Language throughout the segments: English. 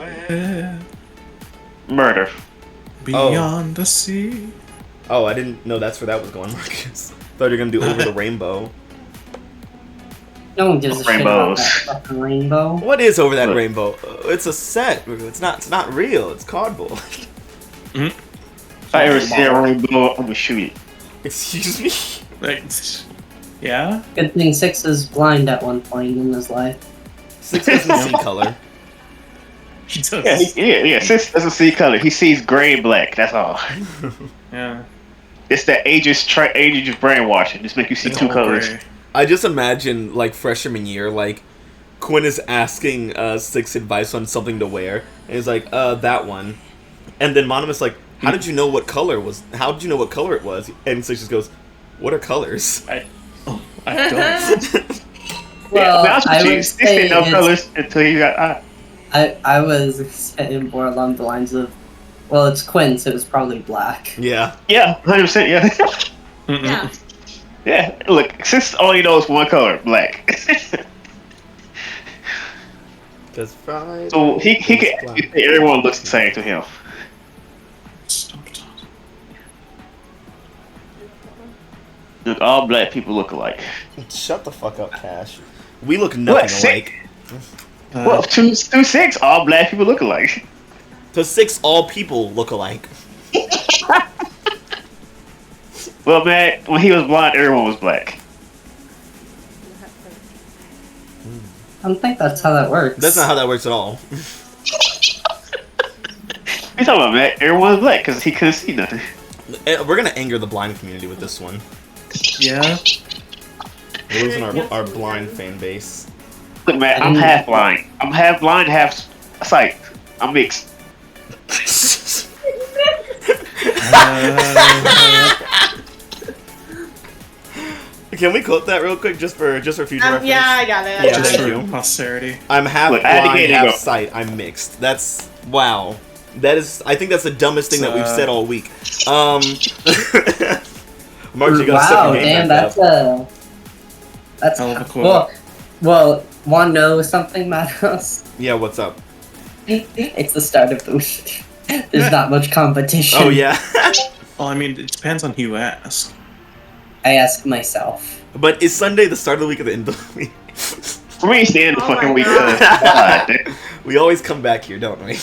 Somewhere Murder. beyond the sea. Oh, I didn't know that's where that was going, Marcus. Thought you were gonna do Over the Rainbow. No one gives a shit about Rainbows. that fucking rainbow. What is Over That Look. Rainbow? It's a set. It's not real. It's cardboard. If I ever see a rainbow, I'm gonna shoot it. Excuse me. Like, yeah. Good thing Six is blind at one point in his life. Six doesn't see color. He does. Yeah. Since he doesn't see color, he sees gray and black. That's all. Yeah. It's that ages brainwashing. Just make you see It's two all colors. gray. I just imagine like freshman year, like Quinn is asking Six advice on something to wear, and he's like, that one, and then Monomus like, how did you know what color was? How did you know what color it was? And Six just goes, what are colors? I don't. Well, I would Six didn't say know it's- colors until he got. I was saying more along the lines of, well, it's Quinn, so it's probably black. Yeah. Yeah, 100%. Yeah. Yeah. Yeah. Look, Six only knows one color, black. That's Friday. So he can actually say everyone looks the same to him. Look, all black people look alike. Shut the fuck up, Cash. We look nothing What, alike. Well, to Six, all black people look alike. To Six, all people look alike. Well, man, when he was blind, everyone was black. I don't think that's how that works. That's not how that works at all. You talking about, man? Everyone's black because he couldn't see nothing. We're gonna anger the blind community with this one. Yeah. We're losing our blind fan base. Look, man, I'm half blind. I'm half blind, half sight. I'm mixed. Can we quote that real quick, just for future reference? Yeah, I got it. Yeah, Just thank for you. posterity. I'm half Look, I had to blind, get it half go. sight. I'm mixed. That's wow. That is. I think that's the dumbest thing that we've said all week. Mark, you gotta step Wow, your game damn, back up. that's Hell of a quote. well, wanna know something, Matos? Yeah, what's up? It's the start of the week. There's not much competition. Oh yeah. Well, I mean, it depends on who you ask. I ask myself. But is Sunday the start of the week or the end of the week? For me, it's the end of the Oh fucking my week. God. God. We always come back here, don't we?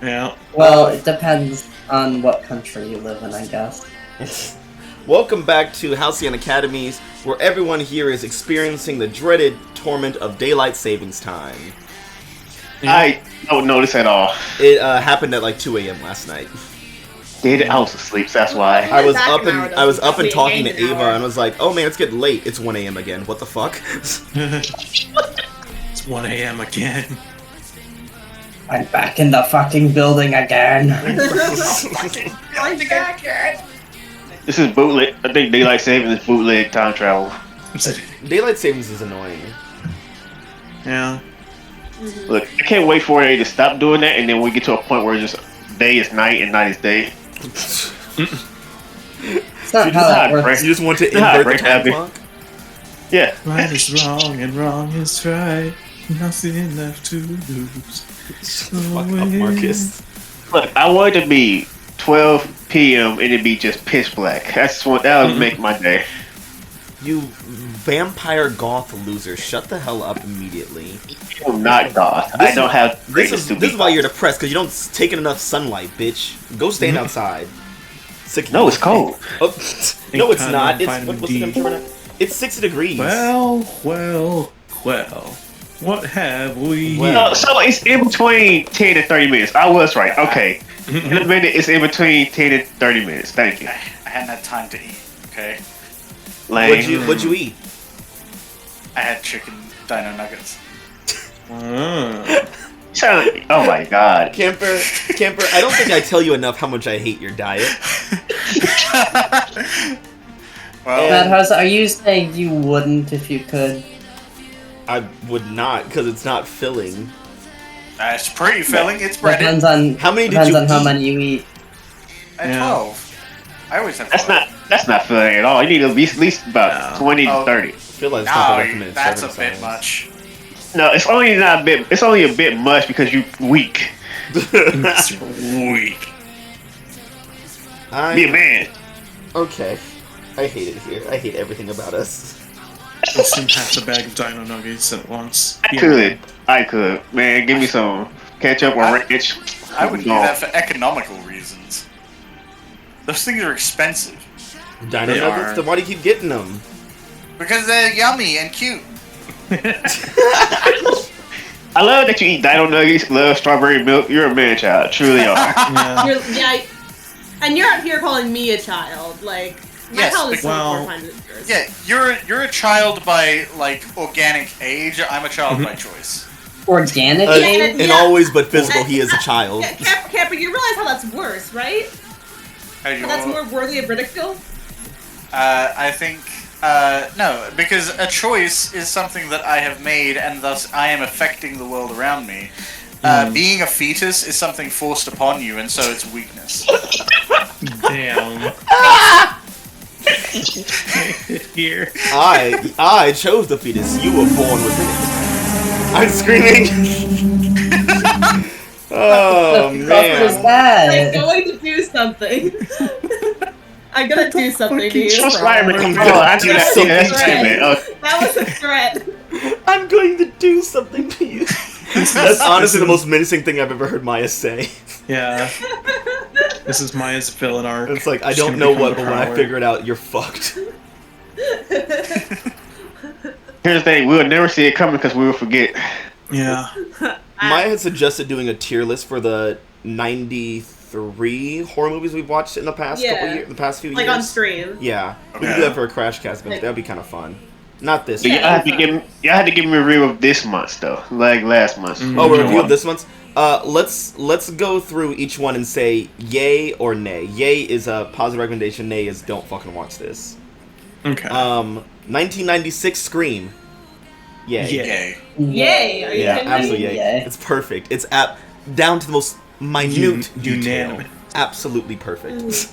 Yeah. Well, it depends on what country you live in, I guess. Welcome back to Halcyon Academies, where everyone here is experiencing the dreaded torment of daylight savings time. I don't notice at all. It happened at like 2 a.m. last night. I was asleep, so that's why. I was Back up an and hour, though, I was so up and we talking to gained an Ava, hour. and was like, "Oh man, it's getting late. It's 1 a.m. again. What the fuck?" It's 1 a.m. again. I'm back in the fucking building again. This is bootleg. I think daylight savings is bootleg time travel. Daylight savings is annoying. Yeah. Look, I can't wait for it to stop doing that, and then we get to a point where it's just day is night and night is day. It's not how that works. You just want to Yeah, invert the break time habit. clock? Yeah. Right is wrong and wrong is right. Nothing left to lose. Fuck up, Marcus. Look, I want it to be 12 p.m. and it'd be just pitch black. That would make my day. You vampire goth loser! Shut the hell up immediately. I'm not goth. I don't have This greatness is to this be is why you're goth. depressed, because you don't take in enough sunlight, bitch. Go stand outside. Sick of No, you. it's cold. Oh, no, it's Ain't not. time It's vitamin what's the D. temperature right now? It's 60 degrees. Well. What have we Well. No, so it's in between 10 and 30 minutes. I was right. Okay. In a minute, it's in between 10 and 30 minutes. Thank you. I hadn't had time to eat, okay? Lame. What'd you eat? I had chicken dino nuggets. Oh my god. Camper, I don't think I tell you enough how much I hate your diet. Well, Madhouse, are you saying you wouldn't if you could? I would not, because it's not filling. it's pretty filling. It's breaded. Depends on How many did depends you on how eat? many you eat. I had Yeah. 12. I always have 12. That's not filling at all. You need at least about No. 20 to Oh. 30. I feel like it's not the No, recommended that's a serving bit size. much. No, it's only not a bit. It's only a bit much because you weak. Weak. Be a man. Okay. I hate it here. I hate everything about us. Consume half a bag of dino nuggets at once. I could. Man, give me some ketchup or ranch. I would do that for economical reasons. Those things are expensive. Dino They nuggets? are. Then why do you keep getting them? Because they're yummy and cute. I love that you eat dino nuggets, love strawberry milk. You're a man child. Truly are. Yeah. And you're out here calling me a child. Like, my Yes, child is so well, 4 times yours. Yeah, you're a child by like organic age. I'm a child by choice. Organic Uh, age? In all ways but physical, he is a child. Camper, you realize how that's worse, right? How do you How that's more worthy of ridicule? I think no, because a choice is something that I have made, and thus I am affecting the world around me. Being a fetus is something forced upon you, and so it's weakness. Damn. Here. I chose the fetus. You were born within it. I'm screaming. Oh What is man. I'm that? going to do something. I'm gonna do something to you. Just like me. Come on, I do that. Yeah, that's Right. man. That was a threat. I'm going to do something to you. That's honestly the most menacing thing I've ever heard Maya say. Yeah. This is Maya's villain arc. It's like I She's don't gonna know become what, but when I overpowered. figure it out, you're fucked. Here's the thing: we'll never see it coming because we will forget. Yeah. Maya had suggested doing a tier list for the 93 horror movies we've watched in the past couple years, the past few Like years. on stream. Yeah, we can do that for a crash cast, but that'd be kind of fun. Not this. So one. y'all had to give me a review of this month though, like last month. Oh, we're reviewing this month's. Let's go through each one and say yay or nay. Yay is a positive recommendation. Nay is don't fucking watch this. Okay. 1996 Scream. Yay. Yeah. Yay. Yay! Are you Yeah, kidding absolutely me? yay. Yay. It's perfect. It's down to the most minute detail. Unanimous. Absolutely perfect.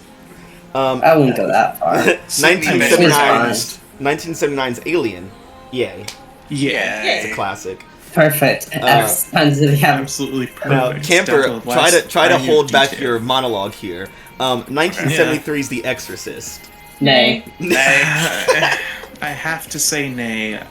I wouldn't go that far. 1979's 1979's Alien. Yay. Yeah. It's a classic. Perfect. That's tons of yeah. Absolutely perfect. Now, Down Camper, to the last try to minute hold back detail. your monologue here. 1973's The Exorcist. Nay. I have to say nay.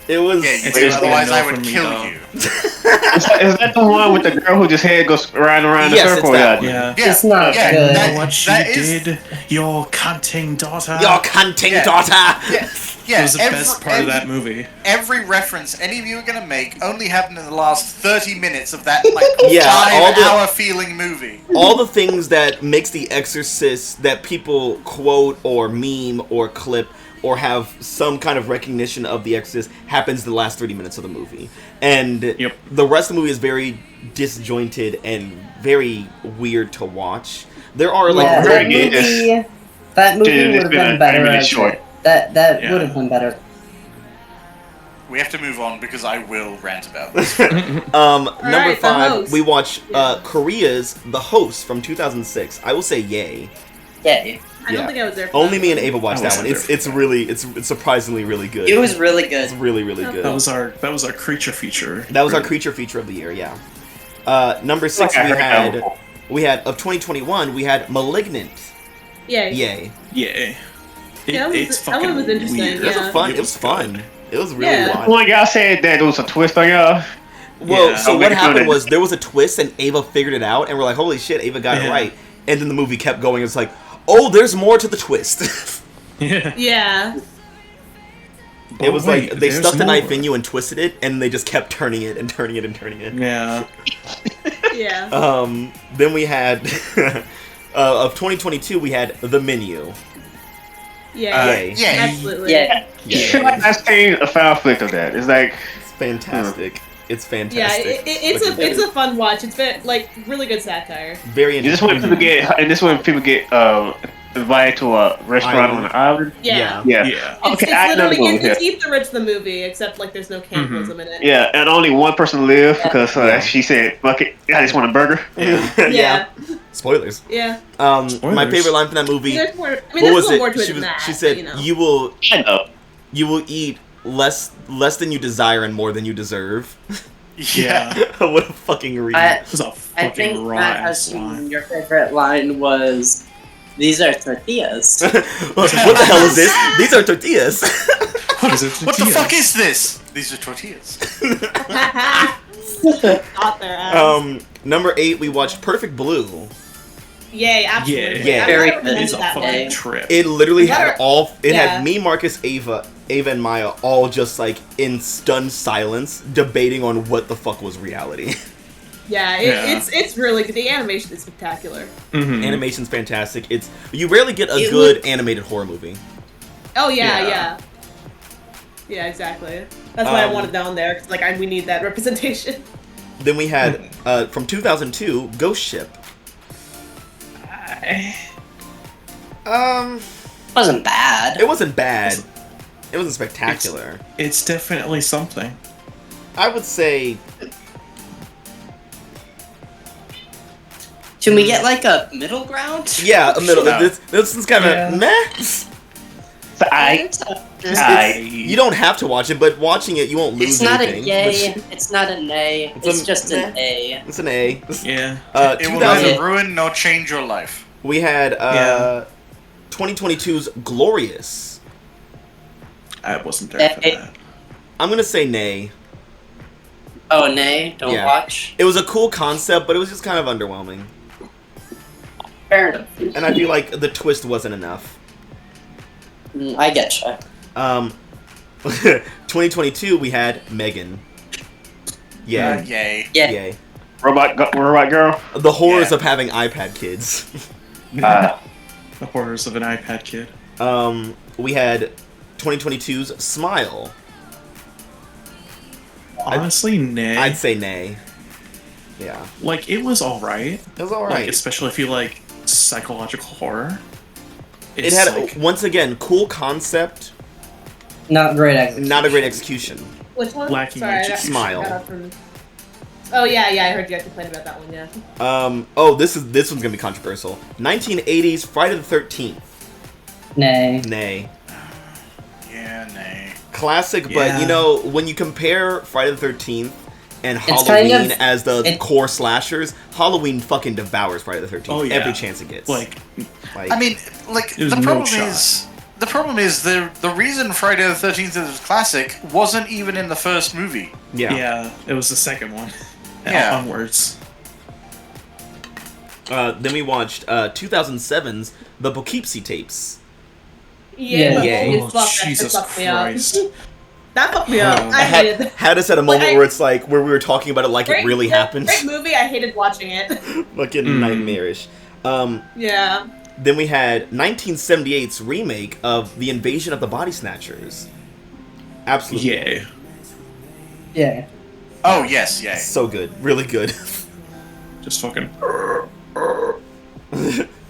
It was. Yeah, It's you do, gotta be a otherwise no I would from me, kill though. you. Is that the one with the girl who just head goes round and around the Yes, it's circle? that one. Yeah. Yeah, It's not yeah, good. that- What she that is- did, your cunting daughter. Your cunting Yeah. daughter. Yeah, yeah. It was the best part of that movie. Every reference any of you are gonna make only happened in the last 30 minutes of that like Yeah, all the- 5-hour feeling movie. All the things that makes The Exorcist that people quote or meme or clip or have some kind of recognition of The Exorcist happens in the last 30 minutes of the movie. And Yep. the rest of the movie is very disjointed and very weird to watch. There are like Yeah, very that good. movie Dude, would it's have been been a better. 30-minute as short. That Yeah. would have been better. We have to move on because I will rant about this. number right, The 5 Host. we watch Korea's The Host from 2006. I will say yay. Yeah. I don't think I was there for Only that me and one. Ava watched I that wasn't one. there It's for really it's surprisingly really good. It was really It's good. really really good. That was our creature feature. That was our creature feature of the year, yeah. Number 6 Like I heard that before. we had of 2021 we had Malignant. Yay. Yay. Yeah. Yeah, that was- It's that one fucking was interesting, weird. It was Yeah. a fun. It It was fun. good. It was really Yeah. wild. One y'all said that there was a twist on y'all. Well, Yeah. so Oh, what wait, happened no, was there was a twist and Ava figured it out and we're like, holy shit, Ava got it Yeah. right. And then the movie kept going. It's like, oh, there's more to the twist. Yeah. Yeah. It was Wait, like they there's stuck the knife more. in you and twisted it, and they just kept turning it and turning it and turning it. Yeah. Yeah. Then we had of 2022 we had The Menu. Yeah. Yay. Yeah. Absolutely. Yeah. I feel like I've seen a foul flick of that. It's like It's fantastic. It's Yeah, fantastic. it's a fun watch. It's been like really good satire. very this when interesting. people get, and this when people get invited to a restaurant on the island. Yeah. Yeah. Yeah. Yeah. It's, Okay, I it's know the literally movie. it's Eat the Rich the movie, except like there's no cannibalism in it. Yeah, and only one person lived because Yeah. she said, "Fuck it, I just want a burger." Yeah. Spoilers. Yeah. My Spoilers. favorite line from that movie. There's more. I mean, What there's a was little it? more to it She than that. she said, but, "You will I know. eat less than you desire and more than you deserve." Yeah. What a fucking read. It was a I fucking think raw Matt ass has line. your favorite line was, "These are tortillas." What the hell is this? These are tortillas. What is it? What the fuck is this? These are tortillas. Got their ass. Number 8, we watched Perfect Blue. Yay, absolutely. Yeah. I Very recommend good. It's a that fucking one. trip. It literally had Better- all. It yeah. had me, Marcus, Ava, and Maya all just like in stunned silence, debating on what the fuck was reality. Yeah, Yeah. it's really good. The animation is spectacular. Mhm. Animation's fantastic. You rarely get a It good looked- animated horror movie. Oh yeah, Yeah. yeah. Yeah, exactly. That's why I wanted that on there, because like we need that representation. Then we had from 2002, Ghost Ship. Wasn't bad. It wasn't bad. It wasn't spectacular. It's definitely something. I would say Can we get like a middle ground? yeah, a middle. No. This is kind of Yeah. meh. So I You don't have to watch it, but watching it, you won't lose It's not anything. a yay. It's not a nay. It's It's a just an A. It's an A. Yeah. It will 2000. neither ruin nor change your life. We had Yeah. 2022's Glorious. I wasn't there for Hey. that. I'm gonna say nay. Oh, nay. Don't Yeah. watch. It was a cool concept, but it was just kind of underwhelming. Fair enough. And I feel like the twist wasn't enough. I get you. 2022, we had Megan. Yeah. Yay. Yeah. Yay. robot girl. The horrors Yeah. of having iPad kids. Uh, The horrors of an iPad kid. We had 2022's Smile. Honestly, nay. I'd say nay. Yeah. Like, it was alright. It was Like, alright. especially if you like psychological horror. It It's had, like, once again, cool concept, Not great execution. not a great execution. Which one? Lacking Sorry, I got- execution. Smile. got off from- Oh yeah, I heard you guys complain about that one. Yeah. This one's gonna be controversial. 1980s Friday the 13th. Nay. Nay. Yeah, nay. Classic, but Yeah. you know, when you compare Friday the 13th and It's kind Halloween of- as the it- core slashers, Halloween fucking devours Friday the 13th. Oh, yeah. Every chance it gets. like, Like, I mean, like There's the no problem shot. is the reason Friday the 13th is classic wasn't even in the first movie. yeah. it was the second one. Yeah. Onwards. Then we watched 2007's The Poughkeepsie Tapes. Yeah. Yeah. It Oh, fucked- that Jesus fucked me up. Christ. That fucked me up. Oh. I hated that. Had us at a moment Like, where it's like, where we were talking about it like it really happened. Great movie. I hated watching it. Fucking nightmarish. Yeah. Then we had 1978's remake of The Invasion of the Body Snatchers. Absolutely. Yay. Yeah. Oh yes, yay. So good. Really good. Just fucking.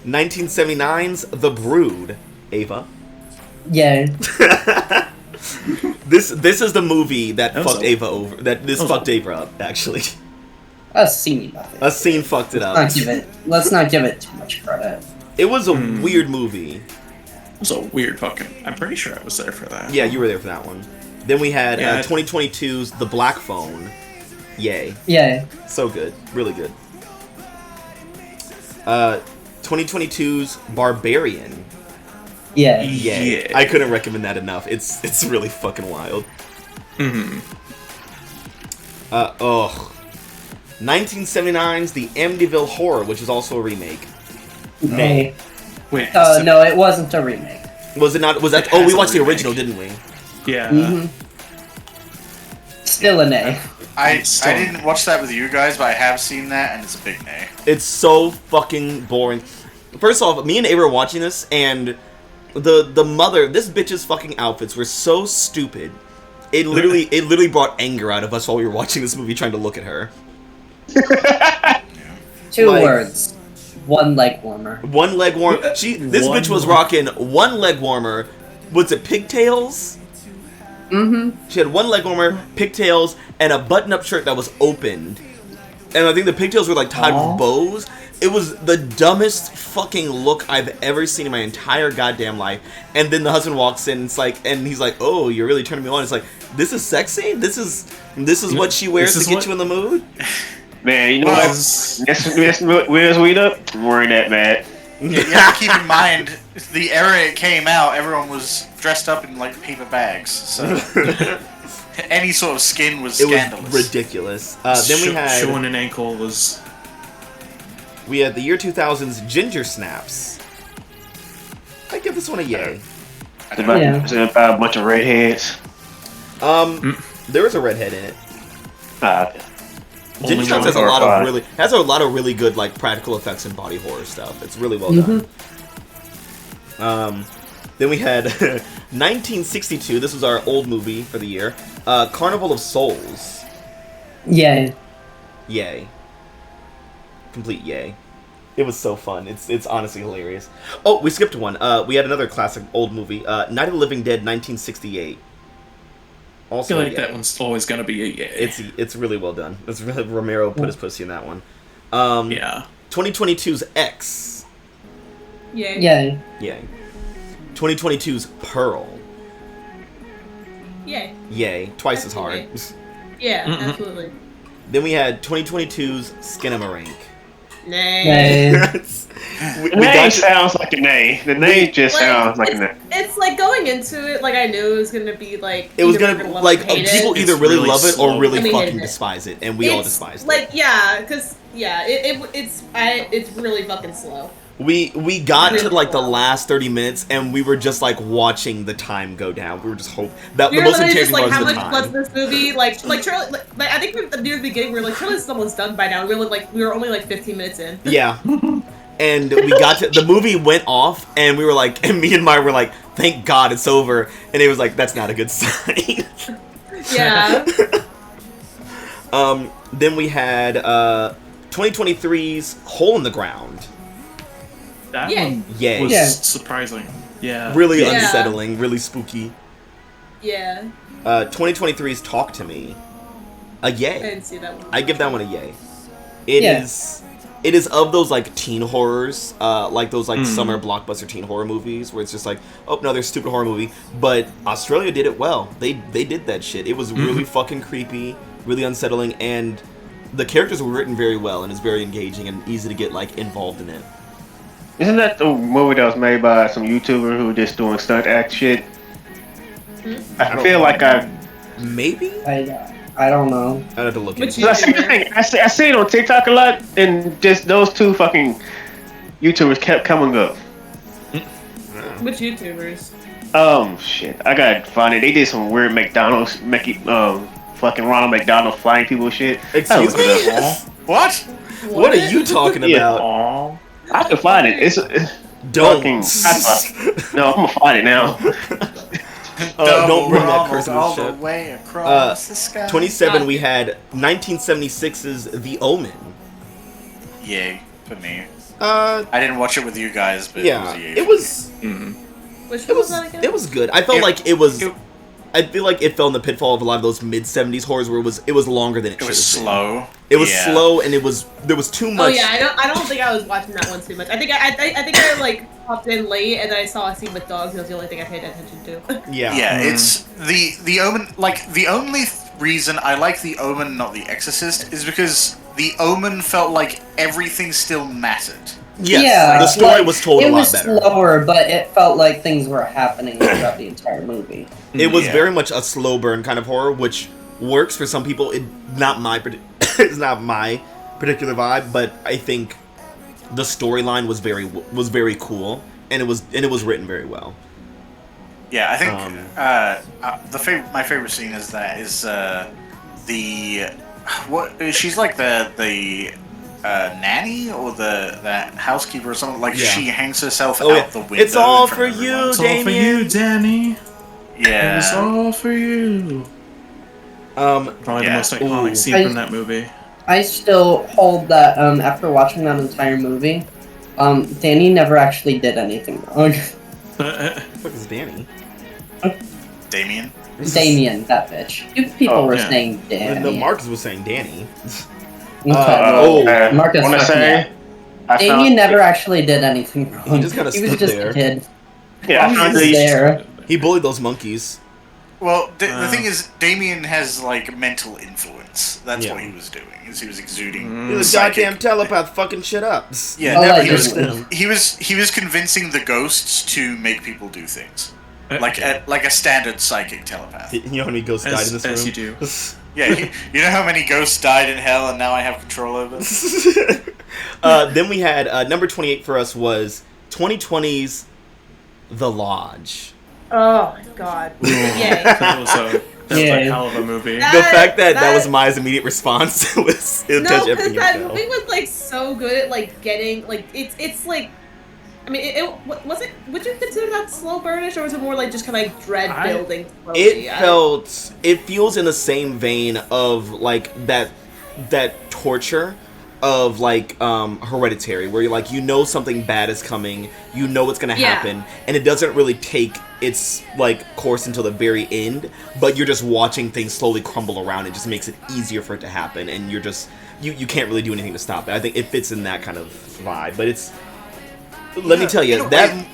1979's The Brood. Ava. Yeah. This is the movie that That was fucked a- Ava over. That this that was fucked a- Ava up, actually. A scene nothing. A scene fucked it up. Let's not give it too much credit. It was a weird movie. It was a weird fucking. I'm pretty sure I was there for that. Yeah, you were there for that one. Then we had Yeah. 2022's The Black Phone. Yay. Yeah. So good. Really good. 2022's Barbarian. Yeah. Yay. Yeah. I couldn't recommend that enough. It's really fucking wild. Mm-hmm. 1979's The Amityville Horror, which is also a remake. Nay. Wait. No, it wasn't a remake. Was it not? Was that? It Oh, we has a watched the remake. original, didn't we? Yeah. Mm-hmm. Still a nay. I Still- didn't watch that with you guys, but I have seen that, and it's a big nay. It's so fucking boring. First off, me and Ava were watching this, and the mother, this bitch's fucking outfits were so stupid. It literally brought anger out of us while we were watching this movie, trying to look at her. Two Like- words. One leg warmer. One leg warmer. This One bitch was leg- rocking one leg warmer. Was it pigtails? Mm-hmm. She had one leg warmer, pigtails, and a button-up shirt that was opened. And I think the pigtails were like tied Aw. with bows. It was the dumbest fucking look I've ever seen in my entire goddamn life. And then the husband walks in, it's like, and he's like, "Oh, you're really turning me on." It's like, this is sexy. This is what she wears This to is get what- you in the mood. Man, you know what? This Where's Weed Up? Wearing that, man. You have to keep in mind, the era it came out, everyone was dressed up in like paper bags, so any sort of skin was scandalous. Was ridiculous. Then we had showing an ankle was. We had the year 2000's Ginger Snaps. I give this one a yay. It's about a bunch of redheads. There was a redhead in it. Okay. Ginger Snaps has a lot of really good like practical effects and body horror stuff. It's really well done. Then we had 1962. This was our old movie for the year. Carnival of Souls. Yay. Yay. Complete yay. It was so fun. It's honestly hilarious. Oh, we skipped one. We had another classic old movie. Night of the Living Dead, 1968. I Also, feel like that one's always gonna be a yay. It's really well done. It's really, Romero put his pussy in that one. Yeah. 2022's X. Yay. Yay. Yay. 2022's Pearl. Yay. Yay. Twice as hard. Yeah, absolutely. Then we had 2022's Skinamarink. Nay. we The name got sounds like a nay. The name just sounds like a nay. It's like going into it, like I knew it was gonna be like. it was either gonna we're love like it or hate people it. either It's really really love it or slow. really I mean, fucking it- despise it, and we all It's, despised like, it. yeah, because it's really fucking slow. We got to Really like the slow. last 30 minutes, and we were just like watching the time go down. We were just that We the were most literally just entertaining like, part how was much the was time. this movie? Like Charlie, like I think from the near the beginning, we were like, surely this is almost done by now. We were only like 15 minutes in. Yeah. And we got to the movie went off, and we were like, and me and Maya were like, thank God it's over. And it was like, that's not a good sign. Yeah. Then we had 2023's Hole in the Ground. That Yay. one Yay. was Yeah. surprising. Yeah. Really Yeah. unsettling, really spooky. Yeah. 2023's Talk to Me. A I yay. didn't see that one. I give that one a yay. It Yeah. is of those like teen horrors, like those like summer blockbuster teen horror movies where it's just like, oh no, they're stupid horror movie. But Australia did it well. They did that shit. It was really fucking creepy, really unsettling, and the characters were written very well, and it's very engaging and easy to get like involved in it. Isn't that the movie that was made by some YouTuber who just doing stunt act shit? I feel like Maybe I don't know. I'd have to look Which into I it. see the thing. I see it on TikTok a lot, and just those two fucking YouTubers kept coming up. Which YouTubers? Shit, I gotta find it. They did some weird McDonald's, fucking Ronald McDonald flying people shit. Excuse me? What? What are you talking Yeah. about? Aw. I can find it. It's Don't. no, I'm gonna find it now. Don't bring that Ronald curse into all the the ship. way across the sky. 27, we had 1976's The Omen. Yay for me. Uh, I didn't watch it with you guys, but yeah, it was a yay. Which it one was was that again? it was good. I felt like it was. I feel like it fell in the pitfall of a lot of those mid 70s horrors where it was longer than it It should was have been. slow. It was Yeah. slow, and there was too Oh much. yeah, I don't think I was watching that one too much. I think I like popped in late and then I saw a scene with dogs. And that was the only thing I paid attention to. Yeah. Yeah, it's the Omen. Like the only reason I like the Omen, not the Exorcist, is because the Omen felt like everything still mattered. Yes, Yeah, the story like, was told a It lot was better. slower, but it felt like things were happening throughout the entire movie. It was Yeah. very much a slow burn kind of horror, which works for some people. It's not my particular vibe, but I think the storyline was very cool, and it was written very well. Yeah, I think my favorite scene is the she's like the nanny or the housekeeper or something, like Yeah. she hangs herself Oh, out yeah. the window. It's all in front for of you, everyone. It's all for Damien. you, Danny. Yeah. It's all for you. Probably the Yeah. most iconic Ooh. scene from that movie. I still hold that after watching that entire movie, Danny never actually did anything wrong. What is Danny? Damien. Damien, that bitch. You people Oh, were yeah. saying Danny. No, Marcus was saying Danny. Marcus I want to fucked me say, up. Damien never actually did anything wrong. He just kinda He was stood just there. a kid. Yeah, I He found was these. there. He bullied those monkeys. Well, the thing is, Damien has like mental influence. That's Yeah. what he was doing. Is he was exuding. He's a psychic- goddamn telepath fucking shit up. Yeah, Oh, no, like he was. this- He was convincing the ghosts to make people do things, like a standard psychic telepath. You know how many ghosts died in this room? As you do. Yeah, you know how many ghosts died in hell, and now I have control over. Then we had number 28 for us was 2020's The Lodge. Oh my god. Yay. That was a Yeah. hell of a movie. That- The fact that that- was Maya's immediate response was it No, touched because everything that you movie was like so good at like getting like it's like. I mean, was it? Would you consider that slow burnish, or was it more like just kind of like dread building slowly? It feels in the same vein of like that torture of like Hereditary, where you're like, you know something bad is coming, you know what's gonna Yeah. happen, and it doesn't really take its like course until the very end, but you're just watching things slowly crumble around. It just makes it easier for it to happen, and you're just you can't really do anything to stop it. I think it fits in that kind of vibe, but it's. Let me tell you, that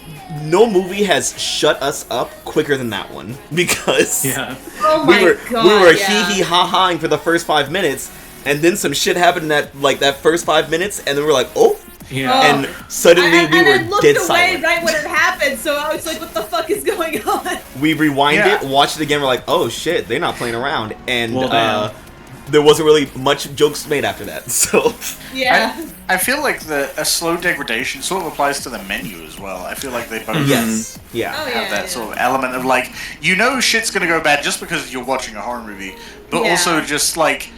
no movie has shut us up quicker than that one, because Yeah. Oh my god. we were yeah. hee hee ha haing for the first 5 minutes, and then some shit happened in that first 5 minutes, and then we were like, oh, Yeah. Oh. and suddenly and we I were looked dead away silent. right when it happened, so I was like, "What the fuck is going on?" We rewind Yeah. it, watch it again. We're like, oh shit, they're not playing around, and Well, damn. there wasn't really much jokes made after that. So Yeah. I feel like a slow degradation sort of applies to the menu as well. I feel like they both yes, yeah. Oh, have yeah, that yeah. sort of element of like, you know shit's gonna go bad just because you're watching a horror movie, but Yeah. also just like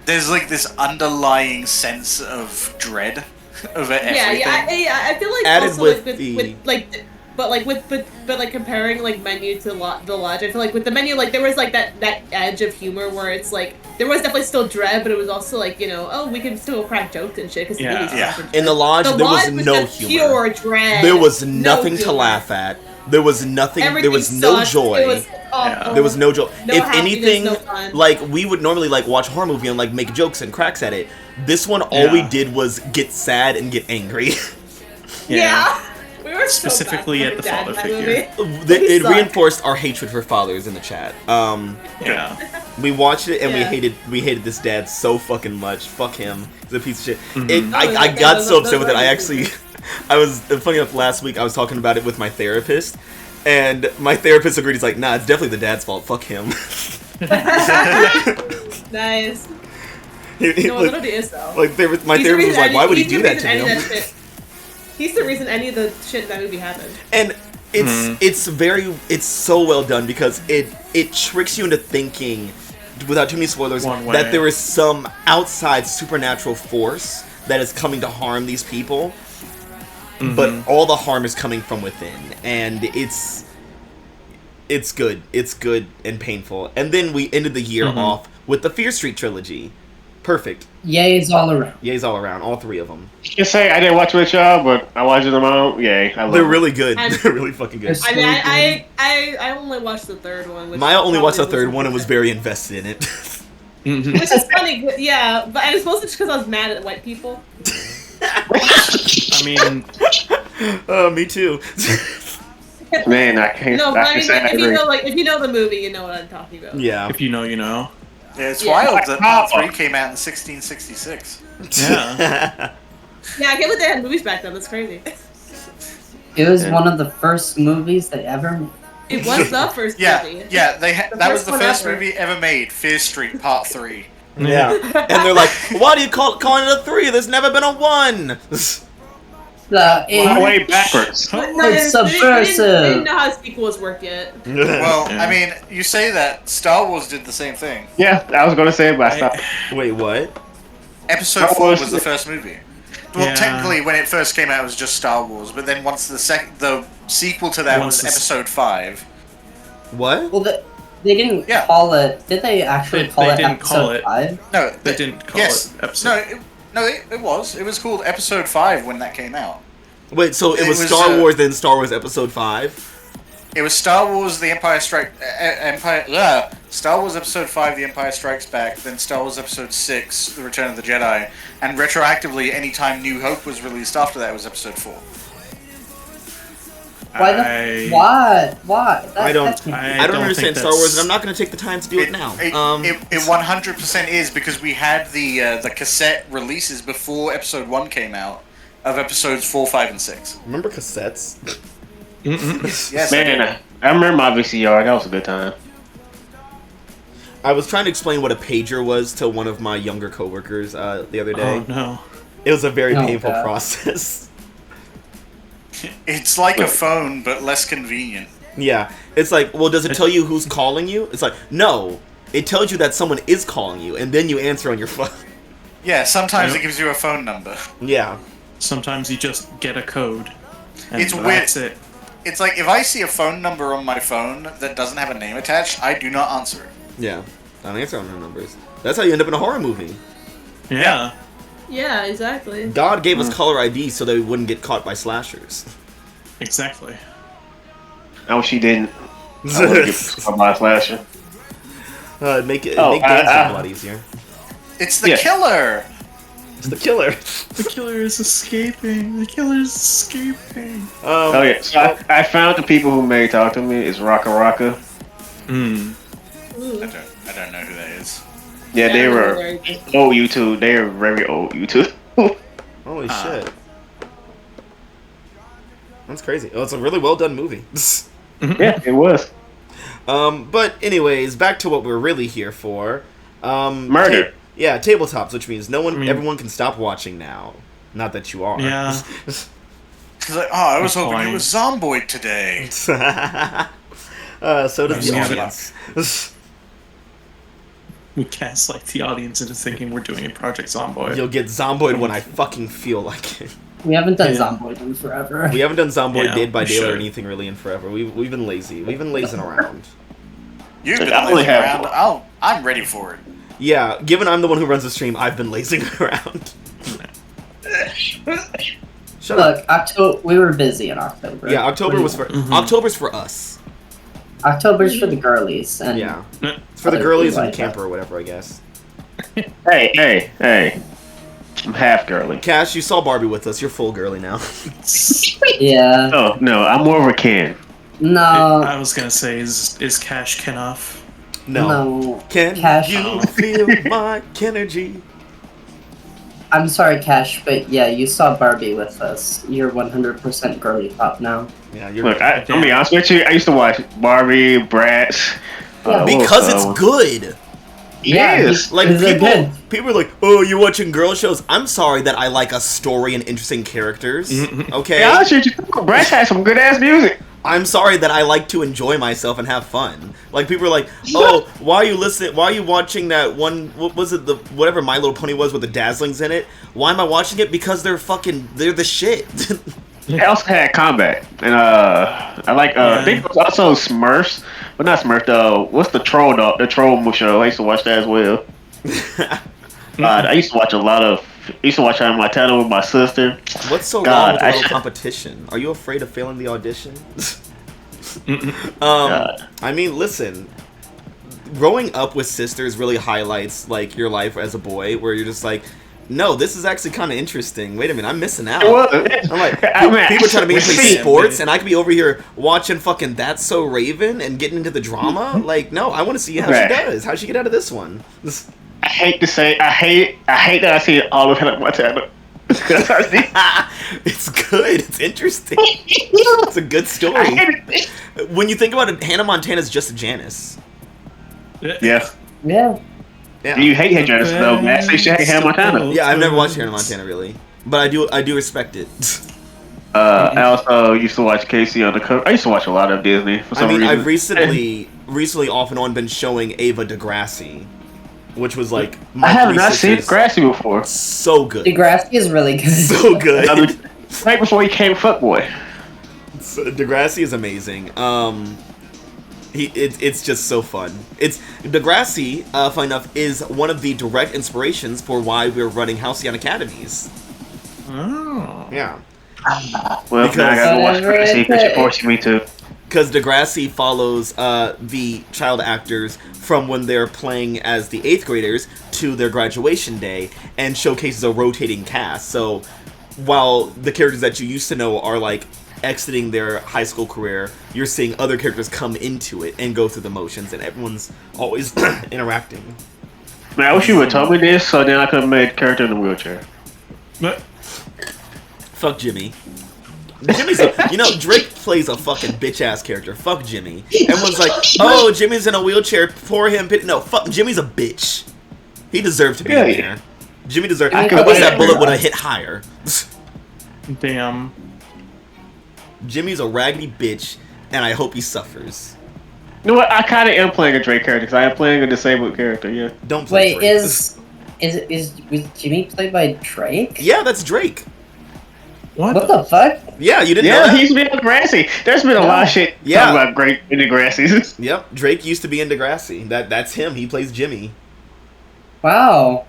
there's like this underlying sense of dread over everything. I feel like Added also with like the- with like. But like but like comparing like menu to the lodge, I feel like with the menu like there was like that edge of humor where it's like there was definitely still dread, but it was also like, you know, oh, we can still crack jokes and shit because Yeah. Yeah. In the lodge, there was no just humor. pure dread. There was No nothing to humor. laugh at. There was nothing. Everything there was no sucked. joy. It was awful. There was no joy. No If happiness, anything, no fun. like we would normally like watch a horror movie and like make jokes and cracks at it. This one, all we Yeah. did was get sad and get angry. Yeah. We were so Specifically bad at the for dad father in figure. that movie. It sucked. reinforced our hatred for fathers in the chat. Yeah. We watched it and Yeah. we hated this dad so fucking much. Fuck him. He's a piece of shit. Mhm. I No, got those- so upset those with it. are I the actually, I was funny enough. Last week I was talking about it with my therapist, and my therapist agreed. He's like, "Nah, it's definitely the dad's fault. Fuck him." Nice. He- No, it like, literally is though. like my He's the therapist was reason like, "Why would he he's do the that reason to any of him?" that shit- He's the reason any of the shit in that movie happened. And it's so well done because it tricks you into thinking, without too many spoilers, One way. that there is some outside supernatural force that is coming to harm these people, but all the harm is coming from within, and it's good. It's good and painful. And then we ended the year off with the Fear Street trilogy. Perfect. Yays all around. Yays all around, all three of them. Just say I didn't watch with y'all, but I watched them all. Yay, I love They're them. really good. I'm- They're really fucking good. It's- I mean, I only watched the third one. Which Maya only watched the probably third wasn't- one and was very invested in it. Which is funny, yeah. But I suppose it's because I was mad at white people. I mean, Me too. Man, I can't. No, but I mean, say like, I agree. if you know the movie, you know what I'm talking about. Yeah. if you know, you know. Yeah, it's Yeah. wild that Part 3 came out in 1666. Yeah. Yeah, I can't believe they had movies back then. That's crazy. It was one of the first movies they ever. It was the first Yeah, movie. yeah, The that was first the one first ever. movie ever made, Fear Street Part 3. Yeah. And they're like, why do you calling it a 3? There's never been a 1. Way backwards. No, It's they didn't subversive. know how sequels work yet. Well, Yeah. I mean, you say that, Star Wars did the same thing. Yeah, I was gonna say it, but I stopped. Wait, what? Episode Star 4 Wars- was the first movie. Well, Yeah. technically, when it first came out, it was just Star Wars, but then once the sequel to that Once was the s- Episode 5. What? Well, they didn't Yeah. call it. Did they actually They- call they it didn't episode call it. 5? No, They didn't call yes. it episode. No, it was. It was called Episode 5 when that came out. Wait, so it It was was, Star uh, Wars, then Star Wars Episode 5? It was Star Wars: The Empire Star Wars Episode 5: The Empire Strikes Back, then Star Wars Episode 6: The Return of the Jedi, and retroactively, anytime New Hope was released after that was Episode 4. Why? I don't That's- I don't understand Star Wars, and I'm not going to take the time to do it now. It 100% is because we had the cassette releases before Episode 1 came out of Episodes 4, 5, and 6. Remember cassettes? Yes, Man, I remember my VCR. That was a good time. I was trying to explain what a pager was to one of my younger coworkers the other day. Oh no. It was a very Oh, painful God. process. It's like a phone, but less convenient. Yeah, it's like, well, does it tell you who's calling you? It's like, no, it tells you that someone is calling you, and then you answer on your phone. Yeah, sometimes Yep. it gives you a phone number. Yeah, Sometimes you just get a code. And It's weird. that's it. It's like if I see a phone number on my phone that doesn't have a name attached, I do not answer it. yeah, I don't answer on their numbers. That's how you end up in a horror movie. Yeah. Yeah, exactly. God gave us caller ID so that we wouldn't get caught by slashers. Exactly. I wish he didn't. I would get my slasher. Make games Oh, a lot easier. It's the Yeah. killer! It's the killer. The killer is escaping. The killer is escaping. Oh yeah. So I found the people who may talk to me. It's Raka Raka. Hmm. Ooh. I don't know who that is. Yeah, they I don't know were where it is. old YouTube. They are very old YouTube. Holy shit. That's crazy. Oh, it's a really well done movie. Yeah, it was. But anyways, back to what we're really here for. Murder. Yeah, tabletops, which means mean- everyone can stop watching now. Not that you are. Yeah. He's like, oh, I was That's hoping fine. it was Zomboid today. So does the Yeah, audience. We gaslight the audience into thinking we're doing a Project Zomboid. You'll get Zomboid when I fucking feel like it. We haven't done Yeah. Zomboid in forever. We haven't done Zomboid Yeah, Day by we Day or should. anything really in forever. We've been lazy. We've been lazing around. You've been I only lazing have around. one. Oh, I'm ready for it. Yeah, given I'm the one who runs the stream, I've been lazing around. Shut up. Look, we were busy in October. Yeah, October was for October's for us. October's for the girlies, and Yeah, it's for the Other girlies people and like camper or whatever, I guess. Hey. I'm half girly. Cash, you saw Barbie with us. You're full girly now. yeah, No, I'm more of a Ken. no, I was gonna say, is Cash Kenoff? No. Can Cash. you feel my energy? I'm sorry, Cash, but yeah, you saw Barbie with us. You're 100% girly pop now. Yeah, you're Look, I'm gonna be honest with you. I used to watch Barbie, Bratz. Yeah. because it's good. Yes. Like Is it good? people are like, "Oh, you're watching girl shows." I'm sorry that I like a story and interesting characters. Okay, Yeah, I'll shoot you. Bratz had some good ass music. I'm sorry that I like to enjoy myself and have fun. Like people are like, "Oh, why are you listening? Why are you watching that one? What was it? The whatever My Little Pony was with the Dazzlings in it? Why am I watching it? Because they're the shit." They also had combat, and I like. I think it was also Smurfs, but not Smurfs though. What's the troll dog? The troll show. I used to watch that as well. I used to watch a lot of. I used to watch Hannah Montana with my sister. What's so God, wrong with a I little should- competition? Are you afraid of failing the audition? God. I mean, listen. Growing up with sisters really highlights like your life as a boy, where you're just like, no, this is actually kind of interesting. Wait a minute, I'm missing out. It was. I'm like, I mean, people trying to make me play see, sports, and I could be over here watching fucking That's So Raven and getting into the drama. Like, no, I want to see how Right. she does. How'd she get out of this one? I hate to say, I hate that I see all of Hannah Montana. It's good. It's interesting. It's a good I story. hate it. When you think about it, Hannah Montana's just a Janice. Yeah. Yeah. Yeah. You hate Janice though, man. Say she hate Hannah Montana. Yeah, I've never watched Hannah Montana really, but I do respect it. I also used to watch Casey on the cover. I used to watch a lot of Disney for some I mean, reason. I've recently off and on been showing Ava Degrassi, which was like I have three not seen sisters. Grassy before. So good, Degrassi is really good. so good. I mean, right before he came fuckboy. Degrassi is amazing. It's just so fun. It's Degrassi, fun enough, is one of the direct inspirations for why we're running Halcyon Academies. Oh. Yeah. Well, Because- now I gotta go watch Whatever Grassy it because you're is. forcing me to. Because Degrassi follows the child actors from when they're playing as the 8th graders to their graduation day and showcases a rotating cast. So while the characters that you used to know are like exiting their high school career, you're seeing other characters come into it and go through the motions, and everyone's always interacting. Man, I wish you would told me this, so then I could have made a character in a wheelchair. But Fuck Jimmy. Jimmy's Drake plays a fucking bitch ass character. Fuck Jimmy. Everyone's like, oh, Jimmy's in a wheelchair. Poor him. No, fuck. Jimmy's a bitch. He deserved to be in there. Jimmy deserved. I wish that bullet would have hit higher. damn. Jimmy's a raggedy bitch, and I hope he suffers. You know what? I kind of am playing a Drake character because I am playing a disabled character. Yeah. Don't play. Wait, Drake. was Jimmy played by Drake? Yeah, that's Drake. What the fuck? Yeah, you didn't know Yeah, that? he's been Degrassi. There's been a lot of shit Yeah. talking about great in Degrassi. Yep, Drake used to be in Degrassi. That's him. He plays Jimmy. Wow.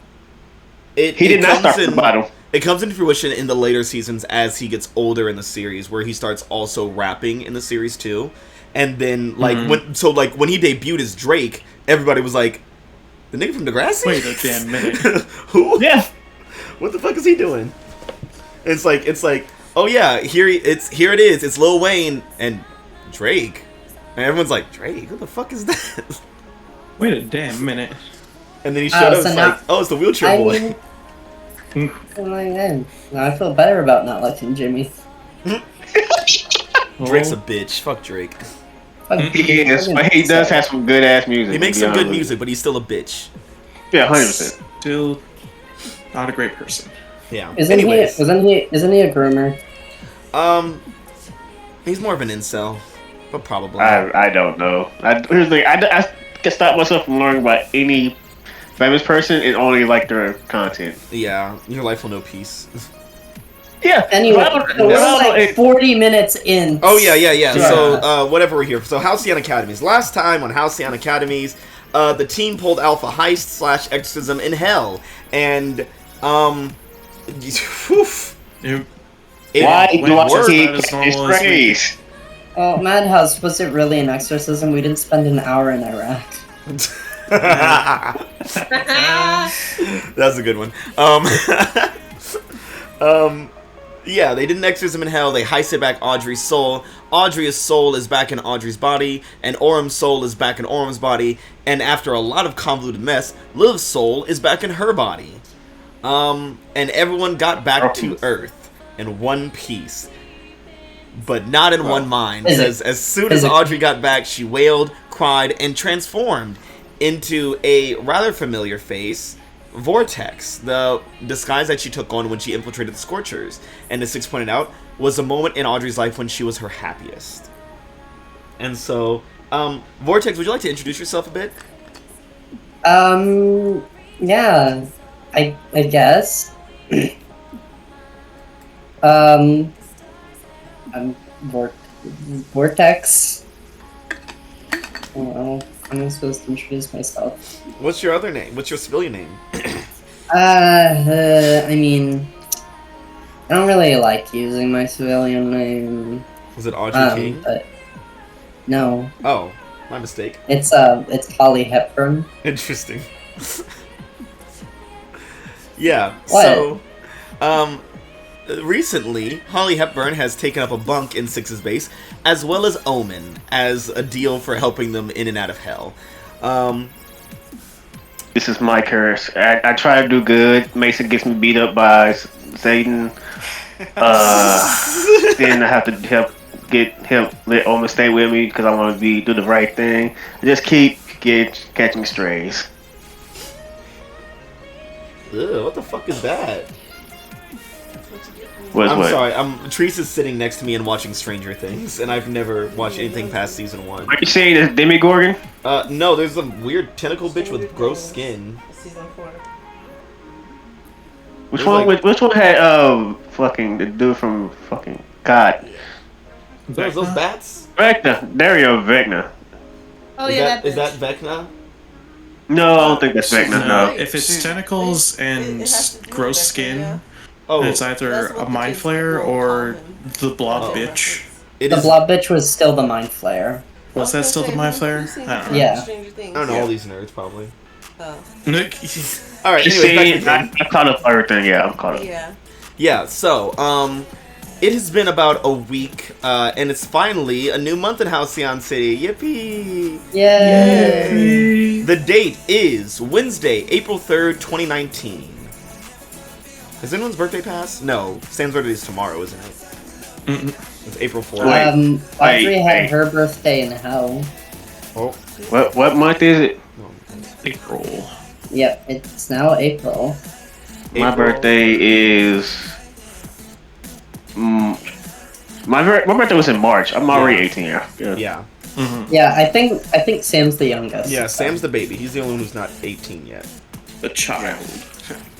He did not start from the bottom. It comes into fruition in the later seasons as he gets older in the series, where he starts also rapping in the series too. And then, like, when he debuted as Drake, everybody was like, "The nigga from Degrassi? Wait a damn minute." Who? Yeah. What the fuck is he doing? It's like, oh yeah, here it is. It's Lil Wayne and Drake, and everyone's like, Drake, who the fuck is that? Wait a damn minute. And then he showed up. so It's now- like, oh, it's the wheelchair boy. Oh my god. Now I feel better about not liking Jimmy. Drake's a bitch. Fuck Drake. Fuck He is, but he does have some good ass music. He makes to be some good honest with music, but he's still a bitch. you. Yeah, 100%. Still not a great person. Yeah. Isn't Anyways, he a groomer? he's more of an incel, but probably. I don't know. Here's the thing. I can stop myself from learning about any famous person and only like their content. Yeah, your life will know peace. Yeah. Anyway, Well, we're like 40 minutes in. Oh yeah. Yeah. So whatever, we're here. So Halcyon Academies. Last time on Halcyon Academies, the team pulled Alpha Heist / Exorcism in Hell, and oof, Why it do I worked. keep Not as his normal as we- praise? Oh, Madhouse, was it really an exorcism? We didn't spend an hour in Iraq. That's a good one. Yeah, they did an exorcism in hell. They heisted back Audrey's soul. Audrey's soul is back in Audrey's body, and Orum's soul is back in Orum's body. And after a lot of convoluted mess, Liv's soul is back in her body. And everyone got back to Earth in one piece, but not in one mind. Because as soon as Audrey got back, she wailed, cried, and transformed into a rather familiar face, Vortex, the disguise that she took on when she infiltrated the Scorchers. And as Six pointed out, was a moment in Audrey's life when she was her happiest. And so, Vortex, would you like to introduce yourself a bit? Yeah, I guess. I'm Vortex. Oh, I'm supposed to introduce myself. What's your other name? What's your civilian name? I mean, I don't really like using my civilian name. Was it Audrey King? But no, Oh, my mistake. it's Holly Hepburn. Interesting. Yeah, What? so, recently, Holly Hepburn has taken up a bunk in Six's base, as well as Omen, as a deal for helping them in and out of hell. This is my curse. I try to do good. Mason gets me beat up by Satan. Then I have to let Omen stay with me because I want to do the right thing. I just keep catching strays. Ugh, what the fuck is that? What? Sorry, Teresa's sitting next to me and watching Stranger Things, and I've never watched anything past season 1. Are you saying this Demigorgon? No, there's a weird tentacle bitch with gross skin. Season 4. Which There's one? like- Which one had fucking the dude from fucking God? Those bats? Vecna, Dario Vecna. Oh is yeah, that Vecna? No, I don't think that's Vecna. No. If it's tentacles and has to do with gross Vecna, skin, yeah. Oh, then it's either That's a what mind the flayer kids or call the blob Oh. bitch. it The is. blob bitch was still the mind flayer. Was that still the mind flayer? I don't know. Yeah. I don't know, all these nerds probably. Oh. Nick, Alright, You anyways, back to see, the game. I caught up everything. Yeah, I'm caught up. Yeah. Yeah, so, It has been about a week, and it's finally a new month in Halcyon City. Yippee! Yay! The date is Wednesday, April 3rd, 2019. Has anyone's birthday passed? No, Sam's birthday is tomorrow, isn't it? Mm-mm. It's April 4th. Audrey had wait. her birthday in hell. Oh, What month is it? April. Yep, it's now April. My April. birthday is. My birthday was in March. I'm already 18. Yeah. Yeah. Mm-hmm. Yeah, I think Sam's the youngest. Yeah, Sam's the baby. He's the only one who's not 18 yet. The child.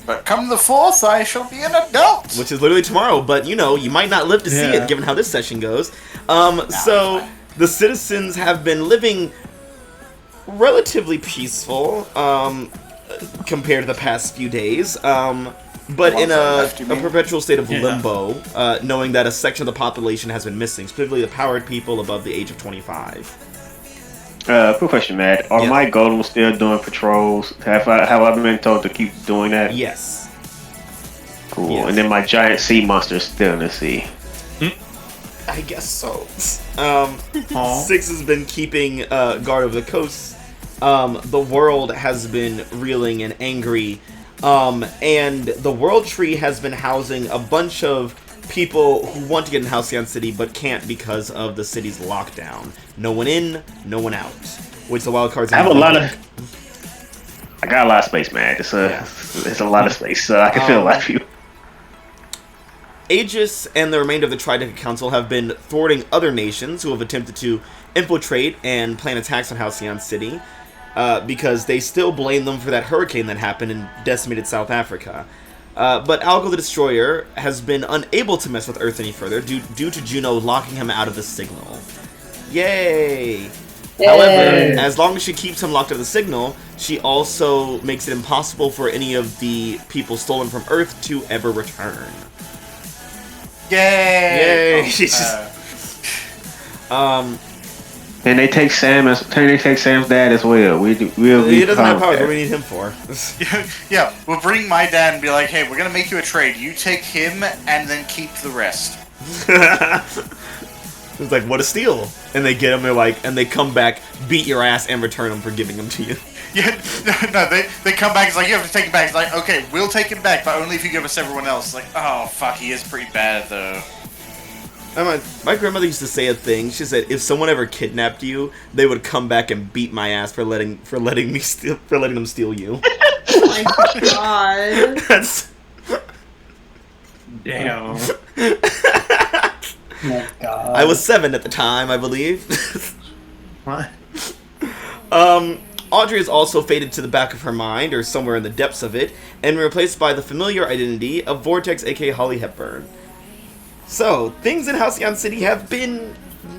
But come the 4th, I shall be an adult. Which is literally tomorrow, but you know, you might not live to see Yeah. it given how this session goes. So, the citizens have been living relatively peaceful, compared to the past few days, but in a perpetual state of Yeah. limbo, knowing that a section of the population has been missing, specifically the powered people above the age of 25. Quick question, Matt. Are Yeah. my golems still doing patrols? Have I been told to keep doing that? Yes. Cool. Yes. And then my giant sea monster is still in the sea. I guess so. Aw. Six has been keeping guard over the coast. The world has been reeling and angry. And the World Tree has been housing a bunch of people who want to get in Halcyon City but can't because of the city's lockdown. No one in, no one out. Which the Wildcards I have a lot of. I got a lot of space, man. It's a lot of space, so I can feel a lot of people. Aegis and the remainder of the Trideca Council have been thwarting other nations who have attempted to infiltrate and plan attacks on Halcyon City, because they still blame them for that hurricane that happened and decimated South Africa. But Algo the Destroyer has been unable to mess with Earth any further due to Juno locking him out of the signal. Yay! However, as long as she keeps him locked out of the signal, she also makes it impossible for any of the people stolen from Earth to ever return. Yay! Yay! She's just, And they take Sam's dad as well. he doesn't have powers. What do we need him for? Yeah, we'll bring my dad and be like, hey, we're gonna make you a trade. You take him and then keep the rest. It's like, what a steal! And they get him. They're like, and they come back, beat your ass, and return him for giving him to you. Yeah, no, they come back. It's like, you have to take him back. It's like, okay, we'll take him back, but only if you give us everyone else. It's like, oh fuck, he is pretty bad though. My grandmother used to say a thing. She said, if someone ever kidnapped you, they would come back and beat my ass for letting them steal you. Oh my god. That's. Damn. Oh my god. I was 7 at the time, I believe. What? Audrey is also faded to the back of her mind, or somewhere in the depths of it, and replaced by the familiar identity of Vortex, aka Holly Hepburn. So, things in Halcyon City have been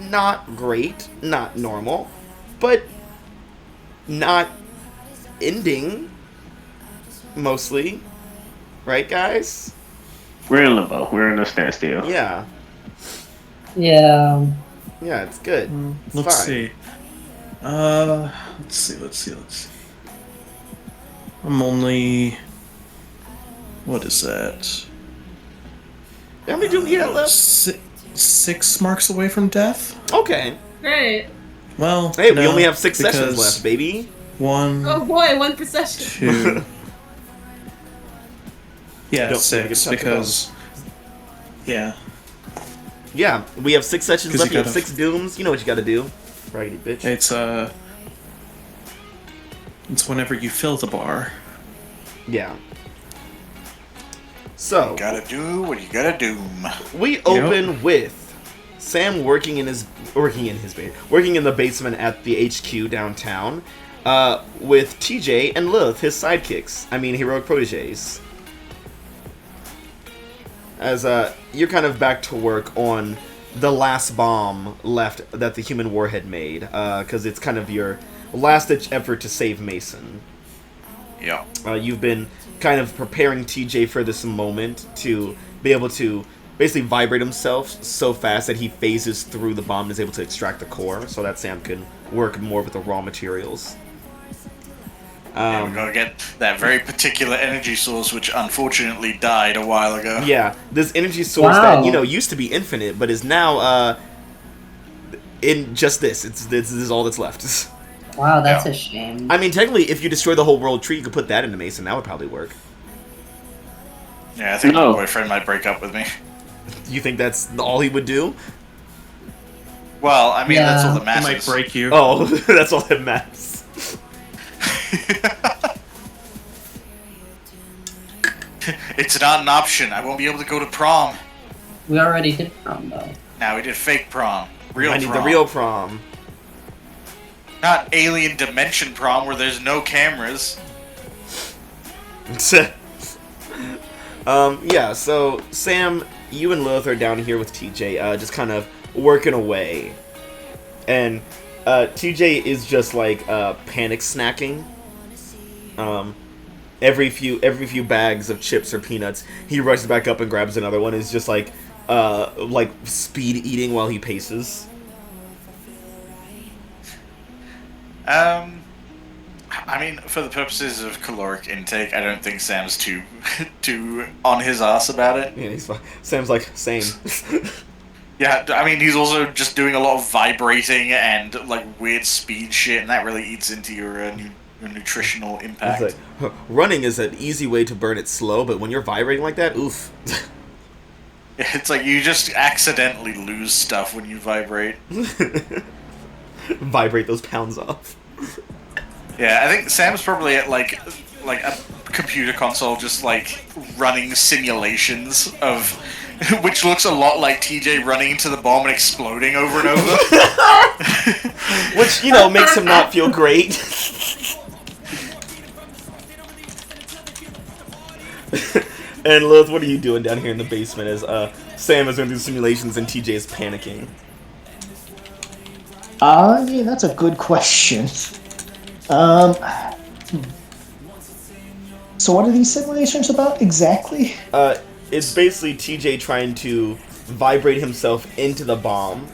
not great, not normal, but not ending, mostly. Right, guys? We're in limbo. We're in a standstill. Yeah. Yeah. Yeah, it's good. It's Let's fine. see. Let's see. I'm only. What is that? How many do we have left? 6 marks away from death? Okay. Great. Well, Hey, we no, only have 6 sessions because left, baby. 1, Oh boy, one per session. 2. Yeah, Don't 6 forget to because. Yeah. Yeah, we have 6 sessions 'Cause left. you You have gotta- 6 dooms. You know what you gotta do. Raggedy bitch. It's whenever you fill the bar. Yeah. So, Gotta do what you gotta do. we open with Sam working in the basement at the HQ downtown, with TJ and Lilith, his sidekicks. I mean, heroic proteges. As you're kind of back to work on the last bomb left that the human warhead made, because it's kind of your last-ditch effort to save Mason. Yeah. You've been kind of preparing TJ for this moment to be able to basically vibrate himself so fast that he phases through the bomb and is able to extract the core, so that Sam can work more with the raw materials. we gotta get that very particular energy source, which unfortunately died a while ago. Yeah, this energy source Wow. that used to be infinite, but is now in just this. This is all that's left. Wow, that's a shame. I mean, technically, if you destroy the whole world tree, you could put that into Mason. That would probably work. Yeah, I think my boyfriend might break up with me. You think that's all he would do? Well, I mean, that's all that It matters. might break you. Oh, that's all that matters. It's not an option. I won't be able to go to prom. We already did prom, though. Now we did fake prom. Real I need prom. the real prom. Not alien dimension prom where there's no cameras. Yeah, so Sam, you and Lilith are down here with TJ, just kind of working away. And TJ is just like panic snacking. Every few bags of chips or peanuts, he rushes back up and grabs another one. Is just like speed eating while he paces. I mean, for the purposes of caloric intake, I don't think Sam's too on his ass about it. Yeah, he's fine. Sam's like, same. Yeah, I mean, he's also just doing a lot of vibrating and like weird speed shit, and that really eats into your nutritional impact. It's like, running is an easy way to burn it slow, but when you're vibrating like that, oof. It's like you just accidentally lose stuff when you vibrate. Vibrate those pounds off. Yeah, I think Sam's probably at like a computer console, just like running simulations of, which looks a lot like TJ running into the bomb and exploding over and over. Which, makes him not feel great. And Lilith, what are you doing down here in the basement as Sam is going through simulations and TJ is panicking? Yeah, that's a good question. So what are these simulations about exactly? It's basically TJ trying to vibrate himself into the bomb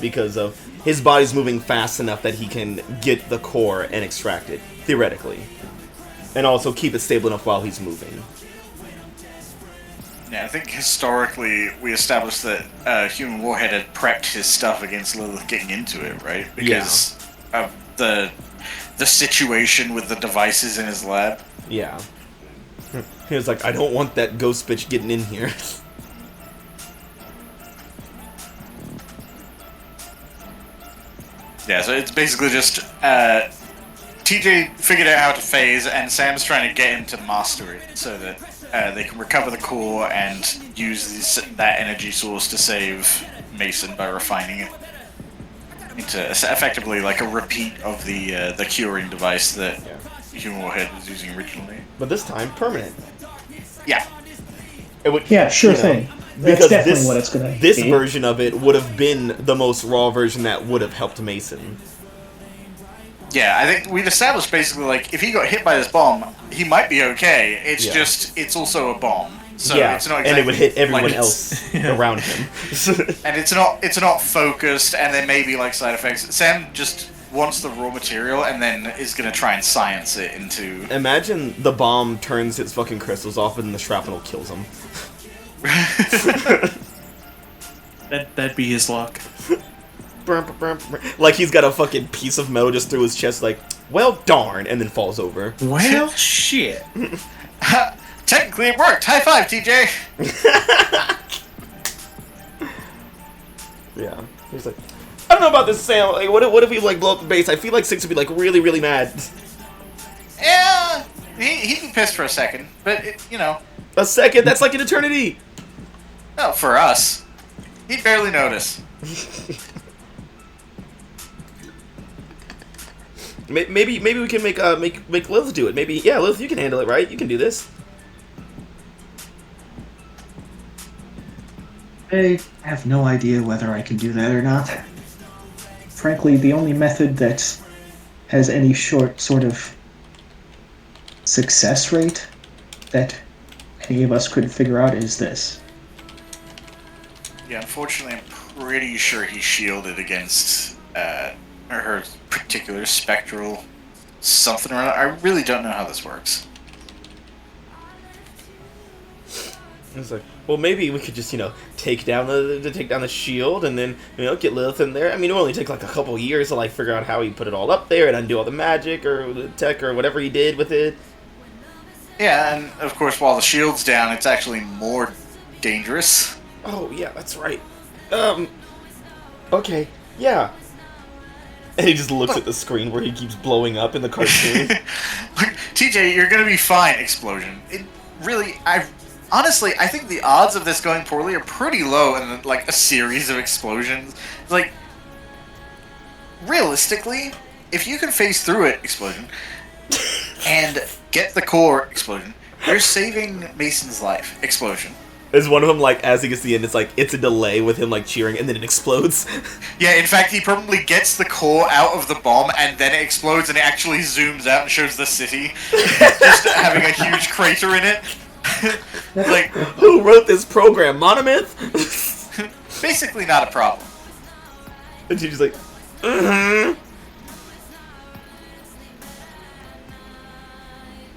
because of his body's moving fast enough that he can get the core and extract it, theoretically. And also keep it stable enough while he's moving. Yeah, I think historically we established that Human Warhead had prepped his stuff against Lilith getting into it, right? Because of the situation with the devices in his lab. Yeah. He was like, I don't want that ghost bitch getting in here. Yeah, so it's basically just TJ figured out how to phase, and Sam's trying to get him to master it so that they can recover the core and use that energy source to save Mason by refining it into effectively like a repeat of the curing device that Human Warhead was using originally. But this time, permanent. Yeah. It would, Yeah, sure thing. That's because definitely what it's gonna this be. version of it would have been the most raw version that would have helped Mason. Yeah, I think we've established basically, like, if he got hit by this bomb, he might be okay. It's Yeah. just, it's also a bomb. So yeah, it's not exactly, and it would hit everyone like, else around him. And it's not focused, and there may be, like, side effects. Sam just wants the raw material, and then is going to try and science it into... Imagine the bomb turns its fucking crystals off and the shrapnel kills him. That'd be his luck. Like he's got a fucking piece of metal just through his chest, like, well, darn, and then falls over. Well, shit. Technically it worked! High five, TJ! Yeah. He's like, I don't know about this, Sam. Like, what if we, like, blow up the base? I feel like Six would be, like, really, really mad. Yeah, he'd be pissed for a second, but, A second? That's like an eternity! no, for us. He'd barely notice. Maybe we can make Lilith do it. Maybe, yeah, Lilith, you can handle it, right? You can do this. I have no idea whether I can do that or not. Frankly, the only method that has any sort of success rate that any of us could figure out is this. Yeah, unfortunately, I'm pretty sure he's shielded against her particular spectral something or other. I really don't know how this works. It's like, well, maybe we could just, take down the shield and then, get Lilith in there. I mean, it only take like a couple years to like figure out how he put it all up there and undo all the magic or the tech or whatever he did with it. Yeah, and of course, while the shield's down, it's actually more dangerous. Oh yeah, that's right. Okay, yeah. And he just looks at the screen where he keeps blowing up in the cartoon. TJ, you're gonna be fine. Explosion. It really, honestly, I think the odds of this going poorly are pretty low in like a series of explosions. Like, realistically, if you can phase through it, explosion, and get the core, explosion, you're saving Mason's life, explosion. Is one of them like, as he gets to the end, it's a delay with him like cheering and then it explodes? Yeah, in fact, he probably gets the core out of the bomb and then it explodes and it actually zooms out and shows the city just having a huge crater in it. Like, who wrote this program? Monomyth? basically not a problem. And she's just like, mm-hmm.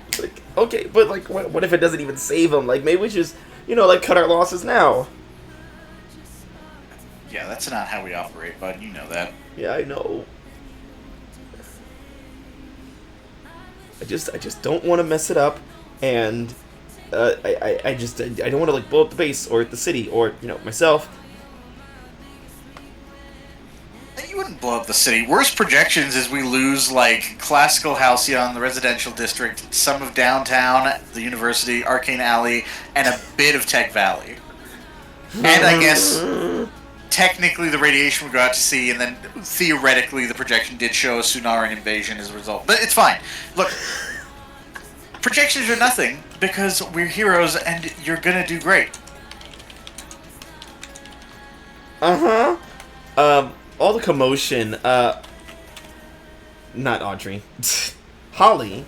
It's like, okay, but like, what if it doesn't even save him? Like, maybe we just, like cut our losses now. Yeah, that's not how we operate, bud. You know that. Yeah, I know. I just don't want to mess it up, and I don't want to like blow up the base or the city or myself. You wouldn't blow up the city. Worst projections is we lose like classical Halcyon, the residential district, some of downtown, the university, Arcane Alley, and a bit of Tech Valley. And I guess technically the radiation would go out to sea, and then theoretically the projection did show a Sunarian invasion as a result. But it's fine. Look, projections are nothing because we're heroes, and you're gonna do great. All the commotion, not Audrey, Holly,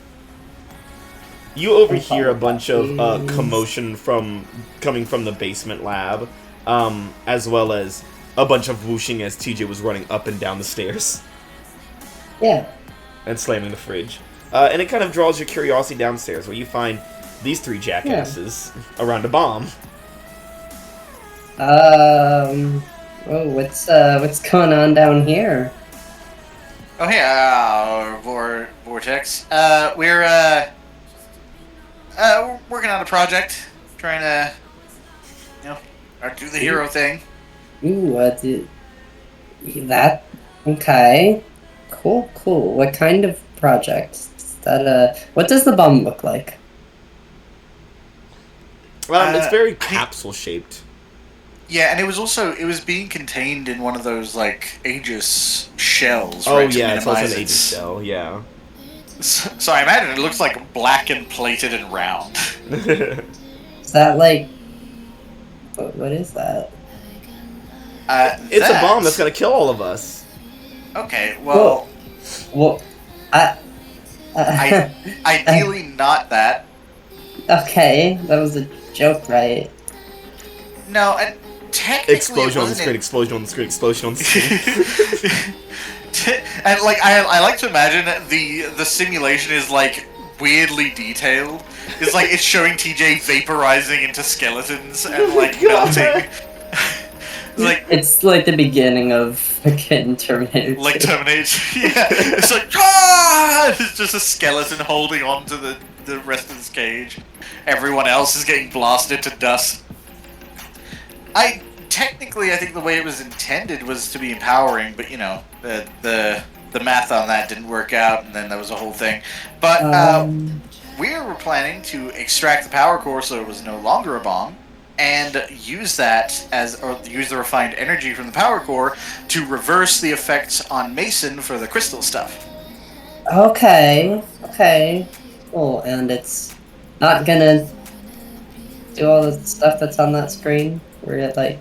you overhear a bunch of commotion coming from the basement lab, as well as a bunch of whooshing as TJ was running up and down the stairs. Yeah. And slamming the fridge. And it kind of draws your curiosity downstairs, where you find these three jackasses around a bomb. Oh, what's going on down here? Oh, hey, Vortex. We're working on a project, trying to, do the hero thing. Ooh, that, okay. Cool. What kind of project? Is that, what does the bomb look like? It's very capsule-shaped. Yeah, and it was being contained in one of those, like, Aegis shells, Oh, right, to yeah, it's also an minimize Aegis shell, yeah. So I imagine it looks like black and plated and round. Is that, like... What is that? It's a bomb that's gonna kill all of us. Okay, well... ideally not that. Okay, that was a joke, right? No, and technically Explosion on the screen, explosion on the screen, explosion on the screen. And like I like to imagine the simulation is like weirdly detailed. It's like it's showing TJ vaporizing into skeletons and like melting. It's like the beginning of fucking Terminator. Like Terminator. Yeah. It's like it's just a skeleton holding on to the rest of this cage. Everyone else is getting blasted to dust. I think the way it was intended was to be empowering, but the math on that didn't work out, and then that was a whole thing. But we were planning to extract the power core so it was no longer a bomb, and use the refined energy from the power core to reverse the effects on Mason for the crystal stuff. Okay. Cool, and it's not gonna do all the stuff that's on that screen? Where it like...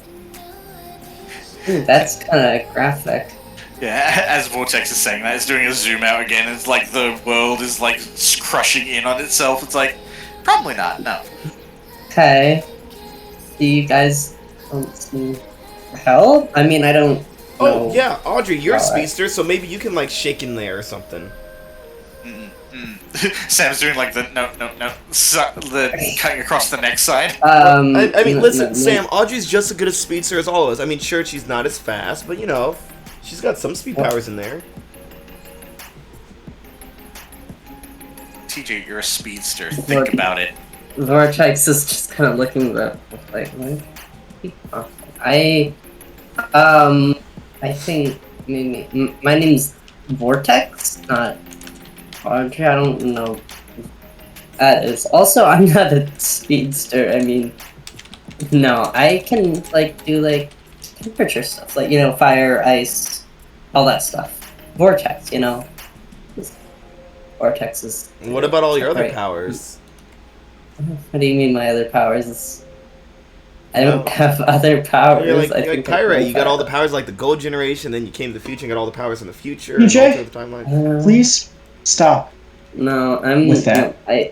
Ooh, that's kind of graphic. Yeah, as Vortex is saying that, it's doing a zoom out again. It's like the world is like crushing in on itself. It's like, probably not, no. Okay. Do you guys want some help? I mean, I don't know. Oh, yeah, Audrey, you're a speedster, so maybe you can, like, shake in there or something. Sam's doing like the no, the cutting across the neck side. I mean, listen, no, Sam, Audrey's just as good a speedster as all of us. I mean, sure, she's not as fast, but, you know, she's got some speed powers in there. TJ, you're a speedster. Think about it. Vortex is just kind of looking at like, what? I think maybe my name's Vortex, not Audrey. I don't know. That is also I'm not a speedster. I mean, no, I can like do like temperature stuff, like fire, ice, all that stuff. Vortex, Vortex is. What about all your other Right. powers? What do you mean my other powers? I don't Oh. have other powers. You're like I think Kyra, you got all the powers. powers like the gold generation, then you came to the future and got all the powers in the future. PJ? And alter the timeline. Please stop. No, I'm With that. No,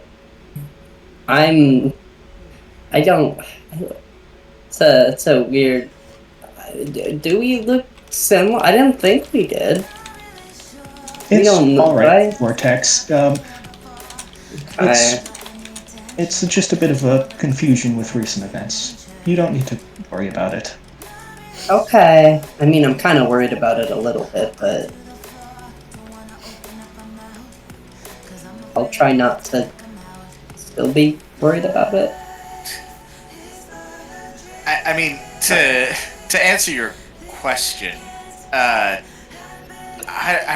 I don't. It's a weird. Do we look similar? I didn't think we did. We It's don't know, all right, right? Vortex. I, It's just a bit of a confusion with recent events. You don't need to worry about it. okay. I mean, I'm kind of worried about it a little bit, but I'll try not to still be worried about it. I mean, to answer your question, I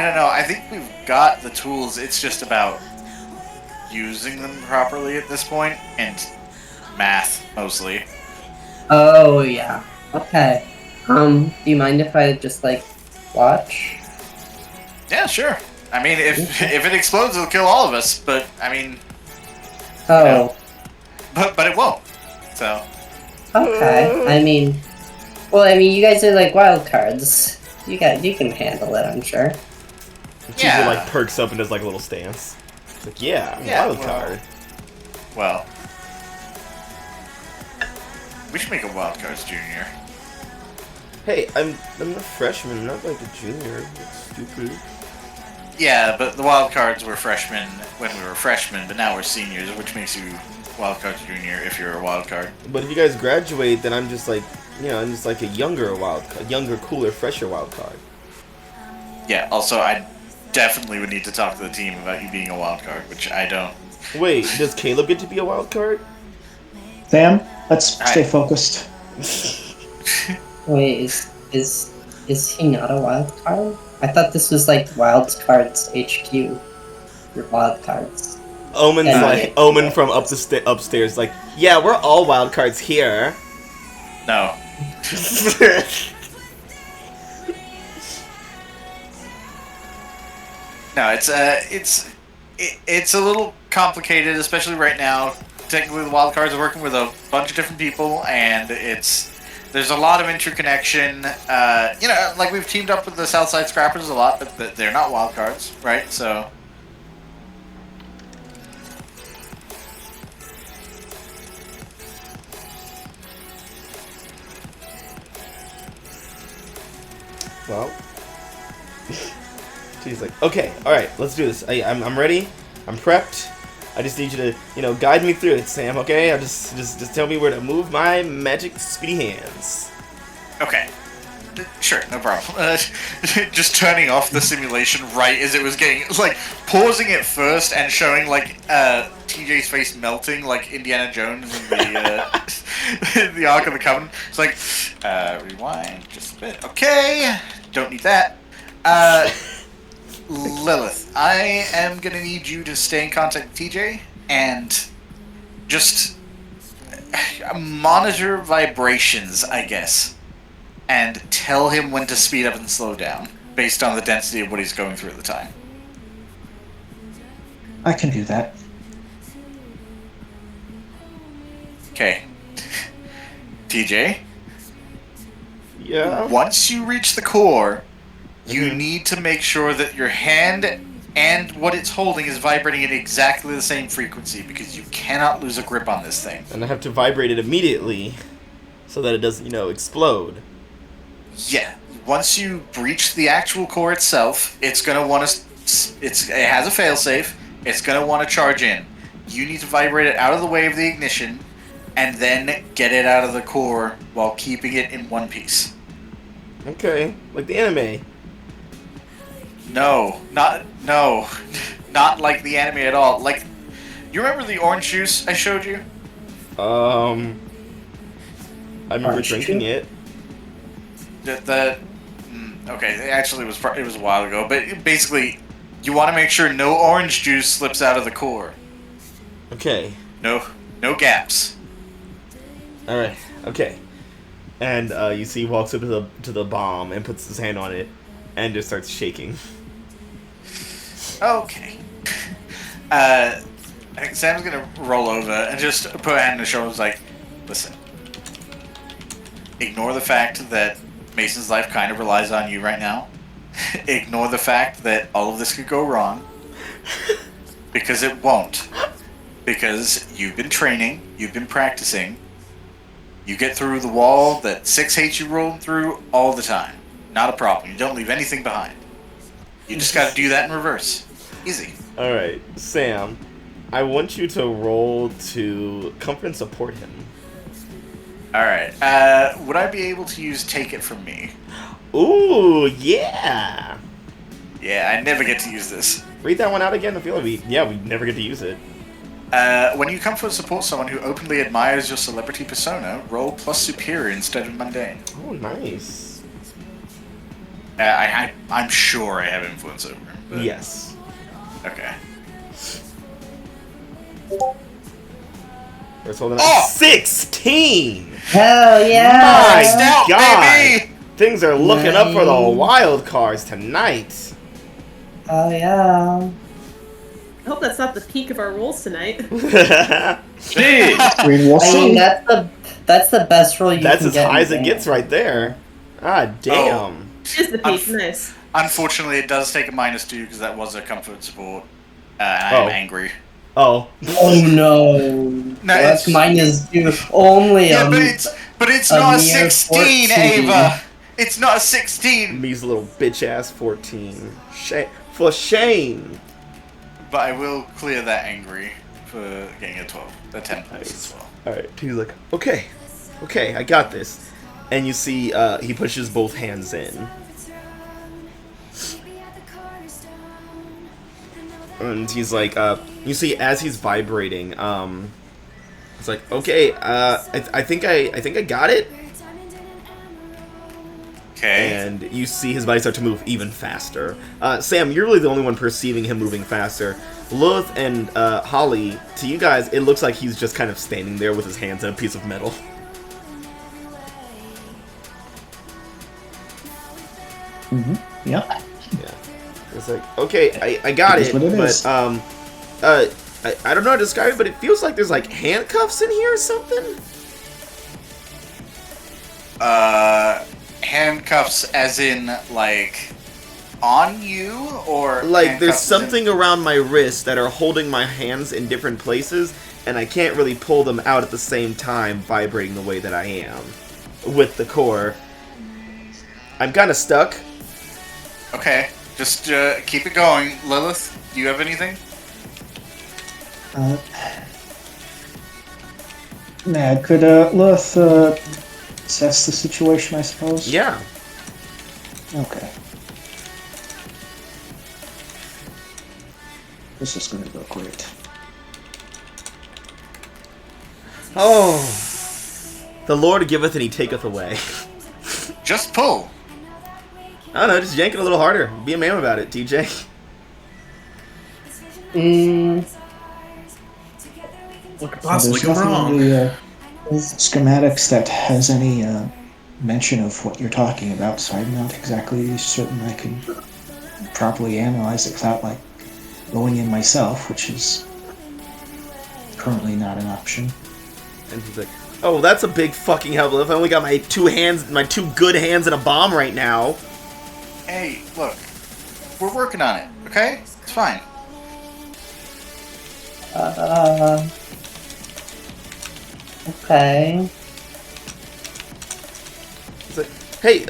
don't know. I think we've got the tools. It's just about using them properly at this point, and math mostly. Oh yeah. Okay. Do you mind if I just like watch? Yeah, sure. I mean, if it explodes, it'll kill all of us. But I mean, Oh. but it won't. So Okay. I mean, you guys are like wild cards. You can handle it, I'm sure. TJ like perks up and does like a little stance. It's like, yeah, wild card. Well, we should make a Wildcards Junior. Hey, I'm a freshman, not like a junior. That's stupid. Yeah, but the Wildcards were freshmen when we were freshmen, but now we're seniors, which makes you Wildcards Junior if you're a wildcard. But if you guys graduate, then I'm just like, I'm just like a younger cooler, fresher wild card. Yeah, also, I definitely would need to talk to the team about you being a wildcard, which I don't. Wait, does Caleb get to be a wild card? Sam, let's Alright. stay focused. Wait, is he not a wild card? I thought this was like Wild Cards HQ. Your wild cards. Omen's Yeah. like Omen from upstairs, like, yeah, we're all wild cards here. No. No, it's a little complicated, especially right now. Technically, the wildcards are working with a bunch of different people, and there's a lot of interconnection. Like we've teamed up with the Southside Scrappers a lot, but they're not wildcards, right? So Well, she's like, okay, all right, let's do this. I'm ready. I'm prepped. I just need you to, guide me through it, Sam. Okay? I just tell me where to move my magic speedy hands. okay. Sure, no problem. Just turning off the simulation right as it was getting, like, pausing it first and showing, like, TJ's face melting like Indiana Jones in the, the Ark of the Covenant. It's like, rewind just a bit. Okay, don't need that. Lilith, I am gonna need you to stay in contact with TJ and just monitor vibrations, I guess. And tell him when to speed up and slow down, based on the density of what he's going through at the time. I can do that. Okay. TJ, Yeah. once you reach the core, you need to make sure that your hand and what it's holding is vibrating at exactly the same frequency, because you cannot lose a grip on this thing. And I have to vibrate it immediately, so that it doesn't, explode. Yeah. Once you breach the actual core itself, it's going to want to it has a failsafe. It's gonna want to charge in. You need to vibrate it out of the way of the ignition, and then get it out of the core while keeping it in one piece. Okay, like the anime. No, not like the anime at all. Like, you remember the orange juice I showed you? I remember Orange drinking juice? it. Okay, actually, it was a while ago. But basically, you want to make sure no orange juice slips out of the core. Okay. No gaps. All right. Okay. And you see, he walks up to the bomb and puts his hand on it, and just starts shaking. Okay. I think Sam's gonna roll over and just put a hand on his shoulder. Like, listen. Ignore the fact that Mason's life kind of relies on you right now. Ignore the fact that all of this could go wrong. Because it won't. Because you've been training, you've been practicing. You get through the wall that 6 hates you rolling through all the time. Not a problem. You don't leave anything behind. You just gotta do that in reverse. Easy. Alright, Sam, I want you to roll to comfort and support him. Alright. Would I be able to use Take It From Me? Ooh, yeah! Yeah, I never get to use this. Read that one out again. I feel like we never get to use it. When you comfort support someone who openly admires your celebrity persona, roll plus superior instead of mundane. Oh, nice. I'm sure I have influence over him. But... Yes. Okay. Let's hold it Oh! 16! Hell yeah! My Stout, God! baby! Things are looking up for the wild cards tonight. Oh yeah. I hope that's not the peak of our rolls tonight. Jeez. I mean, we'll I mean, see. that's the best roll you That's can as get. high in as it the gets game. right there. Ah, damn. It's the peak. Nice. Unfortunately, it does take a -2 because that was a comfort support. And I'm Oh. angry. Oh. Oh no! No, That's it's- -2 only. Yeah, but it's a not a mere 16, 14. Ava! It's not a 16! Me's little bitch ass 14. For shame. But I will clear that angry for getting a 12. A 10 points as well. Alright, he's like, okay, I got this. And you see, he pushes both hands in. And he's like, you see, as he's vibrating, it's like, okay, I think I got it. Okay. And you see his body start to move even faster. Sam, you're really the only one perceiving him moving faster. Lilith and Holly, to you guys, it looks like he's just kind of standing there with his hands in a piece of metal. Mm-hmm. Yep. Yeah. It's like, okay, I got It is it, what it but, is. I don't know how to describe it, but it feels like there's, like, handcuffs in here or something? Handcuffs as in, like, on you? Or Like, there's handcuffs as in- something around my wrists that are holding my hands in different places, and I can't really pull them out at the same time, vibrating the way that I am with the core. I'm kind of stuck. Okay, just keep it going. Lilith, do you have anything? Mad, could Lilith assess the situation, I suppose? Yeah. Okay. This is gonna go great. Oh. The Lord giveth and he taketh away. Just pull. I don't know, just yank it a little harder. Be a man about it, TJ. What could possibly There's go nothing wrong? in the schematics that has any mention of what you're talking about, so I'm not exactly certain I can properly analyze it without, like, going in myself, which is currently not an option. And he's like, oh, that's a big fucking help. If I only got my two good hands and a bomb right now. Hey, look. We're working on it, okay? It's fine. Okay. He's like, hey,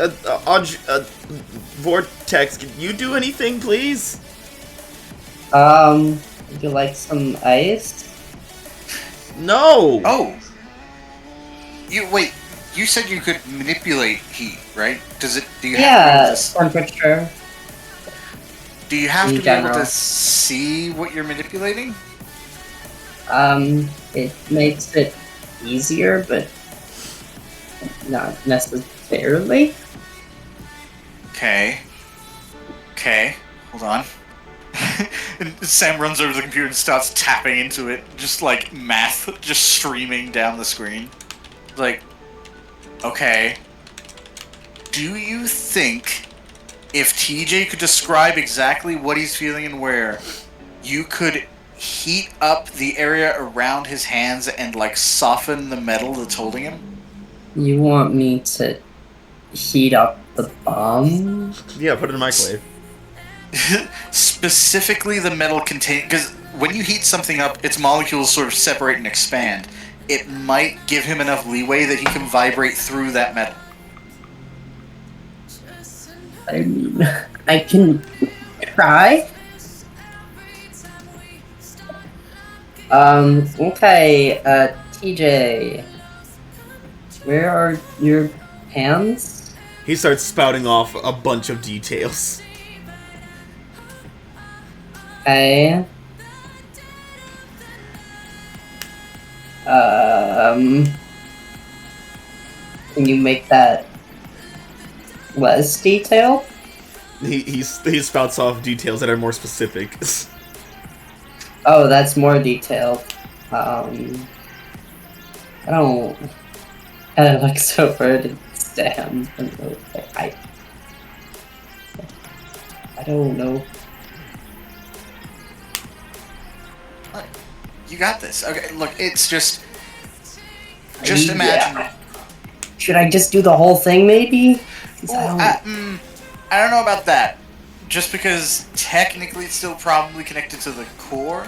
Vortex, can you do anything, please? Would you like some ice? No! Oh. You said you could manipulate heat, right? Do you have to be able to, Temperature. do you have in to be able general. to see what you're manipulating? It makes it easier, but not necessarily. Okay. Hold on. And Sam runs over to the computer and starts tapping into it, just like math just streaming down the screen. Like, okay. Do you think if TJ could describe exactly what he's feeling and where, you could heat up the area around his hands and like soften the metal that's holding him? You want me to heat up the bomb? Yeah, put it in the microwave. Specifically the metal contain, because when you heat something up, its molecules sort of separate and expand. It might give him enough leeway that he can vibrate through that metal. I mean, I can try. Okay, TJ. Where are your hands? He starts spouting off a bunch of details. Okay. Can you make that less detailed? He spouts off details that are more specific. Oh, that's more detailed. I don't. I look so burdened. Damn. I don't know. You got this. Okay, look, it's just imagine. Yeah. Should I just do the whole thing, maybe? 'Cause Well, I don't know about that. Just because technically it's still probably connected to the core.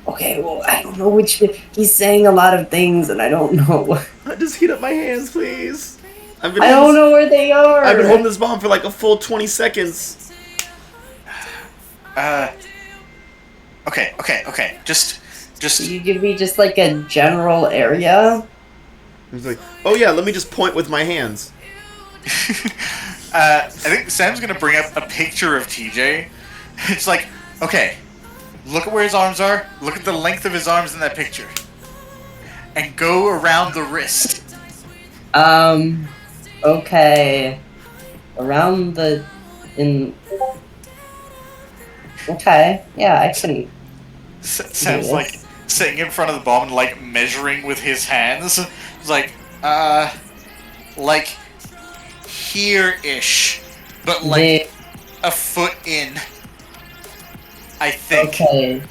Okay, well, I don't know which. He's saying a lot of things, and I don't know. Just heat up my hands, please. I don't know where they are. I've been holding this bomb for like a full 20 seconds. Okay. Just. Can you give me just like a general area? He's like, oh yeah, let me just point with my hands. I think Sam's gonna bring up a picture of TJ. It's like, okay, look at where his arms are. Look at the length of his arms in that picture, and go around the wrist. Okay. Around the Okay, yeah, I can. Sam's like sitting in front of the bomb and like measuring with his hands. It's like here-ish, but like a foot in. I think. Okay.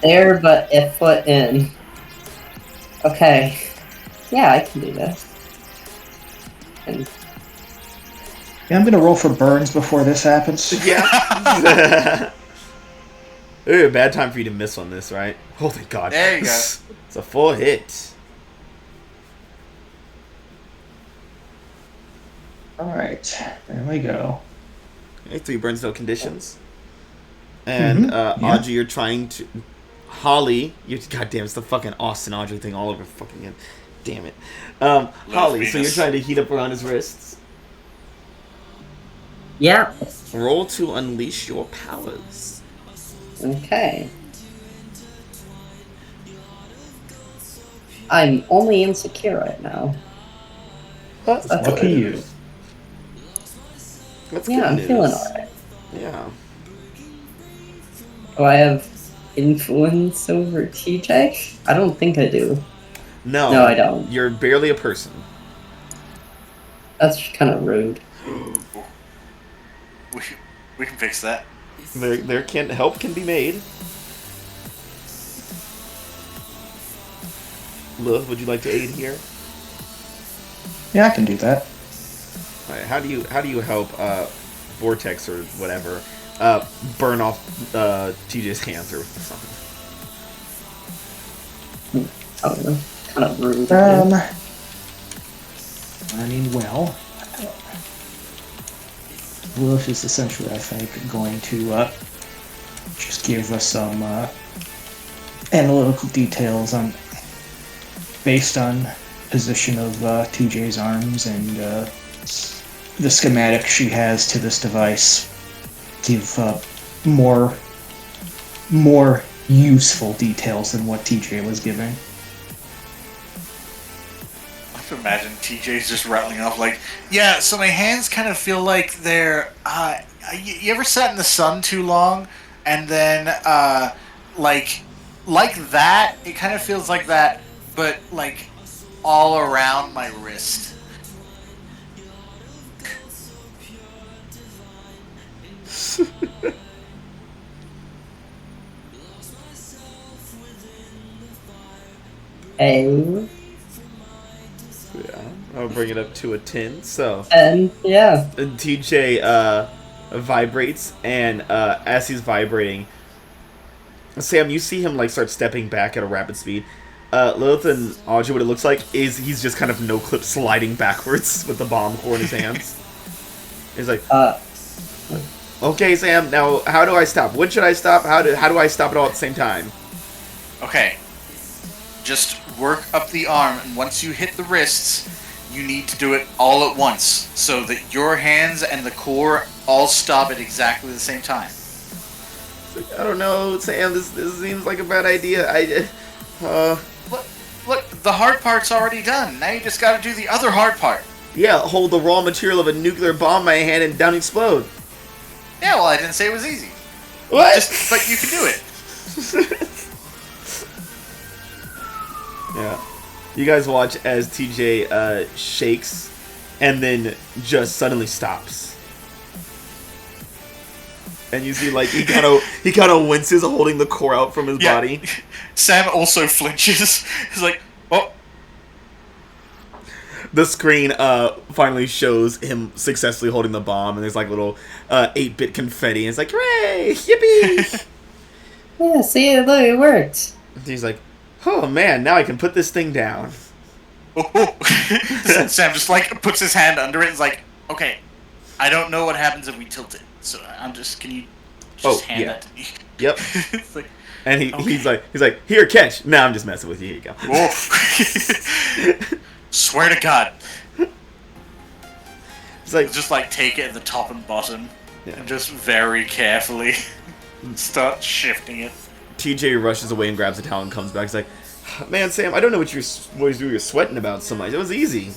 There, but a foot in. Okay. Yeah, I can do this. Yeah, I'm gonna roll for burns before this happens. Yeah. Ooh, bad time for you to miss on this, right? Oh, thank God. There you go. It's a full hit. Alright, there we go. Okay, 3 burns, no conditions. And yeah. Audrey, you're trying to... Holly, goddamn, it's the fucking Austin Audrey thing all over fucking again. Damn it. Holly, so you're trying to heat up around his wrists. Yeah. Roll to unleash your powers. Okay. I'm only insecure right now. That's Lucky you. That's Yeah, good I'm news. feeling alright. Yeah. Do I have influence over TJ? I don't think I do. No, I don't. You're barely a person. That's kind of rude. We can fix that. There help can be made. Lilith, would you like to aid here? Yeah, I can do that. All right, how do you help Vortex or whatever burn off TJ's hands or something? I don't know. Kind of rude. I mean, well, Wolf is essentially, I think, going to just give us some analytical details on, based on position of TJ's arms and the schematic she has to this device. Give more useful details than what TJ was giving. I can imagine TJ's just rattling off like, yeah, so my hands kind of feel like they're, you ever sat in the sun too long and then, like that, it kind of feels like that, but like all around my wrist. A. Yeah, I'll bring it up to a 10. So, And yeah. and TJ vibrates, and as he's vibrating, Sam, you see him like start stepping back at a rapid speed. Lilith and Audrey, what it looks like is he's just kind of no-clip sliding backwards with the bomb core in his hands. He's like, okay, Sam, now how do I stop? When should I stop? How do I stop it all at the same time? Okay. Just work up the arm, and once you hit the wrists, you need to do it all at once, so that your hands and the core all stop at exactly the same time. I don't know, Sam, this seems like a bad idea. Look, the hard part's already done. Now you just gotta do the other hard part. Yeah, hold the raw material of a nuclear bomb in my hand and down explode. Yeah, well, I didn't say it was easy. What? But you can do it. Yeah. You guys watch as TJ shakes and then just suddenly stops. And you see like he kind of winces holding the core out from his body. Sam also flinches. He's like, "Oh." The screen finally shows him successfully holding the bomb, and there's like little 8-bit confetti, and it's like, hooray! Yippee! Yeah, see, look, it worked. He's like, oh man, now I can put this thing down. Oh. Sam just like puts his hand under it and is like, okay, I don't know what happens if we tilt it, so can you just hand that to me? Yep. It's like, and he's like, here, catch. No, I'm just messing with you. Here you go. Swear to God. It's like, just like take it at the top and bottom, and just very carefully start shifting it. TJ rushes away and grabs the towel and comes back. He's like, man, Sam, I don't know what you're sweating about so much. It was easy.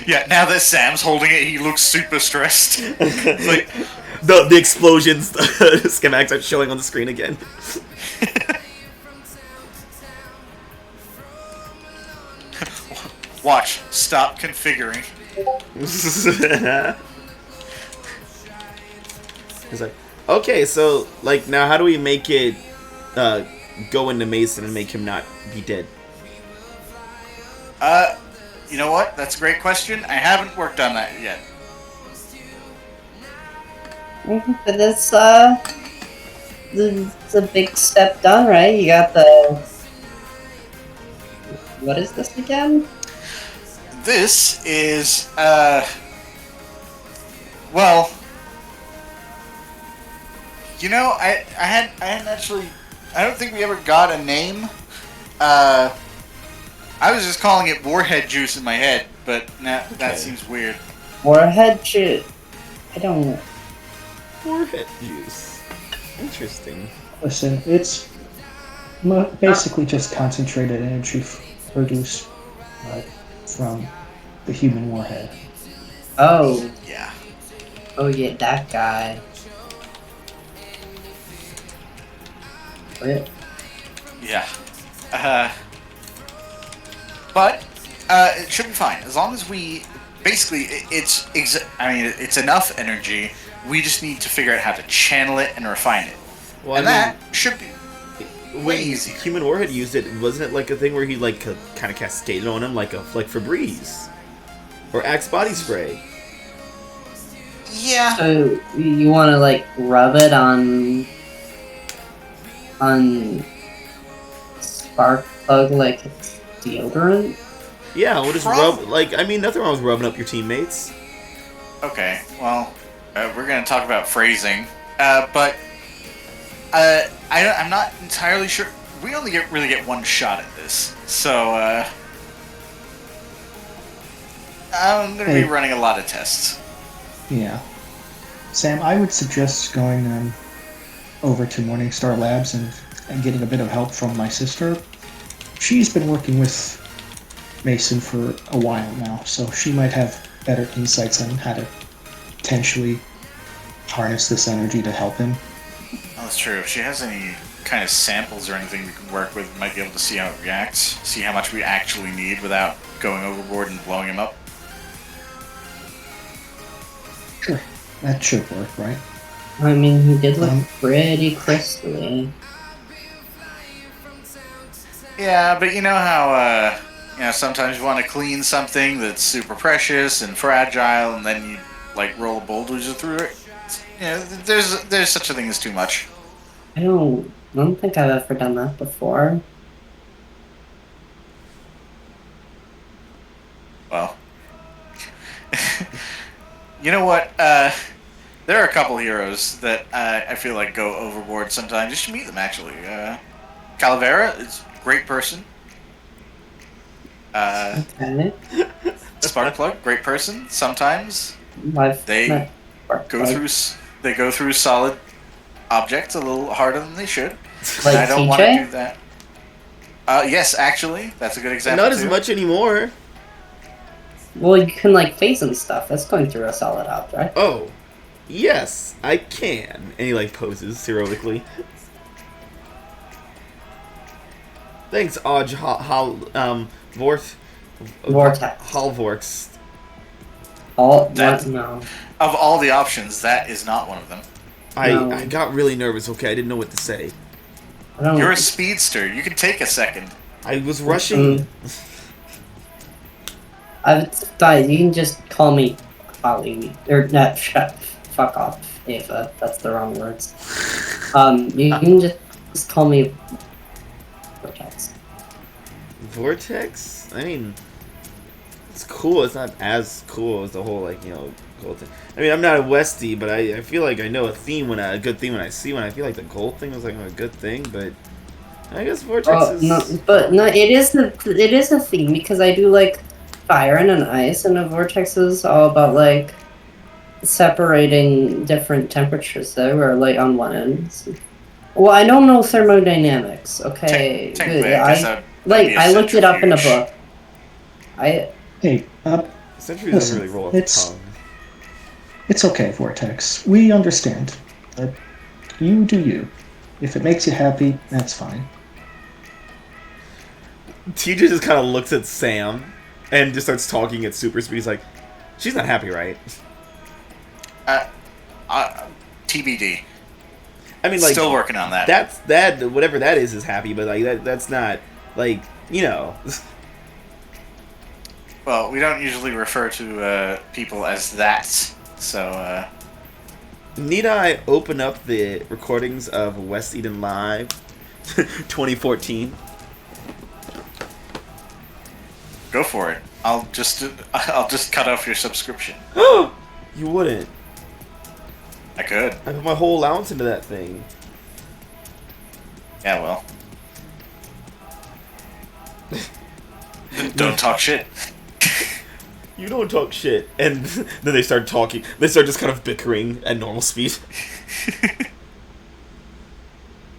Yeah, now that Sam's holding it, he looks super stressed. It's like the explosions, the schematics are showing on the screen again. Watch. Stop configuring. He's like, okay, so like now how do we make it go into Mason and make him not be dead? You know what? That's a great question. I haven't worked on that yet. But it's a big step done, right? You got the... What is this again? This is, well, you know, I hadn't actually, I don't think we ever got a name. I was just calling it Warhead Juice in my head, but that seems weird. Warhead Juice. I don't... Warhead Juice. Interesting. Listen, it's basically just concentrated energy produced from the human warhead. Oh. Yeah. Oh yeah, that guy. Rip. Yeah. But it should be fine as long as we basically it's enough energy. We just need to figure out how to channel it and refine it, and that should be way easier. Human Warhead used it, wasn't it like a thing where he like kind of cascaded on him like Febreze or Axe body spray? Yeah. So you want to like rub it on spark plug like it's deodorant? Yeah, we'll just rub, like, I mean, nothing wrong with rubbing up your teammates. Okay, well, we're going to talk about phrasing. But I'm not entirely sure. We only really get one shot at this, so I'm going to be running a lot of tests. Yeah. Sam, I would suggest going over to Morningstar Labs and getting a bit of help from my sister. She's been working with Mason for a while now, so she might have better insights on how to potentially harness this energy to help him. Oh, that's true. If she has any kind of samples or anything we can work with, we might be able to see how it reacts, see how much we actually need without going overboard and blowing him up. Sure. That should work, right? I mean, he did look pretty crystally. Yeah, but you know how, sometimes you want to clean something that's super precious and fragile, and then you, roll a bulldozer through it? There's such a thing as too much. I don't think I've ever done that before. Well. You know what? There are a couple heroes that I feel like go overboard sometimes. You should meet them, actually. Calavera is a great person. Okay. Sparkplug, great person. Sometimes I've they met go through solid objects a little harder than they should. Like I don't TJ? want to do that. Yes, actually, that's a good example. Not as much anymore. Well, you can phase and stuff. That's going through a solid object. Oh, yes, I can. And he poses heroically. Thanks, Oj Vortex. Halvorks. No. Of all the options, that is not one of them. I got really nervous. Okay, I didn't know what to say. You're a speedster. You can take a second. I was rushing. Guys, you can just call me Holly. Or, not, fuck off, Ava. That's the wrong words. You can just call me Vortex. Vortex? I mean, it's cool. It's not as cool as the whole, gold thing. I mean, I'm not a Westie, but I feel like I know a good theme when I see one. I feel like the gold thing was, a good thing, but I guess Vortex is... No, it is a theme, because I do, fire and an ice, and a vortex is all about separating different temperatures though, or on one end. Well, I don't know thermodynamics. Okay, I looked it up in a book. Hey, Century doesn't really roll off the tongue. It's okay, Vortex. We understand. You do you. If it makes you happy, that's fine. TJ just kind of looks at Sam and just starts talking at super speed. He's like, she's not happy, right? TBD. I mean, still working on that. That whatever that is happy, but that's not Well, we don't usually refer to people as that, so. Need I open up the recordings of West Eden Live 2014? Go for it. I'll just cut off your subscription. You wouldn't. I could. I put my whole allowance into that thing. Yeah, well. Don't talk shit. You don't talk shit. And then they start talking. They start just kind of bickering at normal speed.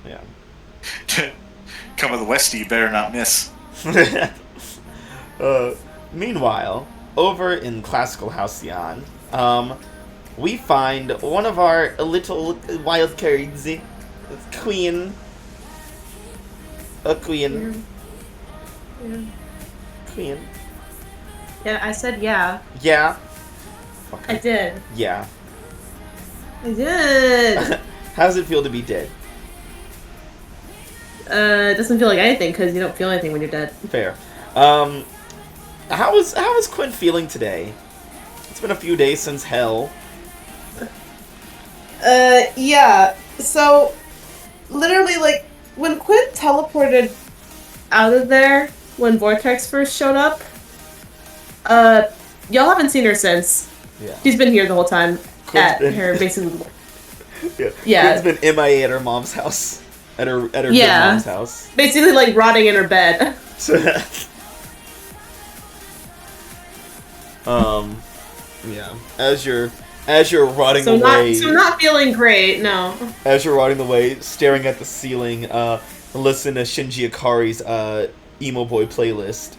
Yeah. Come with the Westie, you better not miss. Meanwhile, over in classical Halcyon, we find one of our little wildcards, Queen. A queen. Yeah. Queen. Yeah, I said yeah. Yeah. I did. Yeah. I did. How does it feel to be dead? It doesn't feel like anything because you don't feel anything when you're dead. Fair. How is Quinn feeling today? It's been a few days since hell. Yeah. So, literally, when Quinn teleported out of there when Vortex first showed up, y'all haven't seen her since. Yeah. She's been here the whole time Quinn's at her basically. Yeah. Quinn's been MIA at her mom's house. At her good Yeah. mom's house. Basically, like, rotting in her bed. Yeah. As you're rotting away. So not feeling great, no. As you're rotting away, staring at the ceiling, listen to Shinji Ikari's emo boy playlist.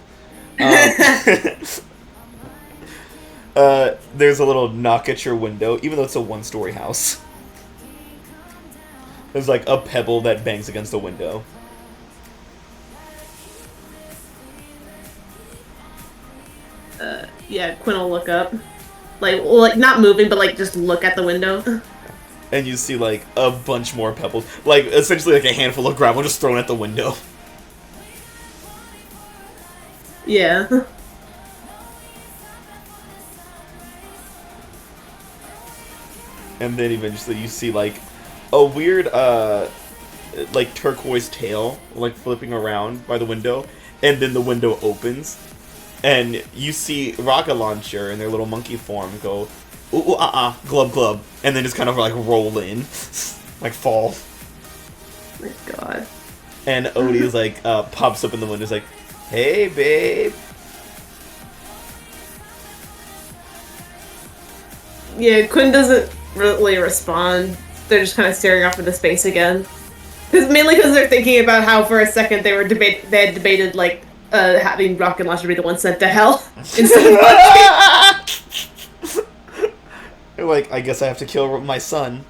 There's a little knock at your window, even though it's a one-story house. There's like a pebble that bangs against the window. Yeah, Quinn will look up. Like not moving, but like just look at the window. And you see like a bunch more pebbles. Like essentially like a handful of gravel just thrown at the window. Yeah. And then eventually you see like a weird like turquoise tail like flipping around by the window, and then the window opens and you see rocket launcher in their little monkey form go ooh, ooh glub glub, and then just kind of like roll in like fall. Oh my god. And Odie is like pops up in the window, is like, hey babe. Yeah, Quinn doesn't really respond. They're just kind of staring off into space again. Mainly because they're thinking about how for a second they had debated like having rocket launcher be the one sent to hell instead of They're like, I guess I have to kill my son.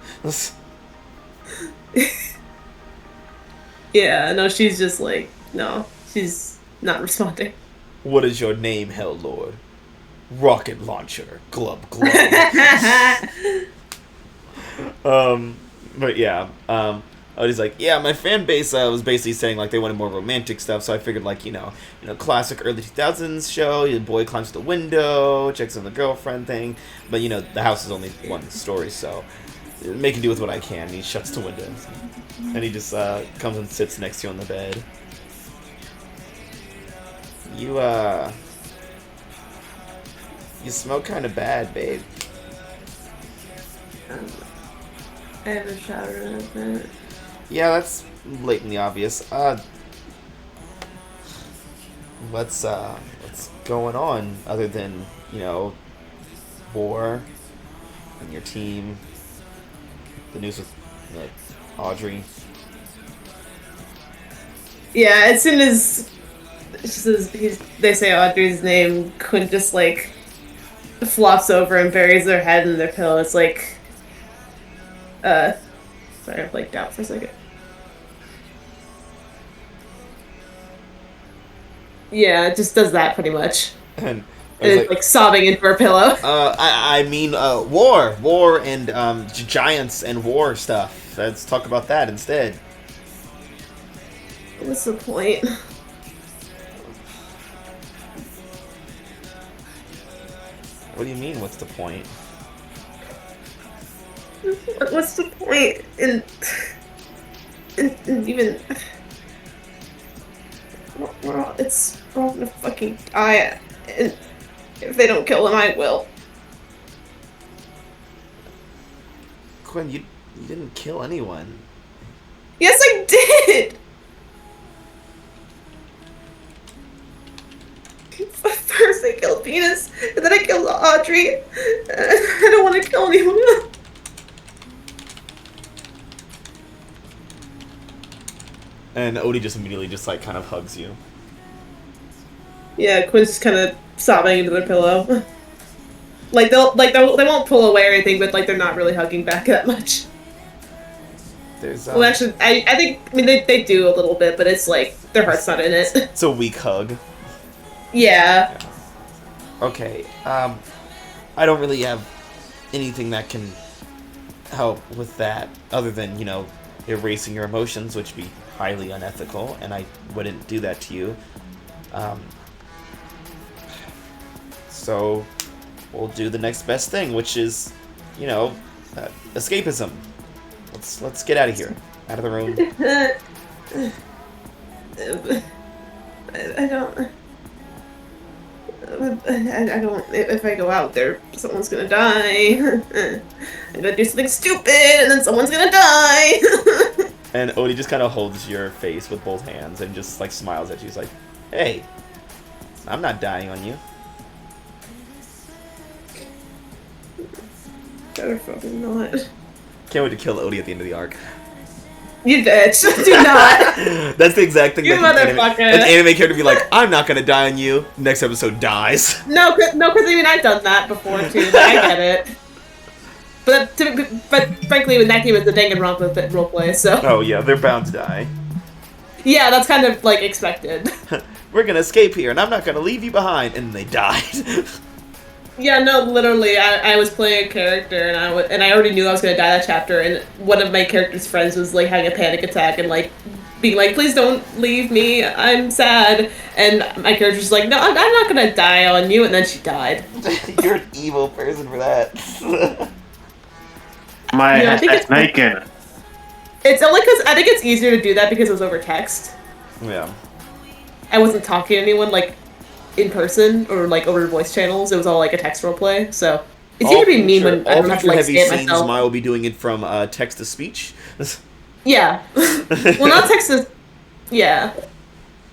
Yeah, no, she's just like, no, she's not responding. What is your name, Hell Lord? Rocket launcher, glub glub. But yeah, Odie's like, yeah, my fan base was basically saying like they wanted more romantic stuff, so I figured like you know, classic early 2000s show. The boy climbs the window, checks on the girlfriend thing, but you know the house is only one story, so making do with what I can. And he shuts the windows, and he just comes and sits next to you on the bed. You smell kind of bad, babe. I haven't showered in a minute. Yeah, that's blatantly obvious. What's going on other than, war and your team, the news with Audrey? Yeah, as soon as they say Audrey's name, Quinn just like flops over and buries their head in their pillow. It's like, sorry, I blanked out for a second. Yeah, it just does that pretty much. And It's like sobbing into her pillow. I mean, war and giants and war stuff. Let's talk about that instead. What's the point? What do you mean? What's the point? What's the point in even? It's all gonna fucking die, and if they don't kill him, I will. Quinn, you didn't kill anyone. Yes, I did. First I killed Venus, and then I killed Audrey. I don't want to kill anyone else. And Odie just immediately just like kind of hugs you. Yeah, Quinn's just kind of sobbing into their pillow. They won't pull away or anything, but like they're not really hugging back that much. There's Well, actually, I mean they do a little bit, but it's like their heart's not in it. it's a weak hug. Yeah. Okay. I don't really have anything that can help with that other than, erasing your emotions, which would be highly unethical, and I wouldn't do that to you. So we'll do the next best thing, which is, escapism. Let's get out of here. Out of the room. I don't. I don't. If I go out there, someone's gonna die. I'm gonna do something stupid, and then someone's gonna die. And Odie just kind of holds your face with both hands and just like smiles at you. He's like, "Hey, I'm not dying on you." Better fucking not. Can't wait to kill Odie at the end of the arc. You bitch. Do not. That's the exact thing. You that motherfucker. An anime character be like, "I'm not gonna die on you." Next episode dies. No, because I mean I've done that before too. But I get it. But frankly, in that game, it's a Danganronpa roleplay, so. Oh yeah, they're bound to die. Yeah, that's kind of like expected. We're gonna escape here, and I'm not gonna leave you behind. And they died. Yeah, no, literally, I was playing a character, and I already knew I was gonna die that chapter, and one of my character's friends was like having a panic attack and like being like, "Please don't leave me, I'm sad," and my character's like, "No, I'm not gonna die on you," and then she died. You're an evil person for that. I think it's naked. It's only because I think it's easier to do that because it was over text. Yeah. I wasn't talking to anyone like in person or like over voice channels. It was all like a text roleplay, so it's easier to be mean when I don't have to like say it myself. I will be doing it from text to speech. Yeah. Well, not text to. Yeah.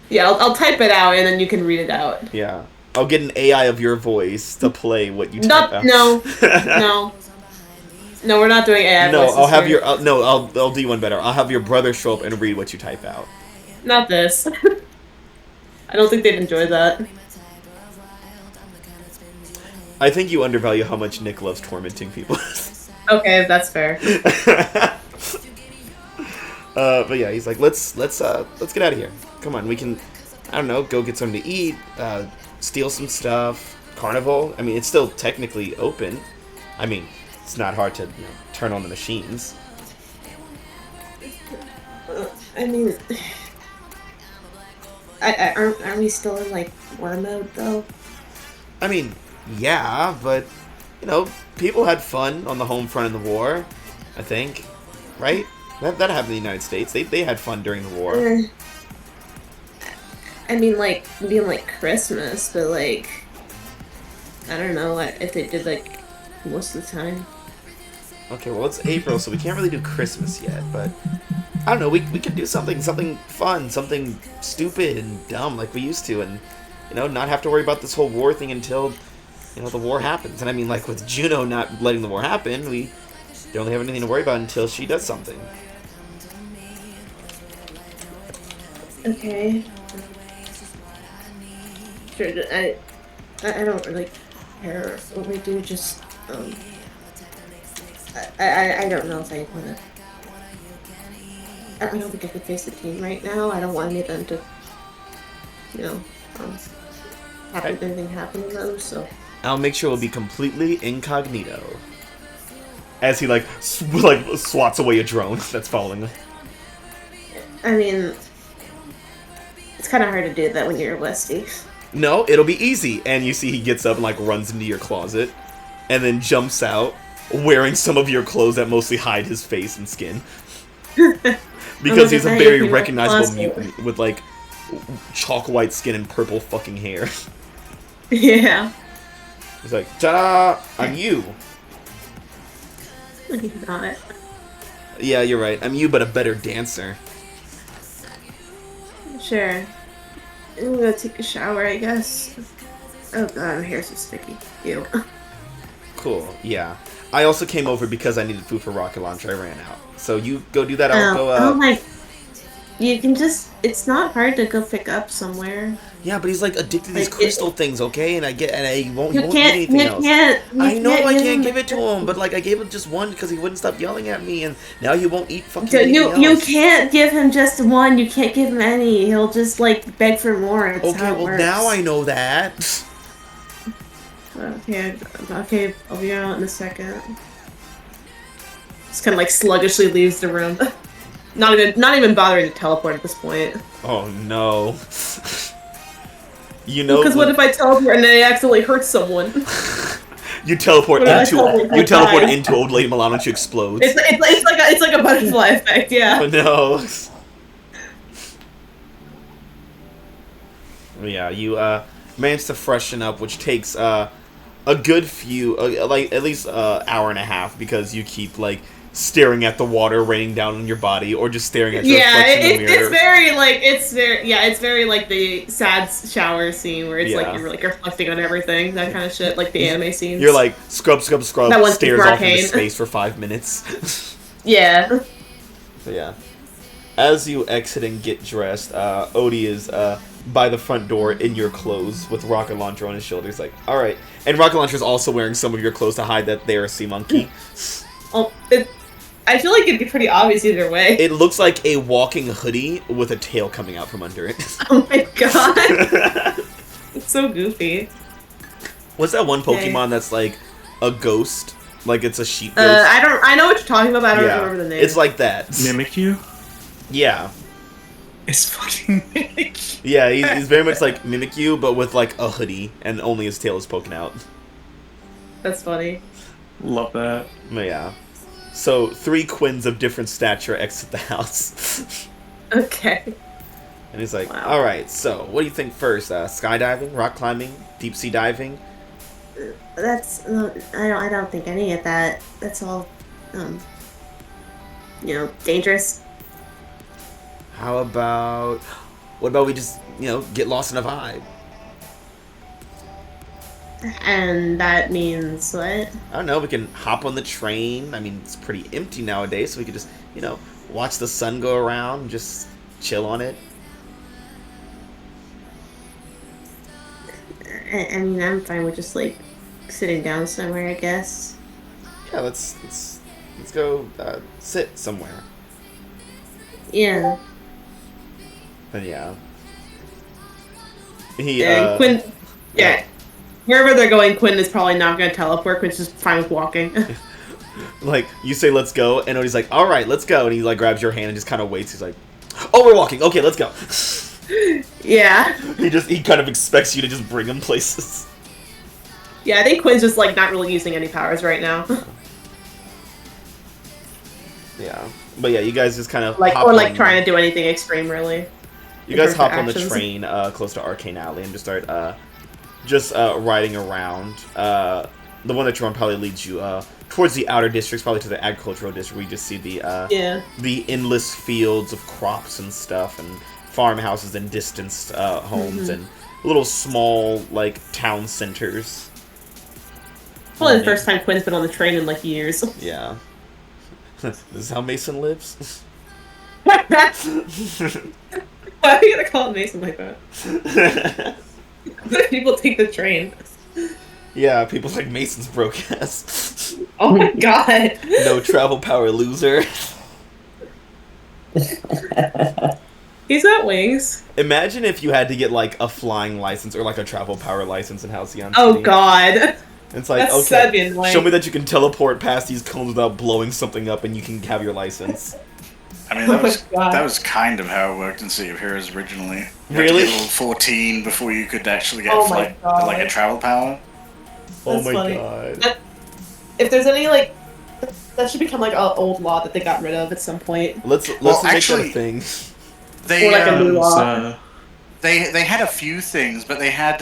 Yeah, I'll type it out and then you can read it out. Yeah. I'll get an AI of your voice to play what you type out. No, we're not doing AI. No, I'll have here. I'll do one better. I'll have your brother show up and read what you type out. Not this. I don't think they'd enjoy that. I think you undervalue how much Nick loves tormenting people. Okay, that's fair. But yeah, he's like, let's get out of here. Come on, we can, I don't know, go get something to eat, steal some stuff. Carnival. I mean, it's still technically open. I mean, it's not hard to turn on the machines. I mean, aren't we still in like war mode though? I mean, yeah, but people had fun on the home front of the war. I think, right? That happened in the United States. They had fun during the war. I mean, like being like Christmas, but like I don't know if they did like most of the time. Okay, well it's April, so we can't really do Christmas yet, but I don't know. We could do something fun, something stupid and dumb like we used to, and not have to worry about this whole war thing until the war happens. And I mean, like with Juno not letting the war happen, we don't really have anything to worry about until she does something. Okay. Sure. I don't really care what we do. Just I don't know if I want to. I don't think I could face the team right now. I don't want any of them to, have anything happen to them. So I'll make sure it'll be completely incognito. As he swats away a drone that's following him. I mean, it's kind of hard to do that when you're a Westie. No, it'll be easy. And you see he gets up and runs into your closet, and then jumps out wearing some of your clothes that mostly hide his face and skin. Because he's a very recognizable mutant with chalk white skin and purple fucking hair. Yeah. He's like, ta-da! I'm you. You're not. Yeah, you're right. I'm you, but a better dancer. Sure. I'm gonna take a shower, I guess. Oh god, my hair's so sticky. Ew. Cool, yeah. I also came over because I needed food for rocket launcher. I ran out. So you go do that, I'll go Oh my... You can just... It's not hard to go pick up somewhere. Yeah, but he's addicted to these crystal things, okay? And he won't get anything else. I know I can't give it to him, but I gave him just one because he wouldn't stop yelling at me, and now he won't eat fucking anything else. You can't give him just one. You can't give him any. He'll just beg for more. It's how it works. Now I know that. Okay, I'll be out in a second. Just kind of sluggishly leaves the room. Not even bothering to teleport at this point. Oh no. Because what if I teleport and then I accidentally hurt someone? You teleport into old lady Milano and she explodes. It's like a butterfly effect, yeah. Oh no. Yeah, you manage to freshen up, which takes a good few, like at least hour and a half, because you keep like staring at the water raining down on your body, or just staring at your reflection in the mirror. It's very like the sad shower scene where it's like you're like reflecting on everything, that kind of shit, like the anime scenes. You're like scrub, stares off into arcane. space for 5 minutes. Yeah. So yeah. As you exit and get dressed, Odie is by the front door in your clothes with rocket launcher on his shoulder. He's like, all right. And rocket launcher's also wearing some of your clothes to hide that they're a sea monkey. Oh, I feel like it'd be pretty obvious either way. It looks like a walking hoodie with a tail coming out from under it. Oh my god. It's so goofy. What's that one Pokemon that's like a ghost? Like it's a sheep ghost? I know what you're talking about, but I don't remember the name. It's like that. Mimikyu? Yeah. It's fucking Mimikyu. Yeah, he's very much like Mimikyu, but with like a hoodie, and only his tail is poking out. That's funny. Love that. But yeah. So, 3 Quins of different stature exit the house. Okay. And he's like, wow. Alright, so, what do you think first? Skydiving, rock climbing, deep sea diving? That's, I don't think any of that. That's all, dangerous. What about we just, get lost in a vibe? And that means what? I don't know, we can hop on the train. I mean, it's pretty empty nowadays, so we could just, watch the sun go around and just chill on it. I mean, I'm fine with just, like, sitting down somewhere, I guess. Yeah, let's go sit somewhere. Yeah. But yeah. Quinn, yeah. Wherever they're going, Quinn is probably not going to teleport. Quinn's just fine with walking. Like, you say, let's go, and Odie's like, alright, let's go. And he, like, grabs your hand and just kind of waits. He's like, oh, we're walking. Okay, let's go. Yeah. He kind of expects you to just bring him places. Yeah, I think Quinn's just, like, not really using any powers right now. Yeah. But yeah, you guys just kind of trying to do anything extreme, really. You guys hop on the train close to Arcane Alley and just start riding around. The one that you're on probably leads you towards the outer districts, probably to the agricultural district, where you just see the endless fields of crops and stuff, and farmhouses and distanced homes, and little small, like, town centers. Probably the first time Quinn's been on the train in, like, years. Yeah. This is how Mason lives? Why are you gonna call it Mason like that? People take the train. Yeah, people like Mason's broke ass. Oh my god. No travel power loser. He's got wings. Imagine if you had to get like a flying license or like a travel power license in Halcyon City. Oh god. It's like, that'd be okay, annoying. show me that you can teleport past these cones without blowing something up and you can have your license. I mean, that was kind of how it worked in City of Heroes originally. You Really? had to get level 14 before you could actually get my God. like a travel power. Oh my funny. god. If there's any, like, that should become, like, an old law that they got rid of at some point. Let's make actually, that a thing. They, Or like a new law. They had a few things, but they had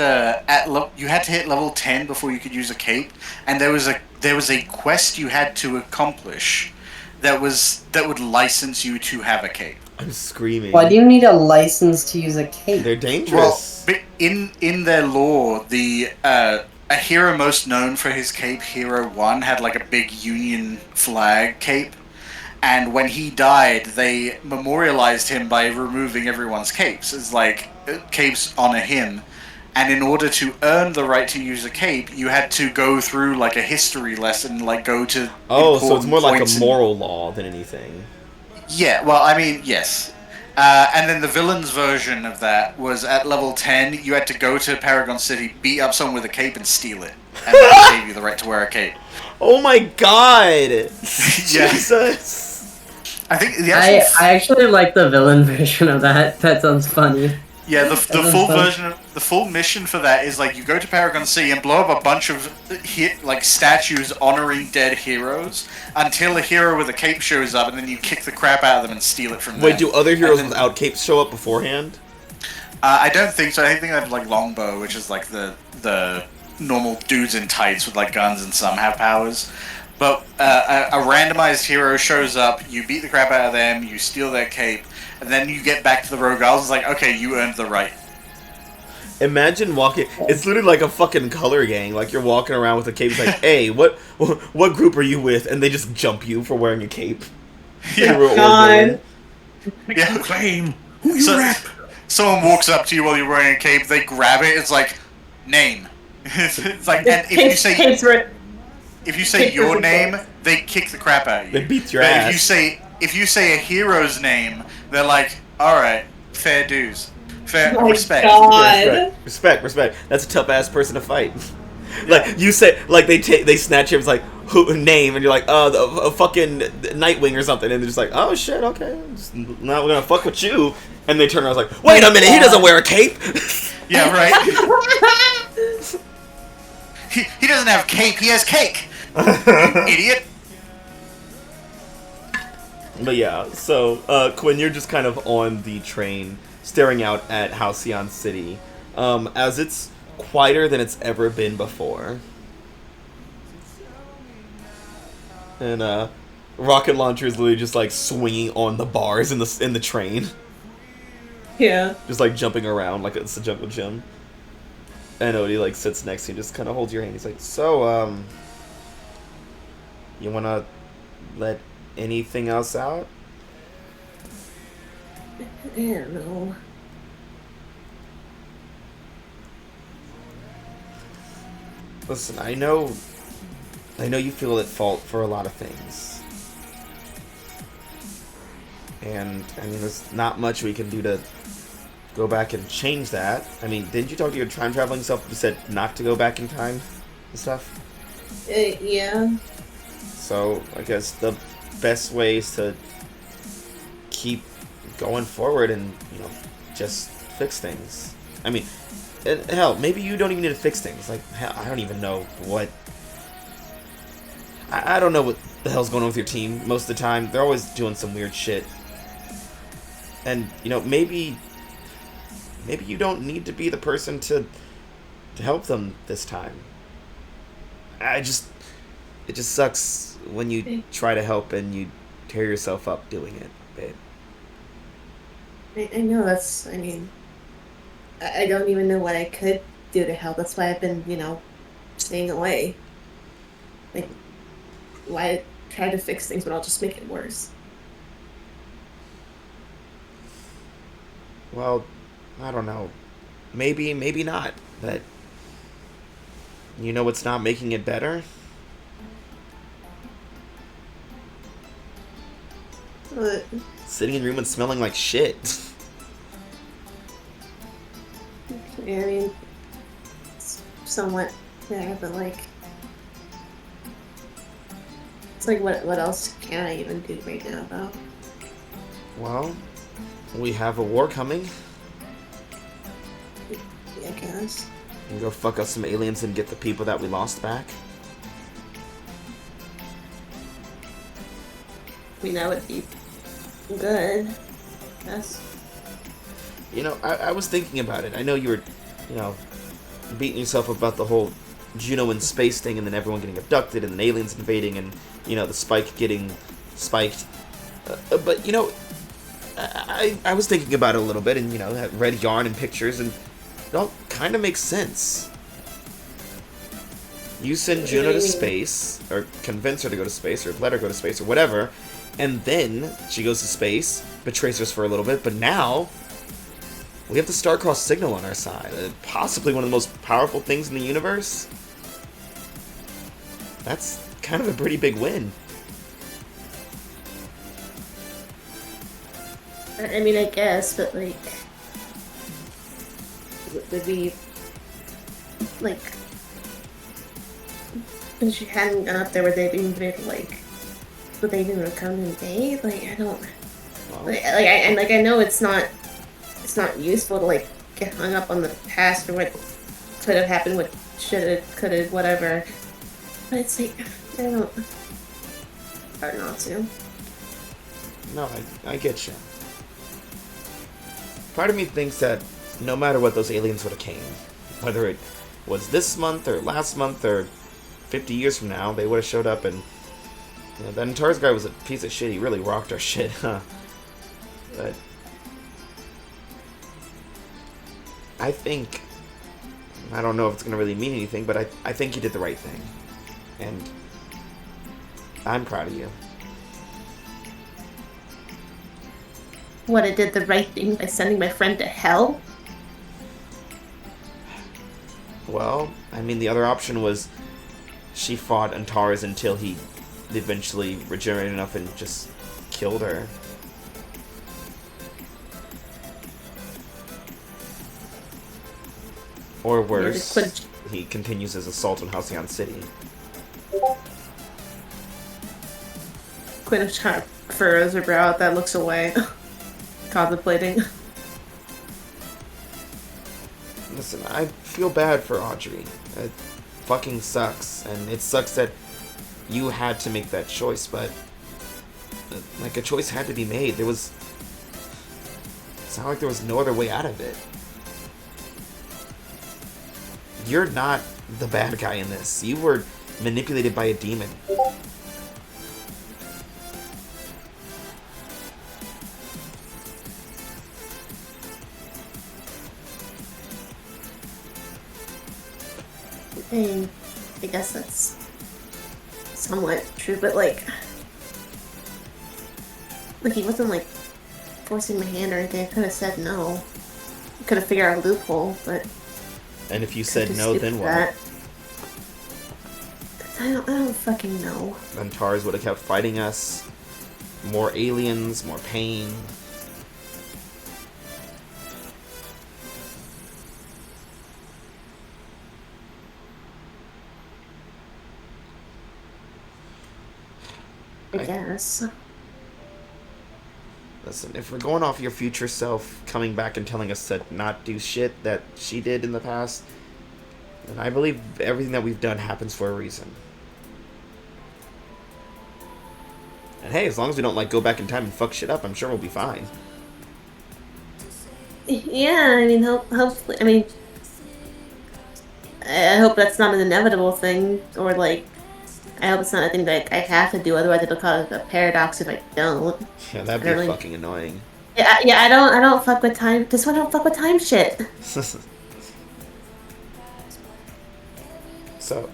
you had to hit level 10 before you could use a cape, and there was a quest you had to accomplish that would license you to have a cape. I'm screaming. Why do you need a license to use a cape? They're dangerous. Well, in their lore, a hero most known for his cape, Hero 1, had like a big Union flag cape. And when he died, they memorialized him by removing everyone's capes. It's like, capes honor him. And in order to earn the right to use a cape, you had to go through like a history lesson, like go to so it's more like a points moral law than anything. Yeah, well, I mean, yes. And then the villain's version of that was at level 10, you had to go to Paragon City, beat up someone with a cape, and steal it. And that gave you the right to wear a cape. Oh my god! Yeah. Jesus! I think the I actually like the villain version of that. That sounds funny. Yeah, the full version of the full mission for that is like you go to Paragon City and blow up a bunch of statues honoring dead heroes until a hero with a cape shows up, and then you kick the crap out of them and steal it from them. Wait, do other heroes without capes show up beforehand? I don't think so. I think they have like longbow, which is like the normal dudes in tights with like guns, and some have powers. But a randomized hero shows up, you beat the crap out of them, you steal their cape, and then you get back to the rogue guards. It's like, okay, you earned the right. Imagine walking. It's literally like a fucking color gang. Like you're walking around with a cape. It's like, hey, what group are you with? And they just jump you for wearing a cape. Yeah. Hero or God. villain. Yeah. Claim who you rap. Someone walks up to you while you're wearing a cape, they grab it. It's like name. It's like, and if you say Cape's your for name, books. they kick the crap out of you. They beat your But ass. if you say a hero's name, they're like, all right, fair dues, fair Oh respect. God. Respect. That's a tough ass person to fight. Like you say, like they snatch him. It's like who name, and you're like, a fucking Nightwing or something, and they're just like, oh shit, okay, just not gonna fuck with you. And they turn around, like, wait a minute, he doesn't wear a cape. Yeah, right. he doesn't have cape. He has cake. You idiot. But yeah, so Quinn, you're just kind of on the train, staring out at Halcyon City, as it's quieter than it's ever been before. And rocket launcher is literally just like swinging on the bars in the train, Yeah. just like jumping around like it's a jungle gym. And Odie like sits next to you, and just kind of holds your hand. He's like, "So, you wanna let anything else out?" I don't know. Listen, I know you feel at fault for a lot of things. And, I mean, there's not much we can do to go back and change that. I mean, didn't you talk to your time-traveling self who said not to go back in time and stuff? Yeah. So, I guess the best way is to keep going forward and, you know, just fix things. I mean, hell, maybe you don't even need to fix things. Like, hell, I don't even know what... I don't know what the hell's going on with your team most of the time. They're always doing some weird shit. And, you know, maybe you don't need to be the person to help them this time. It just sucks when you try to help and you tear yourself up doing it, babe. I know that's, I mean, I don't even know what I could do to help. That's why I've been, staying away. Like, why try to fix things when I'll just make it worse? Well, I don't know. Maybe not. But you know what's not making it better? But Sitting in your room and smelling like shit. I mean, it's somewhat there, but like, it's like what else can I even do right now, though? Well, we have a war coming. Yeah, I guess. We can go fuck up some aliens and get the people that we lost back. I mean, that would be good. Yes. You know, I was thinking about it. I know you were, beating yourself up about the whole Juno in space thing, and then everyone getting abducted, and then aliens invading, and, the spike getting spiked. But, I was thinking about it a little bit, and, had read yarn and pictures, and it all kind of makes sense. You send Juno to space, or convince her to go to space, or let her go to space, or whatever, and then she goes to space, betrays us for a little bit, but now we have the star-crossed signal on our side. Possibly one of the most powerful things in the universe. That's kind of a pretty big win. I mean, I guess, but like, would we, like, if she hadn't gone up there, would they even be like, would they even come and invade? Like, I don't, Well, I know it's not useful to like get hung up on the past or what could have happened, what should have, could have, whatever. But it's like, I don't, hard not to. no, I get you. Part of me thinks that no matter what, those aliens would have came. Whether it was this month or last month or 50 years from now, they would have showed up and... You know, that Antares guy was a piece of shit. He really rocked our shit, huh? But... I think... I don't know if it's going to really mean anything, but I think he did the right thing. And... I'm proud of you. What, I did the right thing by sending my friend to hell? Well, I mean, the other option was she fought Antares until he eventually regenerated enough and just killed her. Or worse, he continues his assault on Halcyon City. Quinn just kind of furrows her brow at that, looks away. Contemplating. Listen, I feel bad for Audrey. It fucking sucks, and it sucks that you had to make that choice, but like, a choice had to be made. It sounded like there was no other way out of it. You're not the bad guy in this. You were manipulated by a demon. I mean, I guess that's somewhat true, but like he wasn't like forcing my hand or anything. I could have said no. I could have figured out a loophole, but. And if you said no, then what? I don't fucking know. Antares would have kept fighting us. More aliens, more pain. I guess. Listen, if we're going off your future self coming back and telling us to not do shit that she did in the past, then I believe everything that we've done happens for a reason. And hey, as long as we don't like go back in time and fuck shit up, I'm sure we'll be fine. Yeah, I mean, hopefully, I mean, I hope that's not an inevitable thing, or like, I hope it's not a thing that I have to do, otherwise it'll cause a paradox if I don't. Yeah, that'd be fucking annoying. Yeah, I don't fuck with time. This one don't fuck with time shit. So,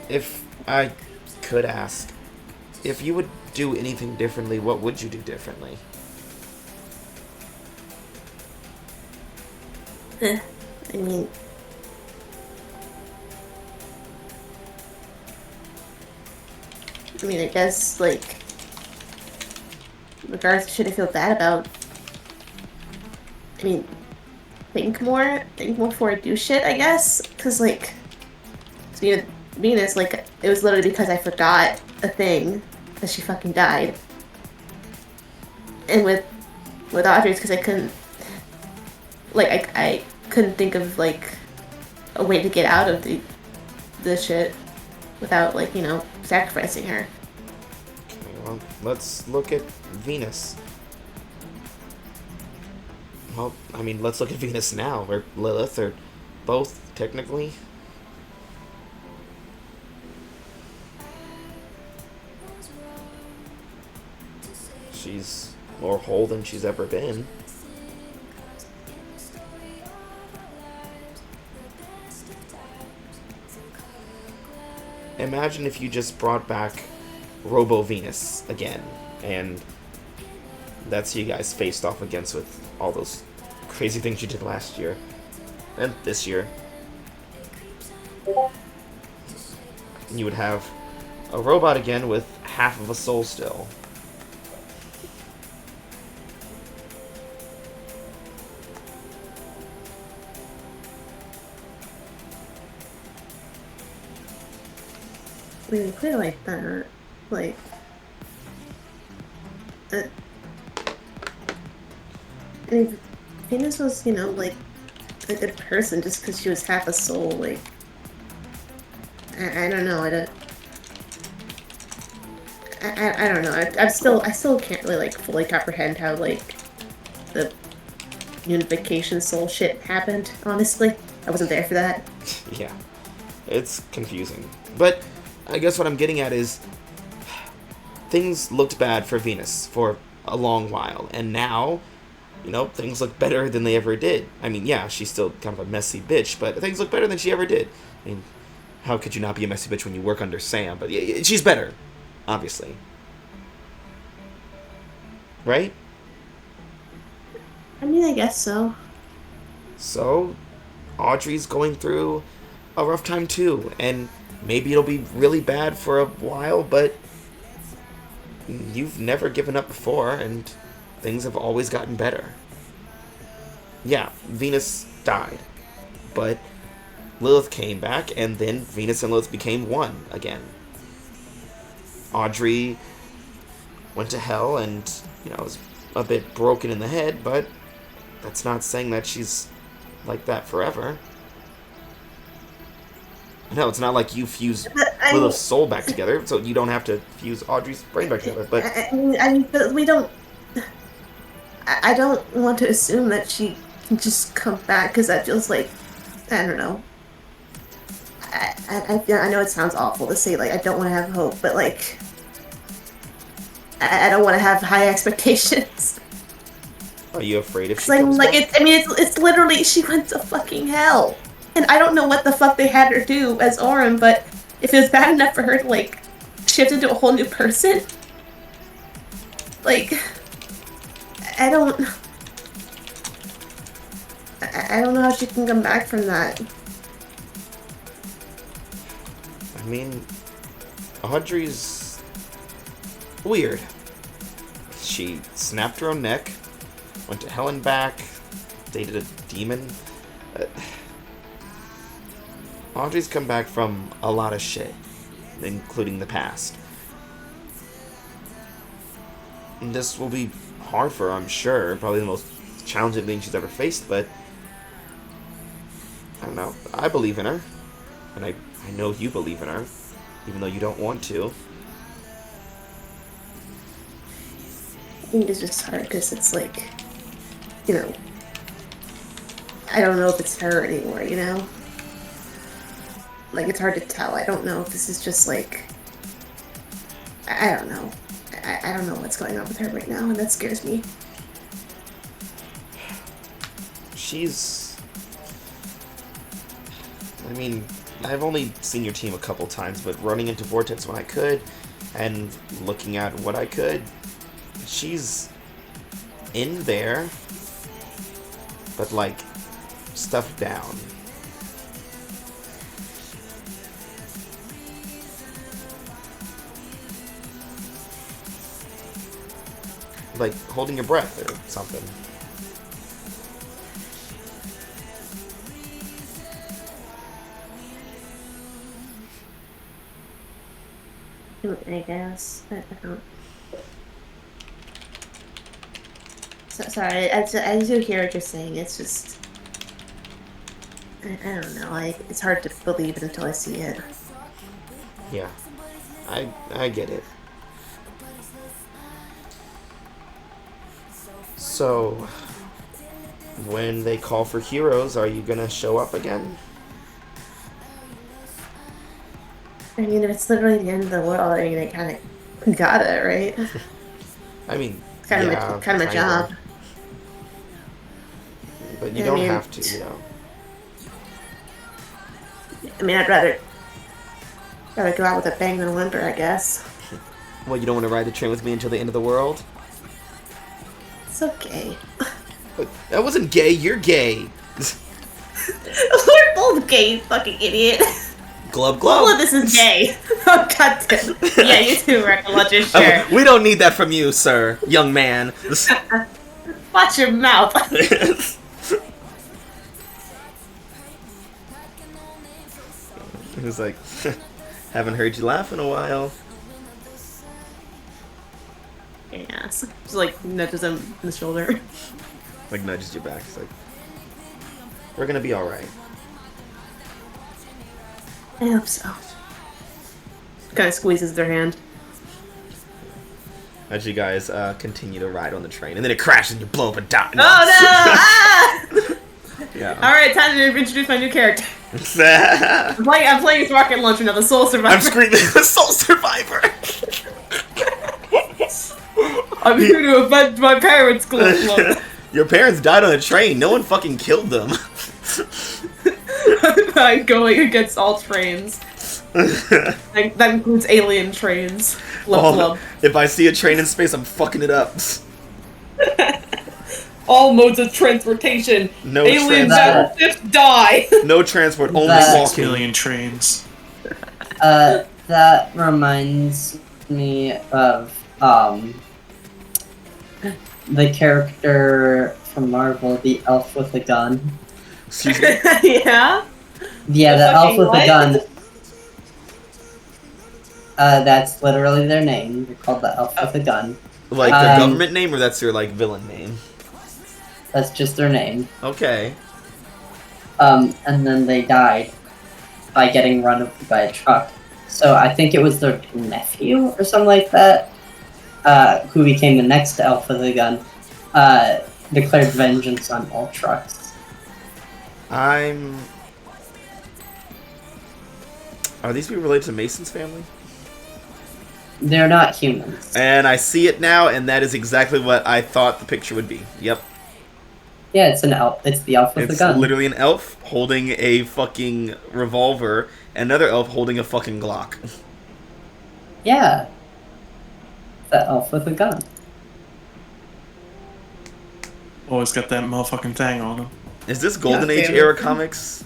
if I could ask, if you would do anything differently, what would you do differently? I mean, I guess, like, regardless of shit I feel bad about, I mean, think more before I do shit, I guess, because, like, Venus, like, it was literally because I forgot a thing that she fucking died. And with Audrey, it's because I couldn't, like, I couldn't think of, like, a way to get out of the shit without, like, you know, sacrificing her. Okay, well, let's look at Venus. Well, I mean, let's look at Venus now, or Lilith, or both, technically. She's more whole than she's ever been. Imagine if you just brought back Robo Venus again, and that's who you guys faced off against with all those crazy things you did last year and this year. You would have a robot again with half of a soul still. I mean, put it like that, like, I mean, Venus was, you know, like, a good person just because she was half a soul, like, I don't know, I don't know, I still can't really, like, fully comprehend how, like, the unification soul shit happened, honestly. I wasn't there for that. Yeah, it's confusing. But I guess what I'm getting at is things looked bad for Venus for a long while, and now, you know, things look better than they ever did. I mean, yeah, she's still kind of a messy bitch, but things look better than she ever did. I mean, how could you not be a messy bitch when you work under Sam? But yeah, she's better, obviously. Right? I mean, I guess so. So, Audrey's going through a rough time too, and maybe it'll be really bad for a while, but you've never given up before, and things have always gotten better. Yeah, Venus died, but Lilith came back, and then Venus and Lilith became one again. Audrey went to hell and, you know, was a bit broken in the head, but that's not saying that she's like that forever. No, it's not like you fuse Lilith's soul back together, so you don't have to fuse Audrey's brain back together. But I mean, but we don't. I don't want to assume that she can just come back because that feels like, I don't know. I know it sounds awful to say, like, I don't want to have hope, but like, I don't want to have high expectations. are you afraid if she comes Like back? it's literally, she went to fucking hell. And I don't know what the fuck they had her do as Aurum, but if it was bad enough for her to, like, shift into a whole new person, like, I don't know how she can come back from that. I mean, Audrey's weird. She snapped her own neck, went to hell and back, dated a demon. Audrey's come back from a lot of shit, including the past. And this will be hard for her, I'm sure. Probably the most challenging thing she's ever faced, but I don't know. I believe in her. And I know you believe in her, even though you don't want to. I think it's just hard because it's like, you know, I don't know if it's her anymore, you know? Like, it's hard to tell. I don't know if this is just like, I don't know. I don't know what's going on with her right now, and that scares me. I mean, I've only seen your team a couple times, but running into Vortex when I could, and looking at what I could, she's in there, but, like, stuffed down. Like, holding your breath or something. I guess. I don't. Sorry, I do hear what you're saying. It's just, I don't know. It's hard to believe it until I see it. Yeah, I get it. So, when they call for heroes, are you gonna show up again? I mean, if it's literally the end of the world, I mean, I kind of got it, right? I mean, It's kind of my job. But you I don't mean, have to, you know. I mean, I'd rather go out with a bang than a whimper, I guess. Well, you don't want to ride the train with me until the end of the world? It's okay. But that wasn't gay, you're gay. We're both gay, you fucking idiot. Glub glub. All of this is gay. Oh, goddamn. Yeah, you too, Recology, sure. We don't need that from you, sir, young man. Watch your mouth. He was like, haven't heard you laugh in a while. Yes. Just like nudges him in the shoulder. Like nudges you back. It's like, we're gonna be alright. I hope so. Kind of squeezes their hand. as you guys continue to ride on the train, and then it crashes and you blow up a dot. Oh no! Ah! Yeah. All right, time to introduce my new character. I'm playing as Rocket Launcher now, the Soul Survivor. I'm screaming, the Soul Survivor. I'm here to avenge my parents' club. Your parents died on a train. No one fucking killed them. I'm going against all trains. That includes alien trains. Flub. If I see a train in space, I'm fucking it up. All modes of transportation. No alien transport. battleships die. No transport, only That- 6 million trains. That reminds me of the character from Marvel, the elf with a gun. Excuse me. Yeah? Yeah, The the elf fucking with what? a gun. That's literally their name. They're called the elf with a gun. Like the government name, or that's your like villain name? That's just their name. Okay. And then they died by getting run over by a truck. So I think it was their nephew or something like that, who became the next elf with a gun, declared vengeance on all trucks. Are these people related to Mason's family? They're not humans. And I see it now, and that is exactly what I thought the picture would be. Yep. Yeah, it's an elf. It's the elf with It's a gun. literally an elf holding a fucking revolver, and another elf holding a fucking Glock. Yeah. The elf with a gun. Always got that motherfucking thing on him. Is this Golden Yeah, Age family. era comics?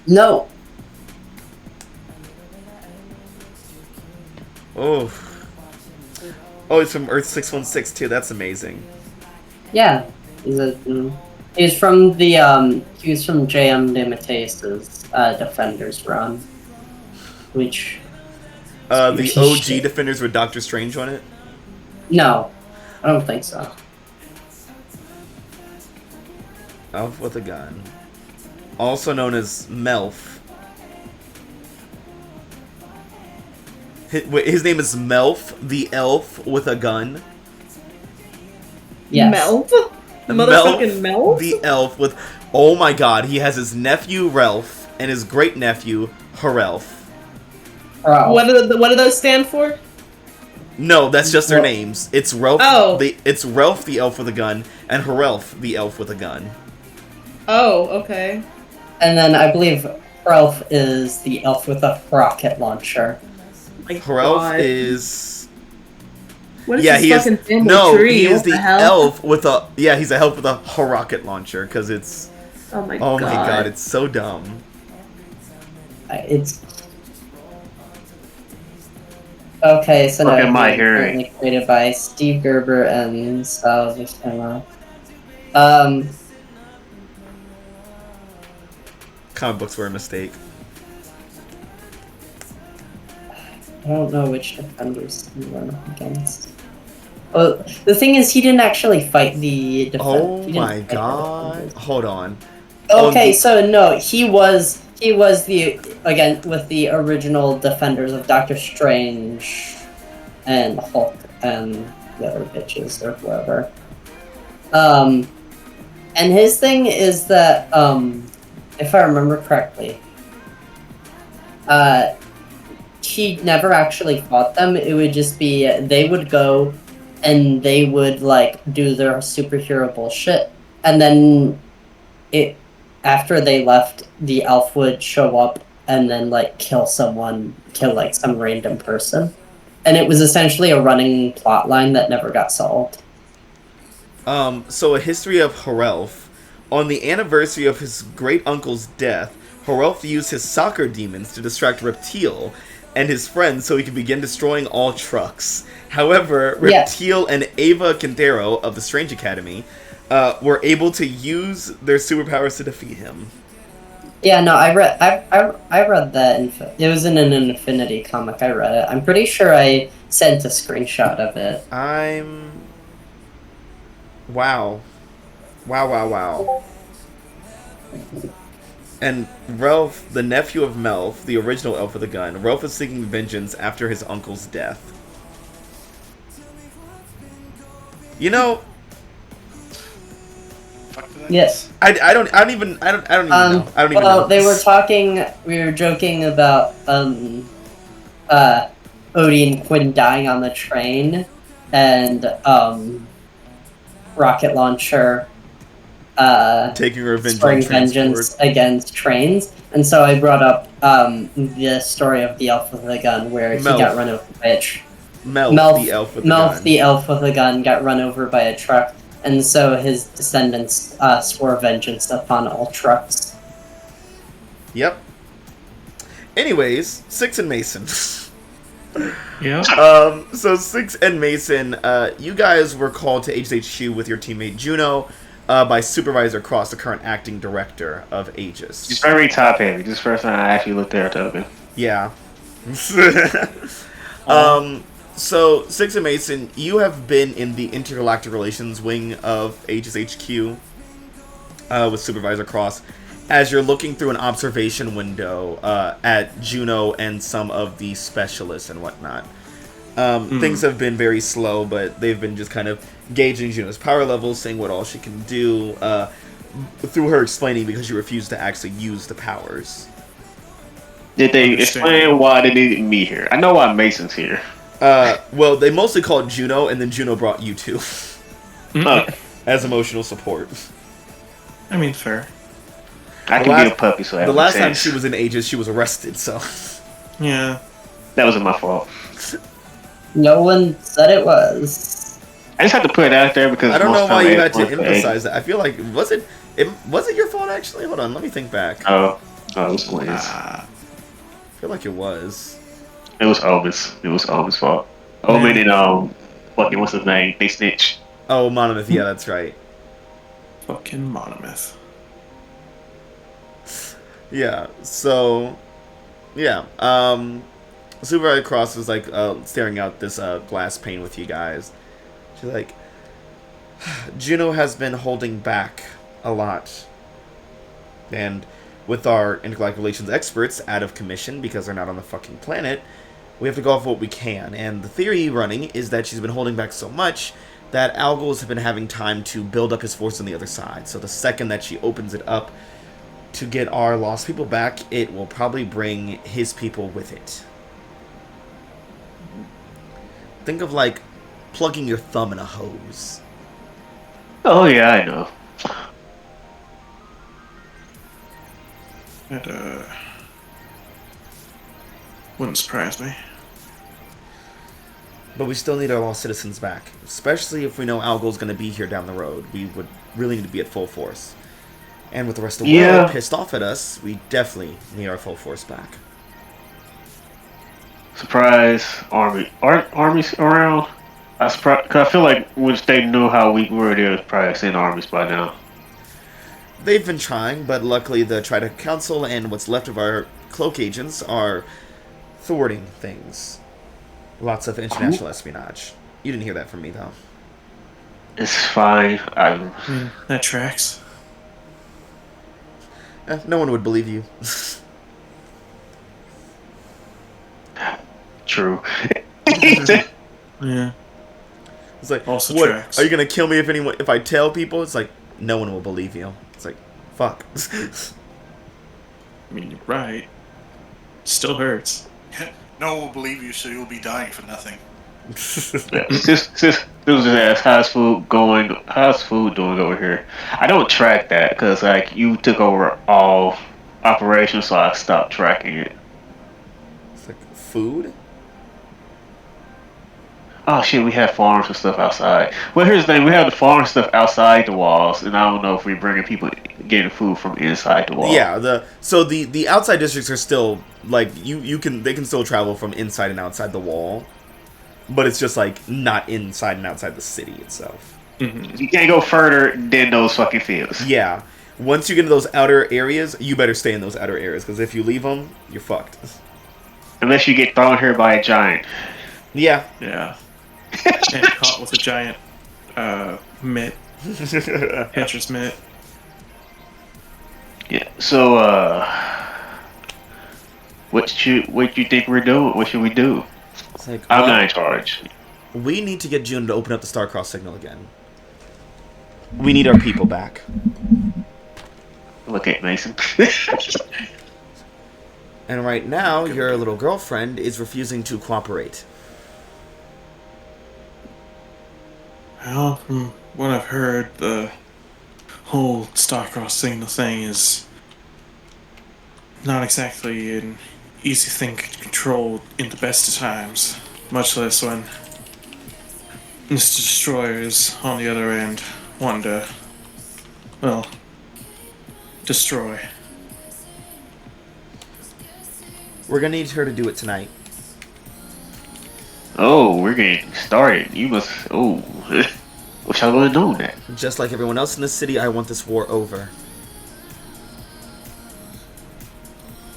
No. Oh. Oh, it's from Earth 616 too. That's amazing. Yeah. He's from the he was from J.M. DeMatteis's Defenders run. Which The Piece of OG shit. Defenders with Doctor Strange on it. no. I don't think so. Elf with a gun. Also known as Melf. His name is Melf, the elf with a gun. Yes. Melf? The motherfucking Melf? The elf with... Oh my god, he has his nephew Ralph and his great-nephew Harelf. Ralph. What do those stand for? No, that's just their Well- names. It's Ralph, Oh. it's Ralph the elf with a gun, and Harelf the elf with a gun. Oh, okay. And then I believe Ralph is the elf with a rocket launcher. My Harelf God. is... What is Yeah, this he is... fucking family No, tree? he is What the hell? elf with a... Yeah, he's a elf with a rocket launcher, because it's... Oh my Oh god. my god, it's so dumb. It's okay. So Look now at my it's hearing. currently created by Steve Gerber and Sal Buscema. Comic books were a mistake. I don't know which defenders he went up against. Well, the thing is, he didn't actually fight the Oh he didn't my fight the god. defenders. Hold on. Okay, so no, he was the again with the original defenders of Doctor Strange and Hulk and the other bitches or whoever. And his thing is that if I remember correctly, he never actually fought them. It would just be they would go and they would like do their superhero bullshit, and then after they left, the elf would show up and then like kill like some random person, and it was essentially a running plot line that never got solved. So a history of Harelf. On the anniversary of his great uncle's death, Harelf used his soccer demons to distract Reptile and his friends so he could begin destroying all trucks. However, Yeah. Reptile and Ava Quintero of the Strange Academy were able to use their superpowers to defeat him. Yeah, no, I read that. It was in an Infinity comic. I read it. I'm pretty sure I sent a screenshot of it. Wow. Wow. And Ralph, the nephew of Melf, the original elf with a gun, Ralph is seeking vengeance after his uncle's death. You know, Fuck did I Yes. miss? I don't even know. I don't even know. They were talking. We were joking about Odie and Quinn dying on the train, and Rocket Launcher taking revenge on swearing transport. vengeance against trains. And so I brought up the story of the elf with the gun, where he Melf. got run over by a Melf, the elf with the gun. the elf with the gun, got run over by a truck, and so his descendants swore vengeance upon all trucks. Yep. Anyways, Six and Mason. Yeah. So Six and Mason, you guys were called to HQ with your teammate Juno by Supervisor Cross, the current acting director of Aegis. He's very top heavy. This is the first time I actually looked at her token. Yeah. So Six and Mason, you have been in the intergalactic relations wing of Aegis HQ with Supervisor Cross as you're looking through an observation window at Juno and some of the specialists and whatnot. Things have been very slow, but they've been just kind of gauging Juno's power levels, seeing what all she can do, through her explaining because she refused to actually use the powers. Did they explain why they needed me here? I know why Mason's here. Well, they mostly called Juno, and then Juno brought you two as emotional support. I mean, fair. I can be a puppy, so the last time she was in Aegis, she was arrested, so... Yeah. That wasn't my fault. No one said it was. I just had to put it out there because I don't know why you had to everyone's emphasize that. I feel like, was it your fault, actually? Hold on, let me think back. Oh, it was Quinn's. I feel like it was. It was Omen's. It was Omen's fault. Omen and, fucking, what's his name? They snitch. Oh, Monomyth, yeah, that's right. Fucking Monomyth. Yeah, so... Yeah, Supervisor Cross was, like, staring out this glass pane with you guys. She's like, Juno has been holding back a lot. And with our intergalactic relations experts out of commission because they're not on the fucking planet, we have to go off what we can. And the theory running is that she's been holding back so much that Algos have been having time to build up his force on the other side. So the second that she opens it up to get our lost people back, it will probably bring his people with it. Think of, like, plugging your thumb in a hose. Oh, yeah, I know. That, wouldn't surprise me. But we still need our lost citizens back. Especially if we know Algol's going to be here down the road. We would really need to be at full force. And with the rest of the world pissed off at us, we definitely need our full force back. Surprise, army. Aren't armies around? Cause I feel like once they knew how weak we were, they would probably send armies by now. They've been trying, but luckily the Trident Council and what's left of our cloak agents are thwarting things. Lots of international espionage. You didn't hear that from me, though. It's fine. That tracks. No one would believe you. True. Yeah. It's like, Also what? tracks. Are you gonna kill me if I tell people? It's like, no one will believe you. It's like, fuck. I mean, you're right. Still hurts. No one will believe you, so you'll be dying for nothing. This was just how's food going? How's food doing over here? I don't track that because like you took over all operations, so I stopped tracking it. It's like, food? Oh shit, we have farms and stuff outside. Well, here's the thing: we have the farm stuff outside the walls, and I don't know if we're bringing people getting food from inside the wall. Yeah, the outside districts are still like they can still travel from inside and outside the wall, but it's just like not inside and outside the city itself. Mm-hmm. You can't go further than those fucking fields. Yeah, once you get into those outer areas, you better stay in those outer areas because if you leave them, you're fucked. Unless you get thrown here by a giant. Yeah. Yeah. And caught with a giant mitt. Catcher's mitt. Yeah. So what you think we're doing? What should we do? It's like, I'm not in charge. We need to get June to open up the Starcross signal again. We need our people back. Look at Mason. And right now, your little girlfriend is refusing to cooperate. Well, from what I've heard, the whole Starcross signal thing is not exactly an easy thing to control in the best of times, much less when Mr. Destroyer is on the other end, wanting to, well, destroy. We're gonna need her to do it tonight. Oh, we're getting started. You must. Oh, what y'all gonna do that? Just like everyone else in the city, I want this war over.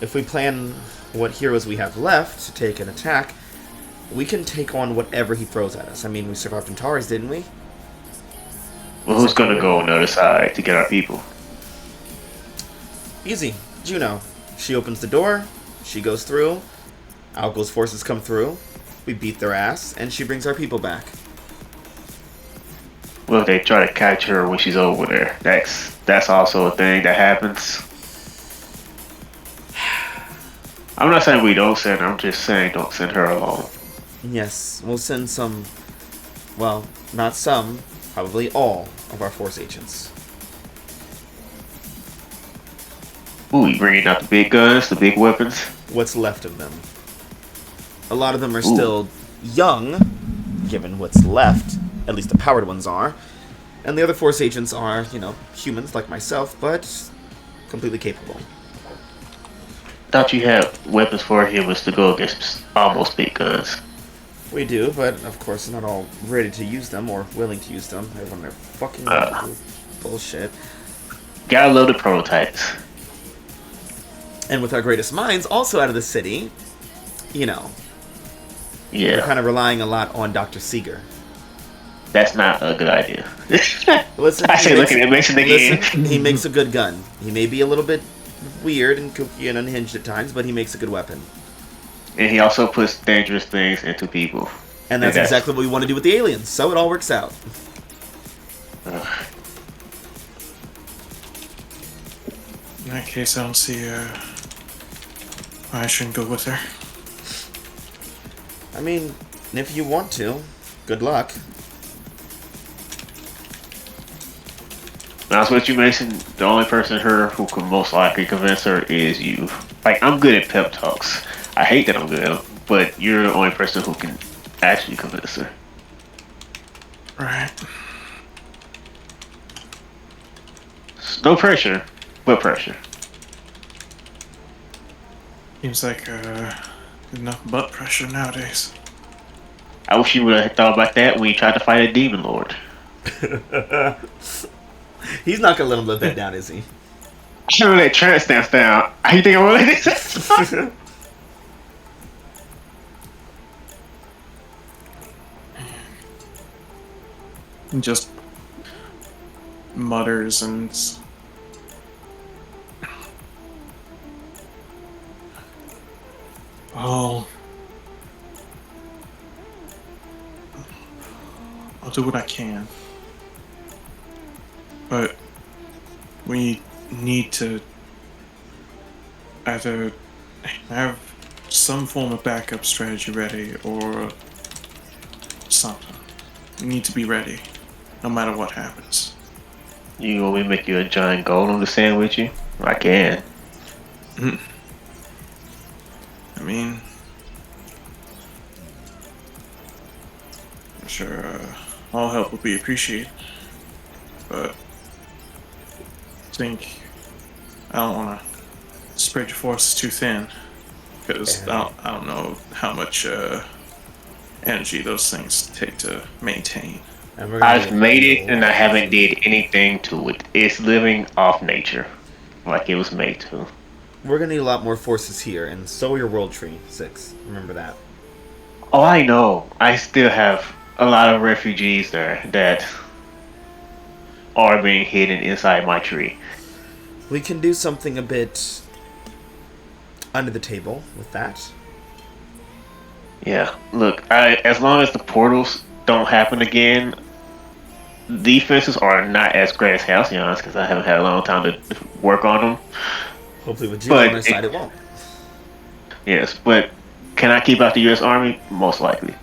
If we plan what heroes we have left to take an attack, we can take on whatever he throws at us. I mean, we survived in Taurus, didn't we? Well, who's gonna go on the other side to get our people? Easy. Juno. She opens the door, she goes through, Algo's forces come through, we beat their ass, and she brings our people back. Well, if they try to catch her when she's over there, that's also a thing that happens. I'm not saying we don't send her, I'm just saying don't send her alone. Yes, we'll send some, well, not some, probably all of our force agents. Ooh, you bringing out the big guns, the big weapons? What's left of them. A lot of them are still young, given what's left, at least the powered ones are, and the other force agents are, humans like myself, but completely capable. Thought you had weapons for humans to go against almost big guns. We do, but of course not all ready to use them or willing to use them. Everyone they're fucking bullshit. Gotta love the prototypes. And with our greatest minds also out of the city, we're Yeah, kind of relying a lot on Dr. Seeger. that's not a good idea. Listen, I say looking at Mason again. Listen, he makes a good gun. He may be a little bit weird and kooky and unhinged at times, but he makes a good weapon. And he also puts dangerous things into people. And that's exactly what we want to do with the aliens, so it all works out. In that case, I don't see why I shouldn't go with her. I mean, if you want to, good luck. Now, with you, Mason, the only person who can most likely convince her is you. Like, I'm good at pep talks. I hate that I'm good at them, but you're the only person who can actually convince her. Right. No pressure, but pressure. Seems like enough butt pressure nowadays. I wish you would have thought about that when you tried to fight a demon lord. He's not gonna let him live that down, is he? I should have let trance dance down. How you think I'm gonna let this? And just mutters and I'll do what I can. But we need to either have some form of backup strategy ready or something. We need to be ready, no matter what happens. You want me to make you a giant golem to stand with you? I can. I mean, I'm sure all help will be appreciated, but I think I don't want to spread your forces too thin, because I don't know how much energy those things take to maintain. I've made it and I haven't did anything to it. It's living off nature, like it was made to. We're gonna need a lot more forces here, and so your World Tree 6. Remember that. Oh, I know. I still have a lot of refugees there that are being hidden inside my tree. We can do something a bit under the table with that. Yeah. Look, as long as the portals don't happen again, defenses are not as great as Halcyon's because I haven't had a long time to work on them. Hopefully, with Juno on our But side, it won't. yes, but can I keep out the U.S. Army? Most likely.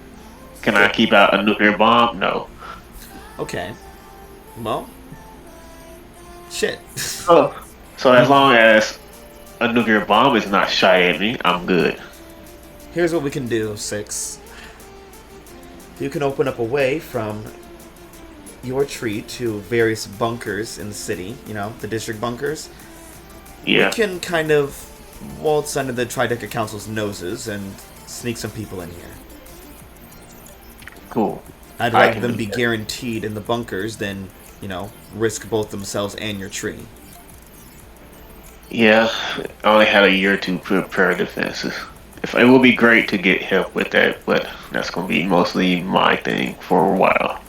Can I keep out a nuclear bomb? No. Okay. Well, shit. So as long as a nuclear bomb is not shot at me, I'm good. Here's what we can do, Six. You can open up a way from your tree to various bunkers in the city, you know, the district bunkers. Yeah. We can kind of waltz under the Trideca Council's noses and sneak some people in here. Cool. I'd I rather can them do be that. guaranteed in the bunkers than, you know, risk both themselves and your tree. Yeah, I only had a year to prepare defenses. It would be great to get help with that, but that's going to be mostly my thing for a while.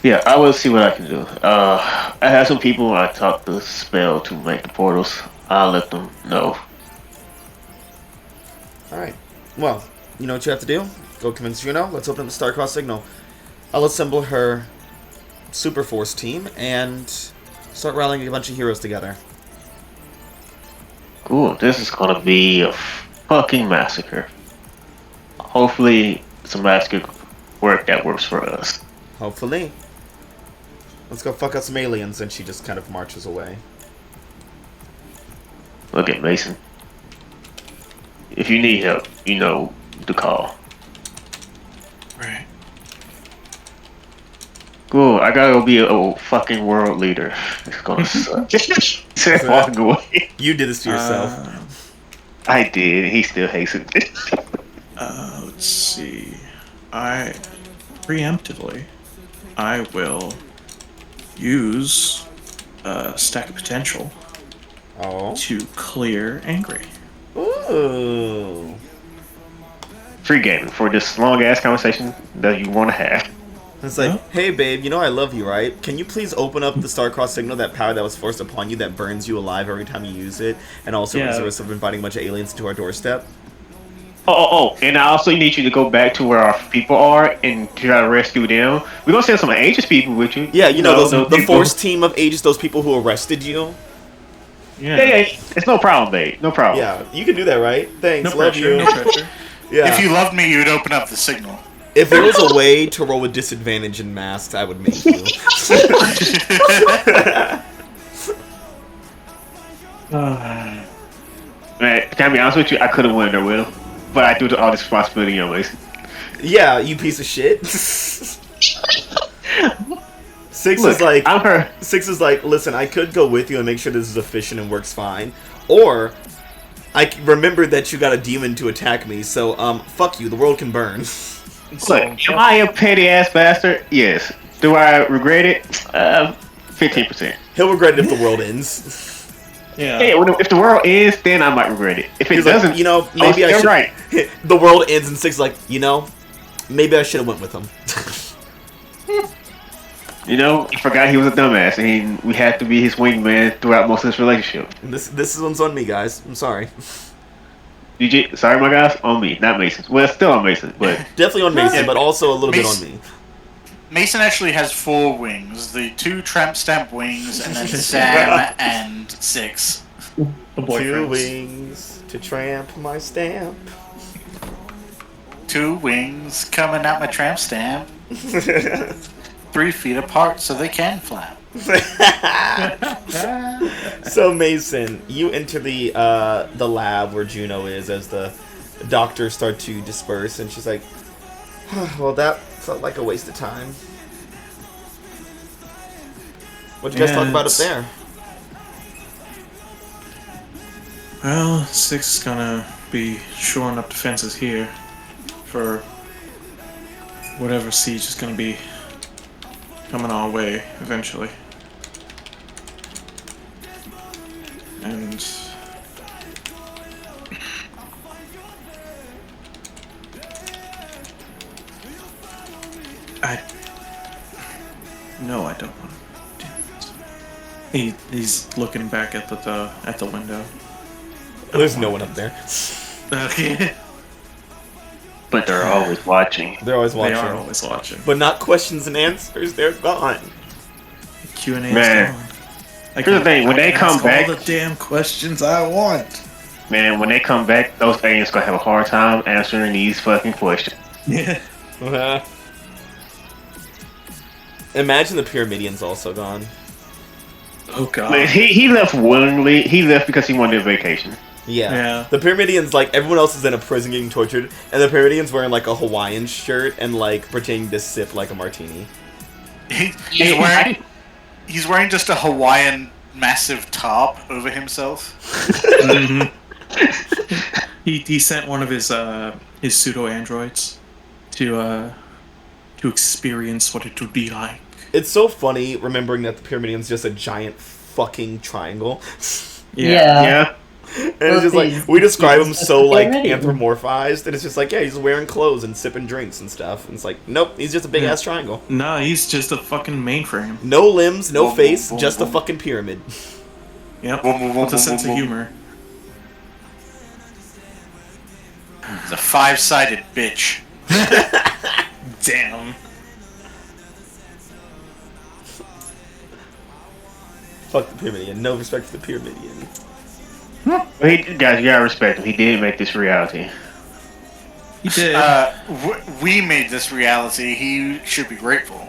Yeah, I will see what I can do. I have some people I taught the spell to make the portals. I'll let them know. Alright. Well, you know what you have to do? Go convince Juno. Let's open up the Star-Crossed Signal. I'll assemble her Super Force team and start rallying a bunch of heroes together. Cool, this is going to be a fucking massacre. Hopefully, it's a massacre that works for us. Hopefully. Let's go fuck up some aliens, and she just kind of marches away. Look at Mason. If you need help, you know the call. Right. Cool, I gotta go be a fucking world leader. It's gonna suck. Said walking away. You did this to yourself. I did, and he still hates it. Let's see. Preemptively, I will use a stack of potential Oh. to clear angry. Ooh. Free gaming for this long ass conversation that you want to have. It's like, No? hey babe, you know I love you, right? Can you please open up the Star-Crossed Signal, that power that was forced upon you that burns you alive every time you use it, and also Yeah. raises the risk of inviting a bunch of aliens into our doorstep? And I also need you to go back to where our people are and try to rescue them. We're gonna send some Aegis people with you. Yeah, you know, those, the people- Force team of Aegis, those people who arrested you. Yeah. Yeah, it's no problem, babe. No problem. Yeah, you can do that, right? Thanks, No love pressure. you. No pressure. Yeah. If you loved me, you'd open up the signal. If there was a way to roll with disadvantage in masks, I would make you. Man, can I be honest with you? I could have went there with him, but I threw all this responsibility on Mason. Yeah, you piece of shit. Six Look, is like, I'm her. Six is like, listen, I could go with you and make sure this is efficient and works fine, or remember that you got a demon to attack me, so fuck you. The world can burn. Look, am I a petty ass bastard? Yes. Do I regret it? 15%. He'll regret it if the world ends. Yeah. Hey, if the world ends, then I might regret it. If it He's doesn't, like, you know, maybe I you're should. right. The world ends, and Six is like, you know, maybe I should have went with him. You know, I forgot he was a dumbass, and we had to be his wingman throughout most of this relationship. This one's on me, guys. I'm sorry. DJ, sorry, my guys, on me, not Mason. Well, it's still on Mason, but Definitely on Mason, Yeah, but also a little bit on Mason- me. Mason actually has 4 wings. The 2 tramp stamp wings, and then Sam and 6. The 2 boyfriends. wings to tramp my stamp. 2 wings coming out my tramp stamp. 3 feet apart so they can flap. So Mason, you enter the lab where Juno is as the doctors start to disperse, and she's like, "Well, that felt like a waste of time." What'd you guys talk about up Yes. there? Well, Six is gonna be shoring up defenses here for whatever siege is gonna be coming our way eventually. And no, I don't want to do this. He's looking back at the window. There's no one up there. Okay. But they're always watching. They're always They watching. are always watching. But not questions and answers. They're gone. Q&A is Man. gone. Here's the thing, when they can come ask back- all the damn questions I want. Man, when they come back, those aliens gonna have a hard time answering these fucking questions. Yeah. Imagine the Pyramidians also gone. Oh god. Man, he left willingly. He left because he wanted a vacation. Yeah. Yeah. The Pyramidians, like, everyone else is in a prison getting tortured, and the Pyramidians wearing, like, a Hawaiian shirt and, like, pretending to sip, like, a martini. He's wearing just a Hawaiian massive tarp over himself. He sent one of his pseudo androids to experience what it would be like. It's so funny remembering that the Pyramidian's just a giant fucking triangle. Yeah. And it's just like, we describe him so, like, Pyramidian. anthropomorphized, and it's just like, yeah, he's wearing clothes and sipping drinks and stuff. And it's like, nope, he's just a big ass triangle. No, he's just a fucking mainframe. No limbs, no Boom, face, boom, just a boom. fucking pyramid. Yep. Boom, boom, boom, With a boom, sense boom, of boom. humor. He's a 5-sided bitch. Damn. Fuck the Pyramidian. No respect for the Pyramidian. But guys, you gotta respect him. He did make this reality. He did. We made this reality. He should be grateful.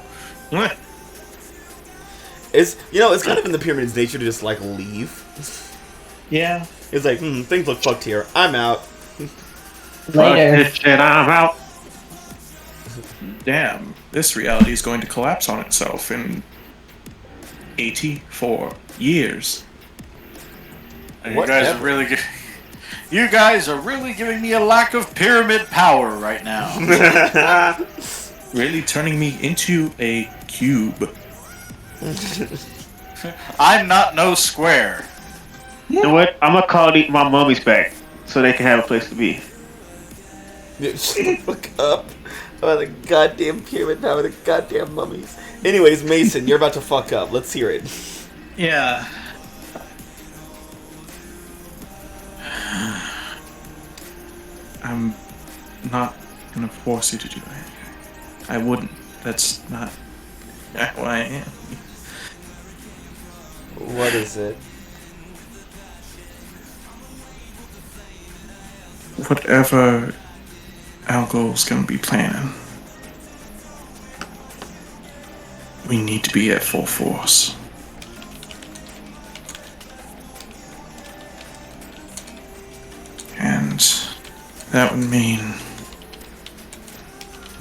It's, you know, it's kind of in the Pyramid's nature to just, like, leave. Yeah. It's like, things look fucked here. I'm out. Later. Fuck this shit, I'm out. Damn. This reality is going to collapse on itself in 84 years. You Whatever. guys are really good. You guys are really giving me a lack of pyramid power right now. Really turning me into a cube. I'm not no square. You know what? I'm gonna call my mummies back so they can have a place to be. Shut the fuck up. Oh, the goddamn pyramid power, the goddamn mummies. Anyways, Mason, you're about to fuck up. Let's hear it. Yeah. I'm not gonna force you to do anything. I wouldn't. That's not who I am. What is it? Whatever Algo's gonna be planning, we need to be at full force. And that would mean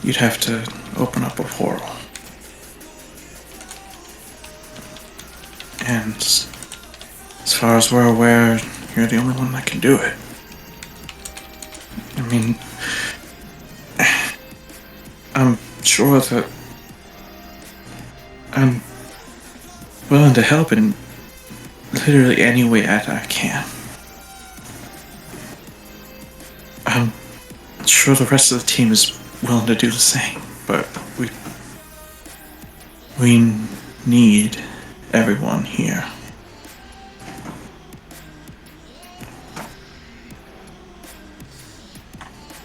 you'd have to open up a portal. And as far as we're aware, you're the only one that can do it. I mean, I'm sure that I'm willing to help in literally any way that I can. I'm sure the rest of the team is willing to do the same, but we need everyone here.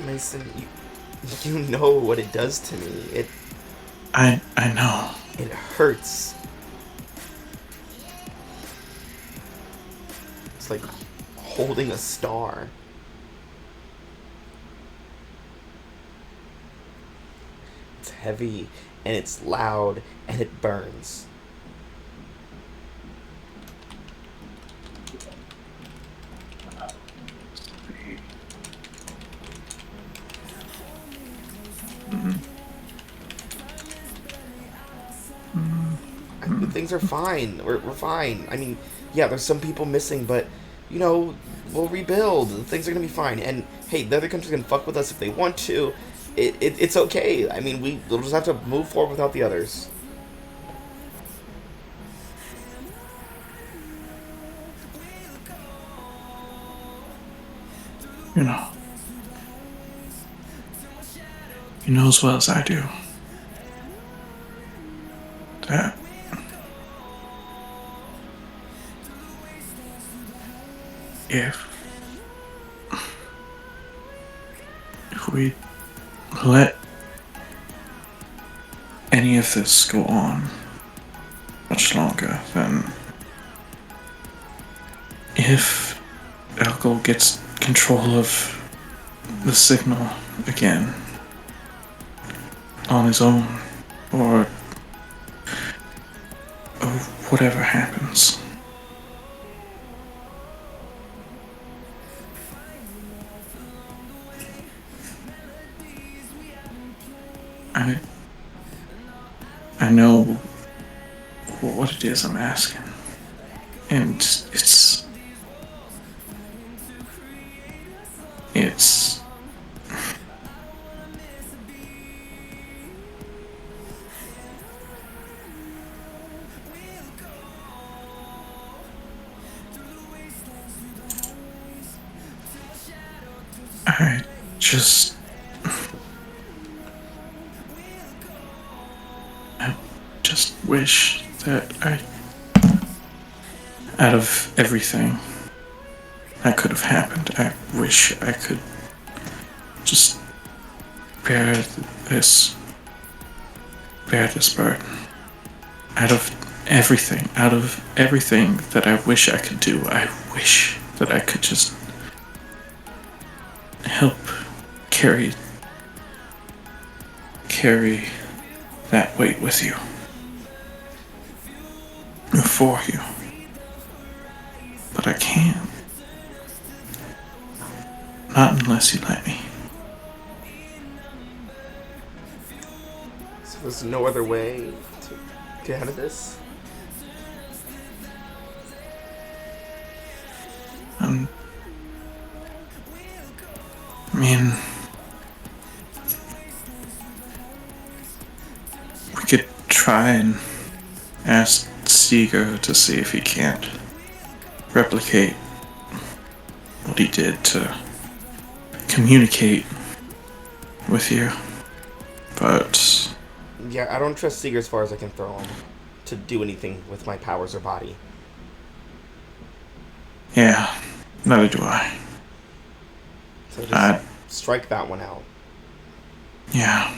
Mason, you know what it does to me. I know. It hurts. It's like holding a star. It's heavy, and it's loud, and it burns. I mean, things are fine. We're fine. I mean, yeah, there's some people missing, but, you know, we'll rebuild. Things are gonna be fine. And, hey, the other countries can fuck with us if they want to. It's okay. I mean, we'll just have to move forward without the others. You know as well as I do that if we let any of this go on much longer, then if Elko gets control of the signal again on his own, or whatever happens, I know what it is I'm asking, and it's I just wish that out of everything that could have happened, I wish I could just bear this burden. Out of everything that I wish I could do, I wish that I could just help carry that weight with you. For you. But I can't. Not unless you let me. So there's no other way to get out of this? I mean, we could try and ask Seeger to see if he can't replicate what he did to communicate with you. But Yeah, I don't trust Seeger as far as I can throw him to do anything with my powers or body. yeah, neither do I. So just strike that one out. Yeah.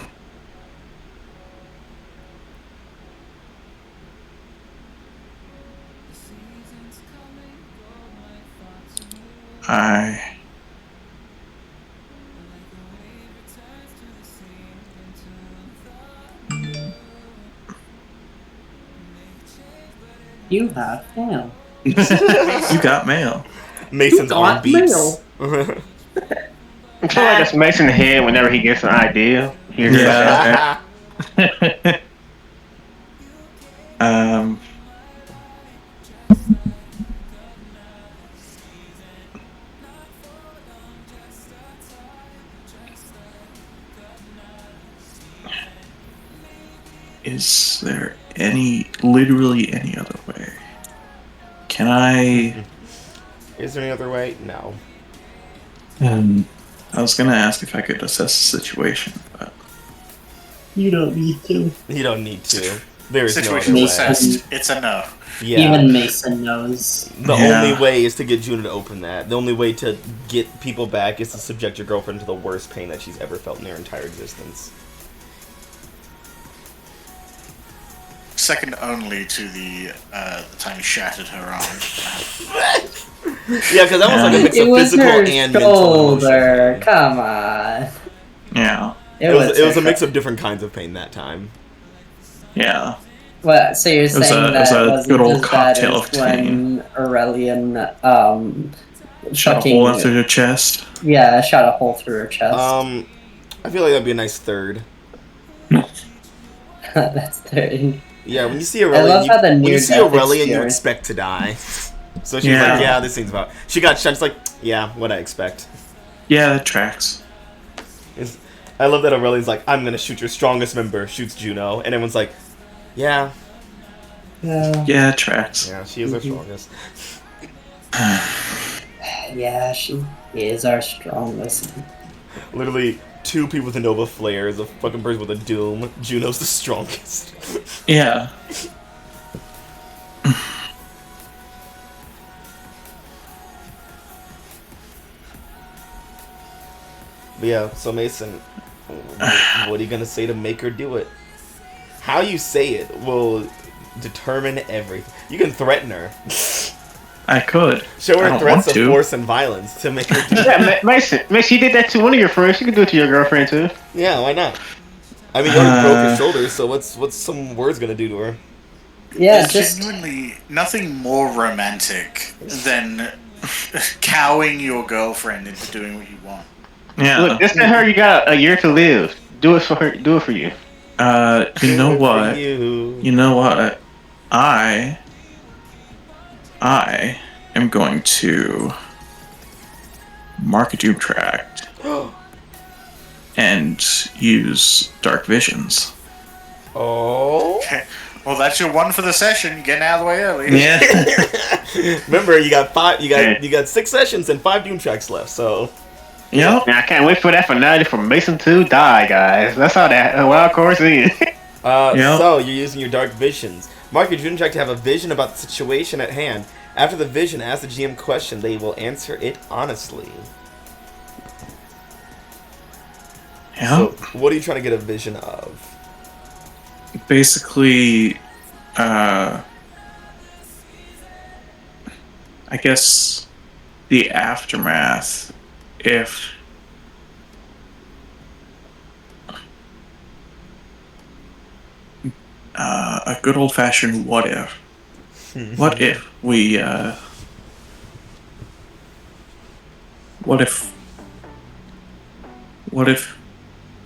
You have mail. You got mail. Mason's arm beats. I feel like it's Mason's head whenever he gets an idea. Yeah. Is there literally any other way? Can I? Is there any other way? No. I was gonna ask if I could assess the situation, but You don't need to. You don't need to. There is no other Situation way. assessed. It's a no. Yeah. Even Mason knows. The only way is to get Juno to open that. The only way to get people back is to subject your girlfriend to the worst pain that she's ever felt in her entire existence. Second only to the time he shattered her arm. Yeah, because that was like a mix of physical and mental and shoulder. emotional. Come on. yeah, It was a mix of different kinds of pain that time. yeah. What? So you're saying it was that a wasn't good old as bad cocktail as of pain. when Aurelian Shot a hole through your chest. Yeah, shot a hole through her chest. I feel like that'd be a nice third. That's dirty. Yeah, when you see Aurelian, you expect to die. So she's like, yeah, this thing's about. She got shot. It's like, yeah, what I expect. Yeah, that tracks. I love that Aurelian's like, I'm gonna shoot your strongest member. Shoots Juno, and everyone's like, yeah. Yeah, it tracks. Yeah, she is our strongest. Yeah, she is our strongest. Literally, 2 people with a Nova Flares, a fucking person with a Doom. Juno's the strongest. Yeah. But yeah, so Mason, What are you gonna say to make her do it? How you say it will determine everything. You can threaten her. I could. Show I her don't threats want of to. force and violence to make her do it. Yeah, Mason, you did that to one of your friends. You can do it to your girlfriend too. Yeah, why not? I mean, you already broke his shoulders, so what's some words gonna do to her? Yeah, There's just genuinely nothing more romantic than cowing your girlfriend into doing what you want. Yeah. Look, just tell her you got a year to live. Do it for her. Do it for you. You know Good for what? you. You know what? I am going to mark a doom tract and use dark visions. Oh. Okay. Well, that's your one for the session. Getting out of the way early. Yeah. Remember, you got 6 sessions and 5 doom tracks left. So Yep. Man, I can't wait for that finale for Mason to die, guys. That's how that wild course is. So you're using your dark visions. Mark your doom track to have a vision about the situation at hand. After the vision, ask the GM question. They will answer it honestly. Yeah. So, what are you trying to get a vision of? Basically, I guess the aftermath, if a good old-fashioned what if. What if we, what if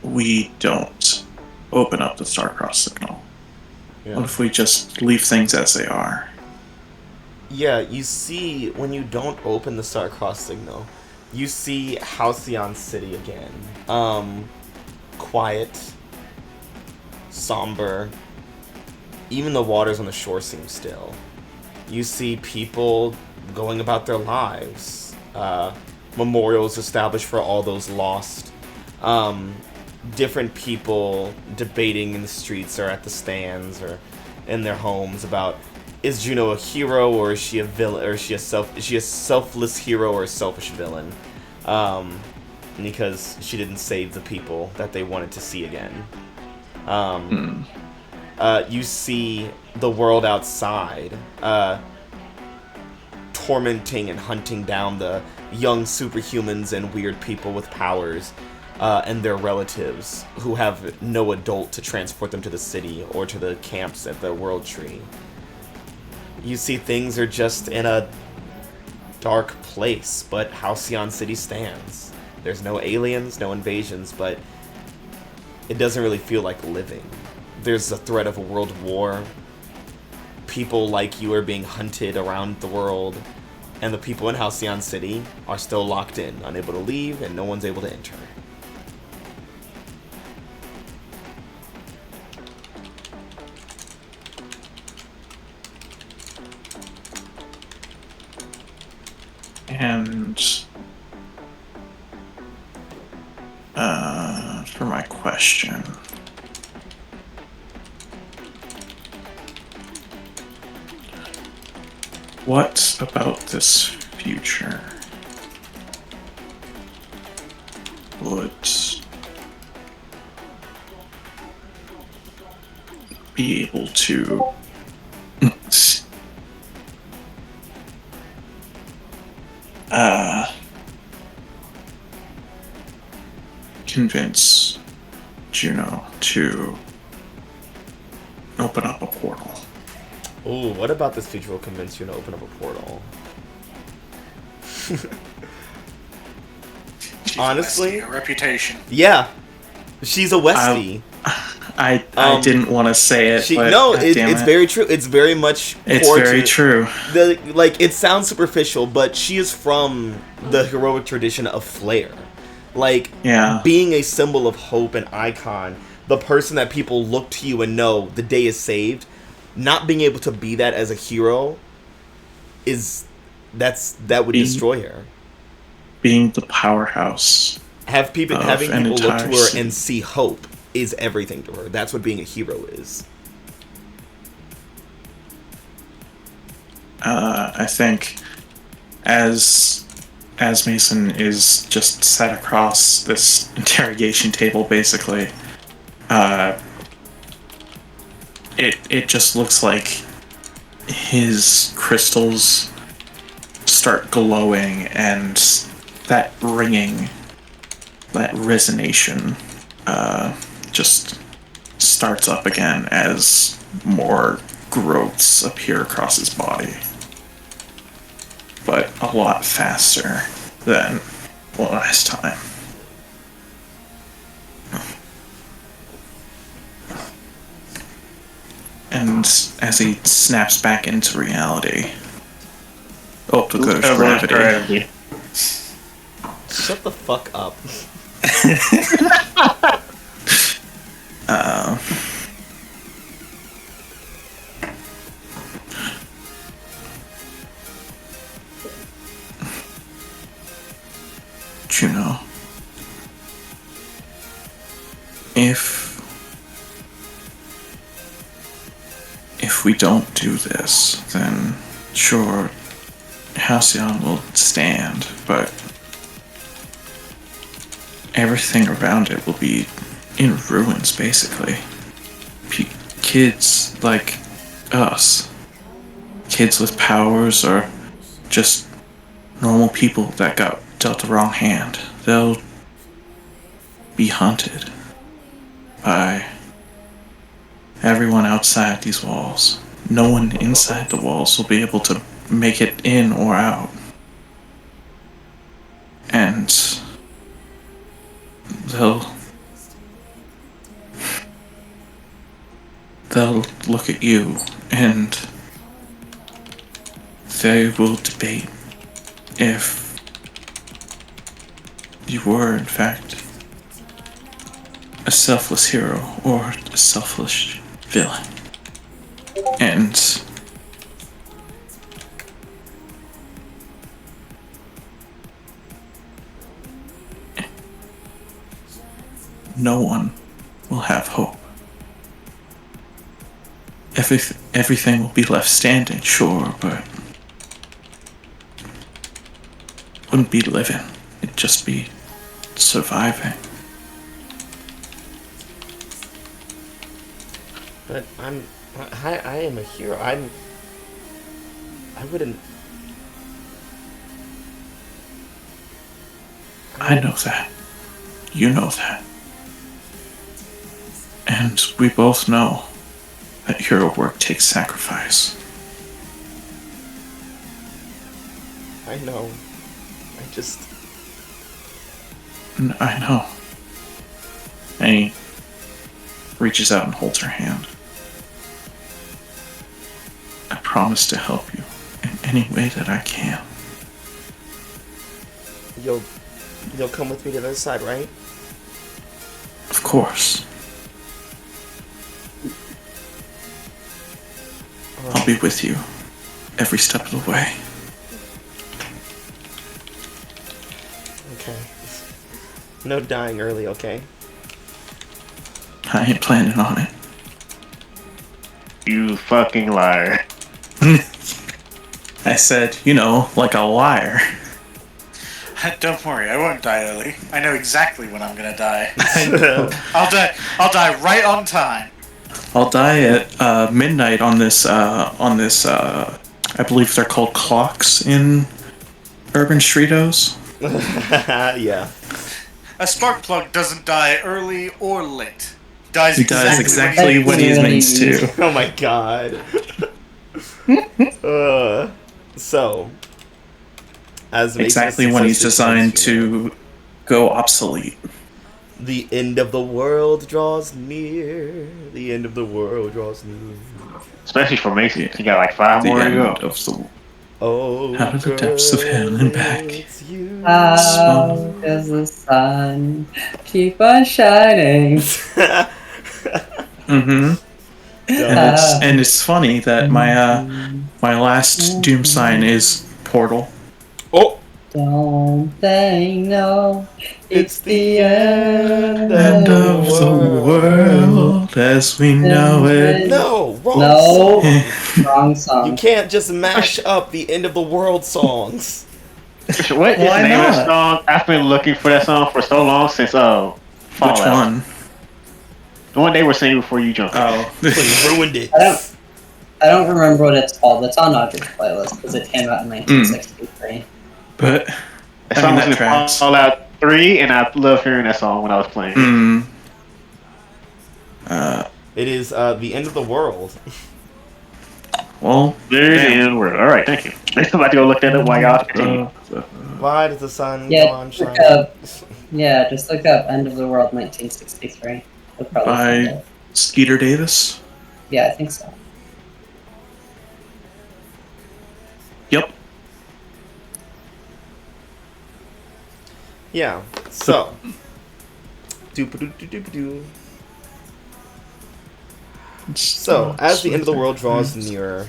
we don't open up the Starcross signal? Yeah. What if we just leave things as they are? Yeah, you see, when you don't open the Starcross signal, you see Halcyon City again. Quiet, somber. Even the waters on the shore seem still. You see people going about their lives. Memorials established for all those lost. Different people debating in the streets or at the stands or in their homes about, is Juno a hero or is she a villain, or is she a selfless hero or a selfish villain? Because she didn't save the people that they wanted to see again. You see the world outside tormenting and hunting down the young superhumans and weird people with powers and their relatives who have no adult to transport them to the city or to the camps at the World Tree. You see things are just in a dark place, but Halcyon City stands. There's no aliens, no invasions, but it doesn't really feel like living. There's a threat of a world war. People like you are being hunted around the world, and the people in Halcyon City are still locked in, unable to leave, and no one's able to enter. And for my question, what about this future would be able to convince Juno to open up a portal? Ooh, what about this future will convince you to open up a portal? She's Honestly? Westie, a reputation. Yeah. She's a Westie. I didn't want to say it, but it's very true. It's very much It's core very to- true. It sounds superficial, but she is from the heroic tradition of Flair. Yeah. Being a symbol of hope and icon, the person that people look to you and know the day is saved, not being able to be that as a hero that would destroy her. Being the powerhouse. Having people an look to entire her city. and see hope is everything to her. That's what being a hero is. I think as as Mason is just sat across this interrogation table, basically, it just looks like his crystals start glowing, and that ringing, that resonation, just starts up again as more growths appear across his body. But a lot faster than last time. And as he snaps back into reality. Oh, the good gravity. Shut the fuck up. Juno, if we don't do this, then sure, Halcyon will stand, but everything around it will be in ruins, basically. Kids like us, kids with powers, or just normal people that got dealt the wrong hand, they'll be hunted by everyone outside these walls. No one inside the walls will be able to make it in or out. And they'll look at you and they will debate if you were, in fact, a selfless hero or a selfish villain. And no one will have hope. Everything will be left standing, sure, but wouldn't be living. It'd just be surviving. But I am a hero. I wouldn't. I know that. You know that. And we both know that hero work takes sacrifice. I know. I just. I know. And he reaches out and holds her hand. I promise to help you in any way that I can. You'll come with me to the other side, right? Of course. I'll be with you every step of the way. Okay. No dying early, okay? I ain't planning on it. You fucking liar. I said, like a liar. Don't worry, I won't die early. I know exactly when I'm gonna die. I know. I'll die right on time. I'll die at midnight on this, I believe they're called clocks in Urban Streetos. Yeah. A spark plug doesn't die early or late. He dies exactly when he's meant to. Oh my god. So, as exactly when he's designed to go obsolete. The end of the world draws near. The end of the world draws near. Especially for Mason. He got like 5 more to go. Out of the depths of hell and back. How does the sun keep on shining? Mm-hmm. And it's funny that my last doom sign is portal. Oh! Don't they know it's the End of the world as we know it. No! Wrong No! song. Wrong song. You can't just mash up the end of the world songs. What is Why the name of the not? song? I've been looking for that song for so long since Fallout. Which one? The one they were singing before you jumped. Oh. So you ruined it. I don't remember what it's called. It's on Audrey's playlist because it came out in 1963. But That I song mean, was that in tracks. Fallout 3, and I love hearing that song when I was playing. Mm. It is the end of the world. Well, There's the damn. end word. All right, thank you. I'm about to go look that up while y'all continue. Why does the sun go Yeah, on look shining? up, yeah, just look up End of the World 1963. You'll probably find By it. Skeeter Davis. Yeah, I think so. Yep. Yeah. So. Doop-a-doop-doop-doop-doo. So, as the end of the world draws nearer,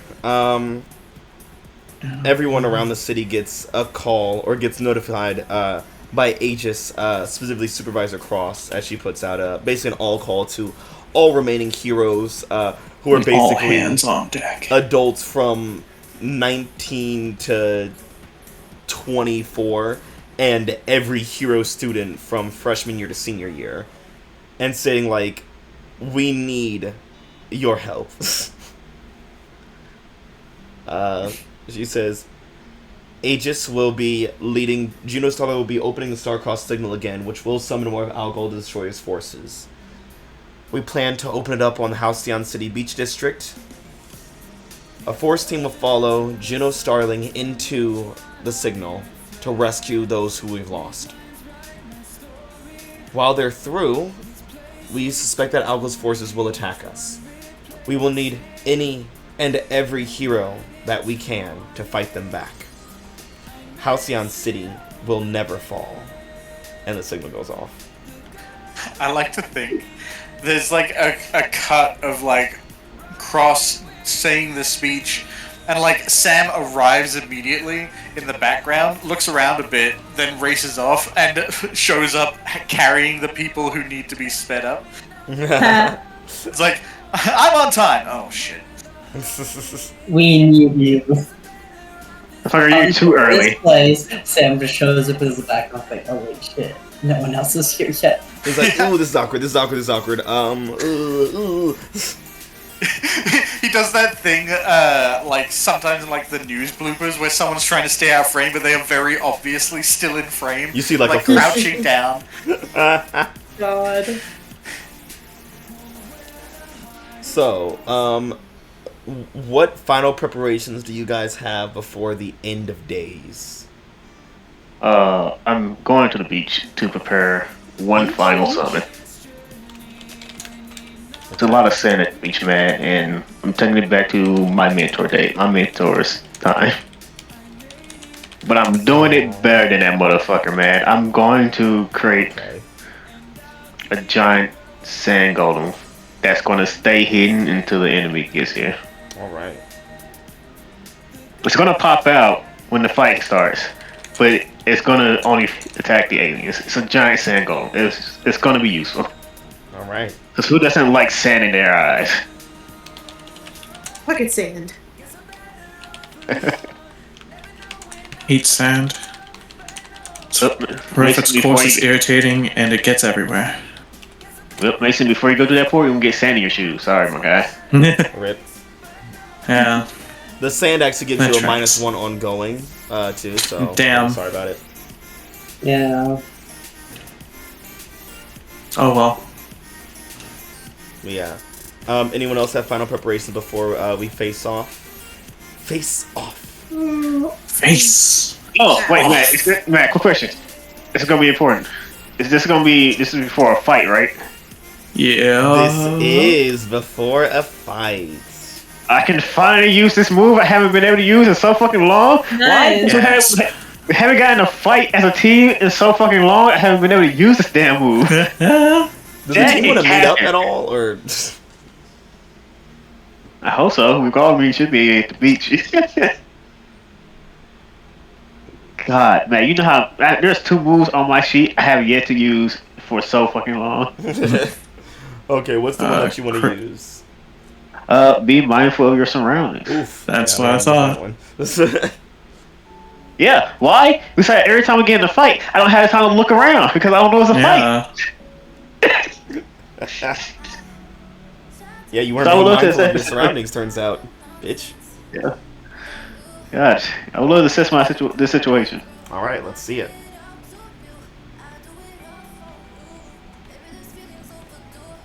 everyone around the city gets a call or gets notified by Aegis, specifically Supervisor Cross, as she puts out basically an all call to all remaining heroes who are All basically hands on deck. adults from 19 to 24 and every hero student from freshman year to senior year, and saying like, we need your help. She says Aegis will be leading, Juno Starlight will be opening the Star-Crossed signal again, which will summon more of Algol to destroy his forces. We plan to open it up on the Halcyon City Beach District. A force team will follow Juno Starling into the signal to rescue those who we've lost. While they're through, we suspect that Algol's forces will attack us. We will need any and every hero that we can to fight them back. Halcyon City will never fall. And the signal goes off. I like to think there's like a cut of like Cross saying the speech, and like Sam arrives immediately in the background, looks around a bit, then races off and shows up carrying the people who need to be sped up. It's like, I'm on time. Oh shit. We need you. Are you too early? This place, Sam just shows up as the background, like, oh wait, shit. No one else is here yet. He's like, ooh, this is awkward, this is awkward, this is awkward. He does that thing, like sometimes in like the news bloopers where someone's trying to stay out of frame, but they are very obviously still in frame. You see like a crouching down. God. So, what final preparations do you guys have before the end of days? I'm going to the beach to prepare one final summon. There's a lot of sand at the beach, man, and I'm taking it back to my mentor's time. But I'm doing it better than that motherfucker, man. I'm going to create a giant sand golem that's going to stay hidden until the enemy gets here. Alright. It's going to pop out when the fight starts, but it's going to only attack the aliens. It's a giant sand golem. It's going to be useful. Alright. Because who doesn't like sand in their eyes? Pocket sand. Hate sand. Yep. Its course is irritating and it gets everywhere. Well, Mason, before you go through that port, you're going to get sand in your shoes. Sorry, my guy. Rip. Yeah. The sand actually gives That you a tracks. -1 ongoing, too, so... Damn. I'm sorry about it. Yeah. Oh well. Yeah. Anyone else have final preparations before we face off? Face off. Face. Oh, wait, Matt, quick question. This is going to be important. This is before a fight, right? Yeah. This is before a fight. I can finally use this move I haven't been able to use in so fucking long. Nice. Why? We haven't gotten a fight as a team in so fucking long. I haven't been able to use this damn move. Does the team want to meet up at all, or? I hope so. We all should be at the beach. God, man, you know how there's 2 moves on my sheet I have yet to use for so fucking long. Okay, what's the one that you want to use? Be mindful of your surroundings. Oof. That's yeah, what I that one. Yeah. Why? Because every time we get in a fight, I don't have time to look around because I don't know it's a fight. Yeah, you weren't So I would being love to mindful of your assess. surroundings. Turns out, bitch. Yeah. Gosh, I would love to assess this situation. All right, let's see it.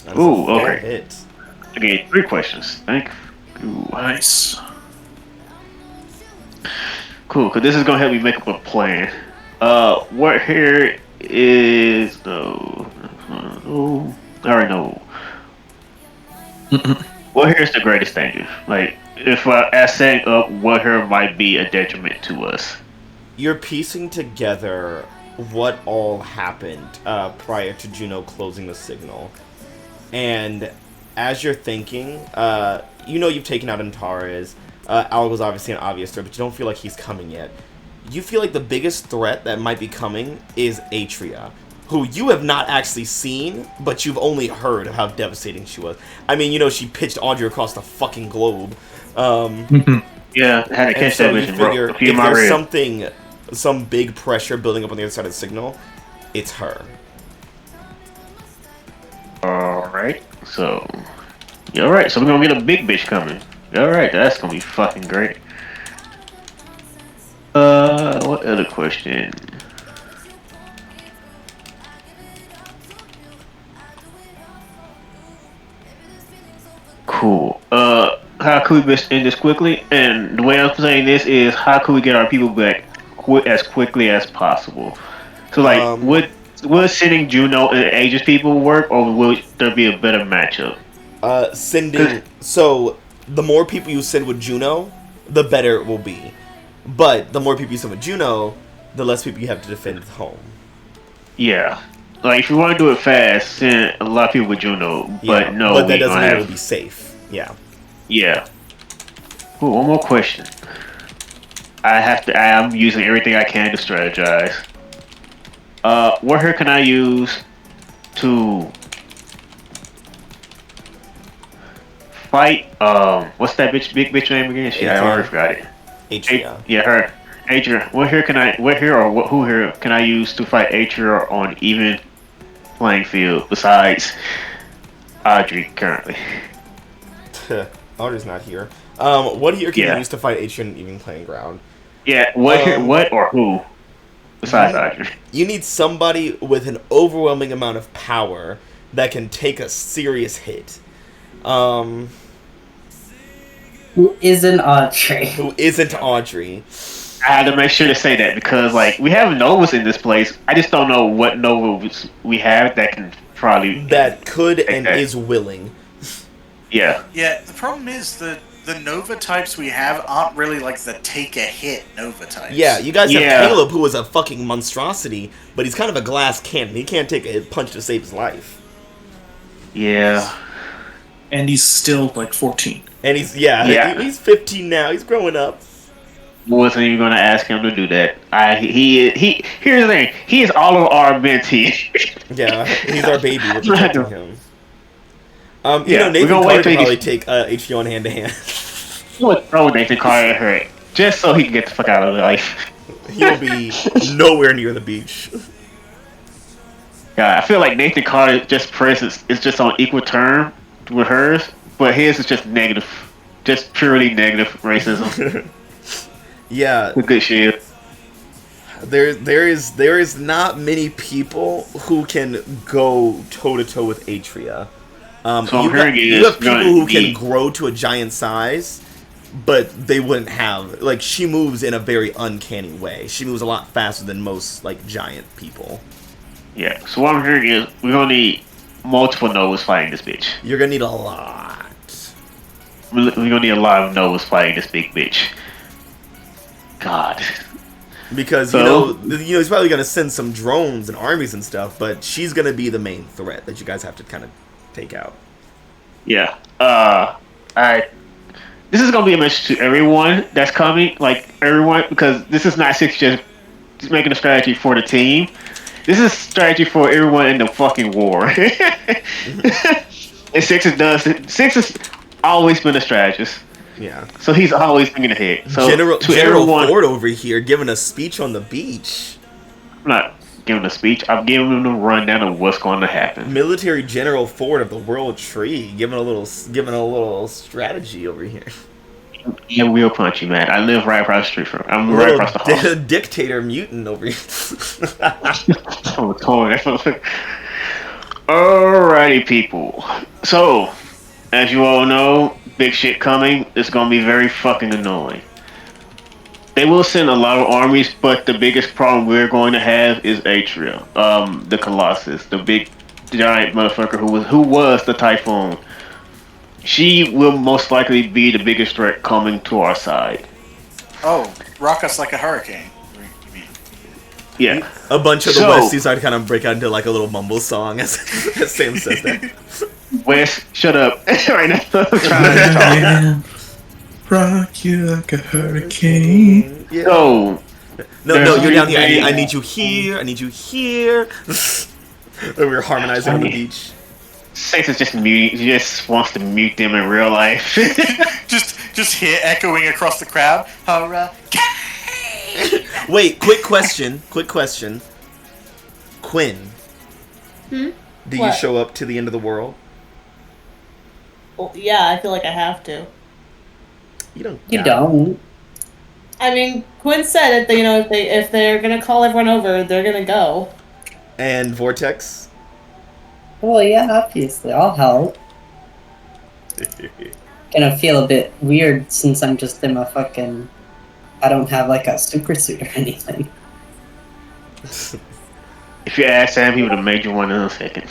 That's Ooh, a fair okay. hit. Okay, 3 questions. Thank you. Nice. Cool, because this is gonna help me make up a plan. What here is no? I already know. What here is the greatest danger? Like, if as setting up, what here might be a detriment to us? You're piecing together what all happened prior to Juno closing the signal, and as you're thinking, you've taken out Antares. Alec was obviously an obvious threat, but you don't feel like he's coming yet. You feel like the biggest threat that might be coming is Atria, who you have not actually seen, but you've only heard of how devastating she was. I mean, she pitched Audrey across the fucking globe. Yeah, I had to catch that vision, bro. Figure, if there's some big pressure building up on the other side of the signal, it's her. Alright, so... Yeah, alright, so we're gonna get a big bitch coming. Alright, that's gonna be fucking great. What other question? Cool. How could we end this quickly? And the way I'm saying this is, how could we get our people back as quickly as possible? So, like, would sending Juno and Aegis people work, or will there be a better matchup? So the more people you send with Juno, the better it will be. But the more people you send with Juno, the less people you have to defend home. Yeah. Like, if you want to do it fast, send a lot of people with Juno, but no, but that doesn't mean it will be safe. Yeah. Yeah. Ooh, one more question. I'm using everything I can to strategize. What here can I use to fight, what's that big bitch name again? Shit, I already forgot it. Atria. Yeah, her. Atria. Who here can I use to fight Atria on even playing field besides Audrey currently? Audrey's not here. What here can you use to fight Atria on even playing ground? Yeah, what or who besides Audrey? You need somebody with an overwhelming amount of power that can take a serious hit. Who isn't Audrey. I had to make sure to say that because, like, we have Novas in this place. I just don't know what Novas we have that can probably... That could and is willing. Yeah. Yeah, the problem is the Nova types we have aren't really like the take-a-hit Nova types. Yeah, you guys have Caleb, who is a fucking monstrosity, but he's kind of a glass cannon. He can't take a punch to save his life. Yeah. And he's still, like, 14. And he's 15 now. He's growing up. Wasn't even going to ask him to do that. Here's the thing. He is all of our mentees. Yeah, he's our baby. We're protecting him. Nathan Carter could probably take HBO on hand to hand. We'll throw Nathan Carter at her just so he can get the fuck out of life. He'll be nowhere near the beach. Yeah, I feel like Nathan Carter just presence is just on equal term with hers, but his is just negative, just purely negative racism. Yeah, good shit. There is not many people who can go toe to toe with Atria. You have people who can grow to a giant size, but they wouldn't have, like, she moves in a very uncanny way. She moves a lot faster than most, like, giant people. Yeah, so what I'm hearing is we're gonna need multiple Novas fighting this bitch. You're gonna need a lot. We're gonna need a lot of Novas fighting this big bitch. God. Because, he's probably gonna send some drones and armies and stuff, but she's gonna be the main threat that you guys have to kind of take out. Yeah. This is gonna be a message to everyone that's coming, like everyone, because this is not Six just making a strategy for the team. This is a strategy for everyone in the fucking war. And Six has always been a strategist. Yeah. So he's always thinking ahead. So General to General everyone, Ford over here giving a speech on the beach. I'm not giving a speech. I'm giving him a rundown of what's going to happen. Military General Ford of the World Tree giving a little strategy over here. Yeah, we'll punch you, man. I live right across the street from. I'm A right little across the hall. dictator mutant over here. Oh, alrighty, people. So, as you all know, big shit coming. It's gonna be very fucking annoying. They will send a lot of armies, but the biggest problem we're going to have is Atria, the Colossus, the big giant motherfucker who was the Typhoon. She will most likely be the biggest threat coming to our side. Oh, rock us like a hurricane. You mean? Yeah. A bunch of the Westies are kind of break out into like a little mumble song as Sam says that. Wes, shut up right now. I'm trying to talk. Yeah. Rock you like a hurricane. Yeah. So, No, you're down here. There's I need you here. I need you here. We were harmonizing on the beach. Saints is just mute. He just wants to mute them in real life. just hear echoing across the crowd. Hurricane. Wait, quick question. Quinn. Do you What? show up to the end of the world? Well, yeah, I feel like I have to. You don't. You don't. I mean, Quinn said that if they're gonna call everyone over, they're gonna go. And Vortex? Well, yeah, obviously, I'll help. Gonna feel a bit weird since I'm just in my fucking... I don't have, like, a super suit or anything. If you ask Sam, he would have made you one in a second.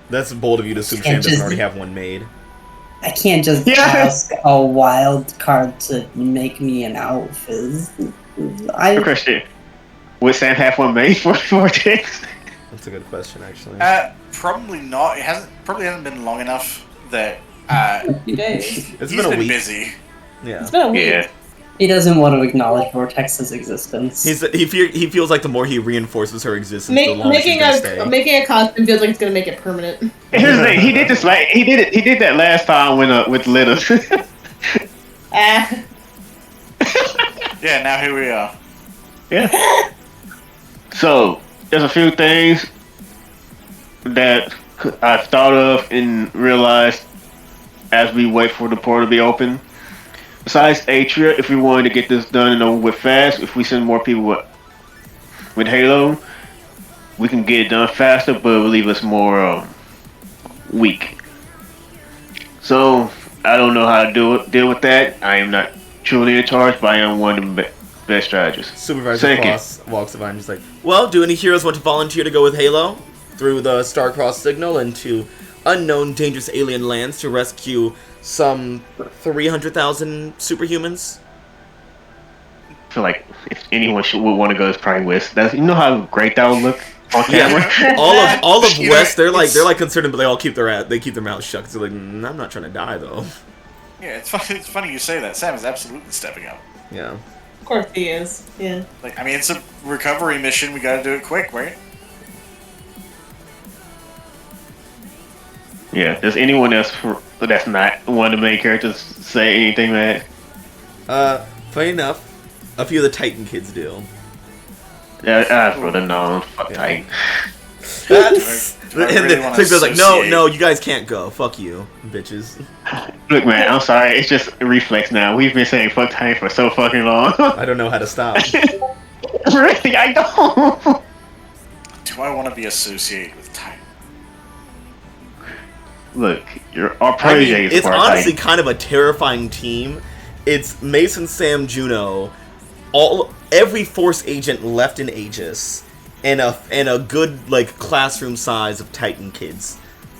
That's bold of you to assume Sam doesn't already have one made. I can't just ask a wild card to make me an outfit. Good question. Would Sam have one made for Vortex? That's a good question, actually. Probably not. Probably hasn't been long enough that A few days. It's he's been a week. busy. Yeah. It's been a week. Yeah. He doesn't want to acknowledge Vortex's existence. He feels like the more he reinforces her existence, the longer she's gonna stay. Making a costume feels like it's gonna make it permanent. Here's the thing. He did this like he did that last time with Litta. Yeah, now here we are. Yeah. So there's a few things that I've thought of and realized as we wait for the portal to be open. Besides Atria, if we wanted to get this done and over with fast, if we send more people with Halo, we can get it done faster, but it will leave us more weak. So I don't know how to deal with that. I am not truly in charge, but I am one of the best strategists. Supervisor Cross walks by and he's like, well, do any heroes want to volunteer to go with Halo through the Star-Crossed signal into unknown dangerous alien lands to rescue some 300,000 superhumans? I feel like if anyone would want to go, it's probably West. You know how great that would look on camera. all of West, they're like concerned, but they all keep their mouths shut. 'Cause they're like, I'm not trying to die though. Yeah, it's funny you say that. Sam is absolutely stepping up. Yeah. Of course he is. Yeah. Like, I mean, it's a recovery mission. We gotta do it quick, right? Yeah. Does anyone else that's not one of the main characters say anything, man? Funny enough, a few of the Titan kids do. Yeah, I would have known. Fuck Titan. Do I really wanna Tigger's like, associate- no, you guys can't go. Fuck you, bitches. Look, man, I'm sorry. It's just a reflex now. We've been saying fuck Titan for so fucking long. I don't know how to stop. Really, I don't. Do I want to be associated with Titan? Look, our I protege mean, is it's part honestly Titan. kind of a terrifying team. It's Mason, Sam, Juno, every Force agent left in Aegis, and a good like classroom size of Titan kids.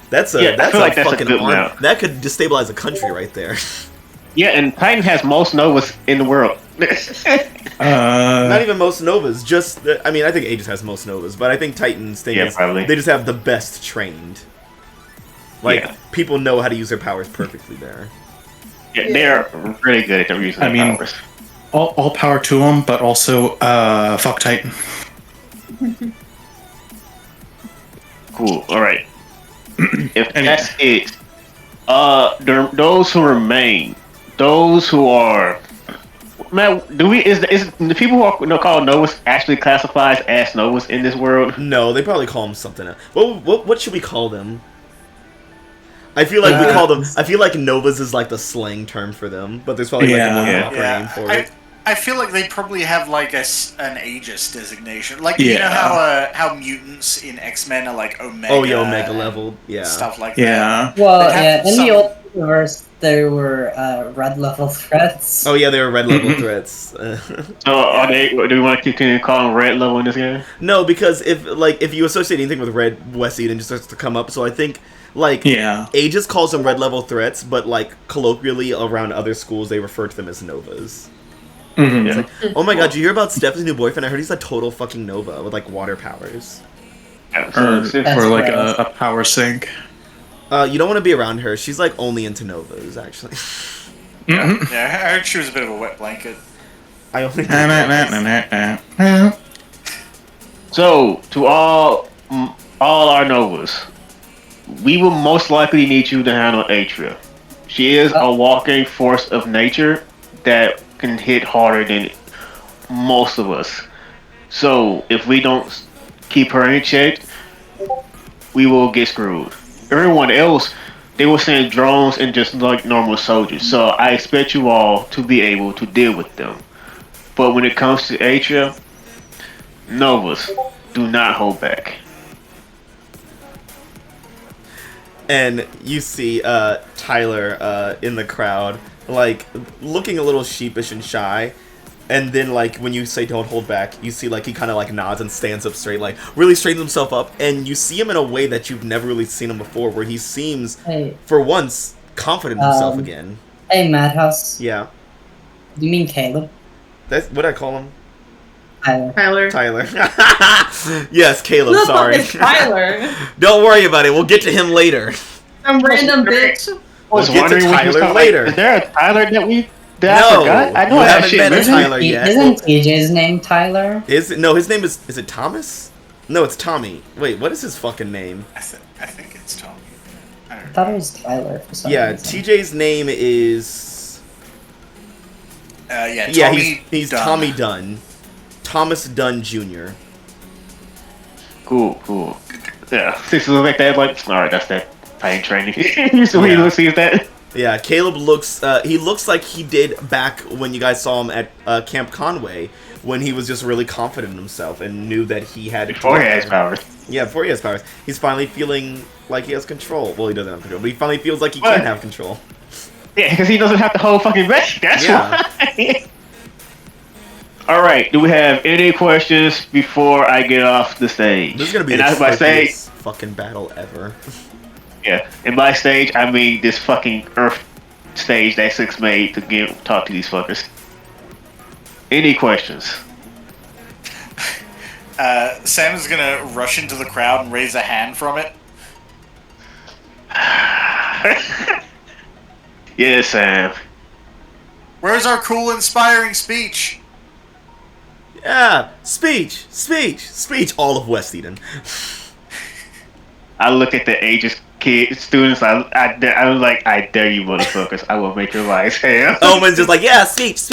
That's a I feel like that's a fucking good arm. amount. That could destabilize a country right there. Yeah, and Titan has most Novas in the world. Not even most Novas. Just I mean, I think Aegis has most Novas, but I think Titan's thing is probably. they just have the best trained. Like Yeah. people know how to use their powers perfectly there. Yeah, they're really good at using their powers. All power to them, but also fuck Titan. Cool. All right. If Anyway. that's it, those who remain, those who are. Man, is the people who are called Novas actually classified as Novas in this world? No, they probably call them something else. What should we call them? I feel like we call them. I feel like Novas is like the slang term for them, but there's probably like a more proper name for it. I feel like they probably have like an Aegis designation. Like you know how mutants in X-Men are like Omega. Oh yeah, Omega level. Yeah. Stuff like Yeah. that. Well, yeah. In the old universe, there were red level threats. Oh yeah, they were red level threats. So are they? Do we want to continue calling them red level in this game? No, because if you associate anything with red, West Eden just starts to come up. So I think Aegis calls them red level threats, but like colloquially around other schools they refer to them as Novas. Mm-hmm. It's like, oh my god, did you hear about Steph's new boyfriend? I heard he's a total fucking Nova with like water powers. Or like a power sink. You don't want to be around her. She's like only into Novas, actually. Yeah, I heard she was a bit of a wet blanket. I only. So to all our Novas, we will most likely need you to handle Atria. She is a walking force of nature that can hit harder than most of us. So if we don't keep her in check, we will get screwed. Everyone else, they will send drones and just like normal soldiers. So I expect you all to be able to deal with them. But when it comes to Atria, Novas, do not hold back. And you see Tyler in the crowd, like looking a little sheepish and shy, and then like when you say don't hold back, you see like he kind of like nods and stands up straight, like really straightens himself up, and you see him in a way that you've never really seen him before, where he seems for once confident in himself again. Hey, Madhouse. Yeah. You mean Caleb? That's what I call him. Tyler. Yes, Caleb. Who the Sorry. fuck is Tyler? Don't worry about it. We'll get to him later. Some random bitch. We'll get to Tyler later. Is there a Tyler that I No, forgot? I know you I haven't met a Tyler yet. Isn't TJ's name Tyler? His name is it Thomas? No, it's Tommy. Wait, what is his fucking name? I think it's Tommy. I thought it was Tyler for some Yeah, reason. TJ's name is Tommy he's Dunn. Tommy Dunn. Thomas Dunn Jr. Cool. Yeah, since it looks like that, like, alright, that's that pain training. So he looks like that. Yeah, Caleb looks he looks like he did back when you guys saw him at Camp Conway, when he was just really confident in himself and knew that he had Before he has powers. Yeah, before he has powers. He's finally feeling like he has control. Well, he doesn't have control, but he finally feels like he can have control. Yeah, because he doesn't have to hold fucking back. That's why. Alright, do we have any questions before I get off the stage? This is gonna be the trickiest fucking battle ever. Yeah, and by stage, I mean this fucking Earth stage that Six made to talk to these fuckers. Any questions? Sam is gonna rush into the crowd and raise a hand from it. Yes, Sam. Where's our cool, inspiring speech? Yeah, speech, all of West Eden. I look at the ages students. I was like, I dare you, motherfuckers! I will make your lives hell. Omen's just like, yeah, speech.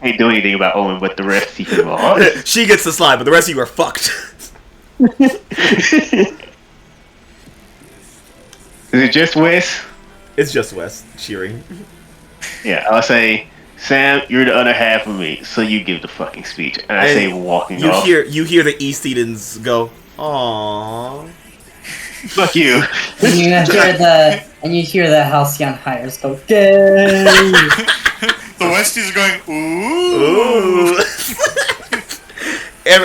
Ain't doing anything about Omen, but the rest he can all. She gets the slide, but the rest of you are fucked. Is it just Wes? It's just Wes cheering. Yeah, I'll say, Sam, you're the other half of me, so you give the fucking speech. And I say walking off. You hear the East Edens go, aww. Fuck you. And you hear the Halcyon hires go, gay. The Westies are going, ooh.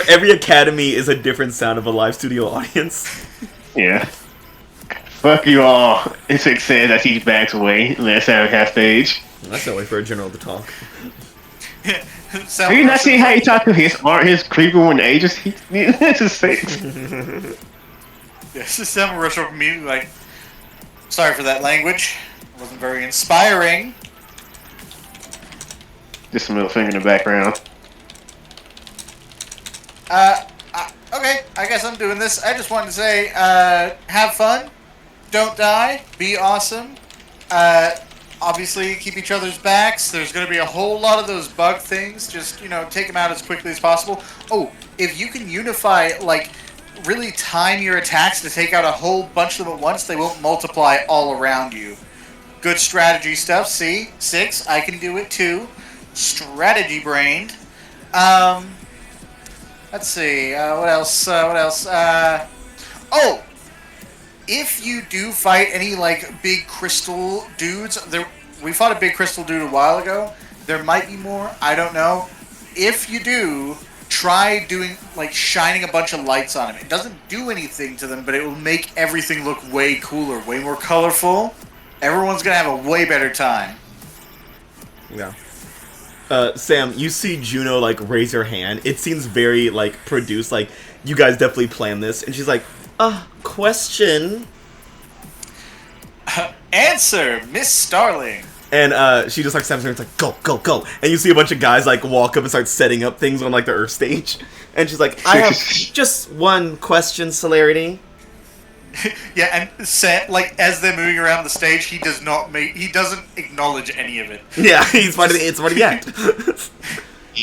Every academy is a different sound of a live studio audience. Yeah. Fuck you all. It's says as he backs away. Let's have a half stage. That's no way for a general to talk. Have you not seen how he talked to his creepy one ages? This is sick. Yes, Sam rush up immediately like, sorry for that language. It wasn't very inspiring. Just a middle finger in the background. Okay, I guess I'm doing this. I just wanted to say, have fun, don't die, be awesome. obviously keep each other's backs. There's going to be a whole lot of those bug things. Just, take them out as quickly as possible. Oh, if you can unify, really time your attacks to take out a whole bunch of them at once, they won't multiply all around you. Good strategy stuff. See? 6. I can do it too. Strategy brained. Let's see. What else? Oh! If you do fight any, big crystal dudes, we fought a big crystal dude a while ago. There might be more. I don't know. If you do, try doing, shining a bunch of lights on them. It doesn't do anything to them, but it will make everything look way cooler, way more colorful. Everyone's gonna have a way better time. Yeah. Sam, you see Juno, raise her hand. It seems very, produced. You guys definitely planned this. And she's like, question. Answer, Miss Starling. And she just snaps her and it's go, go, go. And you see a bunch of guys walk up and start setting up things on the Earth stage. And she's like, I have just one question, Celerity. Yeah, and Sam, as they're moving around the stage, he doesn't acknowledge any of it. Yeah, it's part of the act.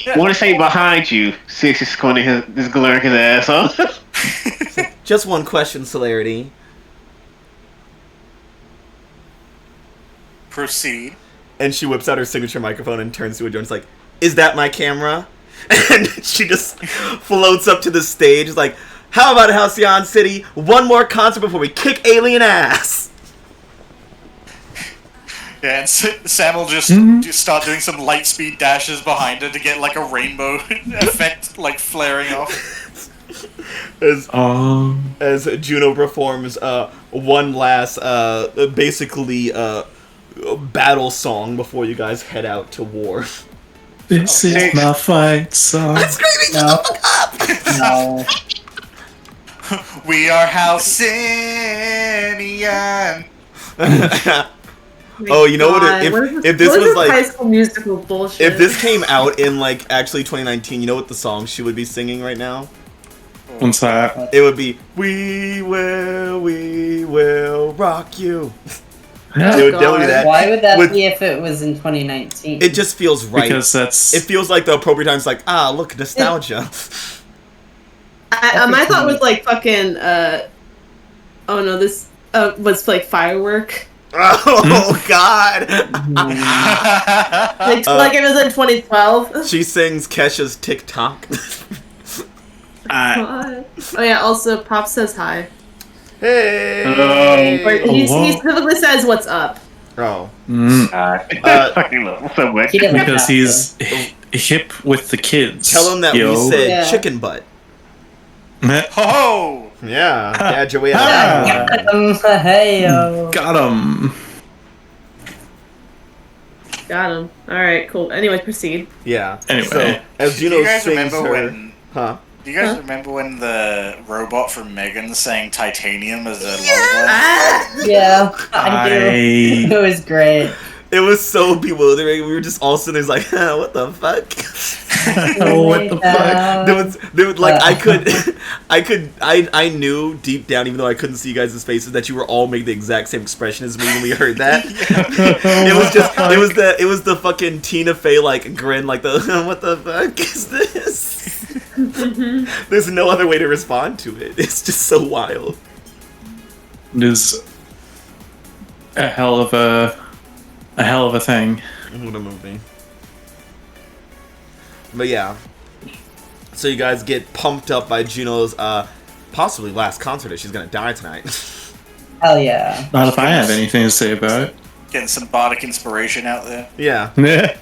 I want to say behind you, Six is going to just glaring his ass off. Just one question, Celerity. Proceed. And she whips out her signature microphone and turns to a Jones like, is that my camera? And she just floats up to the stage how about Halcyon City? One more concert before we kick alien ass. Yeah, and Sam will just start doing some light speed dashes behind her to get a rainbow effect flaring off. As Juno performs one last basically battle song before you guys head out to war. This is my fight song. I'm screaming, shut the fuck up! No. We are Halcyonian. Oh, you know what? If this was High School Musical bullshit. if this came out in actually 2019, you know what the song she would be singing right now? What's that? It would be We will rock you. Yeah. It would definitely be that. Why would that be if it was in 2019? It just feels right. Because it feels like the appropriate time. It's look, nostalgia. My thought was fucking. Oh no, this was Firework. Oh God! It was in 2012. She sings Kesha's TikTok. Oh yeah. Also, Pop says hi. Hey. He specifically says, "What's up?" Oh. Fucking love him so much. because he's hip with the kids. Tell him that we said chicken butt. Ho! Yeah, Dad Joey. Hey yo. Got him. Got him. All right, cool. Anyway, proceed. Yeah. Anyway. So, as Do Juno you guys sings remember her, when? huh? Do you guys remember when the robot from Megan sang "Titanium" as a lullaby? Yeah, I do. It was great. It was so bewildering. We were just all sitting there what the fuck? What the fuck? There was I knew deep down, even though I couldn't see you guys' faces, that you were all making the exact same expression as me when we heard that. It was the fucking Tina Fey grin, what the fuck is this? There's no other way to respond to it. It's just so wild. It is a hell of a thing. What a movie. But yeah. So you guys get pumped up by Juno's possibly last concert if she's gonna die tonight. Hell yeah. Not if I have anything to say about it. Getting some bardic inspiration out there. Yeah. Yeah.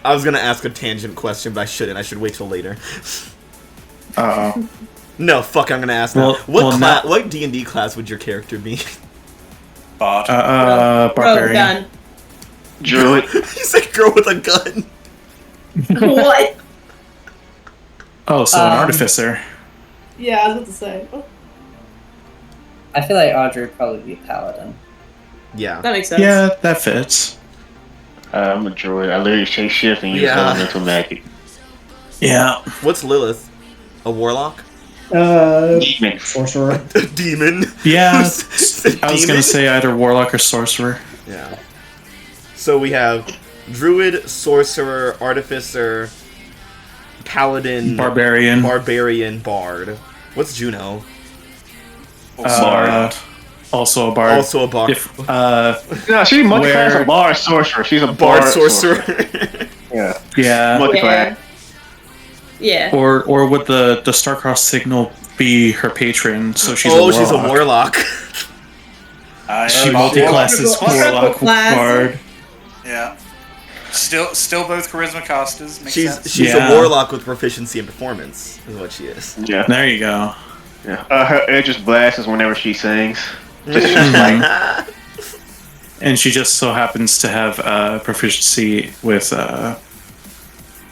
I was gonna ask a tangent question, but I shouldn't. I should wait till later. Uh-oh. No, fuck, I'm gonna ask now. What D&D class would your character be? Bard. Barbarian. Done. Druid. You said girl with a gun. What? Oh, so an artificer. Yeah, I was about to say. Oh, I feel like Audrey would probably be paladin. Yeah. that makes sense. Yeah, that fits. I'm a druid. I literally shake shift and use elemental magic. Yeah. What's Lilith? A warlock? Demon. Sorcerer. Demon. Yeah, Who's a I was demon? gonna say either warlock or sorcerer. Yeah. So we have druid, sorcerer, artificer, paladin, Barbarian. barbarian, bard. What's Juno? Bard. Also a bard. Also a bard. If, No, she's multi-class Where- a bard sorcerer. She's a Bard bard sorcerer. Yeah. yeah. Multi-class. Yeah. Or would the Starcross signal be her patron? So she's a Oh, warlock. she's a warlock. She multi-classes warlock Class. bard. Yeah. Still both charisma casters. Makes sense. She's Yeah. a warlock with proficiency in performance, is what she is. Yeah. There you go. Yeah. Her air just blasts whenever she sings. And she just so happens to have proficiency with.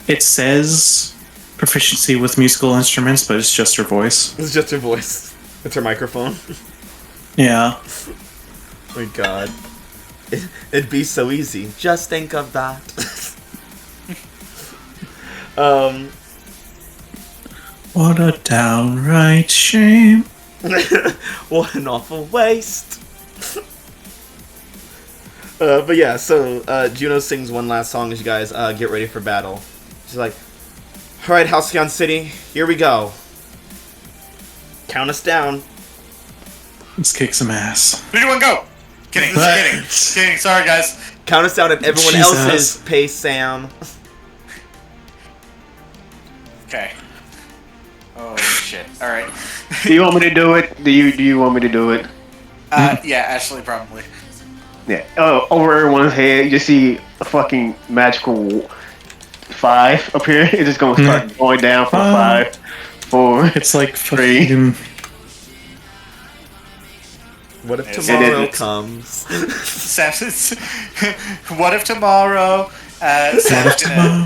It says proficiency with musical instruments, but it's just her voice. It's just her voice. It's her microphone. Yeah. Oh my god. It'd be so easy. Just think of that. What a downright shame. What an awful waste. But yeah, so Juno sings one last song as you guys get ready for battle. She's like, alright, Halcyon City, here we go. Count us down. Let's kick some ass. 3, 2, 1, go! Kidding. Sorry, guys. Count us down at everyone Jesus. else's pace, Sam. Okay. Oh shit. All right. Do you want me to do it? Do you want me to do it? Yeah, Ashley probably. Yeah. Oh, over everyone's head, you just see a fucking magical 5 up here. It's just gonna start going down from 5, 4. It's like 3. fucking. What if Yes. tomorrow It is. comes? Samson's. What if tomorrow? Sam's gonna.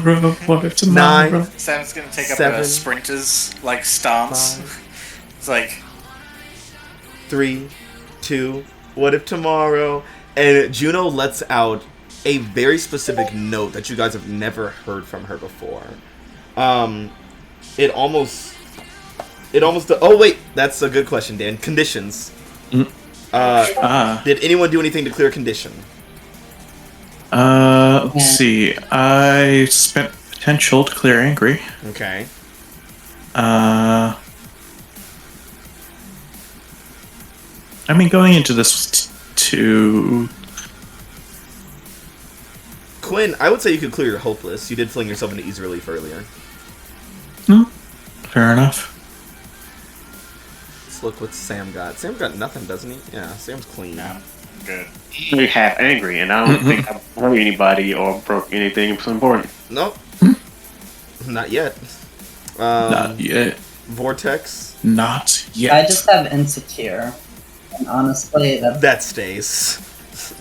Tomorrow, what if tomorrow? 9, Sam's gonna take up 7, a sprinter's like stance. 5, It's like 3, 2, what if tomorrow? And Juno lets out a very specific note that you guys have never heard from her before. It almost. Oh wait, that's a good question, Dan. Conditions. Did anyone do anything to clear condition? Let's see. I spent potential to clear angry. Okay. I mean, going into this was to. Quinn, I would say you could clear your hopeless. You did fling yourself into easy relief earlier. Fair enough. Let's look what Sam got. Sam got nothing, doesn't he? Yeah, Sam's clean. no, good. Really half angry, and I don't think I've hurt anybody or broke anything so important. Nope. Not yet. Not yet. Vortex. Not yet. I just have insecure, and honestly, That stays.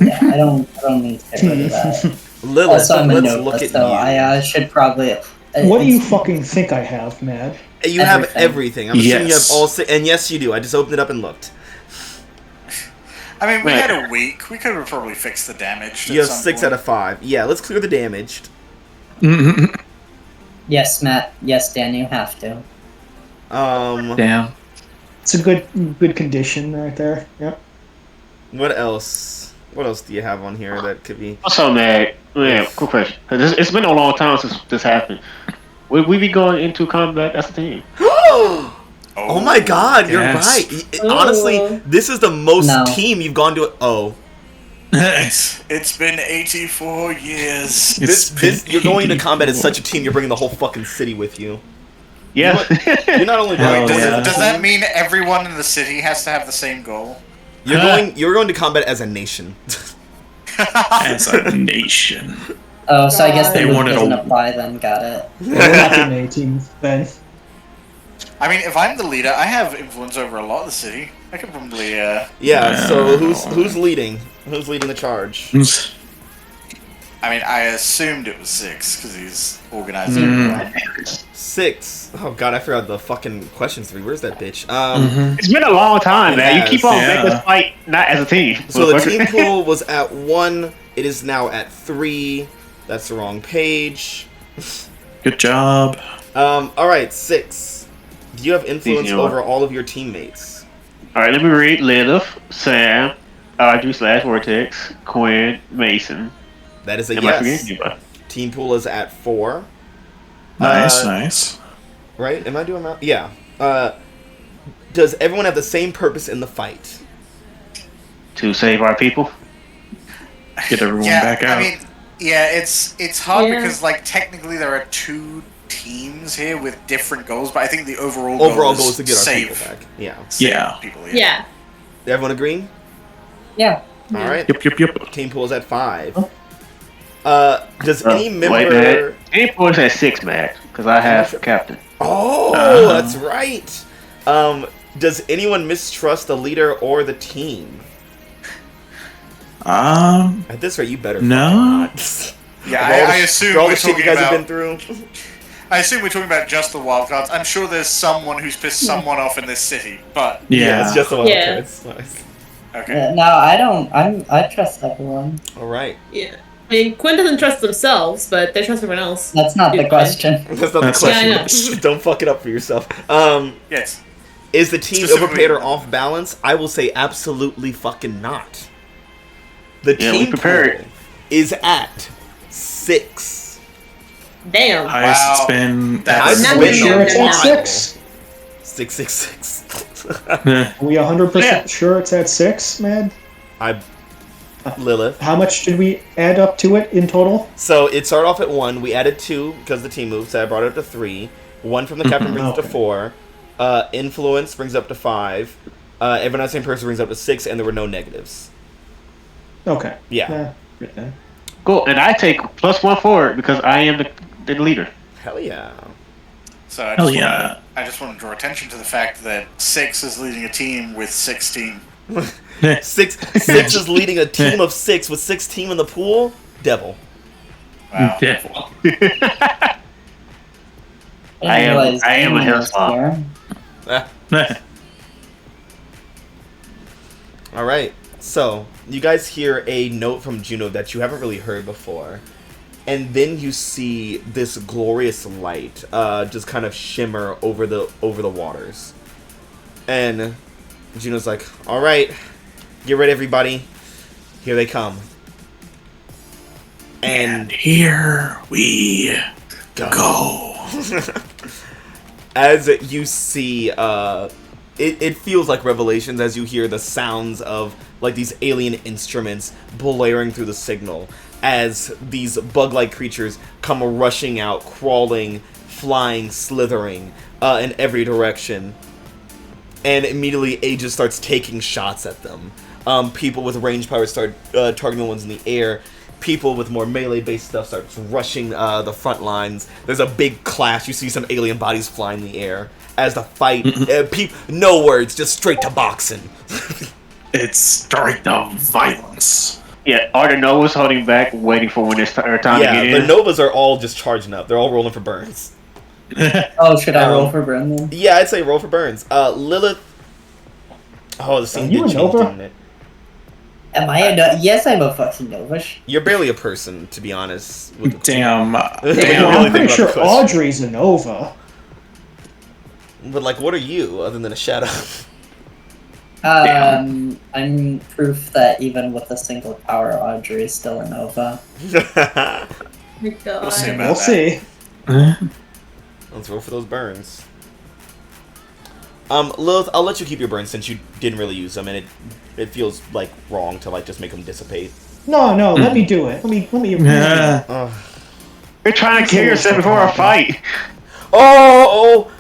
yeah, I don't need to get rid of that. Lilith, Also, I'm a let's nova, look at so you. I should probably. What do you fucking think I have, Mad? You have Everything. everything. I'm assuming you have Yes. all six. And yes, you do. I just opened it up and looked. I mean, we Right. had a week. We could have probably fixed the damage. You have 6 out of 5. Yeah, let's clear the damaged. Yes, Matt. Yes, Dan. You have to. Damn. It's a good condition right there. Yep. What else? What else do you have on here that could be? Also, man, quick question. It's been a long time since this happened. Would we be going into combat as a team? Oh my god, you're Yes. right. Honestly, this is the most No. team you've gone to. Oh. It's been 84 years. You're going into combat as such a team, you're bringing the whole fucking city with you. Yeah. You're not only going, Does that mean everyone in the city has to have the same goal? you're going to combat as a nation. As a nation. Oh, so I guess They the move wanted doesn't a- apply then. Got it. We're not getting a team then. I mean, if I'm the leader, I have influence over a lot of the city. I could probably, Yeah, so who's leading? Who's leading the charge? I mean, I assumed it was 6, because he's organizing. 6. Oh god, I forgot the fucking question 3. Where's that bitch? It's been a long time, man. You keep on yeah. making us fight not as a team. So the team pool was at 1. It is now at 3. That's the wrong page. Good job. Alright, 6. Do you have influence You know what? over all of your teammates? All right, let me read. Lilith, Sam, Audrey / Vortex, Quinn, Mason. That is a Am I yes. forgetting anybody? Team pool is at 4. Nice. Right? Am I doing that? Yeah. Does everyone have the same purpose in the fight? To save our people. Get everyone back out. I mean, it's hard Yeah. because like technically there are 2 teams here with different goals, but I think the overall Overall goal goal is to get our save people back. Yeah. save Yeah. people. Yeah. Everyone agreeing? Yeah. All right. Yep. Team pool is at 5. Does any Wait, member? man. Any points at 6, Matt? Because I have captain. Oh, that's right. Does anyone mistrust the leader or the team? At this rate, you better. No. Not. Yeah, Of all the- I assume for all we're the shit you talking guys have about. been through. I assume we're talking about just the wildcards. I'm sure there's someone who's pissed someone off in this city, but Yeah. It's just a wild Yeah. cards. Nice. okay. No, I don't. I trust everyone. All right. Yeah. I mean, Quinn doesn't trust themselves, but they trust everyone else. That's not the Quinn. question. That's not That's the question. Yeah, I know. Shh, don't fuck it up for yourself. Yes. Is the team Specifically- overpaid or off balance? I will say absolutely fucking not. The Yeah, we team prepared. pool is at 6. Damn. Highest Wow. it's been. That's- Now Are we we sure know it's that. at 6? 666. Eh, Are we 100% Yeah. sure it's at 6, man? Lilith. How much did we add up to it in total? So it started off at 1. We added 2 because the team moved, so I brought it up to 3. 1 from the captain brings it to Okay. 4. Influence brings up to 5. Everyone else same person brings up to 6, and there were no negatives. Okay. Yeah. Yeah. Cool. And I take +1 for it because I am the leader. Hell yeah. So I Hell just, yeah. I just want to draw attention to the fact that 6 is leading a team with 16. eh. 6 is leading a team of 6 with 6 team in the pool. Devil. Wow. Devil. I am a anyways, hellspawn. here. Eh. All right. So you guys hear a note from Juno that you haven't really heard before, and then you see this glorious light just kind of shimmer over the waters, and Juno's like, "All right, get ready, everybody. Here they come." And here we go. As you see, it feels like Revelations as you hear the sounds of like these alien instruments blaring through the signal as these bug-like creatures come rushing out, crawling, flying, slithering in every direction. And immediately Aegis starts taking shots at them. People with range power start targeting the ones in the air. People with more melee-based stuff starts rushing the front lines. There's a big clash. You see some alien bodies fly in the air as the fight. No words, just straight to boxing. It's straight to violence. Yeah, are the Novas holding back, waiting for when it's time to Yeah, get the in? Novas are all just charging up. They're all rolling for burns. Oh, should I roll for Burn then? Yeah, I'd say roll for burns. Lilith. Oh, the scene Are you did a change, Nova? didn't it? Am I a Yes, I'm a fucking Novish. You're barely a person, to be honest. With the Damn. When you Damn. really I'm think pretty about sure the question. Audrey's a Nova. But like, what are you other than a shadow? I'm proof that even with a single power, Audrey is still a Nova. Oh my God. We'll see about We'll that. see. Eh? Let's roll for those burns. Lilith, I'll let you keep your burns since you didn't really use them, and it feels like wrong to like just make them dissipate. No, let me do it. Let me. Yeah. You're trying to kill yourself before a fight. Oh!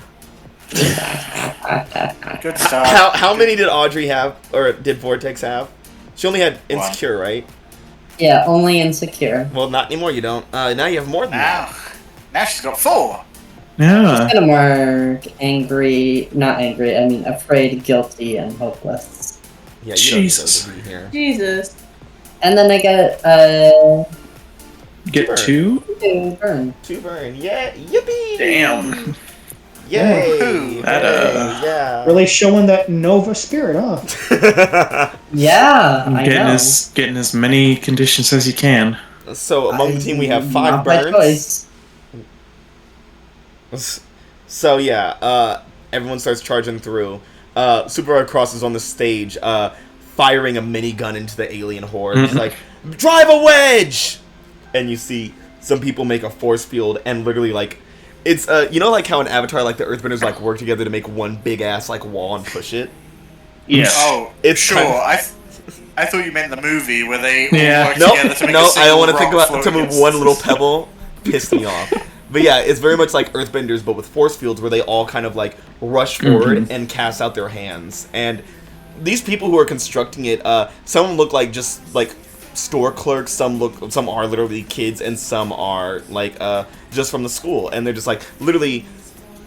Good start. How many did Audrey have, or did Vortex have? She only had Insecure, right? Yeah, only Insecure. Well, not anymore. You don't. Now you have more than that. Now she's got 4. Yeah. Kind of more angry, not angry, I mean afraid, guilty, and hopeless. Yeah, you Jesus. don't deserve to be here. Jesus. And then I get Get 2? 2 Burn. 2 burn. Yeah. Yippee! Damn. Yay! Woohoo. That, yeah. Really showing that Nova spirit, huh? Yeah, I know. Getting as many conditions as you can. So among the team we have 5 Not my burns. choice. So yeah, everyone starts charging through. Super Red Cross is on the stage, firing a minigun into the alien horde. It's like, drive a wedge! And you see some people make a force field and literally like, it's, you know like how in Avatar, like the Earthbenders like work together to make one big ass like wall and push it? Yeah. Oh, It's sure. kind of- I thought you meant the movie where they all work Nope. together to make a No, I single don't want to rock think about float to move against- one little pebble. Pissed me off. But yeah, it's very much like Earthbenders, but with force fields where they all kind of like rush forward and cast out their hands. And these people who are constructing it, some look like just like store clerks, some are literally kids, and some are like just from the school. And they're just like literally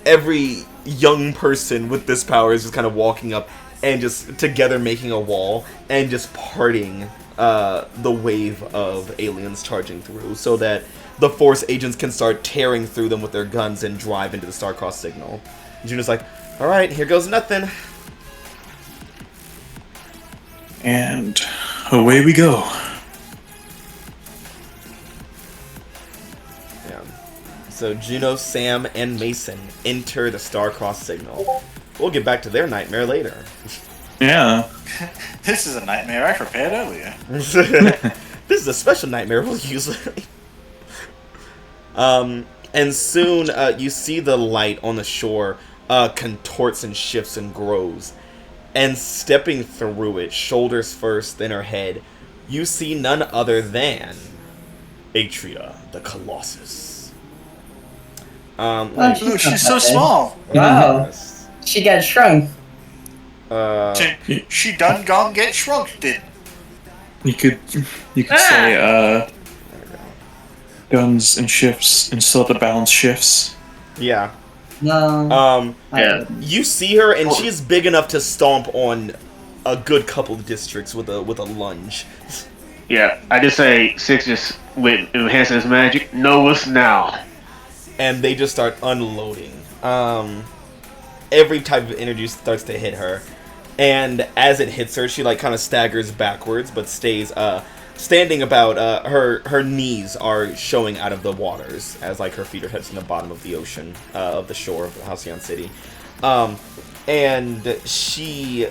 every young person with this power is just kind of walking up and just together making a wall and just parting the wave of aliens charging through so that the Force agents can start tearing through them with their guns and drive into the star-crossed signal. Juno's like, alright, here goes nothing. And away we go. Yeah. So Juno, Sam, and Mason enter the star-crossed signal. We'll get back to their nightmare later. Yeah. This is a nightmare I prepared earlier. This is a special nightmare we'll use. And soon you see the light on the shore contorts and shifts and grows. And stepping through it, shoulders first, then her head, you see none other than Atria, the Colossus. Oh, Ooh, she's so small. Wow. She got shrunk. She done gone get shrunk, did. You could say guns and shifts and still the balance shifts. Yeah. No. Yeah. You see her, and she is big enough to stomp on a good couple of districts with a lunge. Yeah, I just say Six just with enhancing his magic. Know us now. And they just start unloading. Every type of energy starts to hit her, and as it hits her, she like kind of staggers backwards, but stays standing about. Her knees are showing out of the waters as like her feet are touching the bottom of the ocean of the shore of Halcyon City, and she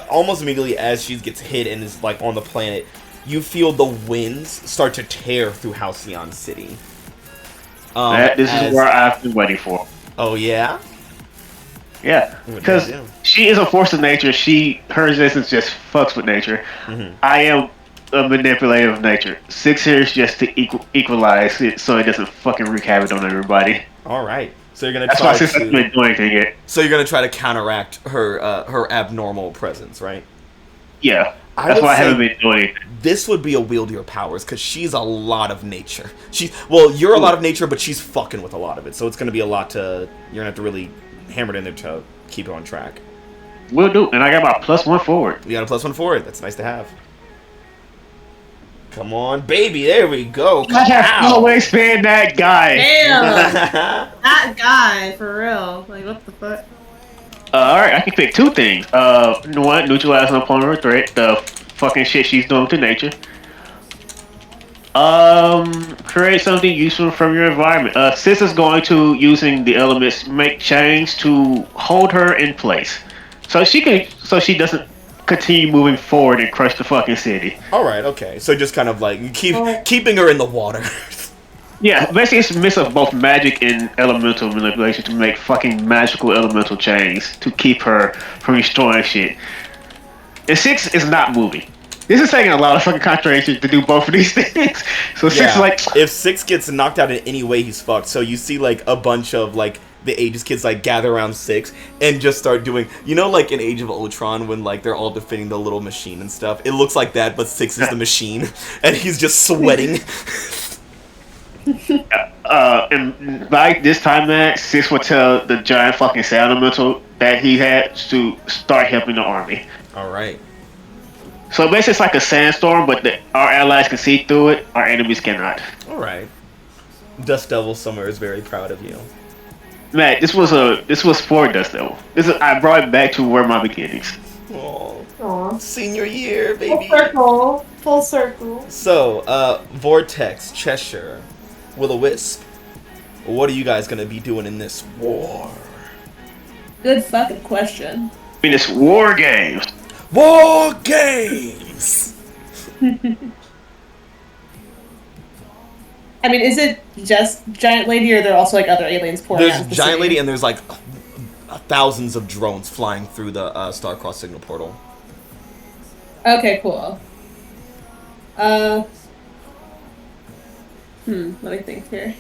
almost immediately as she gets hit and is like on the planet, you feel the winds start to tear through Halcyon City. This is where I've been waiting for. Oh yeah. Yeah, because she is a force of nature. Her existence just fucks with nature. Mm-hmm. I am a manipulator of nature. Six here is just to equalize it so it doesn't fucking wreak havoc on everybody. All right, so you're gonna That's try why Six hasn't been doing anything yet. So you're gonna try to counteract her abnormal presence, right? Yeah, that's why I haven't been doing it. This would be a wield your powers because she's a lot of nature. You're a lot of nature, but she's fucking with a lot of it. So it's gonna be a lot to. You're gonna have to really hammer it in there to keep her on track. Will do, and I got my +1 forward. You got a +1 forward. That's nice to have. Come on, baby. There we go. I have always been that guy. Damn! That guy, for real. Like, what the fuck? Alright, I can pick two things. One, neutralize an opponent or threat. The fucking shit she's doing to nature. Create something useful from your environment. Sis is going to, using the elements, make change to hold her in place. So she doesn't continue moving forward and crush the fucking city. Alright, okay. So just kind of like keeping her in the water. Yeah, basically it's a mix of both magic and elemental manipulation to make fucking magical elemental chains to keep her from destroying shit. And Six is not moving. This is taking a lot of fucking concentration to do both of these things. So Six is like, if Six gets knocked out in any way, he's fucked. So you see like a bunch of like the Aegis kids like gather around Six and just start doing, you know, like in Age of Ultron when like they're all defending the little machine and stuff. It looks like that, but Six is the machine, and he's just sweating. and by this time, man, Six will tell the giant fucking sound elemental that he had to start helping the army. All right. So basically, it's like a sandstorm, but our allies can see through it. Our enemies cannot. All right. Dust Devil Summer is very proud of you. Man, this was for Dust Devil. I brought it back to where my beginnings. Aww. Senior year, baby. Full circle. So, Vortex, Cheshire, Will-O-Wisp. What are you guys gonna be doing in this war? Good fucking question. I mean, it's war games. War games. I mean, is it just Giant Lady, or are there also like other aliens pouring out There's of the Giant city? Lady, and there's like thousands of drones flying through the Star-Crossed signal portal. Okay, cool. Let me think here.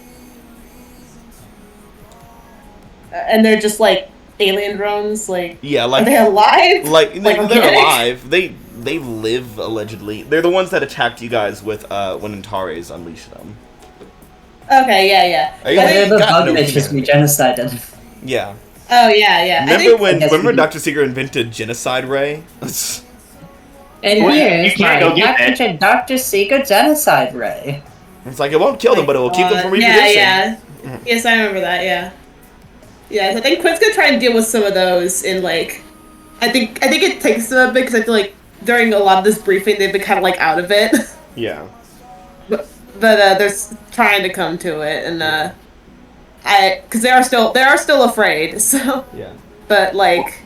And they're just like alien drones, like Yeah, like are they alive? Like they're organic? alive. They live allegedly. They're the ones that attacked you guys with when Antares unleashed them. Okay, yeah. Are you Yeah, like, they're the got no bug bitches fear. we genocided. Yeah. Oh yeah. Remember Dr. Seeger invented genocide ray? And Well, here's you can't my go get that. patented Dr. Seeger genocide ray. It's like it won't kill them, but it will keep them from Yeah, reproducing. yeah. Yes, I remember that. Yeah. Yeah, I think Quinn's gonna try and deal with some of those in like. I think it takes them a bit because I feel like during a lot of this briefing they've been kind of like out of it. Yeah. but they're trying to come to it, and because they are still afraid. So, Yeah. but like,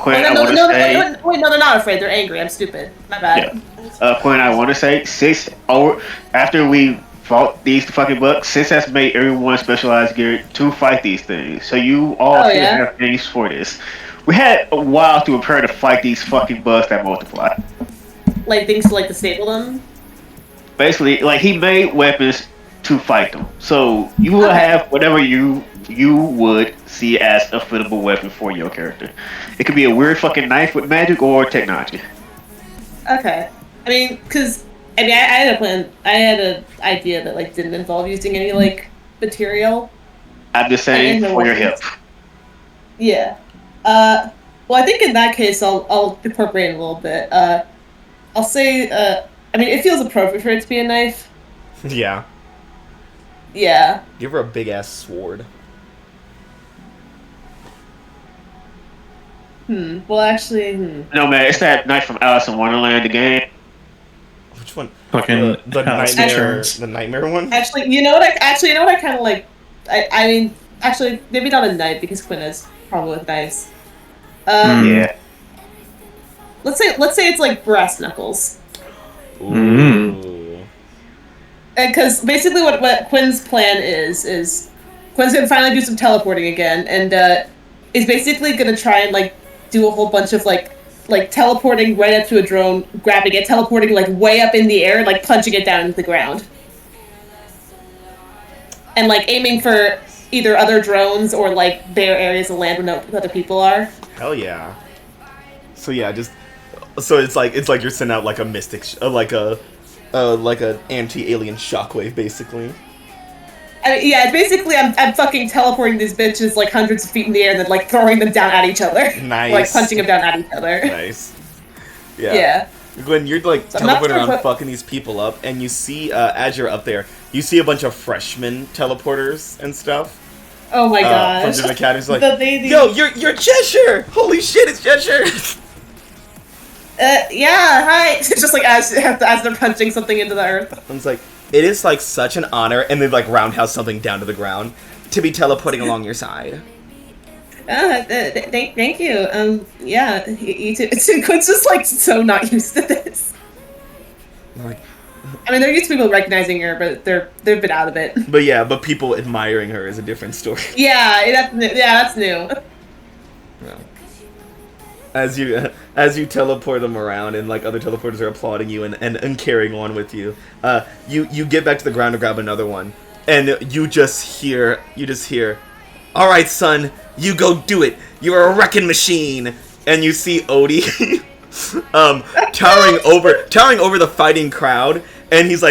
Quinn, I no, want to say. wait, no, they're not afraid. They're angry. I'm stupid. My bad. Quinn, I want to say after we fought these fucking bucks, Sis has made everyone specialized gear to fight these things. So you all should have things for this. We had a while to prepare to fight these fucking bugs that multiply. Like things to like disable them. Basically, like he made weapons to fight them. So you will have whatever you would see as a fittable weapon for your character. It could be a weird fucking knife with magic or technology. Okay. I mean, I had a plan. I had an idea that like didn't involve using any like material. I'm just saying for your hip. Yeah. Well, I think in that case, I'll incorporate it a little bit. I'll say, I mean, it feels appropriate for it to be a knife. Yeah. Yeah. Give her a big ass sword. Well, actually, No man, it's that knife from Alice in Wonderland, the game. Which one? Fucking the Alice nightmare. Returns. The nightmare one. Actually, you know what I kind of like. I mean, actually, maybe not a knife because Quinn has problem with knives. Yeah. Let's say it's like brass knuckles. Ooh. Because basically what Quinn's plan is Quinn's gonna finally do some teleporting again, and is basically gonna try and like do a whole bunch of like teleporting right up to a drone, grabbing it, teleporting like way up in the air, and like punching it down into the ground, and like aiming for either other drones or like their areas of land where no other people are. Hell yeah. So yeah, so it's like you're sending out like a mystic, like an anti-alien shockwave, basically. Yeah, basically I'm fucking teleporting these bitches like hundreds of feet in the air and then like throwing them down at each other. Nice. Like punching them down at each other. Nice. Yeah. Yeah. When you're like So I'm not teleporting sure around, fucking these people up, and you see as you're up there, you see a bunch of freshmen teleporters and stuff. Oh my From gosh. different academies, like, The yo, you're Cheshire! Holy shit, it's Cheshire! Yeah, hi. It's just like as they're punching something into the earth. And it's like, it is like such an honor, and then like roundhouse something down to the ground to be teleporting along your side. Thank you. Yeah, you too. Quinn's just like so not used to this. Like, I mean, they're used to people recognizing her, but they've been out of it. but people admiring her is a different story. Yeah, that's new. Yeah. As you teleport them around, and like other teleporters are applauding you and carrying on with you, you get back to the ground to grab another one, and you just hear, all right, son, you go do it. You're a wrecking machine. And you see Odie, towering over the fighting crowd, and he's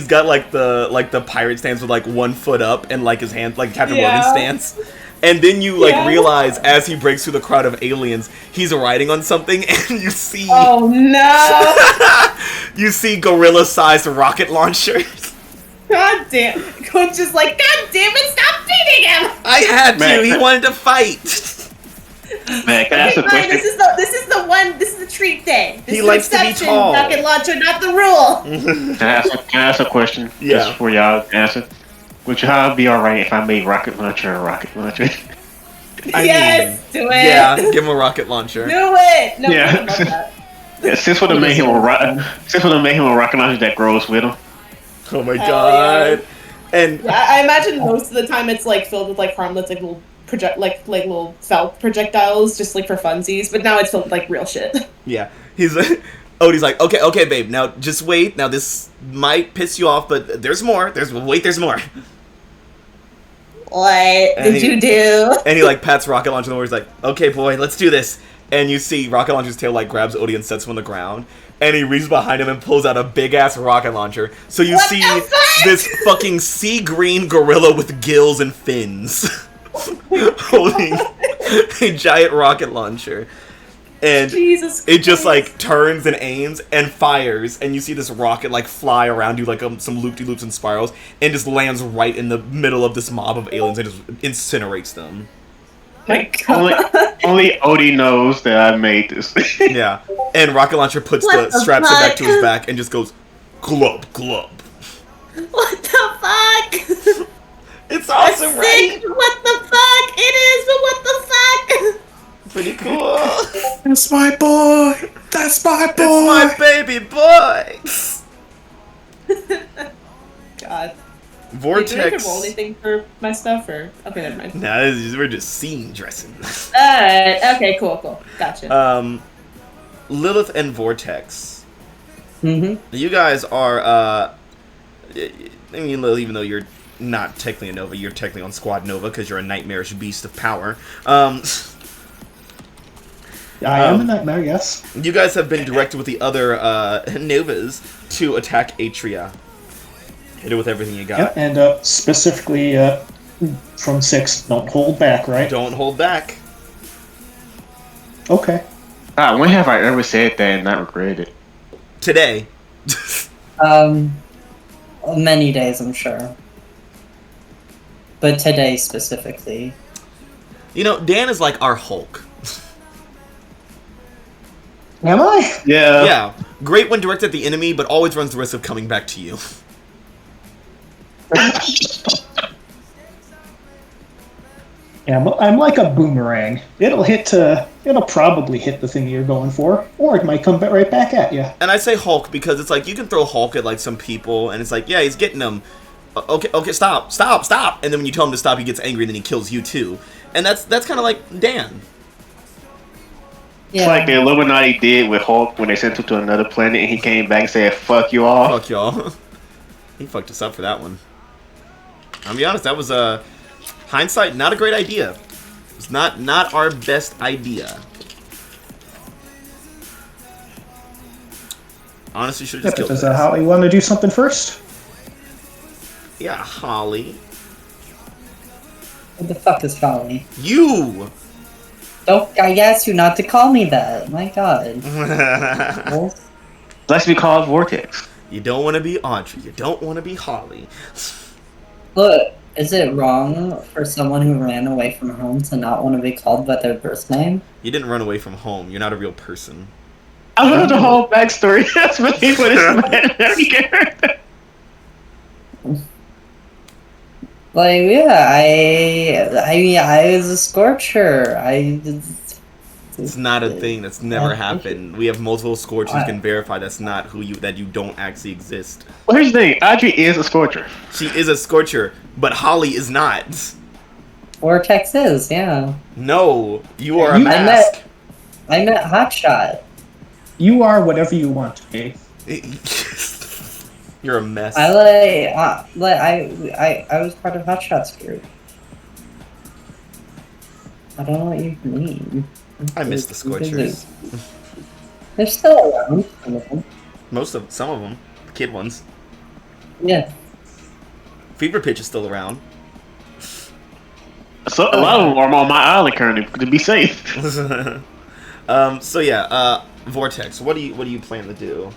got like the pirate stance with like 1 foot up and like his hands like Captain Morgan stance. And then you realize as he breaks through the crowd of aliens, he's riding on something, and you see Oh no! you see gorilla-sized rocket launchers. God damn! Quinn's just like, God damn it! Stop beating him! I had to. He wanted to fight. Man, can I ask a Fine, question? This is the treat day. This He is likes to be exception, tall. Rocket launcher, not the rule. Can I ask a question? Yeah. Just for y'all to answer. Would y'all be alright if I made rocket launcher a rocket launcher? Yes, do it. Yeah, give him a rocket launcher. Do it. No, Yeah. I love that. Yeah, since would have made him a rocket launcher that grows with him. Oh my Hell god. And Yeah, I imagine most of the time it's like filled with like harmless like little like little felt projectiles just like for funsies, but now it's filled with like real shit. yeah, he's Odie's like, okay, babe. Now just wait. Now this might piss you off, but there's more. There's more. What did you do? And he like pats Rocket Launcher on the where he's like, okay, boy, let's do this. And you see Rocket Launcher's tail like grabs Odie and sets him on the ground. And he reaches behind him and pulls out a big ass rocket launcher. So you see this fucking sea green gorilla with gills and fins holding a giant rocket launcher. And Jesus it just Christ. like turns and aims and fires, and you see this rocket like fly around you like some loop-de-loops and spirals, and just lands right in the middle of this mob of aliens and just incinerates them. My God. Only Odie knows that I made this. Yeah, and Rocket Launcher puts What the straps it back fuck? to his back and just goes glub glub. What the fuck? It's That's awesome, right? sick. What the fuck? It is, but what the fuck? Pretty cool. That's my boy. That's my boy. It's my baby boy. God. Vortex. Do I have to roll anything for my stuff or okay, never mind. Nah, we're just scene dressing. Alright, okay, cool. Gotcha. Lilith and Vortex. Mm-hmm. You guys are, I mean, Lilith, even though you're not technically a Nova, you're technically on Squad Nova because you're a nightmarish beast of power. I am a nightmare, yes. You guys have been directed with the other Novas to attack Atria. Hit it with everything you got. Yeah, and specifically from 6, don't hold back, right? Don't hold back. Okay. When have I ever said that and not regretted it? Today. Many days, I'm sure. But today specifically. You know, Dan is like our Hulk. Am I? Yeah. Yeah. Great when directed at the enemy, but always runs the risk of coming back to you. Yeah, I'm like a boomerang. It'll probably hit the thing you're going for, or it might come right back at you. And I say Hulk because it's like you can throw Hulk at like some people, and it's like, yeah, he's getting them. Okay, stop. And then when you tell him to stop, he gets angry, and then he kills you too. And that's kind of like Dan. It's like the Illuminati did with Hulk when they sent him to another planet and he came back and said, fuck you all. Fuck y'all. He fucked us up for that one. I'll be honest, that was hindsight, not a great idea. It's not our best idea. Honestly, should have just killed Does us. Holly want to do something first? Yeah, Holly. What the fuck is Holly? You! I asked you not to call me that. My god. Well, Let's be called Vortex. You don't want to be Audrey. You don't want to be Holly. look, is it wrong for someone who ran away from home to not want to be called by their birth name? You didn't run away from home. You're not a real person. I heard the whole backstory. That's really what it's Like, yeah, I was a scorcher. It's not a thing. That's never happened. We have multiple Scorchers who can verify that's not that you don't actually exist. Well, here's the thing. Audrey is a Scorcher. She is a Scorcher, but Holly is not. Vortex is, yeah. No, you are a You- mask. I met Hotshot. You are whatever you want to be. You're a mess. I was part of Hotshot's group. I don't know what you mean. I miss the Scorchers. They're still around, some of them. Some of them, the kid ones. Yeah. Fever Pitch is still around. So a lot of them are on my island currently to be safe. So yeah, Vortex. What do you plan to do?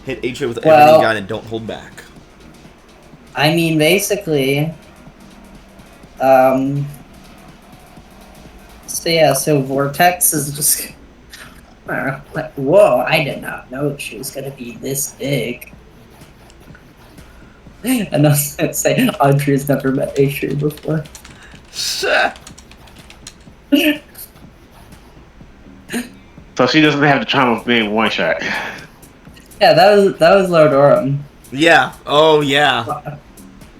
Hit Atria with everything you got and don't hold back. I mean, basically, so Vortex is just like, whoa, I did not know she was gonna be this big. And I was gonna say, Audrey's never met Atria before. So she doesn't have the trauma of being one shot. Yeah, that was Lord Oram. Yeah. Oh yeah.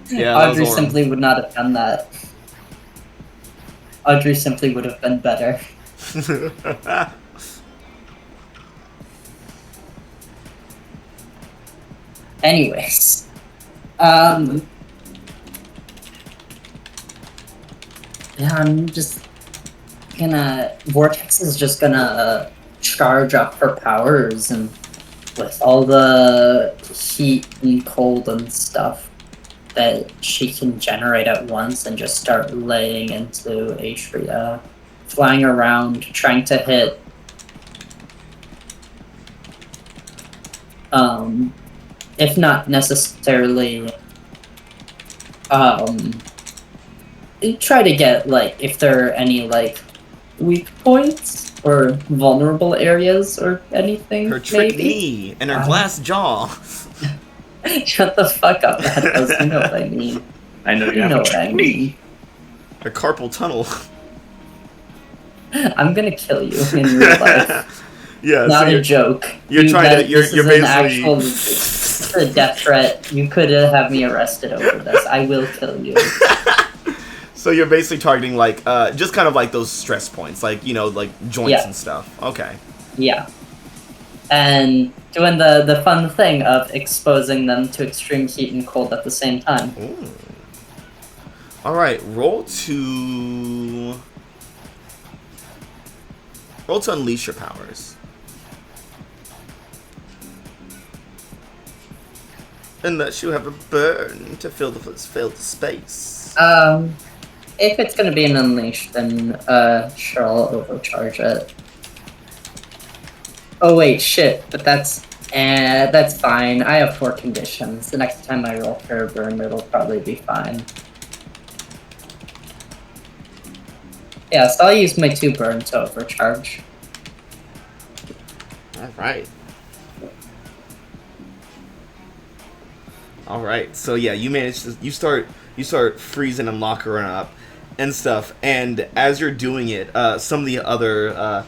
Yeah. That was Audrey Orin. simply would not have done that. Audrey simply would have been better. Anyways, yeah, I'm just gonna. Vortex is just gonna charge up her powers, and with all the heat and cold and stuff that she can generate at once, and just start laying into Atria, flying around, trying to hit. If not necessarily, try to get, like, if there are any, like, weak points or vulnerable areas or anything. Her trick maybe? knee and her glass jaw. Shut the fuck up, Mathos. You know what I mean. I know You know what I mean. Her carpal tunnel. I'm gonna kill you in real life. Yeah. Not so a joke. You're trying to. You're this is basically. an actual a death threat. You could have me arrested over this. I will kill you. So you're basically targeting like just kind of like those stress points, like like joints Yeah. and stuff. Okay. Yeah. And doing the fun thing of exposing them to extreme heat and cold at the same time. Ooh. All right. Roll to unleash your powers. And that you have a burn to fill the space. If it's gonna be an unleash, then sure, I'll overcharge it. Oh wait, shit, but that's fine. I have 4 conditions. The next time I roll for a burn, it'll probably be fine. Yeah, so I'll use my 2 burn to overcharge. All right. So yeah, you manage to you start freezing and locking her up and stuff. And as you're doing it, some of the other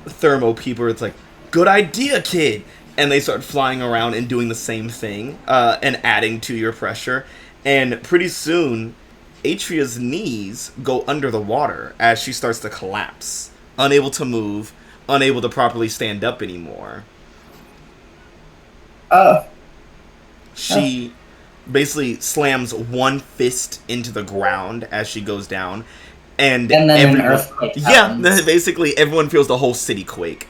thermo people, it's like, good idea, kid. And they start flying around and doing the same thing and adding to your pressure. And pretty soon, Atria's knees go under the water as she starts to collapse, unable to move, unable to properly stand up anymore. She basically slams one fist into the ground as she goes down, and then everyone, an earthquake yeah, happens. basically everyone feels the whole city quake,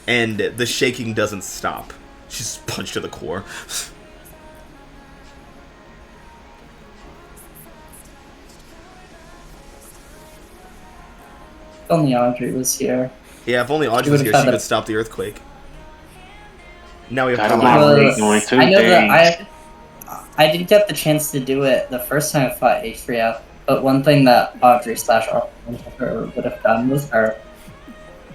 and the shaking doesn't stop. She's punched to the core. If only Audrey was here. Yeah, if only Audrey was here, she could stop the earthquake. Now we have to I know that I did get the chance to do it the first time I fought Atria, but one thing that Audrey / her would have done with her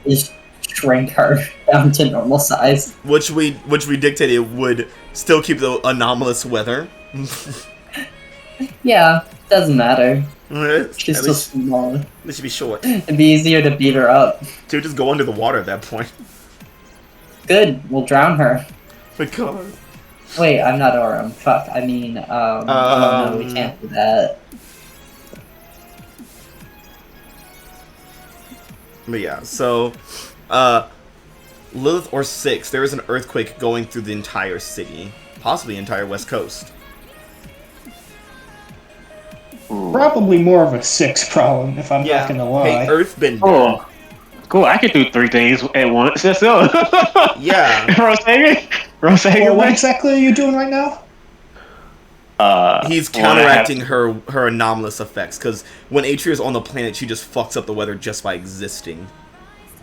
is shrink her down to normal size. Which we dictated would still keep the anomalous weather. Yeah, doesn't matter. She's At still least- small. This should be short. It'd be easier to beat her up. Dude, just go under the water at that point. Good, we'll drown her. But God. Wait, I'm not Oram. Fuck, I mean, oh no, we can't do that. But yeah, so, Lilith or 6, there is an earthquake going through the entire city. Possibly the entire west coast. Probably more of a 6 problem, if I'm not gonna lie. Hey, Earthbender. Oh, cool. I can do 3 things at once. That's all. Yeah. Rosager, Well, what exactly are you doing right now? He's counteracting her anomalous effects, because when Atria's on the planet, she just fucks up the weather just by existing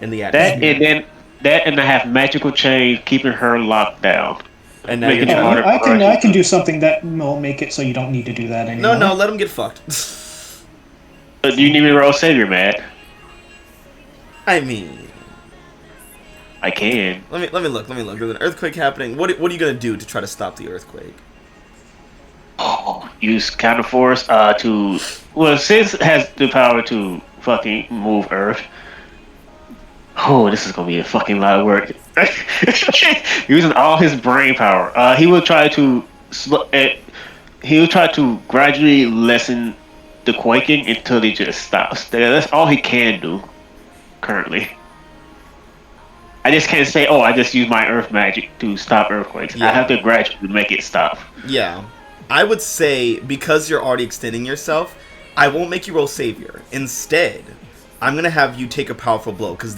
in the atmosphere. That and I have magical chain keeping her locked down. And now Make you're it trying harder. I can do something that will make it so you don't need to do that anymore. No, let him get fucked. Do you need me to roll savior, Matt? I mean, I can. let me look. There's an earthquake happening. What are you gonna do to try to stop the earthquake? Use counter force to well, Sis has the power to fucking move Earth. Oh, this is gonna be a fucking lot of work. Using all his brain power, he will try to gradually lessen the quaking until he just stops. That's all he can do currently. I just can't say, "Oh, I just use my Earth magic to stop earthquakes." I Yeah. have to gradually make it stop. Yeah. I would say, because you're already extending yourself, I won't make you roll Savior. Instead, I'm going to have you take a powerful blow, because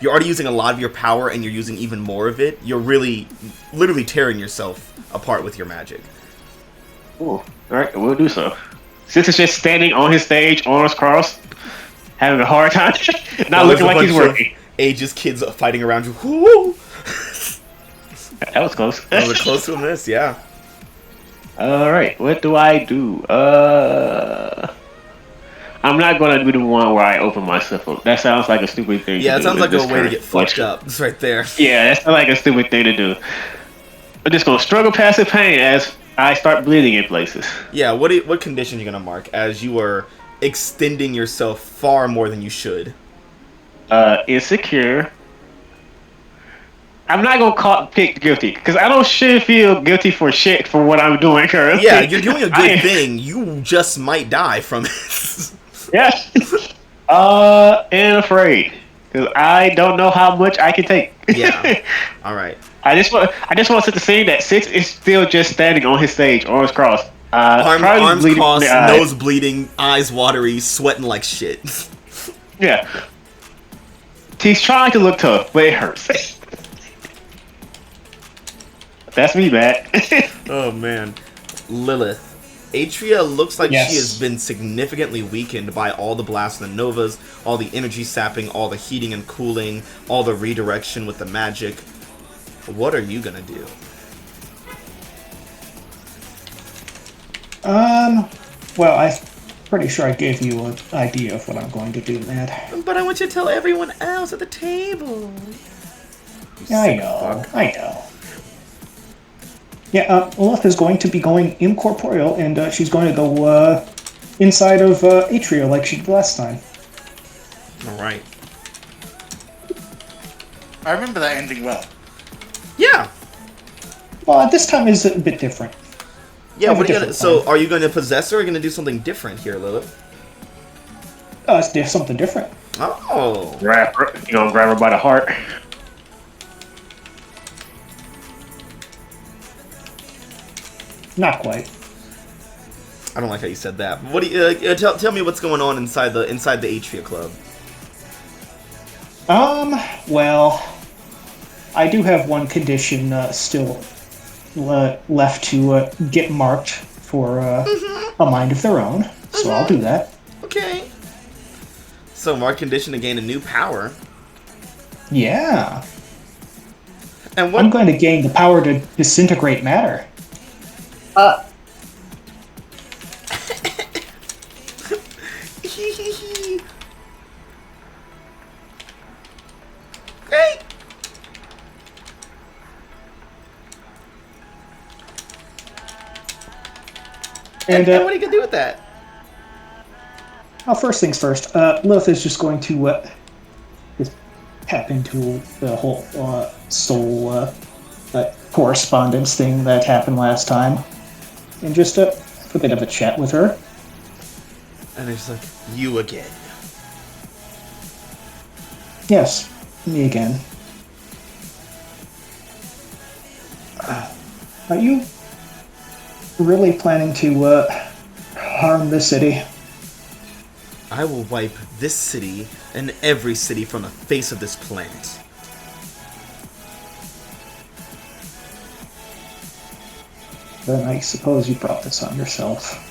you're already using a lot of your power, and you're using even more of it. You're really, literally tearing yourself apart with your magic. Ooh, alright, we'll do so. Since it's just standing on his stage, arms crossed, having a hard time, not looking like he's working. Ages kids fighting around you. Woo! That was close. That was close to a miss, yeah. Alright, what do I do? I'm not gonna do the one where I open myself up. That sounds like a stupid thing Yeah, to it do. sounds like a way to get fucked situation. up. It's right there. Yeah, that sounds like a stupid thing to do. I'm just gonna struggle past the pain as I start bleeding in places. Yeah, what condition are you gonna mark as you are extending yourself far more than you should? Insecure. I'm not gonna pick guilty because I don't should feel guilty for shit for what I'm doing currently. Yeah, you're doing a good thing. You just might die from it. Yeah. And afraid because I don't know how much I can take. Yeah. All right. I just want to set the scene that Six is still just standing on his stage, arms crossed. Arms bleeding crossed, from the eye. nose bleeding, eyes watery, sweating like shit. Yeah. He's trying to look tough, but it hurts. That's me, Matt. Oh man, Lilith. Atria looks like Yes. she has been significantly weakened by all the blasts and the novas, all the energy sapping, all the heating and cooling, all the redirection with the magic. What are you gonna do? Well, I'm pretty sure I gave you an idea of what I'm going to do, Matt. But I want you to tell everyone else at the table. I know. Yeah, Lilith is going to be going incorporeal, and she's going to go inside of Atria like she did last time. All right. I remember that ending well. Yeah. Well, this time is a bit different. Yeah. Have a What are you different gonna? So, plan. are you going to possess her, or are you going to do something different here, Lilith? It's something different. Oh. You gonna grab her by the heart? Not quite. I don't like how you said that. What do you tell me what's going on inside the Atria Club? Well, I do have one condition still left to get marked for a mind of their own, so I'll do that. Okay. So, mark condition to gain a new power. Yeah. And what? I'm going to gain the power to disintegrate matter. Great. And what are you gonna do with that? Well, first things first, Lilith is just going to just tap into the whole soul correspondence thing that happened last time, and just have a bit of a chat with her. And it's like, you again. Yes, me again. Are you really planning to harm the city? I will wipe this city and every city from the face of this planet. Then I suppose you brought this on yourself.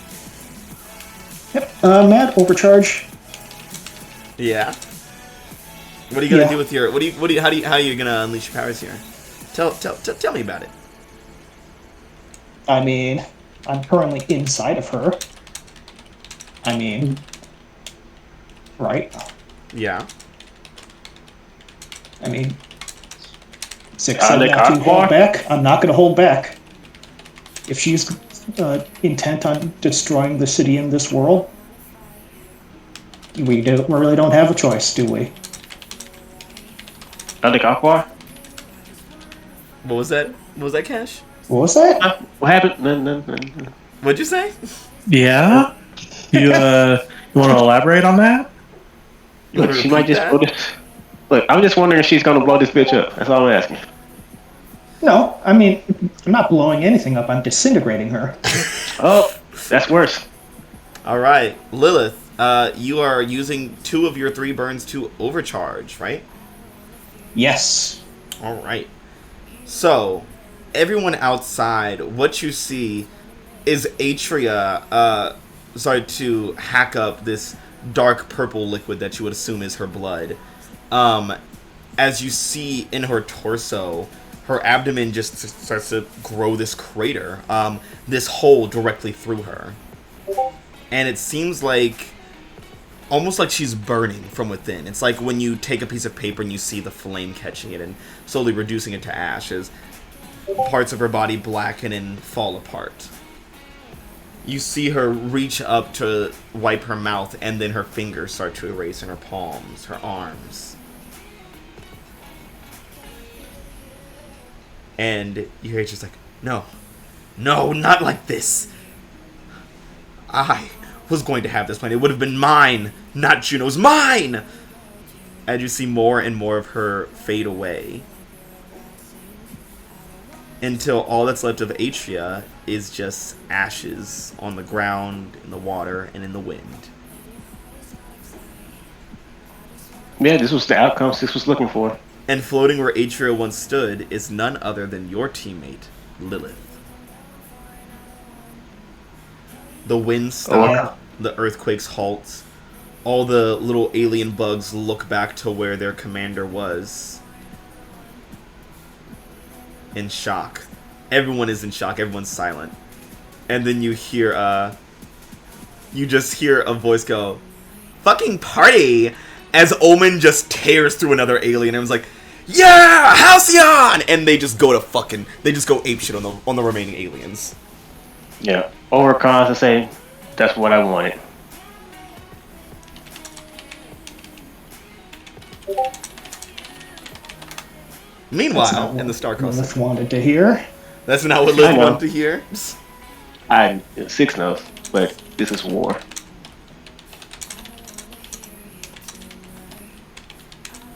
Yep. Mad overcharge. Yeah. What are you gonna Yeah. do with your? How are you gonna unleash your powers here? Tell me about it. I mean, I'm currently inside of her. I mean, right? Yeah. I mean, six, Are seven, they not to cock hold block? back. I'm not going to hold back. If she's intent on destroying the city and this world, we really don't have a choice, do we? Other Aqua? What was that? What was that, Cash? What was that? What happened? No. What'd you say? Yeah? You want to elaborate on that? You wanna She might repeat just that? blow this. Look, I'm just wondering if she's gonna blow this bitch up. That's all I'm asking. No, I mean, I'm not blowing anything up. I'm disintegrating her. Oh, that's worse. All right, Lilith. You are using 2 of your 3 burns to overcharge, right? Yes. All right. So, everyone outside, what you see is Atria started to hack up this dark purple liquid that you would assume is her blood. As you see in her torso, her abdomen just starts to grow this crater, this hole directly through her. And it seems like, almost like she's burning from within. It's like when you take a piece of paper and you see the flame catching it and slowly reducing it to ashes. Parts of her body blacken and fall apart. You see her reach up to wipe her mouth, and then her fingers start to erase in her palms, her arms. And you hear just like, no, not like this. I was going to have this plan. It would have been mine, not Juno's. Mine! As you see more and more of her fade away. Until all that's left of Atria is just ashes on the ground, in the water, and in the wind. Yeah, this was the outcome Six was looking for. And floating where Atria once stood is none other than your teammate, Lilith. The wind stops, the earthquakes halt, all the little alien bugs look back to where their commander was. In shock. Everyone is in shock, everyone's silent. And then you hear, you just hear a voice go, "Fucking party!" As Omen just tears through another alien and was like, "Yeah! Halcyon!" And they just go apeshit on the remaining aliens. Yeah. Overcons and say, that's what I wanted. Meanwhile, in the Star-Crossed Lilith City. wanted to hear. That's not what Lilith wanted to hear. Six knows, but this is war.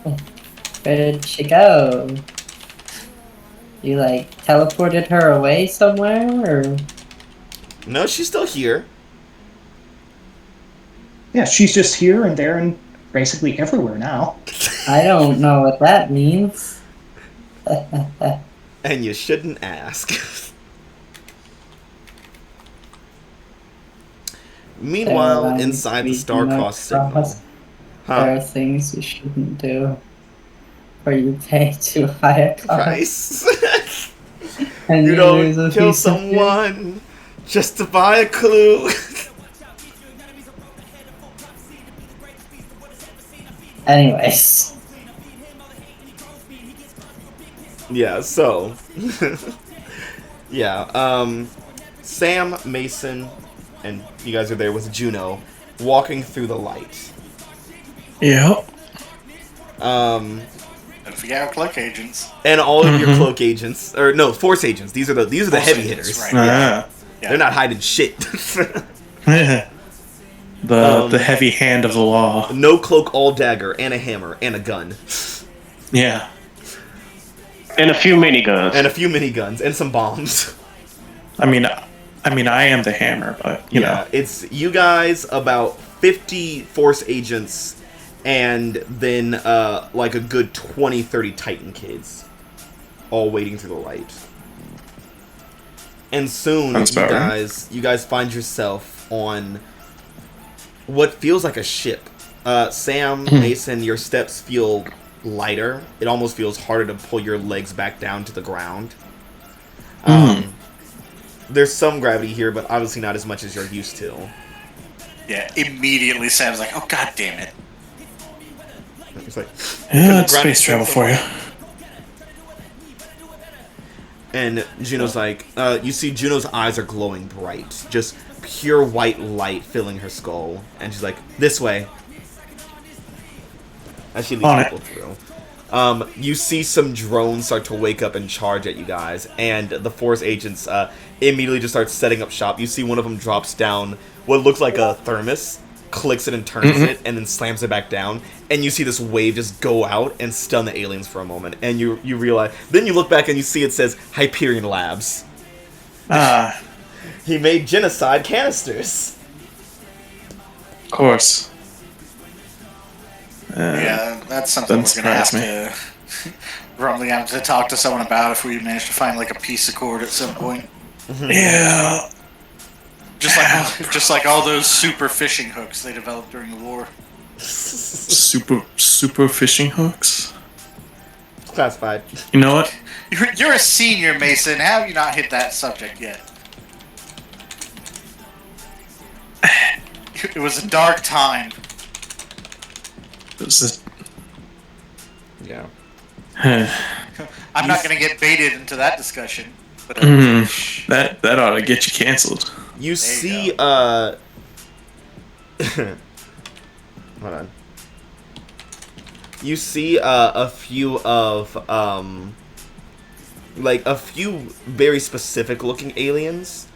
Where did she go? You teleported her away somewhere, or? No, she's still here. Yeah, she's just here and there and basically everywhere now. I don't know what that means. And you shouldn't ask. Meanwhile, inside the Star-Crossed Signal. There are things you shouldn't do, or you pay too high a cost. Price. And You lose a don't kill piece of it. someone just to buy a clue. Anyways. Yeah, so. Yeah, Sam, Mason, and you guys are there with Juno, walking through the light. Yep. Don't forget our cloak agents. And all of your cloak agents, or no, force agents. These are the Force heavy agents, hitters. right. Yeah. They're not hiding shit. The heavy hand of the law. No cloak, all dagger, and a hammer, and a gun. Yeah. And a few miniguns. And a few miniguns, and some bombs. I mean, I am the hammer, but you know. It's you guys, about 50 force agents, and then like a good 20, 30 Titan kids, all waiting through the light. And soon, you guys find yourself on what feels like a ship. Sam, Mason, your steps feel lighter. It almost feels harder to pull your legs back down to the ground. There's some gravity here, but obviously not as much as you're used to. Yeah, immediately Sam's like, oh god damn it. It's like, Yeah, that's space travel for you. And Juno's like, you see Juno's eyes are glowing bright. Just pure white light filling her skull. And she's like, this way. As she leads people through. You see some drones start to wake up and charge at you guys. And the Force agents immediately just start setting up shop. You see one of them drops down what looks like a thermos, clicks it and turns it, and then slams it back down. And you see this wave just go out and stun the aliens for a moment. And you realize... Then you look back and you see it says Hyperion Labs. He made genocide canisters. Of course. Yeah, that's something we're gonna have to probably have to talk to someone about if we manage to find like a peace accord at some point. Yeah. Just like all those super fishing hooks they developed during the war. Super fishing hooks. Classified. You know what? You're a senior, Mason. How have you not hit that subject yet? It was a dark time. Yeah. I'm not going to get baited into that discussion. But that ought to get you canceled. You see, hold on. You see a few of like a few very specific looking aliens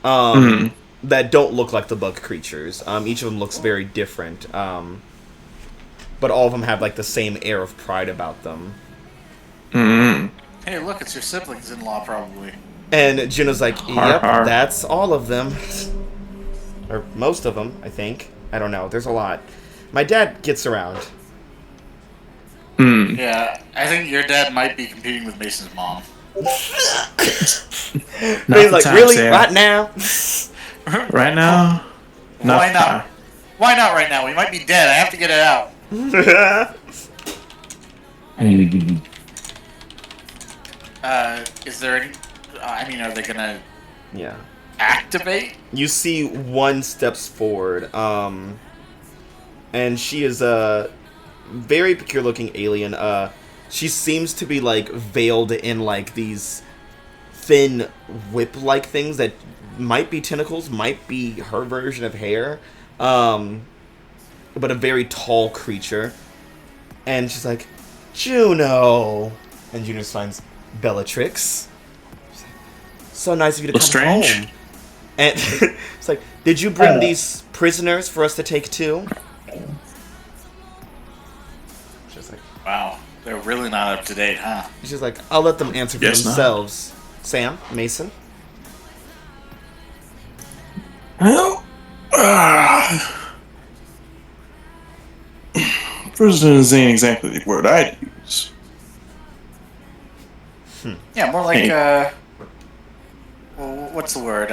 that don't look like the bug creatures. Each of them looks very different. But all of them have like the same air of pride about them. Hey, look, it's your siblings-in-law, probably. And Juno's like, yep, that's all of them. Or most of them, I think. I don't know, there's a lot. My dad gets around. Yeah, I think your dad might be competing with Mason's mom. He's like, really? Sam. Right now? Right now? Why not? Why not right now? We might be dead. I have to get it out. Is there any... I mean, are they gonna... Yeah. Activate? You see one steps forward, and she is a very peculiar looking alien. She seems to be like veiled in like these thin whip-like things that might be tentacles, might be her version of hair, but a very tall creature. And she's like, Juno, and Juno finds Bellatrix. So nice of you to come home. And it's like, did you bring these prisoners for us to take too? She's like, wow, they're really not up to date, huh? She's like, I'll let them answer for themselves. Sam, Mason. Well, prisoners ain't exactly the word I'd use. Yeah, more like, well, what's the word?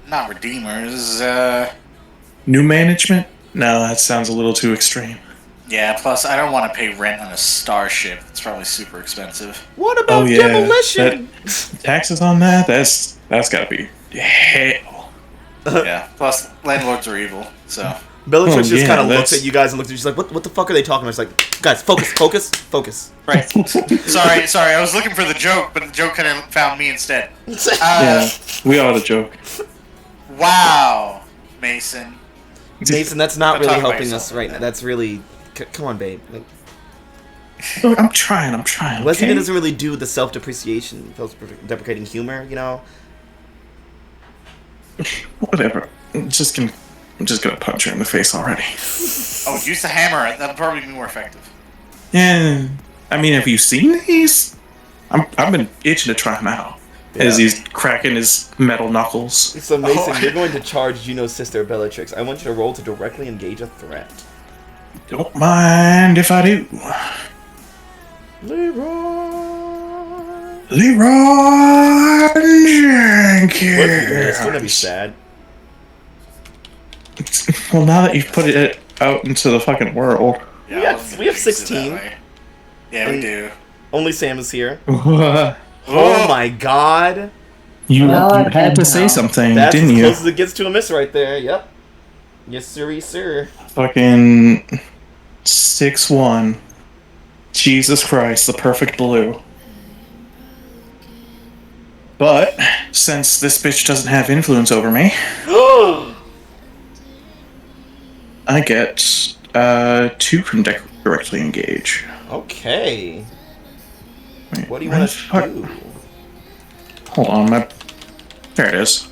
Not redeemers, New management? No, that sounds a little too extreme. Yeah, plus I don't want to pay rent on a starship. It's probably super expensive. What about demolition? Taxes on that? That's gotta be hell. Yeah, plus landlords are evil, so... Bellatrix just kind of looks at you guys and looks at you. She's like, what the fuck are they talking about? She's like, guys, focus. Right. sorry, I was looking for the joke, but the joke kind of found me instead. Yeah, we ought to joke. Wow, Mason. Mason, that's not really helping us right now. That's really... Come on, babe. Like, look, I'm trying. Leslie doesn't really do the self-depreciation, self-deprecating humor, you know? Whatever. I'm just gonna punch her in the face already. Oh, use the hammer. That'll probably be more effective. Yeah. I mean, have you seen these? I've been itching to try them out. Yeah. As he's cracking his metal knuckles. So Mason, you're going to charge Juno's sister Bellatrix. I want you to roll to directly engage a threat. Don't mind if I do. Leroy Jenkins. It's gonna be sad. Well, now that you've put it out into the fucking world. Yeah, we have 16. Yeah, we do. Only Sam is here. Oh my god. You had to say something, That's didn't you? That's as close as it gets to a miss right there. Yep. Yes, sir. Fucking 6-1. Jesus Christ, the perfect blue. But since this bitch doesn't have influence over me, I get 2 from directly engage. Okay. Wait, What do you where want the to fuck- do? Hold on, there it is.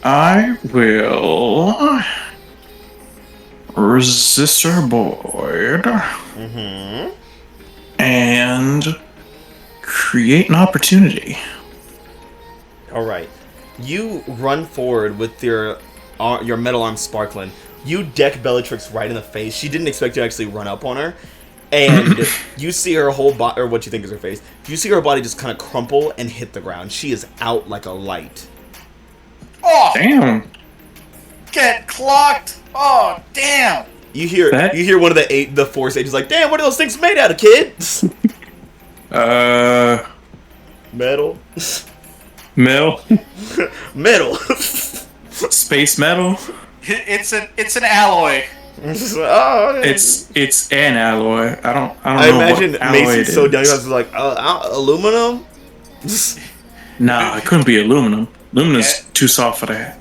I will resistor void Mm-hmm. and create an opportunity. All right. You run forward with your metal arm sparkling. You deck Bellatrix right in the face. She didn't expect you to actually run up on her. And you see her whole body, or what you think is her face. You see her body just kind of crumple and hit the ground. She is out like a light. Oh, Damn. get clocked! Oh, damn! You hear one of the Force agents like, "Damn, what are those things made out of, kid?" Metal. Metal? Metal. Space metal? It's an alloy. Oh, okay. It's an alloy. I don't I know imagine what alloy it Mason's so is. young. I was like, aluminum. Nah, it couldn't be aluminum. Aluminum's Yeah. too soft for that.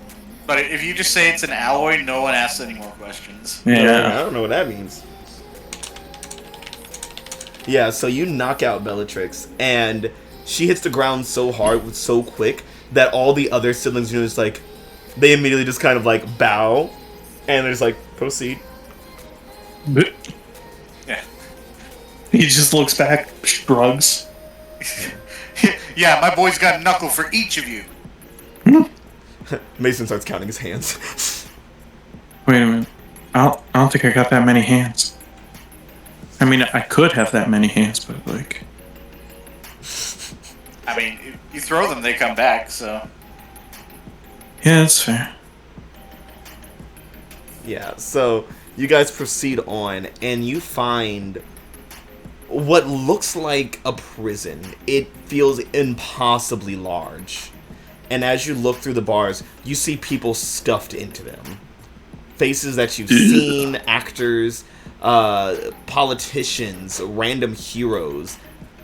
But if you just say it's an alloy, no one asks any more questions. I Yeah. don't know what that means. Yeah, so you knock out Bellatrix, and she hits the ground so hard, so quick, that all the other siblings, just like, they immediately just kind of like bow, and they're just like, proceed. Yeah. He just looks back, shrugs. Yeah, my boy's got a knuckle for each of you. Mason starts counting his hands. Wait a minute. I don't think I got that many hands. I mean, I could have that many hands, but like... I mean, if you throw them, they come back, so... Yeah, that's fair. Yeah, so you guys proceed on, and you find what looks like a prison. It feels impossibly large. And as you look through the bars, you see people stuffed into them. Faces that you've seen, actors, politicians, random heroes,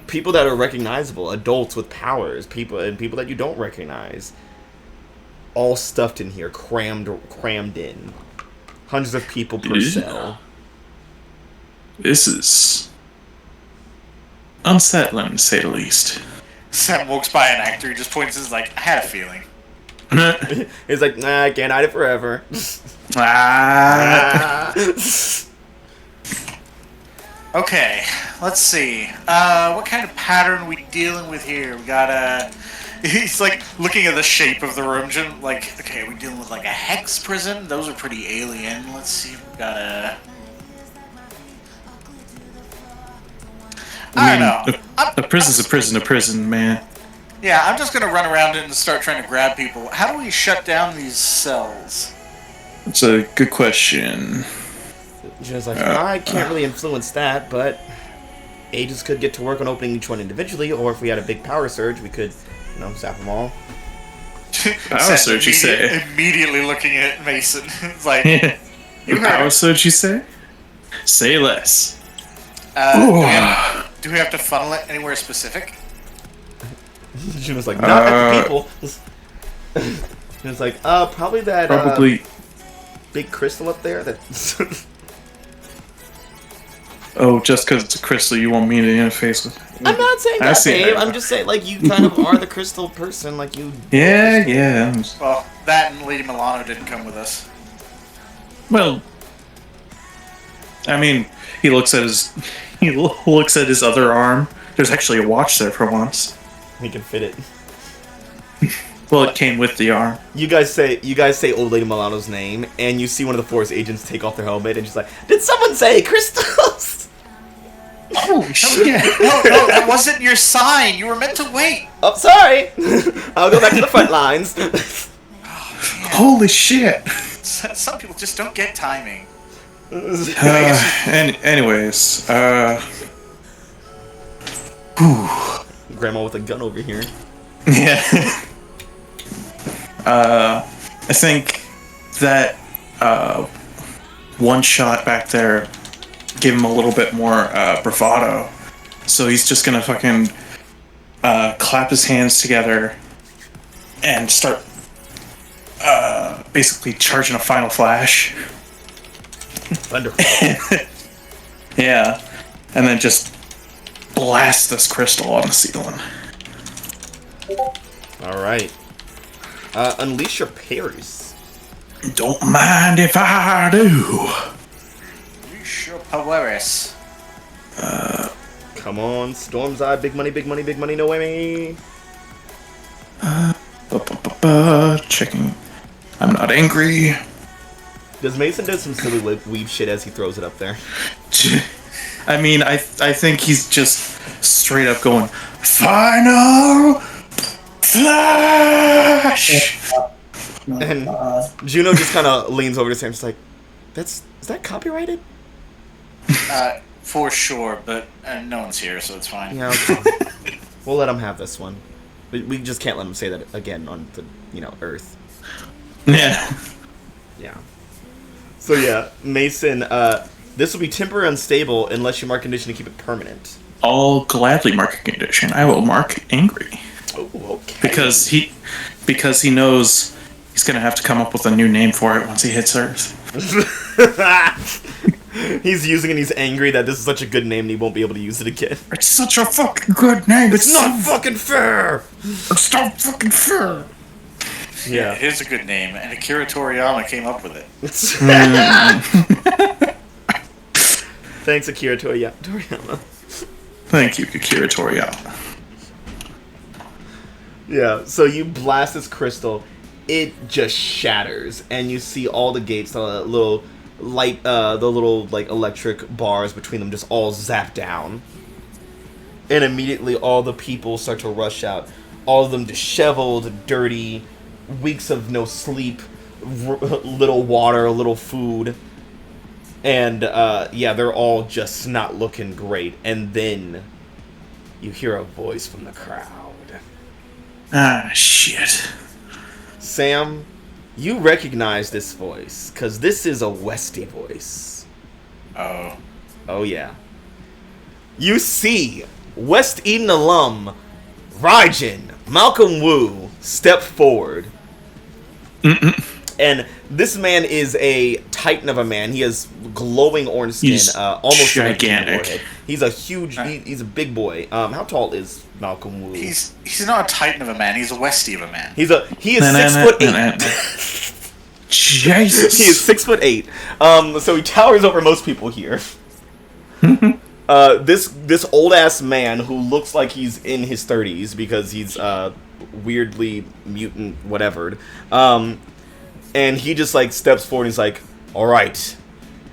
people that are recognizable, adults with powers, people that you don't recognize. All stuffed in here, crammed in. Hundreds of people per cell. This is unsettling, to say the least. Sam walks by an actor, he just points and is like, I had a feeling. He's like, nah, I can't hide it forever. Okay, let's see. What kind of pattern are we dealing with here? We got he's like looking at the shape of the room, like, okay, are we dealing with like a hex prison? Those are pretty alien. Let's see. We got a. I don't know. A prison's a prison, man. Yeah, I'm just gonna run around and start trying to grab people. How do we shut down these cells? It's a good question. Just like, I can't really influence that, but agents could get to work on opening each one individually, or if we had a big power surge, we could, zap them all. Power surge, you say? Immediately looking at Mason. It's like, You power surge, you say? Say less. do we have to funnel it anywhere specific? She was like, not at the people. She was like, probably that big crystal up there. That. Oh, just because it's a crystal, you want me to interface with? I'm not saying that, babe. I'm just saying, like, you kind of are the crystal person, like you. Yeah. Well, that and Lady Milano didn't come with us. Well, I mean, he looks at his other arm. There's actually a watch there for once. He can fit it. Well, it came with the arm. You guys say Old Lady Milano's name, and you see one of the Force agents take off their helmet, and she's like, "Did someone say crystals?" Holy shit! No, that wasn't your sign. You were meant to wait. Oh, sorry. I'll go back to the front lines. Holy shit! Some people just don't get timing. Anyways, Grandma with a gun over here. yeah. I think that one shot back there gave him a little bit more bravado. So he's just gonna fucking clap his hands together and start basically charging a final flash. Wonderful. Yeah. And then just blast this crystal on the ceiling. Alright. Unleash your parries. Don't mind if I do. Sure, Polaris. Come on, Storm's Eye, big money, no way. Checking. I'm not angry. Does Mason do some silly weave shit as he throws it up there? I mean, I think he's just straight up going, Final Flash! And Juno just kind of leans over to Sam, just like, is that copyrighted? For sure, but no one's here, so it's fine. Yeah, okay. We'll let him have this one. We just can't let him say that again on the, Earth. Yeah. Yeah. So yeah, Mason, this will be temporary unstable unless you mark condition to keep it permanent. I'll gladly mark a condition. I will mark angry. Oh, okay. Because he knows he's gonna have to come up with a new name for it once he hits Earth. He's using it, he's angry that this is such a good name and he won't be able to use it again. It's such a fucking good name. It's not fucking fair! It's not fucking fair. Yeah. It is a good name, and Akira Toriyama came up with it. Thanks, Akira Toriyama. Thank you, Akira Toriyama. Yeah, so you blast this crystal, it just shatters, and you see all the gates, the little light, electric bars between them just all zap down. And immediately all the people start to rush out. All of them disheveled, dirty, weeks of no sleep, little water, little food. And, they're all just not looking great. And then you hear a voice from the crowd. Ah, shit. Sam, you recognize this voice, because this is a Westie voice. Oh. Oh, yeah. You see West Eden alum Raijin Malcolm Wu step forward. And this man is a titan of a man. He has glowing orange skin, He's almost gigantic. Like he's a huge, he's a big boy. How tall is Malcolm Wu? He's not a titan of a man. He's a Westie of a man. He is 6'8". Jesus. He is 6'8". So he towers over most people here. This old ass man who looks like he's in his 30s because he's weirdly mutant whatever. And he just like steps forward and he's like, "All right,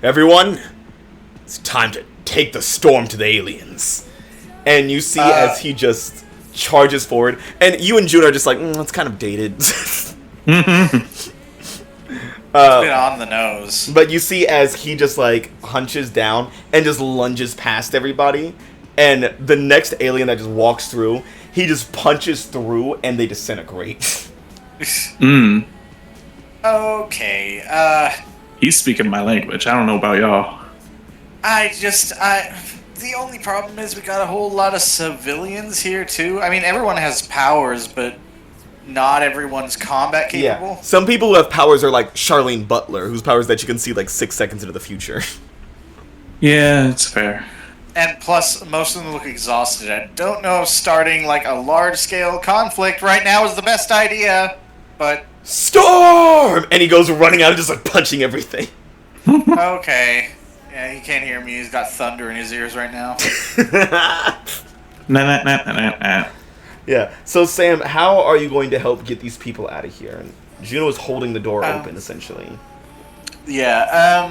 everyone, it's time to take the storm to the aliens." And you see as he just charges forward, and you and June are just like, "It's kind of dated." It's been on the nose. But you see as he just like hunches down and just lunges past everybody, and the next alien that just walks through, he just punches through and they disintegrate. Okay, He's speaking my language. I don't know about y'all. the only problem is we got a whole lot of civilians here too. I mean, everyone has powers, but not everyone's combat capable. Yeah. Some people who have powers are like Charlene Butler, whose powers that you can see like 6 seconds into the future. Yeah, it's fair. And plus, most of them look exhausted. I don't know if starting like a large-scale conflict right now is the best idea, but... Storm! And he goes running out and just like punching everything. Okay. Yeah, he can't hear me. He's got thunder in his ears right now. Nah. Yeah. So Sam, how are you going to help get these people out of here? And Juno is holding the door open, essentially. Yeah,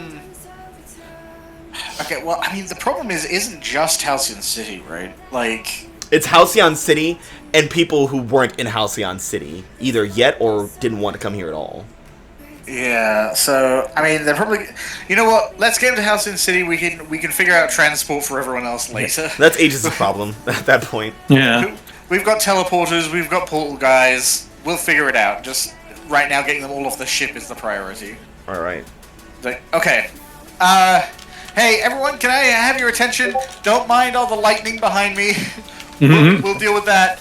okay, well, I mean, the problem isn't just Halcyon City, right? Like... It's Halcyon City and people who weren't in Halcyon City, either yet or didn't want to come here at all. Yeah, so, I mean, they're probably... You know what? Let's get into Halcyon City. We can figure out transport for everyone else later. That's Aegis' problem at that point. Yeah. We've got teleporters, we've got portal guys. We'll figure it out. Just right now, getting them all off the ship is the priority. Alright. Okay. Hey, everyone, can I have your attention? Don't mind all the lightning behind me. We'll deal with that.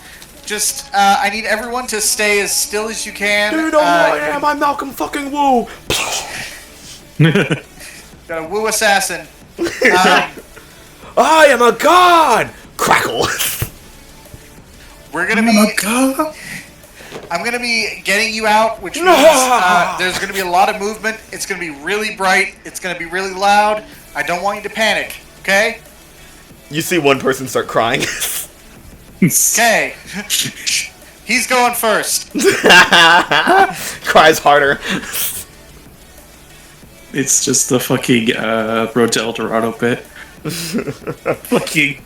just I need everyone to stay as still as you can. You know who I am? I'm Malcolm fucking Wu. Got a woo assassin. I am a god. Crackle. We're gonna be. I'm gonna be getting you out, which means there's gonna be a lot of movement. It's gonna be really bright. It's gonna be really loud. I don't want you to panic. Okay? You see one person start crying. Okay. He's going first. Cries harder. It's just the fucking Road to El Dorado bit. Fucking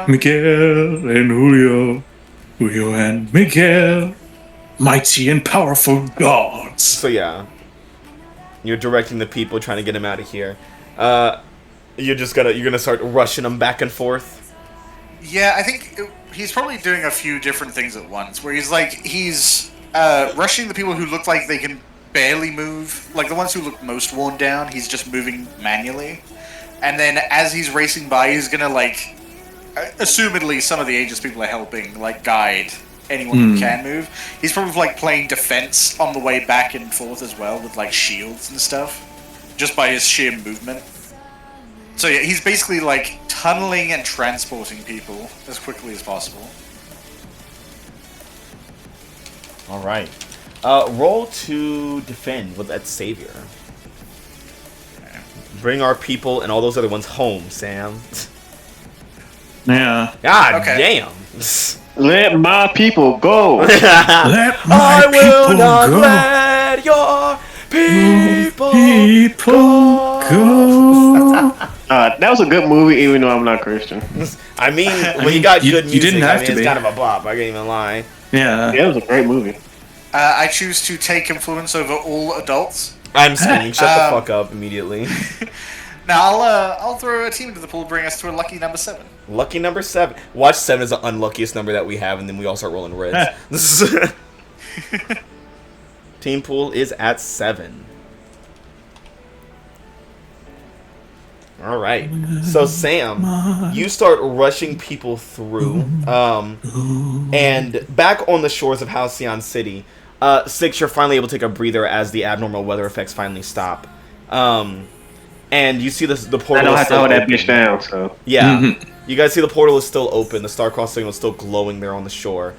Miguel and Julio and Miguel, mighty and powerful gods. So yeah, you're directing the people, trying to get him out of here. You're gonna start rushing them back and forth. Yeah, I think he's probably doing a few different things at once. Where he's rushing the people who look like they can barely move, like the ones who look most worn down. He's just moving manually, and then as he's racing by, he's gonna assumedly some of the Aegis people are helping, guide anyone who can move. He's probably playing defense on the way back and forth as well with shields and stuff, just by his sheer movement. So yeah, he's basically tunneling and transporting people as quickly as possible. All right. Roll to defend with that savior. Okay. Bring our people and all those other ones home, Sam. Yeah. God damn. Let my people go. I will not let your people go. That was a good movie, even though I'm not Christian. I mean, when you got good music, you didn't have to it's be. kind of a bop. I can't even lie. Yeah. Yeah, it was a great movie. I choose to take influence over all adults. I'm screaming, shut the fuck up immediately. Now I'll throw a team into the pool, bring us to a lucky number 7. Lucky number 7. Watch 7 is the unluckiest number that we have, and then we all start rolling reds. Team pool is at 7. All right. So Sam, you start rushing people through, and back on the shores of Halcyon City, 6, you're finally able to take a breather as the abnormal weather effects finally stop. And you see the portal. I don't is have to still hold that open. bitch down, so. Yeah. You guys see the portal is still open. The star-crossed signal is still glowing there on the shore.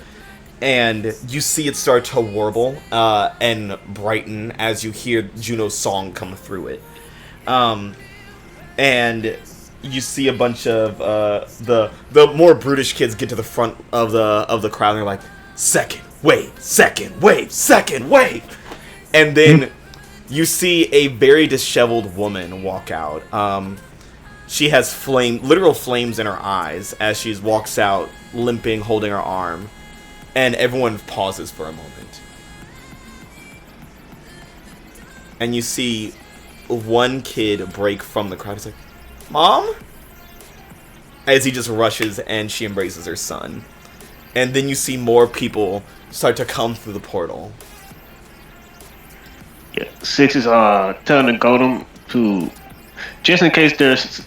And you see it start to warble and brighten as you hear Juno's song come through it. And you see a bunch of the more brutish kids get to the front of the crowd and they're like, second wave, second wave, second wave. And then you see a very disheveled woman walk out. She has literal flames in her eyes as she walks out, limping, holding her arm. And everyone pauses for a moment. And you see one kid break from the crowd. He's like, Mom? As he just rushes and she embraces her son. And then you see more people start to come through the portal. Yeah, 6 is telling the Golem to, just in case there's,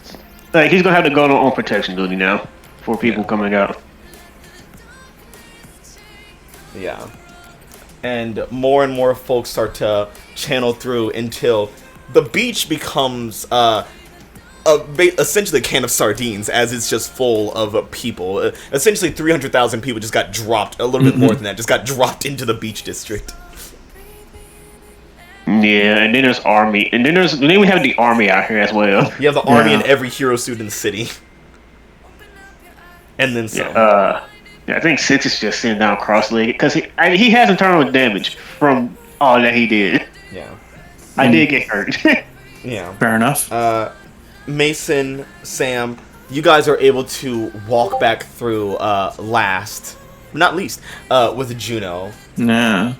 he's gonna have the Golem on protection duty now for people coming out. Yeah. And more folks start to channel through until the beach becomes essentially a can of sardines, as it's just full of people. Essentially 300,000 people just got dropped, a little bit more than that, just got dropped into the beach district. Yeah, and then there's army, and then we have the army out here as well. You have the army and every hero suit in the city. And then some. Yeah, I think 6 is just sitting down cross-legged because he has internal damage from all that he did. Yeah. I did get hurt. Yeah. Fair enough. Mason, Sam, you guys are able to walk back through last, not least, with Juno. Yeah.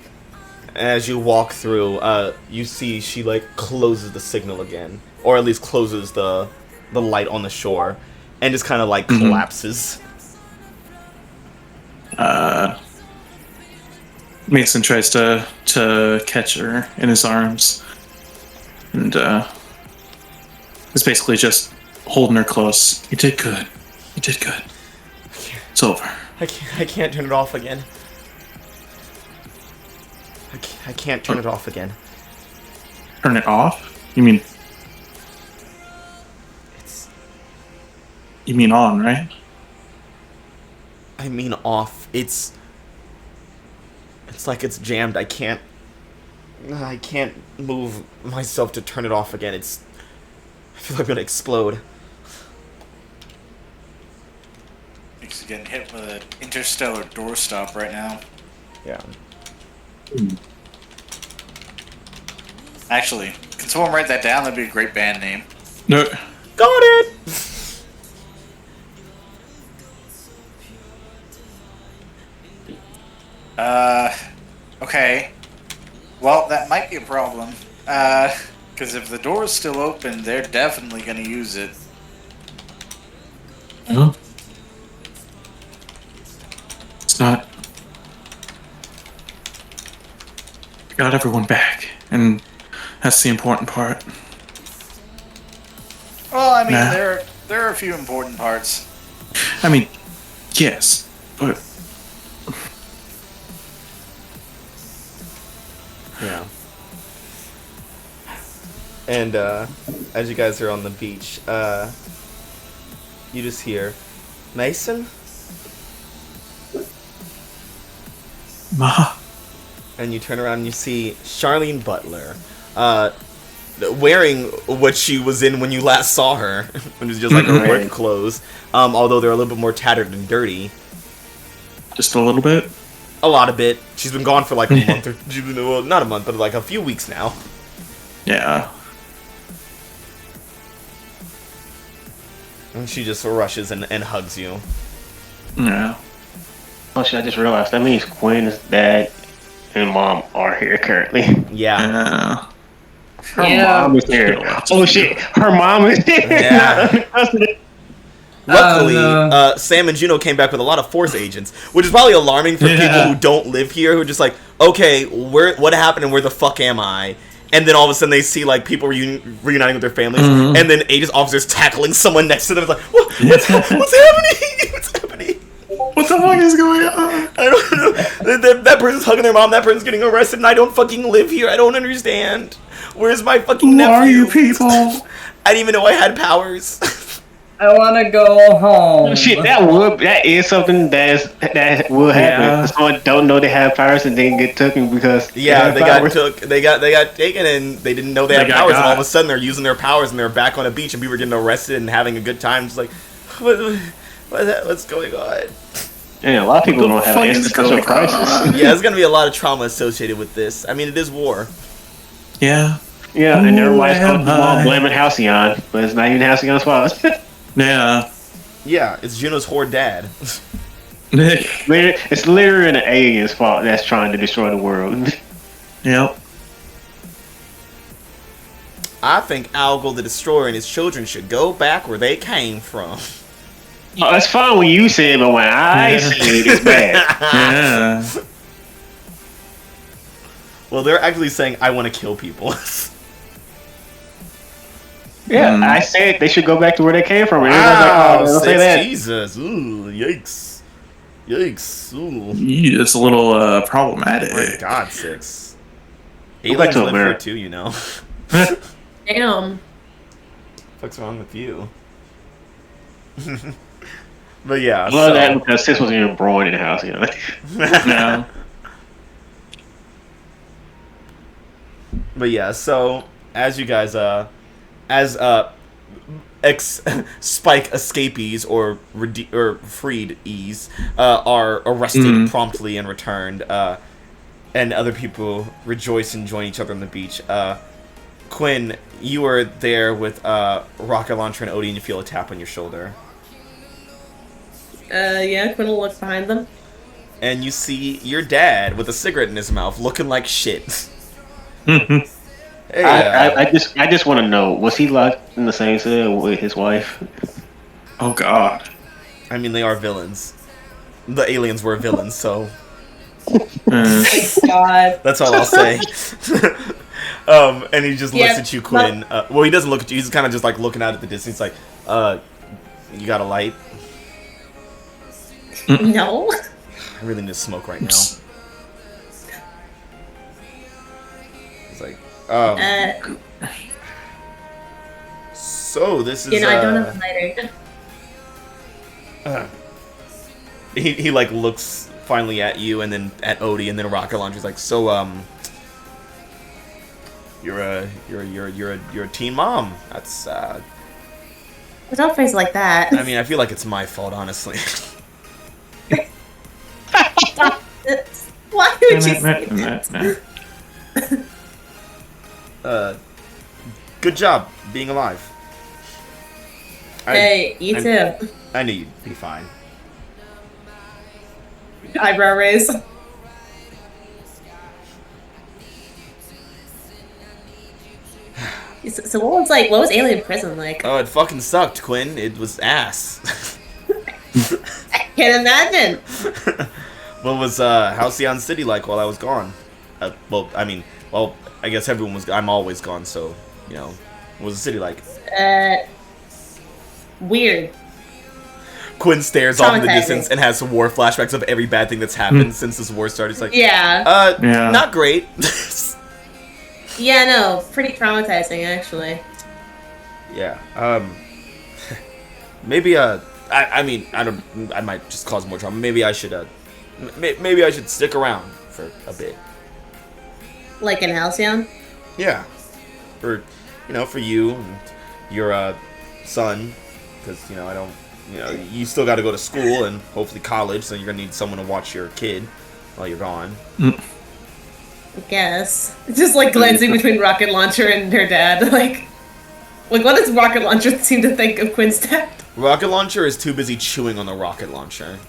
As you walk through, you see she closes the signal again, or at least closes the light on the shore, and just kind of collapses. Mason tries to catch her in his arms, and is basically just holding her close. You did good. You did good. It's over. I can't turn it off again. I can't turn it off again. Turn it off? You mean on, right? I mean off. It's like it's jammed. I can't move myself to turn it off again. I feel like I'm gonna explode. He's getting hit with an interstellar doorstop right now. Yeah. Actually, can someone write that down? That'd be a great band name. No. Got it! Okay. Well, that might be a problem. Because if the door is still open, they're definitely going to use it. No. It's not. I got everyone back, and that's the important part. Well, I mean, Nah. there are a few important parts. I mean, yes, but Yeah. And as you guys are on the beach, you just hear, Mason? Ma. And you turn around and you see Charlene Butler, wearing what she was in when you last saw her, when it was just like her work clothes, although they're a little bit more tattered and dirty. Just a little bit. A lot of it. She's been gone for like a month, well, not a month, but like a few weeks now. Yeah. And she just rushes and hugs you. Yeah. Oh shit! I just realized that means Quinn's dad and mom are here currently. Yeah. Her mom is here. Oh shit! Her mom is here. Yeah. Luckily, Sam and Juno came back with a lot of Force agents, which is probably alarming for people who don't live here, who are just like, okay, what happened and where the fuck am I? And then all of a sudden they see like people reuniting with their families, and then Aegis officers tackling someone next to them. It's like, what's happening? What's happening? What the fuck is going on? I don't know. That person's hugging their mom. That person's getting arrested, and I don't fucking live here. I don't understand. Where's my fucking nephew? Who are you people? I didn't even know I had powers. I want to go home. Shit, that is something that will happen. Yeah. Someone don't know they have powers and then get taken because they got taken, and they didn't know they had powers, and all of a sudden they're using their powers, and they're back on a beach, and people are getting arrested and having a good time. It's like, what's going on? Yeah, a lot of people don't have an existential crisis. Yeah, there's gonna be a lot of trauma associated with this. I mean, it is war. Yeah. Yeah, and everybody's blaming Halcyon, but it's not even Halcyon's fault. Yeah. Yeah, it's Juno's whore dad. It's literally an alien's fault that's trying to destroy the world. Yep. I think Algol the Destroyer and his children should go back where they came from. Oh, that's fine when you say it, but when I say it, it's bad. Yeah. Well, they're actually saying, I want to kill people. Yeah, I said they should go back to where they came from. And Wow, everybody's like, oh, say that. Jesus. Ooh, yikes. Yikes. Ooh. It's a little problematic. My God, 6. Go back Aliens to live here America. too, you know. Damn. What's wrong with you? But yeah, I love that because Sis wasn't even born in the house, you know. Yeah. But yeah, so as you guys Spike escapees or freed ease are arrested promptly and returned, and other people rejoice and join each other on the beach. Quinn, you are there with rocket launcher and Odie, and you feel a tap on your shoulder. Yeah, Quinn will look behind them. And you see your dad with a cigarette in his mouth, looking like shit. Hey, I just want to know, was he locked in the same cell with his wife? Oh God. I mean, they are villains. The aliens were villains, so God. that's all I'll say. And he just looks at you, Quinn. Well, he doesn't look at you. He's kind of just like looking out at the distance, like, you got a light? No. I really need to smoke right now. It's like, so this is. I don't have a lighter. He like looks finally at you and then at Odie and then Rocket Launcher's like, so you're a teen mom. That's Don't phrase it like that. I mean, I feel like it's my fault, honestly. Why would you say that? Good job being alive. Hey, you too. I knew you'd be fine. Eyebrow raise. So what was Alien Prison like? Oh, it fucking sucked, Quinn. It was ass. I can't imagine. What was Halcyon City like while I was gone? I guess everyone was. I'm always gone, so what was the city like? Weird. Quinn stares off in the distance and has some war flashbacks of every bad thing that's happened since this war started. He's like, yeah. Not great. Yeah, no, pretty traumatizing actually. Yeah. Maybe I might just cause more trauma. Maybe I should stick around for a bit. Like in Halcyon? Yeah. For you and your son, because you still got to go to school and hopefully college, so you're gonna need someone to watch your kid while you're gone. I guess. Just like glancing between Rocket Launcher and her dad, like what does Rocket Launcher seem to think of Quinn's dad? Rocket Launcher is too busy chewing on the rocket launcher.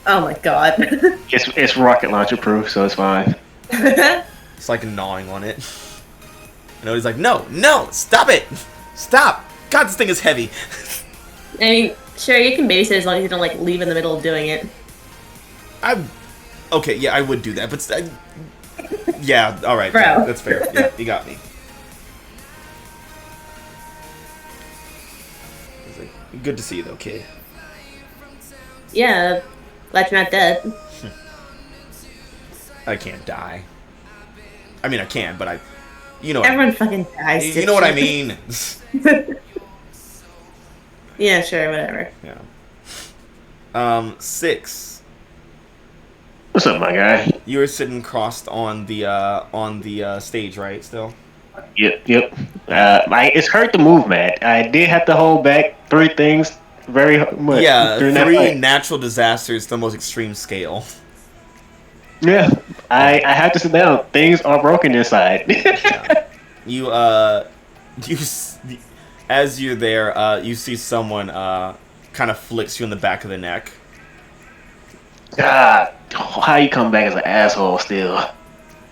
Oh my god. It's rocket launcher proof, so it's fine. It's like gnawing on it. And Odie's like, no, stop it! Stop! God, this thing is heavy. I mean, sure, you can babysit as long as you don't like leave in the middle of doing it. Okay, yeah, I would do that, but yeah, all right, Bro. Yeah, that's fair. Yeah, you got me. He's like, good to see you, though, kid. Yeah, glad you're not dead. I can't die. I mean, I can, but everyone fucking dies. You know what I mean? Yeah, sure, whatever. Yeah. 6. What's up, my guy? You were sitting crossed on the stage, right? Still. Yep. It's hard to move, Matt. I did have to hold back 3 things very much. Yeah, during that 3 fight. natural disasters, the most extreme scale. Yeah, I have to sit down. Things are broken inside. Yeah. As you're there, you see someone kind of flicks you in the back of the neck. God, how you come back as an asshole still?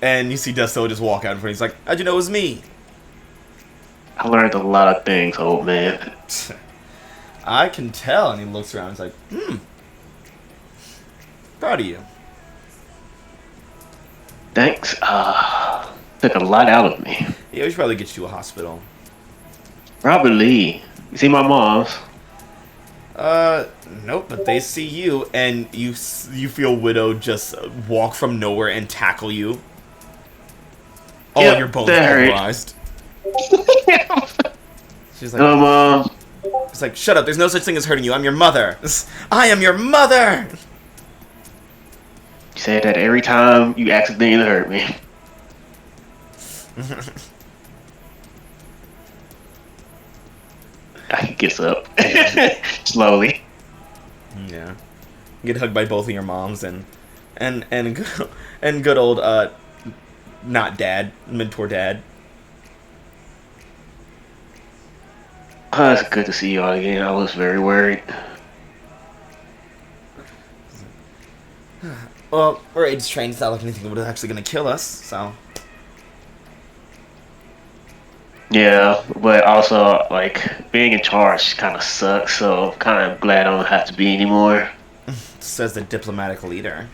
And you see Desto just walk out in front. He's like, "How'd you know it was me?" I learned a lot of things, old man. I can tell. And he looks around. He's like, proud of you. Thanks. Took a lot out of me. Yeah, we should probably get you to a hospital. Probably. You see my mom's? Nope, but they see you, and you feel Widow just walk from nowhere and tackle you. All Yep, your bones that hurt. pulverized. She's like, Hello, Mom. it's like, shut up, there's no such thing as hurting you, I'm your mother. I am your mother! You say that every time you accidentally hurt me. He gets up. Slowly. Yeah. You get hugged by both of your moms and good old not dad, mentor dad. Oh, it's good to see you all again. I was very worried. Well, we're AIDS trained, it's not like anything was actually gonna kill us, so Yeah, but also, like, being in charge kind of sucks, so kind of glad I don't have to be anymore. says the diplomatic leader.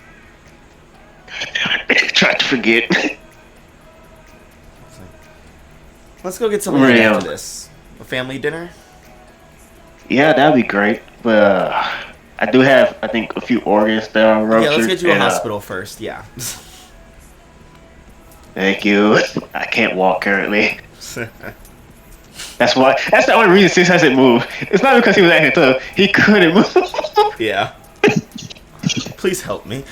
Tried to forget. Let's go get something to eat after this. A family dinner? Yeah, that'd be great, but I do have, I think, a few organs that are ruptured. Yeah, let's get you a and, hospital first. Yeah. Thank you. I can't walk currently. That's why. That's the only reason Six hasn't moved. It's not because he was acting tough. He couldn't move. Yeah. Please help me.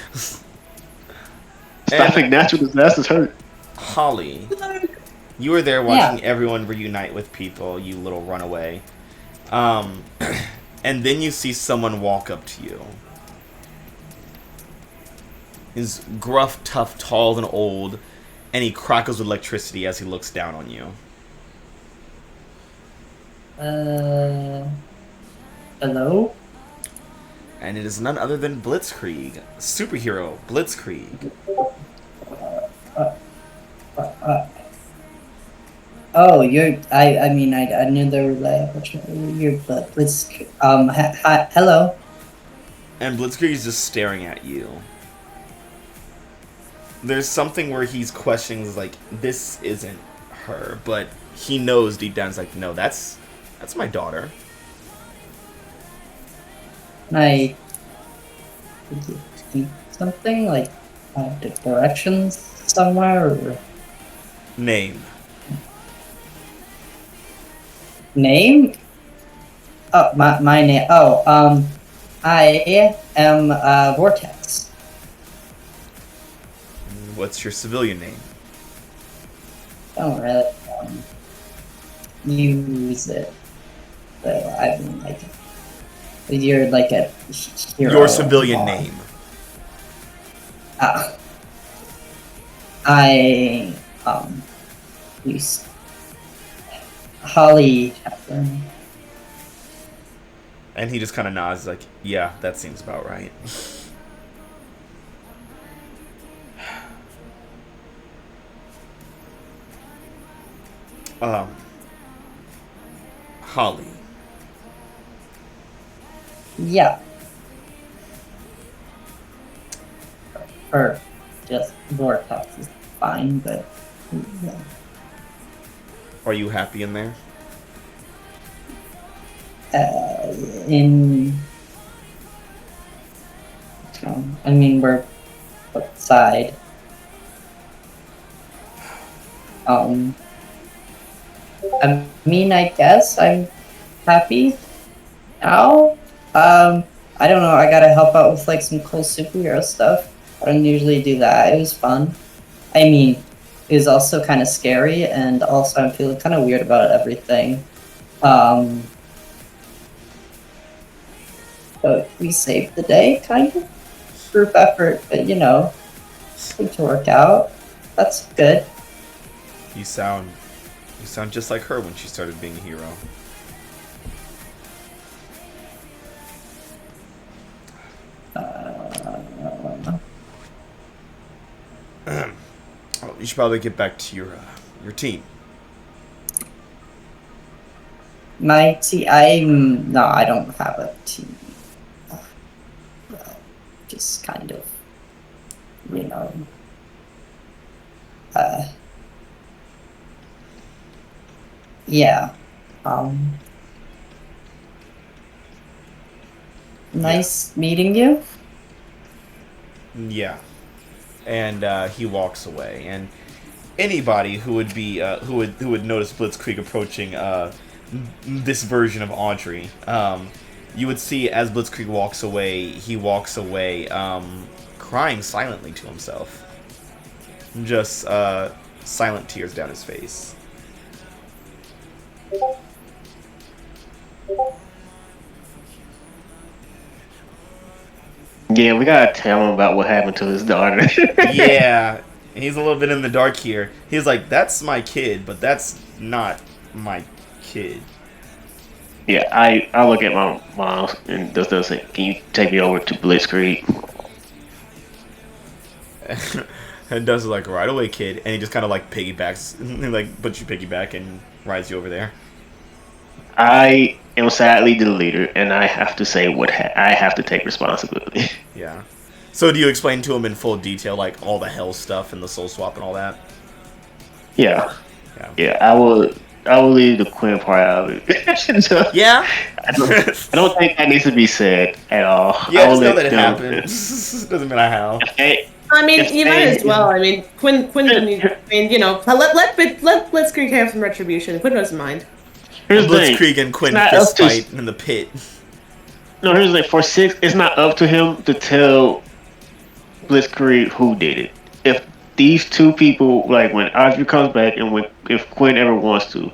Stopping natural disasters hurt. Holly, you were there watching everyone reunite with people, you little runaway. And then you see someone walk up to you. He's gruff, tough, tall, and old, and he crackles with electricity as he looks down on you. Hello? And it is none other than Blitzkrieg. Superhero, Blitzkrieg. Oh, you're. I mean, I knew there were like. You're. But let's. Hi, hello. And Blitzkrieg is just staring at you. There's something where he's questioning, like, this isn't her, but he knows deep down, he's like, no, that's my daughter. Did you see something like the directions somewhere or Name. name? Oh, my name. Oh, I am Vortex. What's your civilian name? Don't really use it, but I mean, like, you're like a hero. Your civilian name. I use Holly Hepburn. And he just kind of nods, like, yeah, that seems about right. Holly. Yeah. Or just Vortex is fine, but yeah. Are you happy in there? I mean, we're outside. I mean, I guess I'm happy now. I don't know. I gotta help out with like some cool superhero stuff. I don't usually do that. It was fun. I mean, it was also kind of scary, and also I'm feeling kind of weird about everything. But we saved the day, kind of. Group effort, but you know, seemed to work out. That's good. You sound just like her when she started being a hero. Well, you should probably get back to your team. My team, no, I don't have a team. Just kind of, you know, yeah. Nice meeting you. Yeah. And he walks away. And anybody who would be who would notice Blitzkrieg approaching this version of Audrey, you would see as Blitzkrieg walks away, he walks away crying silently to himself. Just silent tears down his face. Yeah, we gotta tell him about what happened to his daughter. Yeah, he's a little bit in the dark here. He's like, that's my kid, but that's not my kid. Yeah, I look at my mom and does say, "Can you take me over to Blitzkrieg?" And Dust is like, right away, kid. And he just kind of like piggybacks, like puts you piggyback and rides you over there. I am sadly the leader, and I have to say I have to take responsibility. Yeah. So do you explain to him in full detail, like all the hell stuff and the soul swap and all that? Yeah. Yeah. Yeah, I will I will leave the Quinn part out of it. So, Yeah. I don't think that needs to be said at all. Yeah, I will just know let that it them- happened. Doesn't matter how. Hey, I mean, If you might they- as well. I mean, Quinn doesn't need. I mean, you know, let Blitzkrieg have some retribution. Quinn doesn't mind. here's the thing. Blitzkrieg and Quinn not fist up to- fight in the pit. No, here's the thing. For 6, it's not up to him to tell Blitzkrieg who did it. If these two people, like when Audrey comes back and if Quinn ever wants to,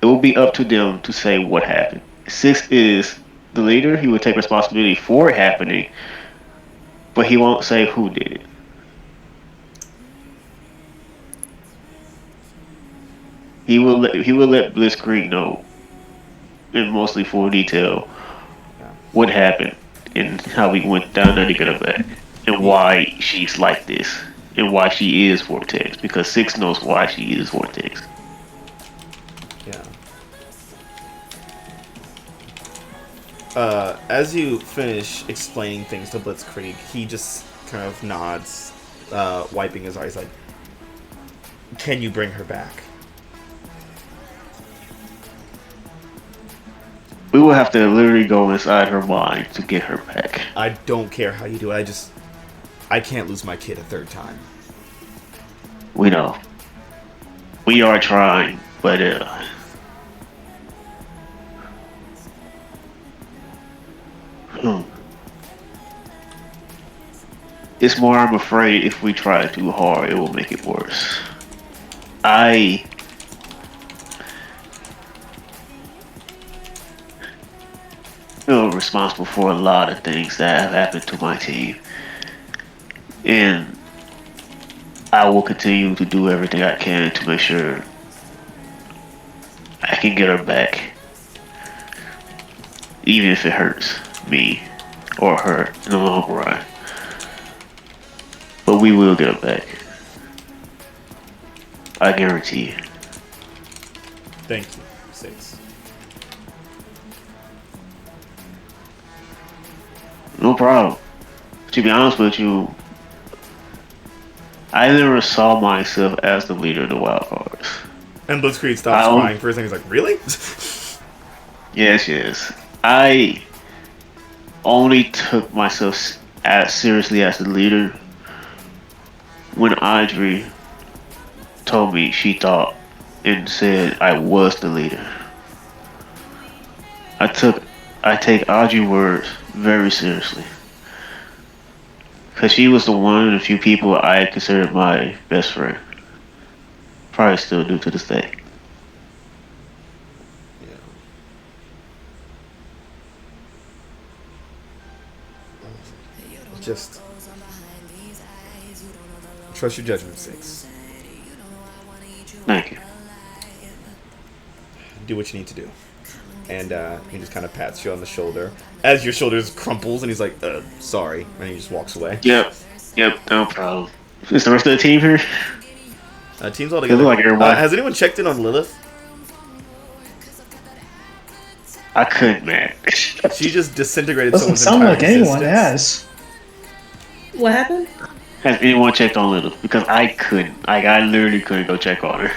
it will be up to them to say what happened. 6 is the leader. He will take responsibility for it happening, but he won't say who did it. He will let Blitzkrieg know in mostly full detail what happened and how we went down there to get her back and why she's like this and why she is Vortex, because 6 knows why she is Vortex. Yeah. As you finish explaining things to Blitzkrieg, he just kind of nods, wiping his eyes, like, "Can you bring her back?" We will have to literally go inside her mind to get her back. I don't care how you do it. I can't lose my kid a third time. We know. We are trying, but it's more, I'm afraid if we try too hard, it will make it worse. I feel responsible for a lot of things that have happened to my team. And I will continue to do everything I can to make sure I can get her back. Even if it hurts me or her in the long run. But we will get her back. I guarantee you. Thank you, 6. No problem. To be honest with you, I never saw myself as the leader of the Wildcards. And Blitzkrieg stops crying for a second. He's like, "Really?" Yes. I only took myself as seriously as the leader when Audrey told me she thought and said I was the leader. I take Audrey's words very seriously. Because she was the one of the few people I considered my best friend. Probably still do to this day. Just trust your judgment, 6. Thank you. Do what you need to do. And he just kind of pats you on the shoulder as your shoulders crumples, and he's like, "Sorry," and he just walks away. Yep, no problem. Is the rest of the team here? Team's all together. Like has anyone checked in on Lilith? I couldn't, man. She just disintegrated Doesn't someone's sound entire like anyone existence. has. What happened? Has anyone checked on Lilith? Because I couldn't. Like, I literally couldn't go check on her.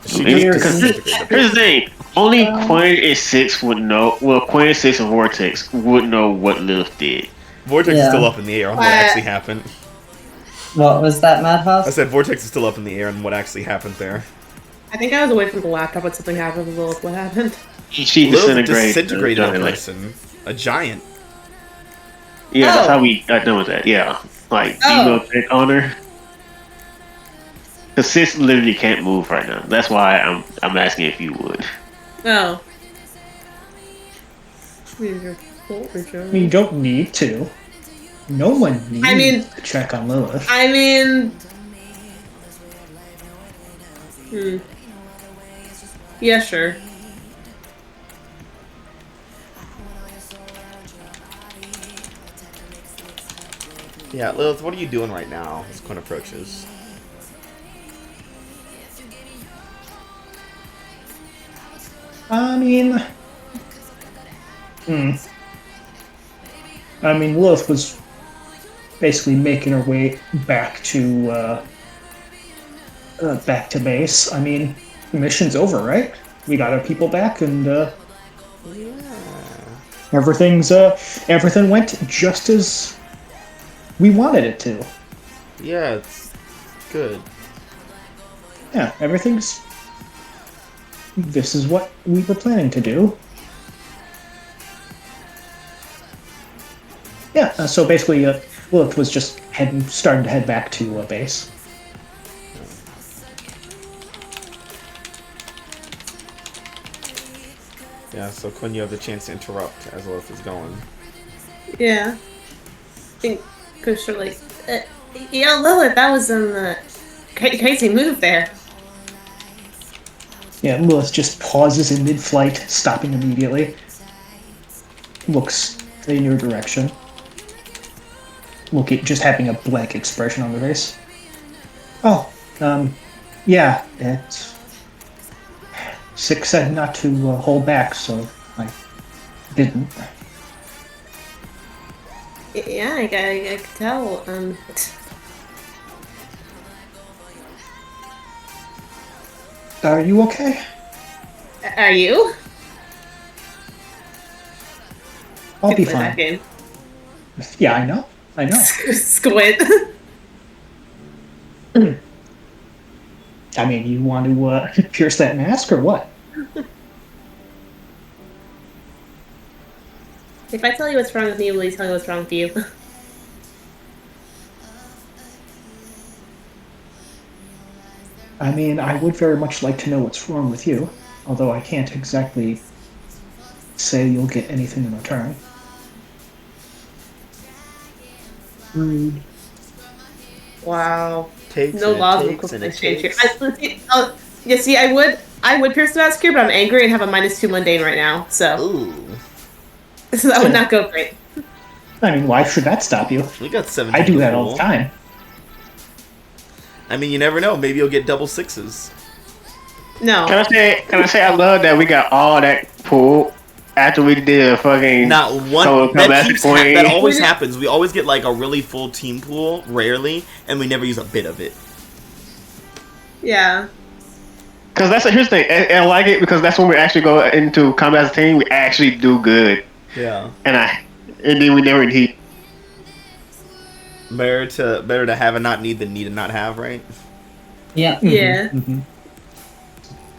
She Maybe- just because disintegrated. here's the thing. Only Quinn and 6 would know. Well, Quinn and 6 and Vortex would know what Lilith did. Vortex is Yeah. still up in the air on what actually happened. What was that, Madhouse? I said Vortex is still up in the air on what actually happened there. I think I was away from the laptop when something happened with Lilith. What happened? She Lilith disintegrated. disintegrated a Like, person. A giant. yeah, that's Oh. how we got done with that. Yeah, like Oh. Dino check on her. Cause 6 literally can't move right now. That's why I'm asking if you would. Oh. I mean, you don't need to. No one needs to check on Lilith. I mean... Yeah, sure. Yeah, Lilith, what are you doing right now as Quinn approaches? I mean, Lilith was basically making her way back to back to base. I mean, the mission's over, right? We got our people back, and everything went just as we wanted it to. Yeah, it's good. Yeah, this is what we were planning to do. Yeah, so basically, Lilith was just starting to head back to base. Yeah, so Quinn, you have the chance to interrupt as Lilith is going. Yeah. I think Kush are like, yeah, Lilith, that was a crazy move there. Yeah, Lilith just pauses in mid-flight, stopping immediately. Looks in your direction. Just having a blank expression on the face. Oh, yeah, Six said not to hold back, so I didn't. Yeah, I could tell. Are you okay? Are you? I'll be Play that fine. game. Yeah, I know. Squid. I mean, you want to pierce that mask or what? If I tell you what's wrong with me, will you tell me what's wrong with you? I mean, I would very much like to know what's wrong with you, although I can't exactly say you'll get anything in return. Rude. Wow. Takes No and laws of takes and it exchange here. takes. Yeah, see, I would pierce the mask here, but I'm angry and have a -2 mundane right now, so Ooh. so that would not go great. I mean, why should that stop you? We got 7. I do that all the time. I mean, you never know. Maybe you'll get double 6s. No. Can I say I love that we got all that pulled after we did a fucking Not one. Queen. That always happens. We always get like a really full team pool, rarely, and we never use a bit of it. Yeah. Because here's the thing, and I like it because that's when we actually go into combat as a team. We actually do good, Yeah. and then we never need. Better to have and not need than need and not have, right? Yeah. Yeah. Mm-hmm.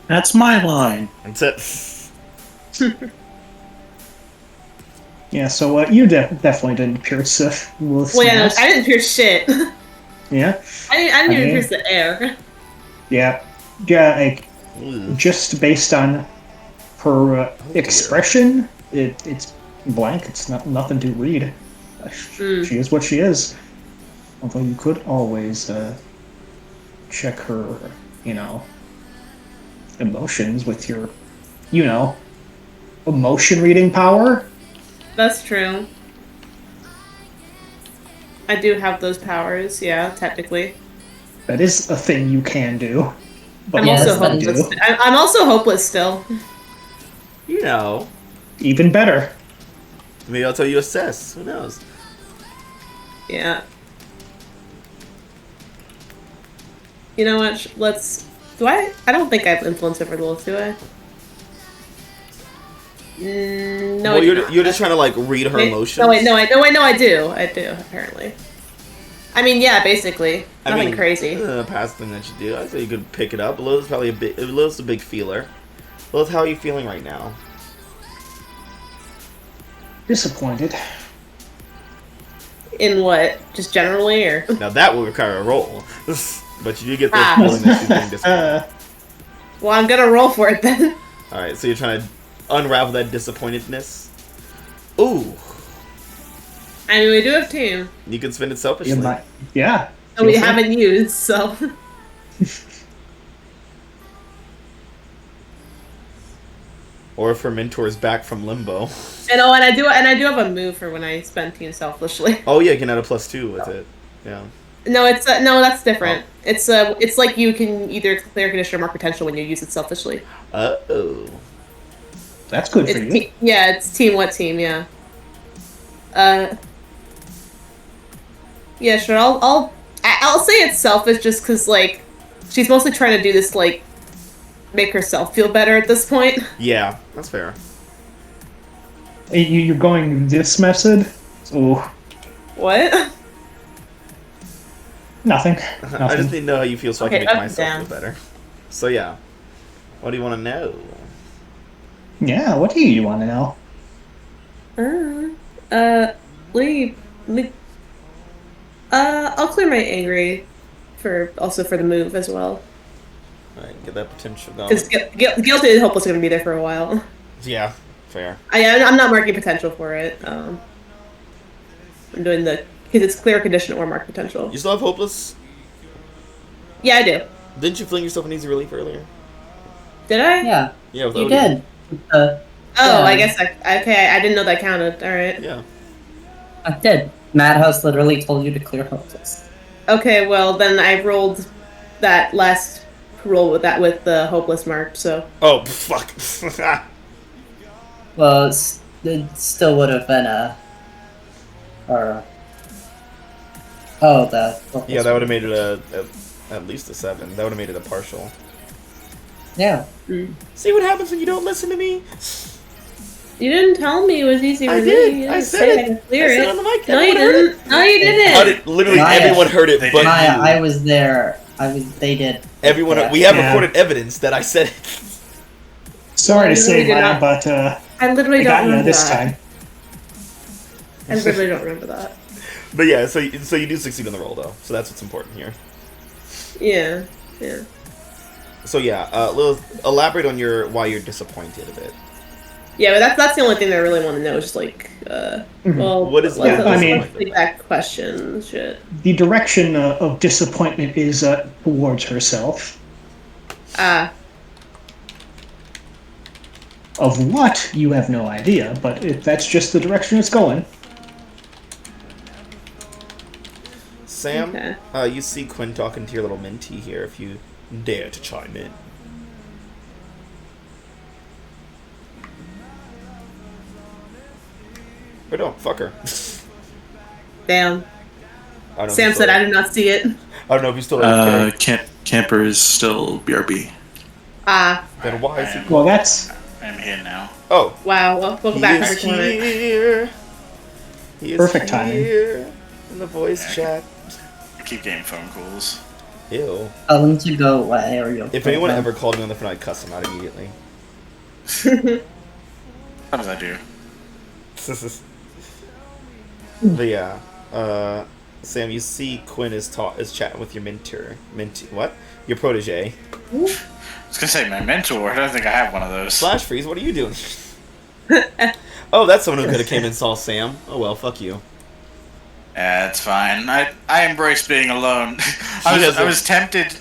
That's my line. That's it. Yeah, so you definitely didn't pierce Lilith's Well, yeah, no, mask. I didn't pierce shit. Yeah? I didn't even mean- pierce the air. Yeah. Yeah, like, Ooh. just based on her expression, it's blank. It's nothing to read. She is what she is. Although you could always check her, emotions with your, emotion reading power. That's true. I do have those powers, yeah, technically. That is a thing you can do. But I'm Yeah, also that's what I hopeless. do. I'm also hopeless still. You know. Even better. Maybe I'll tell you assess. Who knows? Yeah. You know what? Do I? I don't think I have influence over Lilith, do I? No. Well, you're just trying to like read her emotions. No, wait, I do. I do, apparently. I mean, yeah, basically. Nothing crazy. Past thing that you do. I'd say you could pick it up. Lilith's probably Lilith's a big feeler. Lilith, how are you feeling right now? Disappointed. In what? Just generally, or? Now that will require a roll. But you do get the feeling that she's being disappointed. Well, I'm gonna roll for it then. Alright, so you're trying to unravel that disappointedness. Ooh. I mean, we do have team. You can spend it selfishly. Yeah. And we Feel free. haven't used, so. Or if her mentor's back from limbo. And I do have a move for when I spend team selfishly. Oh yeah, you can add a +2 with it. Yeah. No, it's no, that's different. It's like you can either clear condition or mark potential when you use it selfishly. Oh. That's good for you. Yeah, it's team what team? Yeah. Yeah, sure. I'll say it's selfish just because like she's mostly trying to do this to, like, make herself feel better at this point. Yeah, that's fair. You're going this method? Oh, What? nothing. I just need to know how you feel so I Okay, can make up, myself down. feel better. So yeah, what do you want to know? Yeah, what do you want to know? I'll clear my angry for the move as well. All right, get that potential going. Because guilty and hopeless are gonna be there for a while. Yeah, fair. I'm not marking potential for it. I'm doing because it's clear condition or mark potential. You still have hopeless? Yeah, I do. Didn't you fling yourself an easy relief earlier? Did I? Yeah, Yeah, with you Odin. did. Oh, Yeah. I guess okay. I didn't know that counted. All right. Yeah. I did. Madhouse literally told you to clear hopeless. Okay, well then I rolled that last roll with the hopeless mark. So Oh fuck. Well, it still would have been or the hopeless Yeah, that would have made it at least a 7. That would have made it a partial. Yeah. See what happens when you don't listen to me? you didn't tell me it was easy. I for did. me. You I didn't said say it. I could clear I said it. on the mic. No, you Everyone heard didn't. No, you How didn't. did literally Maya. everyone heard it but Maya, you? I was there. They did. Everyone. Yeah. We have Yeah. recorded evidence that I said it. Sorry to say, literally did Maya, not- but I literally I don't got you remember this that. time. I literally don't remember that. But yeah, so you do succeed on the roll though, so that's what's important here. Yeah. Yeah. So yeah, Lilith, elaborate on why you're disappointed a bit. Yeah, but that's the only thing that I really want to know. Is just like, well, What is let's, that? let's, I mean- let's take that question. Shit. The direction of disappointment is towards herself. Of what, you have no idea, but if that's just the direction it's going. Sam, Okay. you see Quinn talking to your little mentee here. If you dare to chime in. Or don't, fuck her. Damn. I don't know if Sam he's said, still- "I did not see it." I don't know if he's still AFK. Camper is still BRB. Then why is he? Well, that's I'm here now. Oh, Wow. Well, welcome he back, is everyone. here. He is Perfect timing. here in the voice chat. I keep getting phone calls. Ew. Tell them to go away, or you'll. If anyone ever called me on the phone, I'd cuss him out immediately. What did I do? But yeah, Sam, you see Quinn is chatting with your what? Your protege. I was gonna say my mentor. I don't think I have one of those. Flash freeze. What are you doing? Oh, that's someone who could have came and saw Sam. Oh well, fuck you. Yeah, it's fine. I embrace being alone. I was tempted.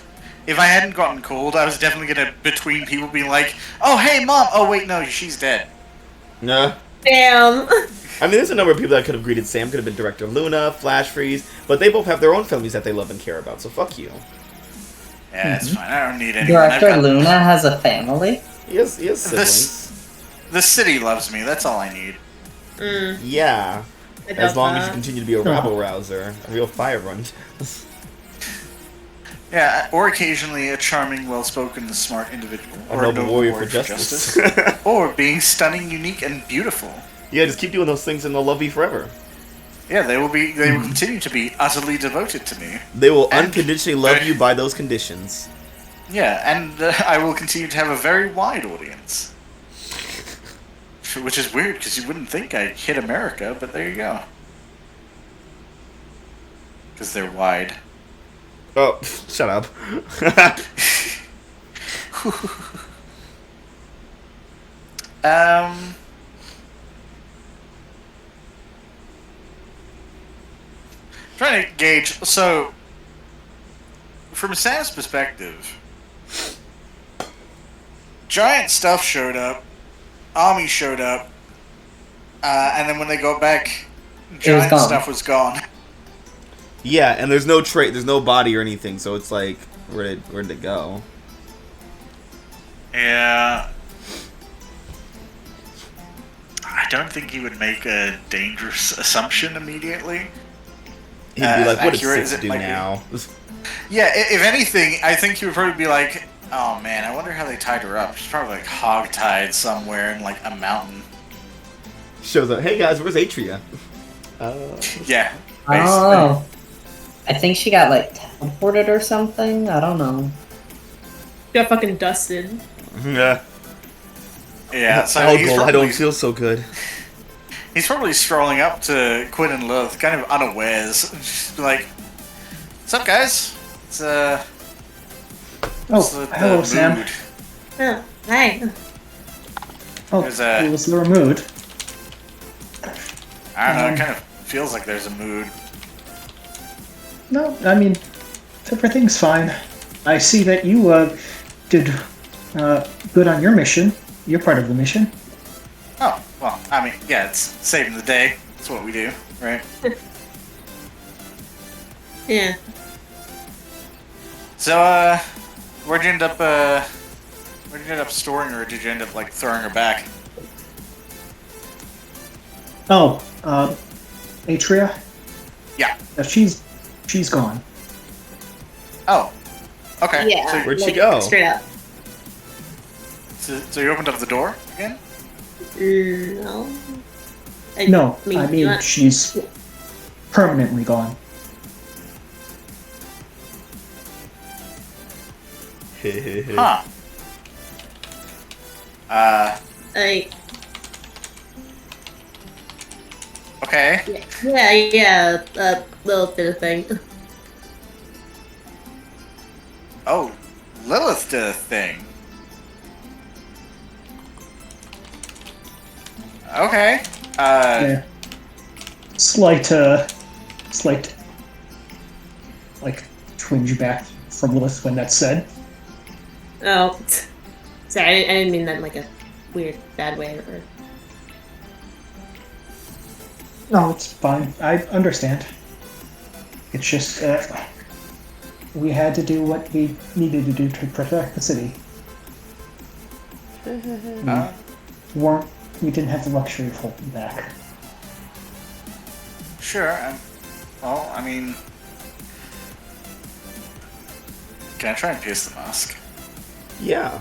If I hadn't gotten called, I was definitely gonna between people being like, "Oh hey mom," "Oh wait no, she's dead." Nah. Damn. I mean, there's a number of people that could have greeted Sam. Could have been Director Luna, Flash Freeze, but they both have their own families that they love and care about. So fuck you. Yeah, it's fine. I don't need anyone. I've Director got- Luna has a family. He has siblings. The city loves me. That's all I need. Yeah, I as doubt long as you that. continue to be a rabble rouser, a real fire runt. Yeah, or occasionally a charming, well-spoken, smart individual, A or noble warrior for justice. or being stunning, unique, and beautiful. Yeah, just keep doing those things and they'll love you forever. Yeah, they will continue to be utterly devoted to me. They will And- unconditionally love you by those conditions. Yeah, and I will continue to have a very wide audience. Which is weird, because you wouldn't think I'd hit America, but there you go. Because they're wide. Oh, shut up. Trying to gauge. So, from Sam's perspective, giant stuff showed up, army showed up, and then when they got back, giant gone. stuff was gone. Yeah, and there's no there's no body or anything, so it's like, where'd it go? Yeah. I don't think he would make a dangerous assumption immediately. He'd be like, what accurate does as 6 it do might be. now? Yeah, if anything, I think he would probably be like, oh man, I wonder how they tied her up. She's probably like hog-tied somewhere in like a mountain. Shows up. Hey guys, where's Atria? Yeah. I don't know. I think she got like teleported or something. I don't know. Got fucking dusted. Yeah. Yeah, so Oh, he's I probably, don't feel so good. he's probably strolling up to Quinn and Lilith, kind of unawares. Just be like, what's up, guys? It's, Oh, the hello, Sam. mood. Oh, hi. Oh, There's a- was there a mood? I don't know, it kind of feels like there's a mood. No, I mean, everything's fine. I see that you did good on your mission. You're part of the mission. Oh, well, I mean, yeah, it's saving the day. That's what we do, right? Yeah. So, where'd you end up storing her, or did you end up, like, throwing her back? Oh, Atria? Yeah. She's gone. Oh. Okay. Yeah. So, Where'd she go? Straight up. so you opened up the door again? No. No, I mean, not- she's permanently gone. Huh. Like, Okay. yeah, a little bit of thing. Oh, Lilith did a thing. Okay. Yeah. Slight, like, twinge back from Lilith when that's said. Oh, sorry, I didn't mean that in like a weird, bad way. Or... No, it's fine. I understand. It's just, we had to do what we needed to do to protect the city. We didn't have the luxury of holding back. Sure. Well, I mean, can I try and pierce the mask? Yeah.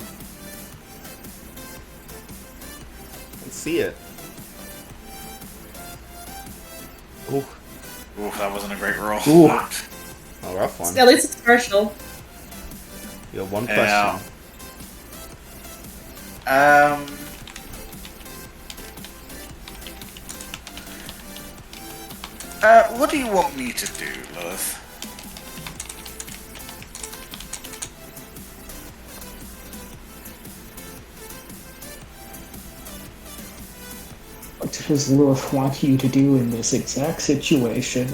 Let's see it. Ooh. Ooh, that wasn't a great roll. Ooh. A rough one. At least it's partial. You have one Yeah. question. What do you want me to do, Lilith? What does Lilith want you to do in this exact situation?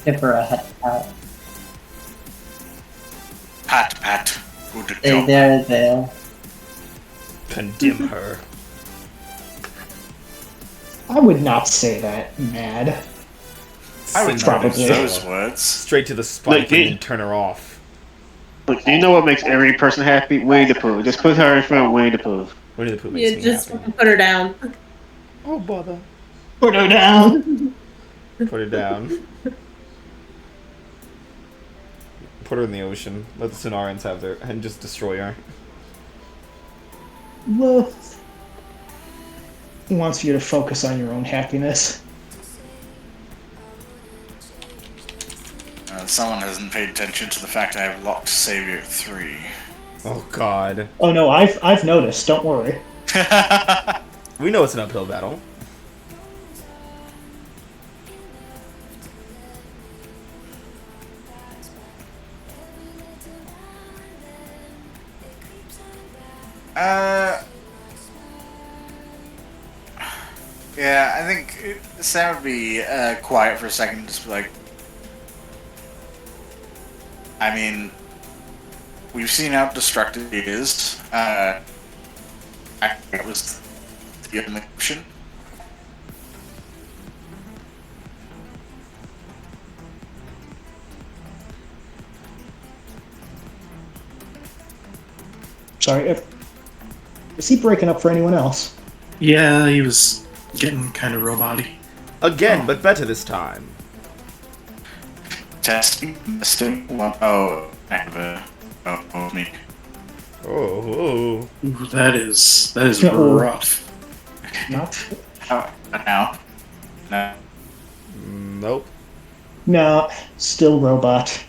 Give her a head pat. Pat. Good Stay job. there. Condemn her. I would not say that, Mad. I would Send her not use probably. those words. straight to the spike Look, and then turn her off. Look, do you know what makes every person happy? Winnie the Pooh. Just put her in front of Winnie the Pooh. Winnie the Pooh makes You me just happy. put her down. Oh bother. Put her down! Put her down. Put her in the ocean. Let the Sonarans have their and just destroy her. Lilith wants you to focus on your own happiness. Someone hasn't paid attention to the fact I have locked Savior at 3. Oh god. Oh no, I've noticed, don't worry. We know it's an uphill battle. Yeah, I think Sam would be quiet for a second, just be like, I mean, we've seen how destructive he is. That was the only option. Sorry, is he breaking up for anyone else? Yeah, he was Getting kind of robot-y. Again, but better this time. Testing. Oh, I have a. Oh, me. Oh. Ooh, that is Uh-oh. rough. Not. Now. No. Nope. No, still robot.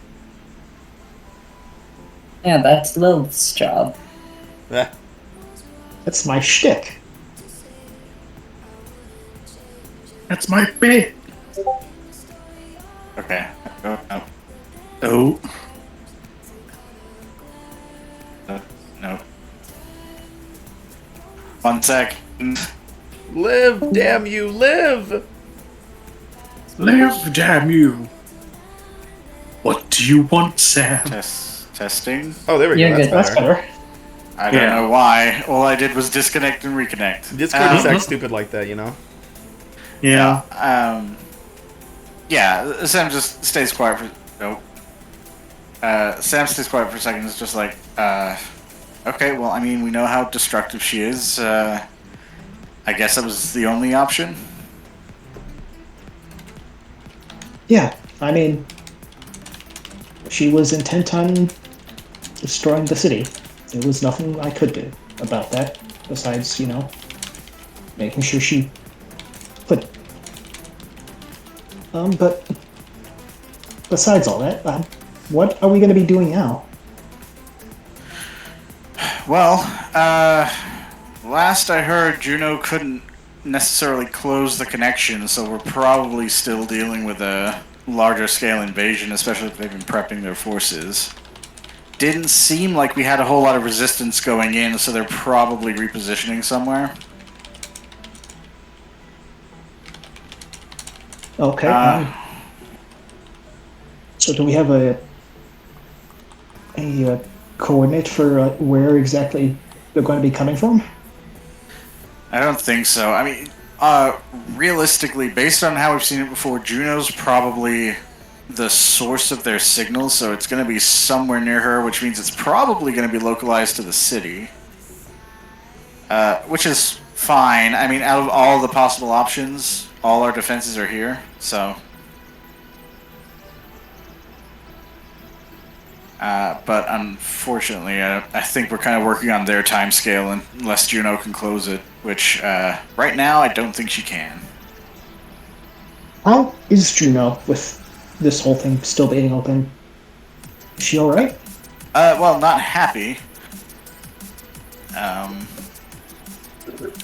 Yeah, that's Lilith's job. Eh. That's my shtick. That's my bit. Okay. Oh, Oh, no. No. 1 sec. Live, damn you, live! live, damn you. What do you want, Sam? Testing. Oh, there we You're go. That's good. That's better. better. I don't Yeah. know why. All I did was disconnect and reconnect. Discord just acts stupid like that, you know? Yeah. Yeah, Sam just stays quiet for. Nope. Sam stays quiet for a second. It's just like, okay, well, I mean, we know how destructive she is. I guess that was the only option. Yeah, I mean, she was intent on destroying the city. There was nothing I could do about that, besides, making sure she could. But besides all that, what are we going to be doing now? Well, last I heard, Juno couldn't necessarily close the connection, so we're probably still dealing with a larger scale invasion, especially if they've been prepping their forces. Didn't seem like we had a whole lot of resistance going in, so they're probably repositioning somewhere. Okay. So do we have a coordinate for where exactly they're going to be coming from? I don't think so. I mean, realistically, based on how we've seen it before, Juno's probably the source of their signal, so it's going to be somewhere near her, which means it's probably going to be localized to the city. Which is fine. I mean, out of all the possible options, all our defenses are here, so... but unfortunately, I think we're kind of working on their timescale unless Juno can close it, which right now I don't think she can. How is Juno with this whole thing still being open? Is she alright? Well, not happy.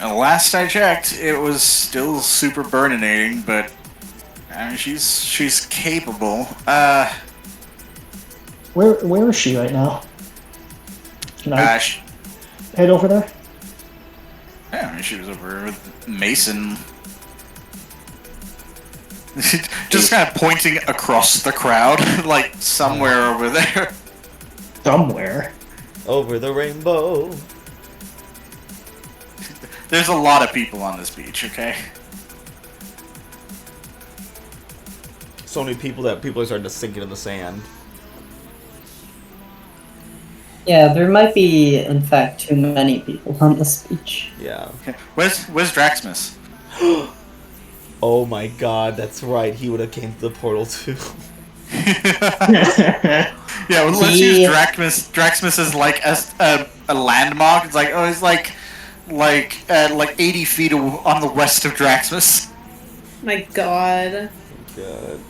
Last I checked, it was still super burninating, but I mean, she's capable. Where is she right now? Can I head over there? Yeah, I mean, she was over with Mason. Just kind of pointing across the crowd, like somewhere over there. Somewhere. Over the rainbow. There's a lot of people on this beach, okay? So many people that people are starting to sink into the sand. Yeah, there might be, in fact, too many people on this beach. Yeah. Where's Draxmus? Oh my god, that's right. He would have came to the portal too. Yeah, well, let's use Draxmus as like a landmark. It's like, oh, it's like 80 feet on the west of Draxmus. My god. God.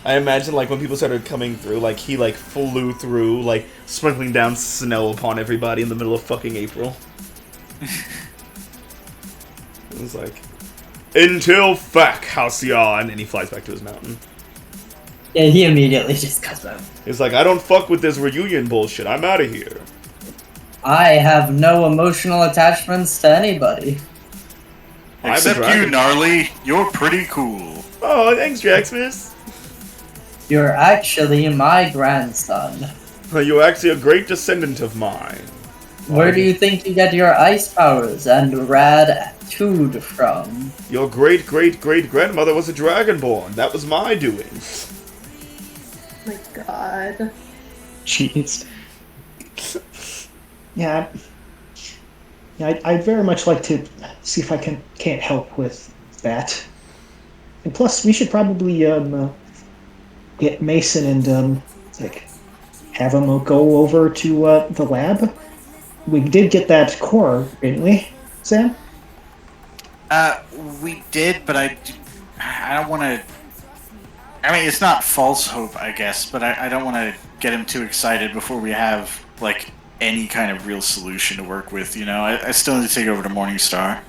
I imagine like when people started coming through, like he like flew through, like sprinkling down snow upon everybody in the middle of fucking April. It was like, until fuck Halcyon, and he flies back to his mountain. Yeah, he immediately just comes out. He's like, I don't fuck with this reunion bullshit. I'm out of here. I have no emotional attachments to anybody. Except you, Gnarly. You're pretty cool. Oh, thanks, Draxmus. You're actually my grandson. You're actually a great descendant of mine. Where do you think you get your ice powers and rad attitude from? Your great-great-great-grandmother was a dragonborn. That was my doing. My god. Jeez. Yeah. I'd very much like to see if I can't help with that. And plus, we should probably get Mason and like have him go over to the lab. We did get that core, didn't we, Sam? We did, but I don't want to. I mean, it's not false hope, I guess, but I don't want to get him too excited before we have like any kind of real solution to work with. You know, I still need to take over to Morningstar.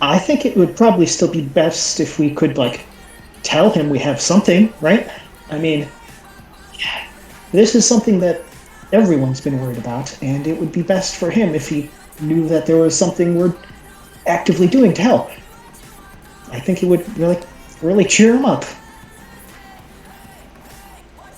I think it would probably still be best if we could like tell him we have something, right? I mean, this is something that everyone's been worried about, and it would be best for him if he knew that there was something we're actively doing to help. I think it would really cheer him up.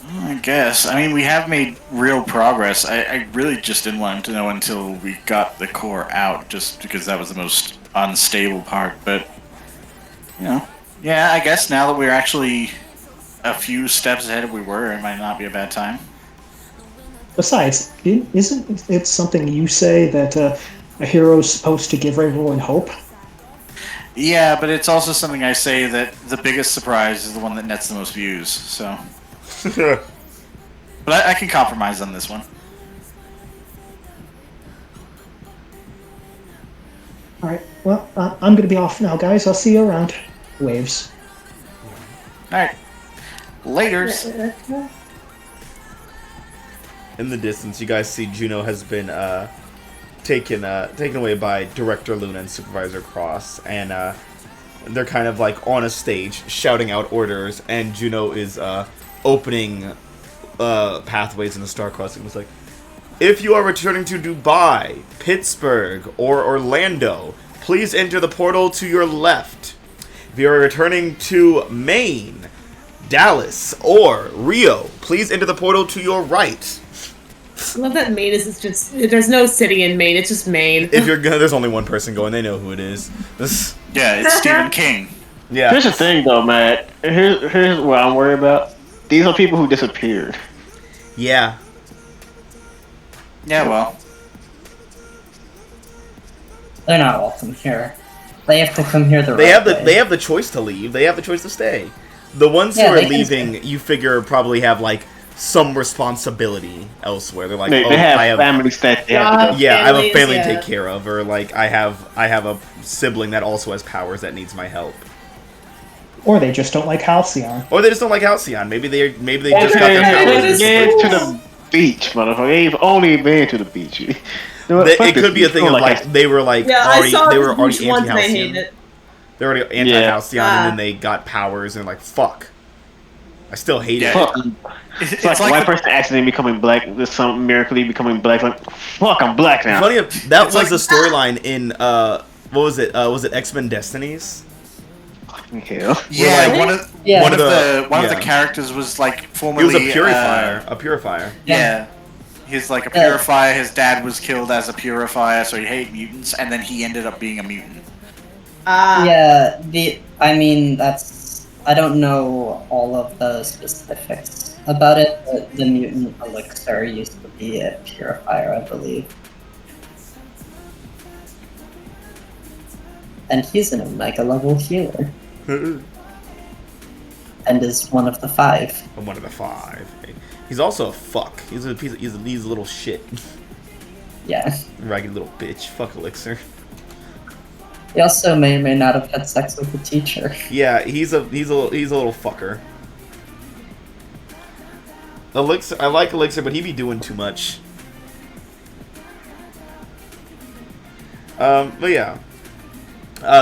I guess. I mean, we have made real progress. I really just didn't want him to know until we got the core out, just because that was the most unstable part. But, you know, yeah, I guess now that we're actually a few steps ahead of we were, it might not be a bad time. Besides, isn't it something you say that a hero's supposed to give everyone hope? Yeah, but it's also something I say that the biggest surprise is the one that nets the most views, so... But I can compromise on this one. Alright, well, I'm gonna be off now, guys. I'll see you around. Waves. Alright. Laters. In the distance, you guys see Juno has been taken away by Director Luna and Supervisor Cross, and they're kind of like on a stage shouting out orders, and Juno is opening pathways in the Star Crossing. It's like, if you are returning to Dubai, Pittsburgh, or Orlando, please enter the portal to your left. If you are returning to Maine, Dallas, or Rio, please enter the portal to your right. I love that Maine is just... There's no city in Maine, it's just Maine. If you're gonna, there's only one person going, they know who it is. Yeah, it's Stephen King. Yeah. Here's the thing, though, Matt. Here's what I'm worried about. These are people who disappeared. Yeah. Yeah, well. They're not welcome here. They have to come here They have the choice to leave. They have the choice to stay. The ones who are leaving, you figure, probably have like some responsibility elsewhere. They're like, They have families that they have to go. I have a family to take care of, or like I have a sibling that also has powers that needs my help. Or they just don't like Halcyon. Or they just don't like Halcyon. Maybe they just got their powers. Get to the beach, motherfucker. They've only been to the beach. It could be a thing of like they were like already anti-Halcyon. They're already anti-Halcyon, and then they got powers, and like fuck. I still hate it. It's like one person accidentally becoming black, there's some miraculously becoming black. Like, fuck, I'm black now. Funny, that was the storyline in what was it? Was it X-Men Destinies? Hell. Yeah, like, one of the characters was like formerly. He was a purifier. A purifier. Yeah. He's like a purifier. His dad was killed as a purifier, so he hated mutants, and then he ended up being a mutant. Yeah, I mean, I don't know all of the specifics about it, but the mutant elixir used to be a purifier, I believe. And he's an Omega level healer. And is one of the 5. I'm one of the 5. He's also a fuck. He's a little shit. Yeah. Ragged little bitch. Fuck Elixir. He also may or may not have had sex with the teacher. Yeah, he's a little fucker. Elixir, I like Elixir, but he be doing too much. But yeah.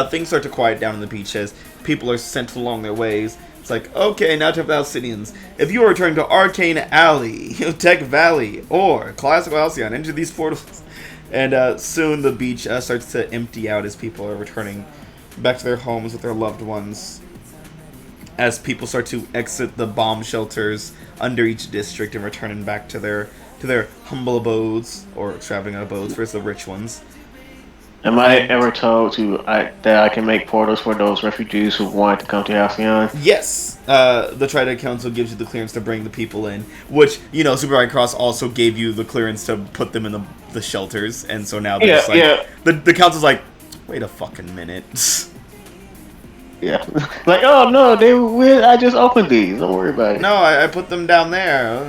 Things start to quiet down on the beach as people are sent along their ways. It's like, okay, now to Halcyons. If you are returning to Arcane Alley, Tech Valley, or Classical Halcyon, enter these portals. And soon the beach starts to empty out as people are returning back to their homes with their loved ones. As people start to exit the bomb shelters under each district and returning back to their humble abodes, or extravagant abodes for the rich ones. Am I ever told that I can make portals for those refugees who want to come to Halcyon? Yes, the Trident Council gives you the clearance to bring the people in, which, you know, Super Red Cross also gave you the clearance to put them in the shelters, and so now they're just like, the council's like, wait a fucking minute. Yeah. Like, oh no, I just opened these. Don't worry about it. No, I put them down there.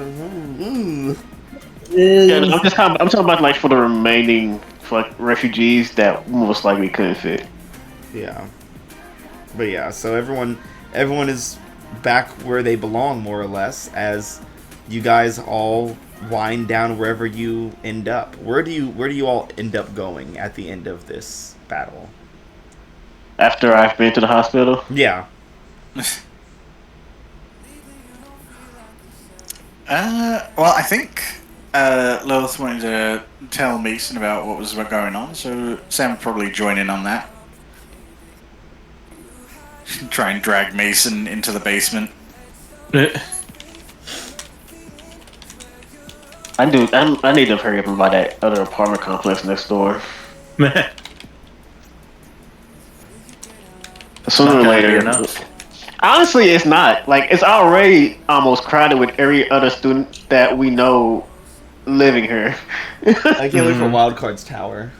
Yeah, no, I'm talking about like for the remaining refugees that most likely couldn't fit. Yeah. But yeah, so everyone is back where they belong, more or less, as you guys all wind down wherever you end up. Where do you all end up going at the end of this battle? After I've been to the hospital? Yeah. Well, I think Lilith wanted to tell Mason about what was going on, so Sam would probably join in on that. Try and drag Mason into the basement. I need to hurry up and buy that other apartment complex next door. Sooner or later. Honestly, it's not. Like, it's already almost crowded with every other student that we know living here. I can't wait for Wildcards Tower.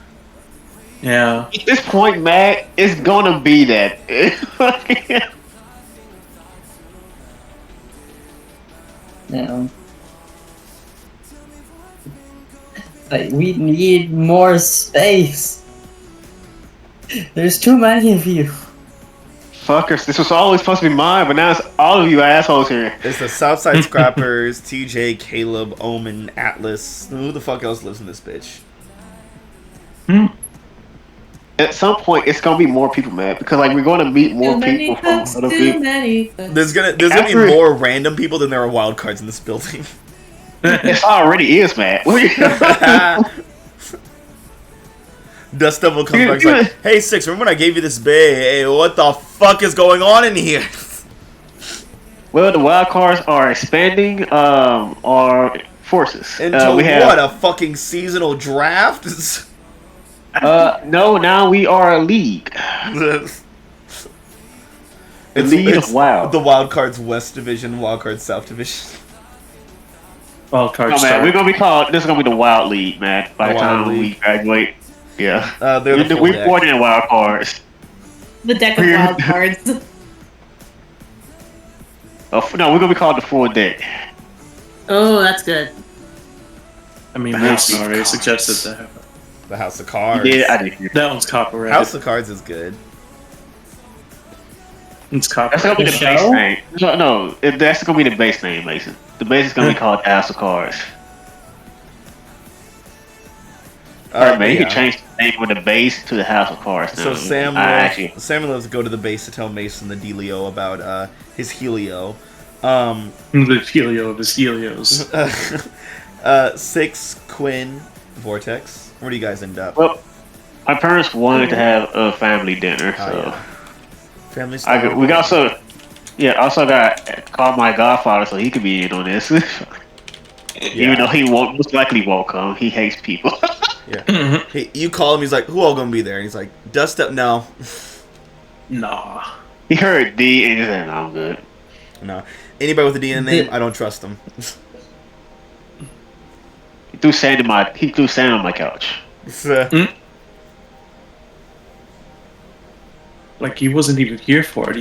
Yeah. At this point, Matt, it's gonna be that. Yeah. Like, we need more space. There's too many of you. Fuckers, this was always supposed to be mine, but now it's all of you assholes here. It's the Southside Scrappers, TJ, Caleb, Omen, Atlas. Who the fuck else lives in this bitch? At some point, it's gonna be more people, man, because like we're gonna meet more people from other people. There's gonna be more random people than there are wild cards in this building. It already is, man. Dust Devil comes back and is like, hey, Six, remember when I gave you this bay? Hey, what the fuck is going on in here? Well, the wild cards are expanding our forces. Into what, a fucking seasonal draft? No, now we are a league. It's Wild. The Wild Cards West Division, Wild Cards South Division. Wild Cards. No, man, we're gonna be called. This is gonna be the Wild League, man. By the time we graduate, yeah. We're born in Wild Cards. The deck of wild cards. Oh no, we're gonna be called the full deck. Oh, that's good. I mean, Mason already suggested that. The House of Cards. Yeah, I did. That one's copyrighted. House of Cards is good. It's That's gonna copyrighted. be the base name. No, that's gonna be the base name, Mason. The base is gonna be called House of Cards. Alright, man, you can change the name of the base to the House of Cards now. So Sam loves to go to the base to tell Mason the dealio about his Helio. The Helio of his Helios. 6, Quinn, Vortex. Where do you guys end up? Well, my parents wanted to have a family dinner, so yeah. Family style. we also got to call my godfather so he could be in on this. Even though he most likely won't come, he hates people. Yeah. You call him, he's like, who all gonna be there? And he's like, Dust Up, no. Nah. He heard D and he said, no, I'm good. No. Anybody with a D in the name, I don't trust him. He threw sand on my couch. Like, he wasn't even here for it.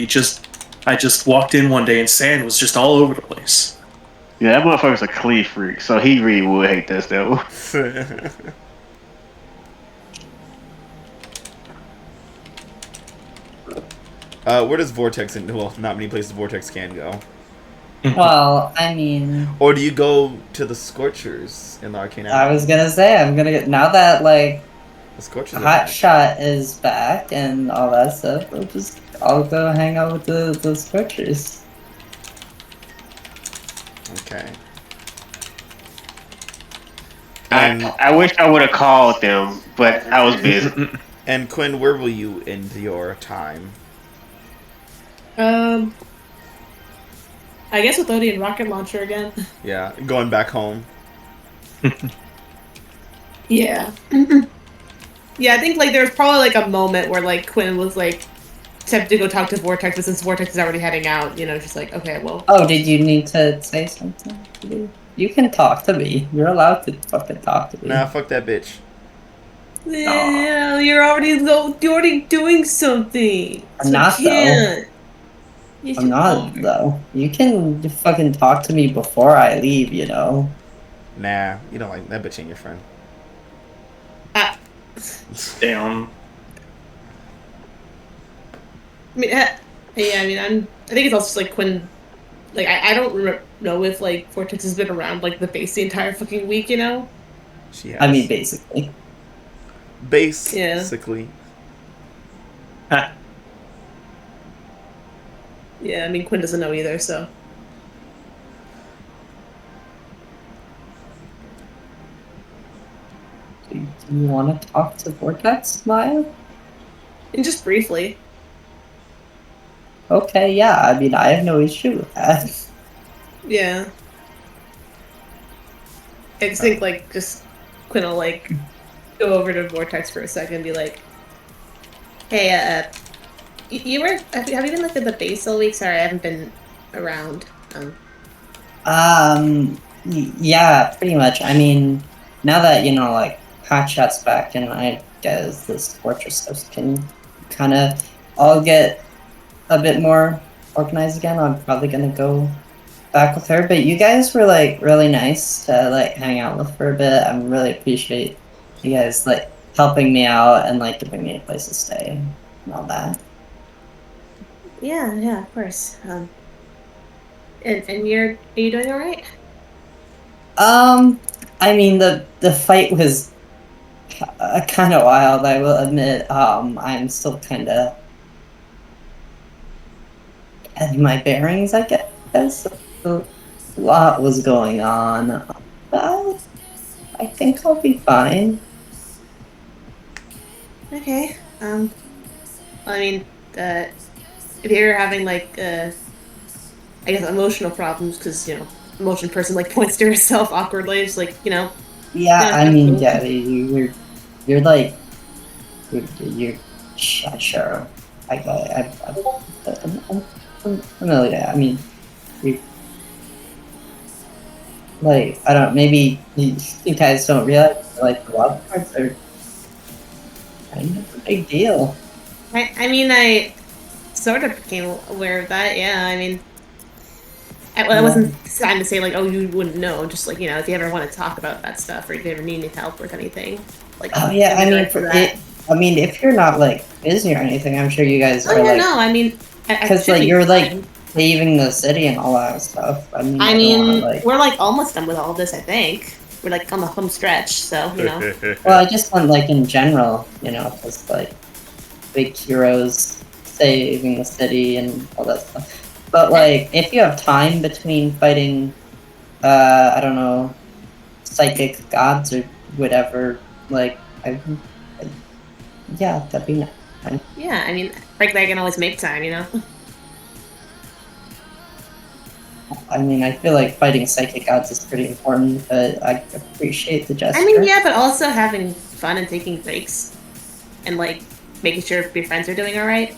I just walked in one day and sand was just all over the place. Yeah, that motherfucker's a clean freak, so he really would hate this devil. Where does Vortex well, not many places Vortex can go. Well, I mean, Or do you go to the Scorchers in the Arcane I Alley? was gonna say, I'm gonna get, now that, like, The Scorchers are Hot back. Shot is back and all that stuff, I'll go hang out with the Scorchers. Okay. I wish I would have called them, but I was busy. And Quinn, where will you end your time? I guess with Odie and Rocket Launcher again. Yeah, going back home. Yeah. Yeah, I think like there was probably like a moment where like Quinn was like tempted to go talk to Vortex, but since Vortex is already heading out, she's like, okay, well. Oh, did you need to say something? You can talk to me. You're allowed to fucking talk to me. Nah, fuck that bitch. Yeah, you're already doing something. I'm So you not though. can't. Yes, I'm you not are. though. You can fucking talk to me before I leave, you know. Nah, you don't like that bitch ain't your friend. Ah, Damn. I mean, yeah, I mean, I think it's also just like Quinn. Like, I don't know if like Vortex has been around like the base the entire fucking week, you know? She has. I mean, basically. Yeah. Basically. Ha. Yeah, I mean, Quinn doesn't know either, so. Do you want to talk to Vortex, Maya? And just briefly. Okay, yeah. I mean, I have no issue with that. Yeah. I just think like just Quinn will like go over to Vortex for a second and be like, "Hey, you were have you been like at the base all week? Sorry, I haven't been around." Yeah, pretty much. I mean, now that like Hotshot's back, and I guess this fortress stuff can kind of all get a bit more organized again, I'm probably gonna go back with her. But you guys were like really nice to like hang out with for a bit. I really appreciate you guys like helping me out and like giving me a place to stay and all that. Yeah, of course. And are you doing all right? I mean the fight was kind of wild, I will admit. I'm still kind of getting my bearings, I guess. A lot was going on. But I think I'll be fine. Okay. I mean, if you're having like I guess emotional problems because emotion person like points to herself awkwardly. It's like Yeah, yeah, I that's mean, cool. yeah, you're like you're sure. I'm familiar. I mean, you like I don't. Maybe you guys don't realize like the wild cards are kind of a big deal. I mean, I sort of became aware of that. Yeah, I mean, I Yeah. wasn't trying to say like, oh, you wouldn't know. Just like if you ever want to talk about that stuff or if you ever need any help with anything, like Oh yeah. send I me mean, direct to for that. it. I mean, if you're not like busy or anything, I'm sure you guys Oh are yeah, like no, I mean, I because should like be you're like fine. leaving the city and all that stuff. I mean, I I don't want to mean, like. we're like almost done with all of this. I think we're like on the home stretch, so Well, I just want like in general, because like big heroes saving the city and all that stuff. But like, if you have time between fighting, I don't know, psychic gods or whatever, like, yeah, that'd be nice. yeah. I mean, frankly, I can always make time. I mean, I feel like fighting psychic gods is pretty important, but I appreciate the I mean, gesture. yeah, but also having fun and taking breaks and like making sure your friends are doing all right.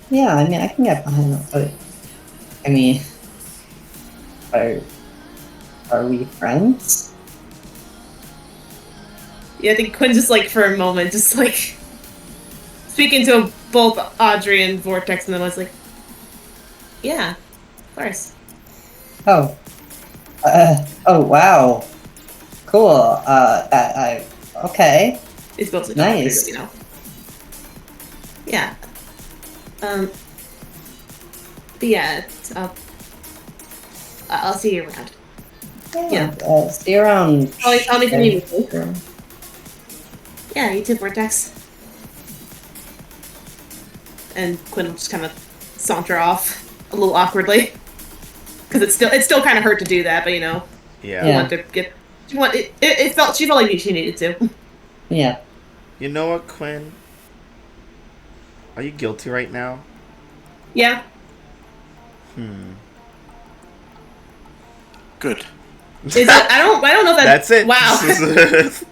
Yeah, I mean, I can get behind that, but I mean, are are we friends? Yeah, I think Quinn just like for a moment, just like speaking to both Audrey and Vortex, and then was like, "Yeah, of course." Oh, oh wow, cool. Okay, It's mostly to Audrey, nice. but. Yeah. Um. But yeah, I'll see you around. Yeah, see you around. Tell me if you need me. Yeah, you too, Vortex. And Quinn will just kind of saunter off a little awkwardly because it's still kind of hurt to do that, but Yeah. you want to get. She felt like she needed to. Yeah. You know what, Quinn? Are you guilty right now? Yeah. Good. Is it? I don't know if that. That's it. Wow.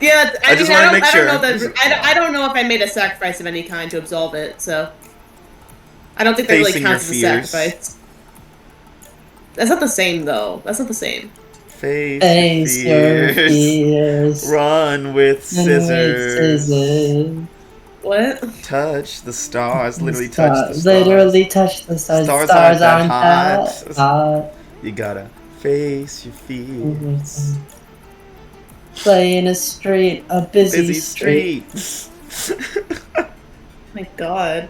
Yeah, I just wanted to make sure. I don't know if that. I don't know if I made a sacrifice of any kind to absolve it. So I don't think that really Facing counts as a your fears. sacrifice. That's not the same though. That's not the same. Face your your fears. fears. Run with scissors. What? Touch the stars. Literally touch the stars. Literally touch the stars. Stars Stars aren't aren't that that hot. You gotta face your fears. Play in a street, a busy, Busy street. streets. My God.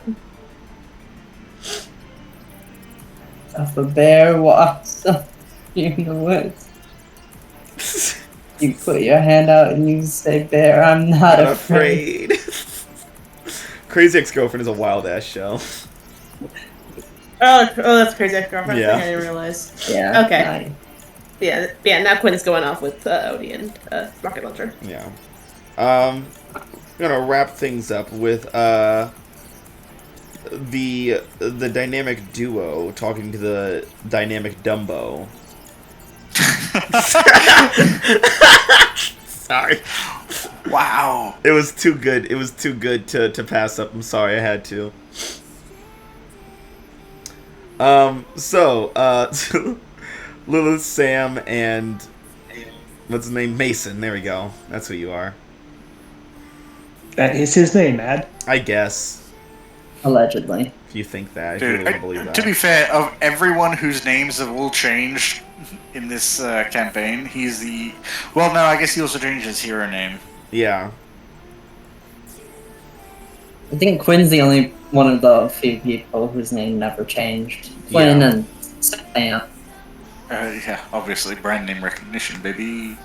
If a bear walks up in the woods, you put your hand out and you say, "Bear, I'm not Not afraid." afraid. Crazy Ex-Girlfriend is a wild ass show. Oh, that's crazy. Ex-Girlfriend. Yeah. I didn't realize. Yeah. Okay. nice. Yeah. Now Quinn's going off with Odie and Rocket Launcher. Yeah. I'm gonna wrap things up with the dynamic duo talking to the dynamic Dumbo. Sorry. Wow. It was too good. It was too good to pass up. I'm sorry, I had to. Lilith, Sam, and what's his name? Mason. There we go. That's who you are. That is his name, Ad. I guess. Allegedly. If you think that, if Dude, you really don't believe that. to be fair, of everyone whose names have all changed in this campaign, he's the... Well, no, I guess he also changed his hero name. Yeah. I think Quinn's the only one of the few people whose name never changed. Quinn Yeah. and Sam. Yeah, obviously, brand name recognition, baby.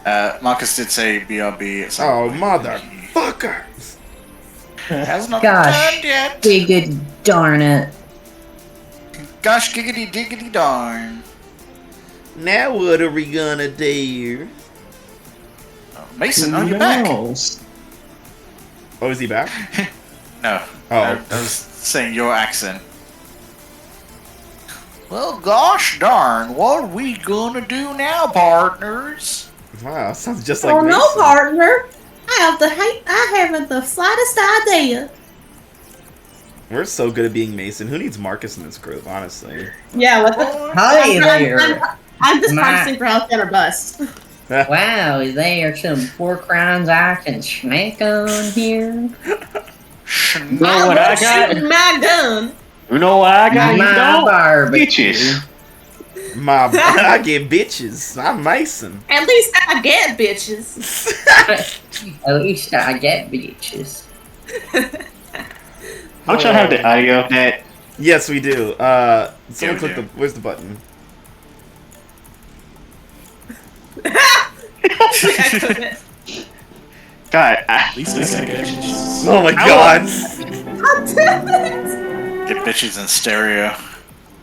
Marcus did say BRB at some Oh, point. motherfucker! Has not Gosh. returned yet. Good darn it. Gosh, giggity diggity darn. Now what are we gonna do? Oh, Mason, are Who you back? knows? Oh, is he back? No. Oh. I was saying your accent. Well, gosh darn, what are we gonna do now, partners? Wow, sounds just like Oh no, Mason. partner! I haven't the slightest idea. We're so good at being Mason. Who needs Marcus in this group, honestly? Yeah, what the? Hi there. I'm just Ma- practicing for Halcyon or Bust. Wow, there are some pork rinds I can snack on here. You know what I got? Shooting my gun. You know what I got? You My don't? barbecue. Bitches. I get bitches. I'm Mason. At least I get bitches. At least I get bitches. Don't y'all have the audio of that? Yes, we do. Yeah, Someone we click do. the. Where's the button? God, At least I said bitches. Oh my god! Get bitches in stereo.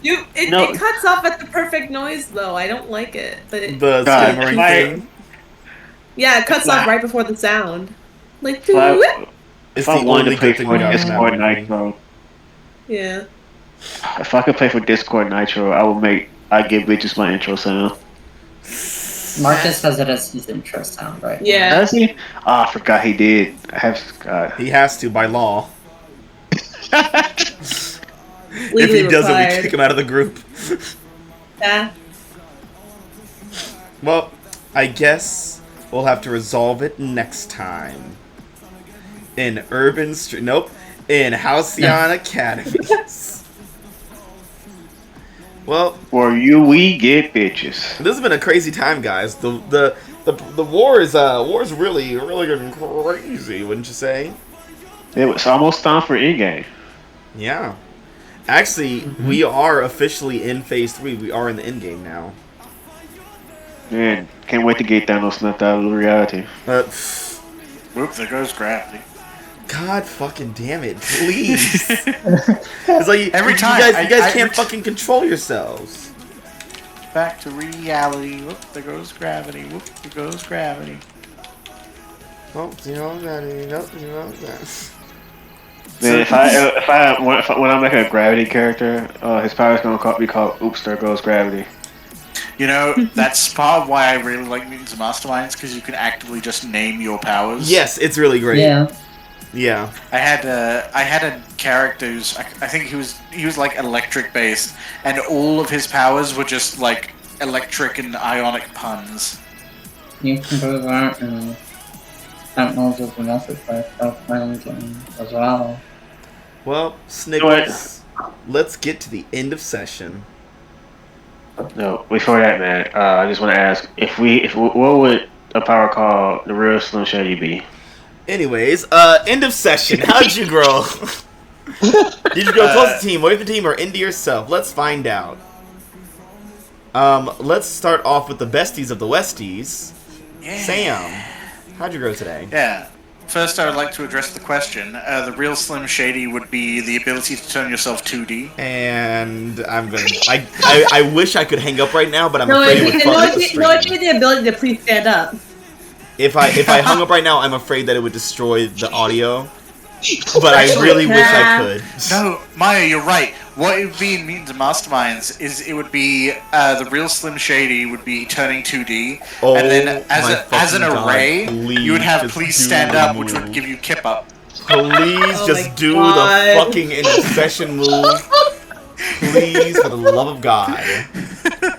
It No. cuts off at the perfect noise though. I don't like it. But The God, skimmering like- thing. yeah, it cuts off right before the sound. Like if I, It's if I the wanted only to play good thing for we have in Discord that movie. Nitro, yeah. if I could play for Discord Nitro, I'd give bitches my intro sound. Marcus has it as his intro sound, right? Yeah. Does he? Oh, I forgot he did. I have God. He has to by law. Legally If he doesn't, we required. kick him out of the group. Yeah. Well, I guess we'll have to resolve it next time. In Urban Street. Nope. In Halcyon Academies. Well, For you, we get bitches. this has been a crazy time, guys. The war is really getting crazy, wouldn't you say? It was almost time for in-game. Yeah. Actually, we are officially in Phase 3. We are in the end game now. Man, can't wait to get Thanos snapped out of reality. Whoop, there goes gravity. God fucking damn it, please. It's like Every time, you guys I- can't fucking control yourselves. Back to reality. Whoop, there goes gravity. Whoop, there goes gravity. Oh, zero gravity. Nope, zero gravity. Man, when I make a gravity character, his power's gonna be called Oops, there goes gravity. You know, that's part of why I really like Mutants and Masterminds, because you can actively just name your powers. Yes, it's really great. Yeah. Yeah. I had a character who's I think he was like electric based, and all of his powers were just like electric and ionic puns. You can do that and Sentinels of the Multiplayer Self-Playing game as well. Well, Snickers, let's get to the end of session. No, before that, man, I just want to ask what would a power call the real Slim Shady be? Anyways, end of session. How did you grow? Did you grow close to the team, away from the team, or into yourself? Let's find out. Let's start off with the besties of the Westies. Yeah. Sam, how'd you grow today? Yeah. First, I would like to address the question. The real Slim Shady would be the ability to turn yourself 2D. And I'm gonna. I wish I could hang up right now, but I'm afraid it would fuck up the stream. No, it's the ability to please stand up. If I hung up right now, I'm afraid that it would destroy the audio. But I really wish I could. No, Maya, you're right. What it would be in Mutants and Masterminds is it would be the real Slim Shady would be turning 2D, and then as an array, you would have Please Stand Up, which would give you Kip Up. Please just do the fucking intercession move. Please, for the love of God.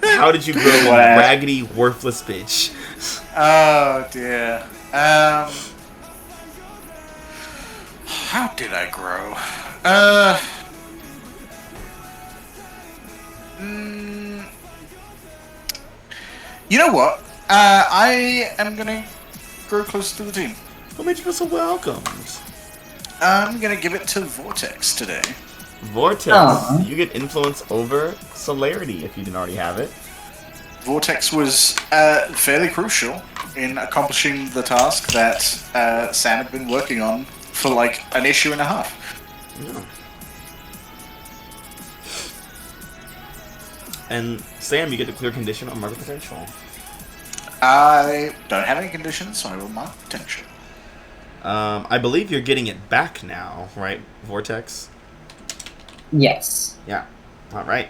How did you grow, you raggedy, worthless bitch? Oh dear. How did I grow? You know what? I am gonna grow closer to the team. What made you feel so welcomed? I'm gonna give it to Vortex today. Vortex, Aww. you get influence over Celerity if you didn't already have it. Vortex was fairly crucial in accomplishing the task that Sam had been working on for like an issue and a half. Yeah. And Sam, you get a clear condition on market potential. I don't have any conditions, so I will mark potential. I believe you're getting it back now, right, Vortex? Yes. Yeah. All right.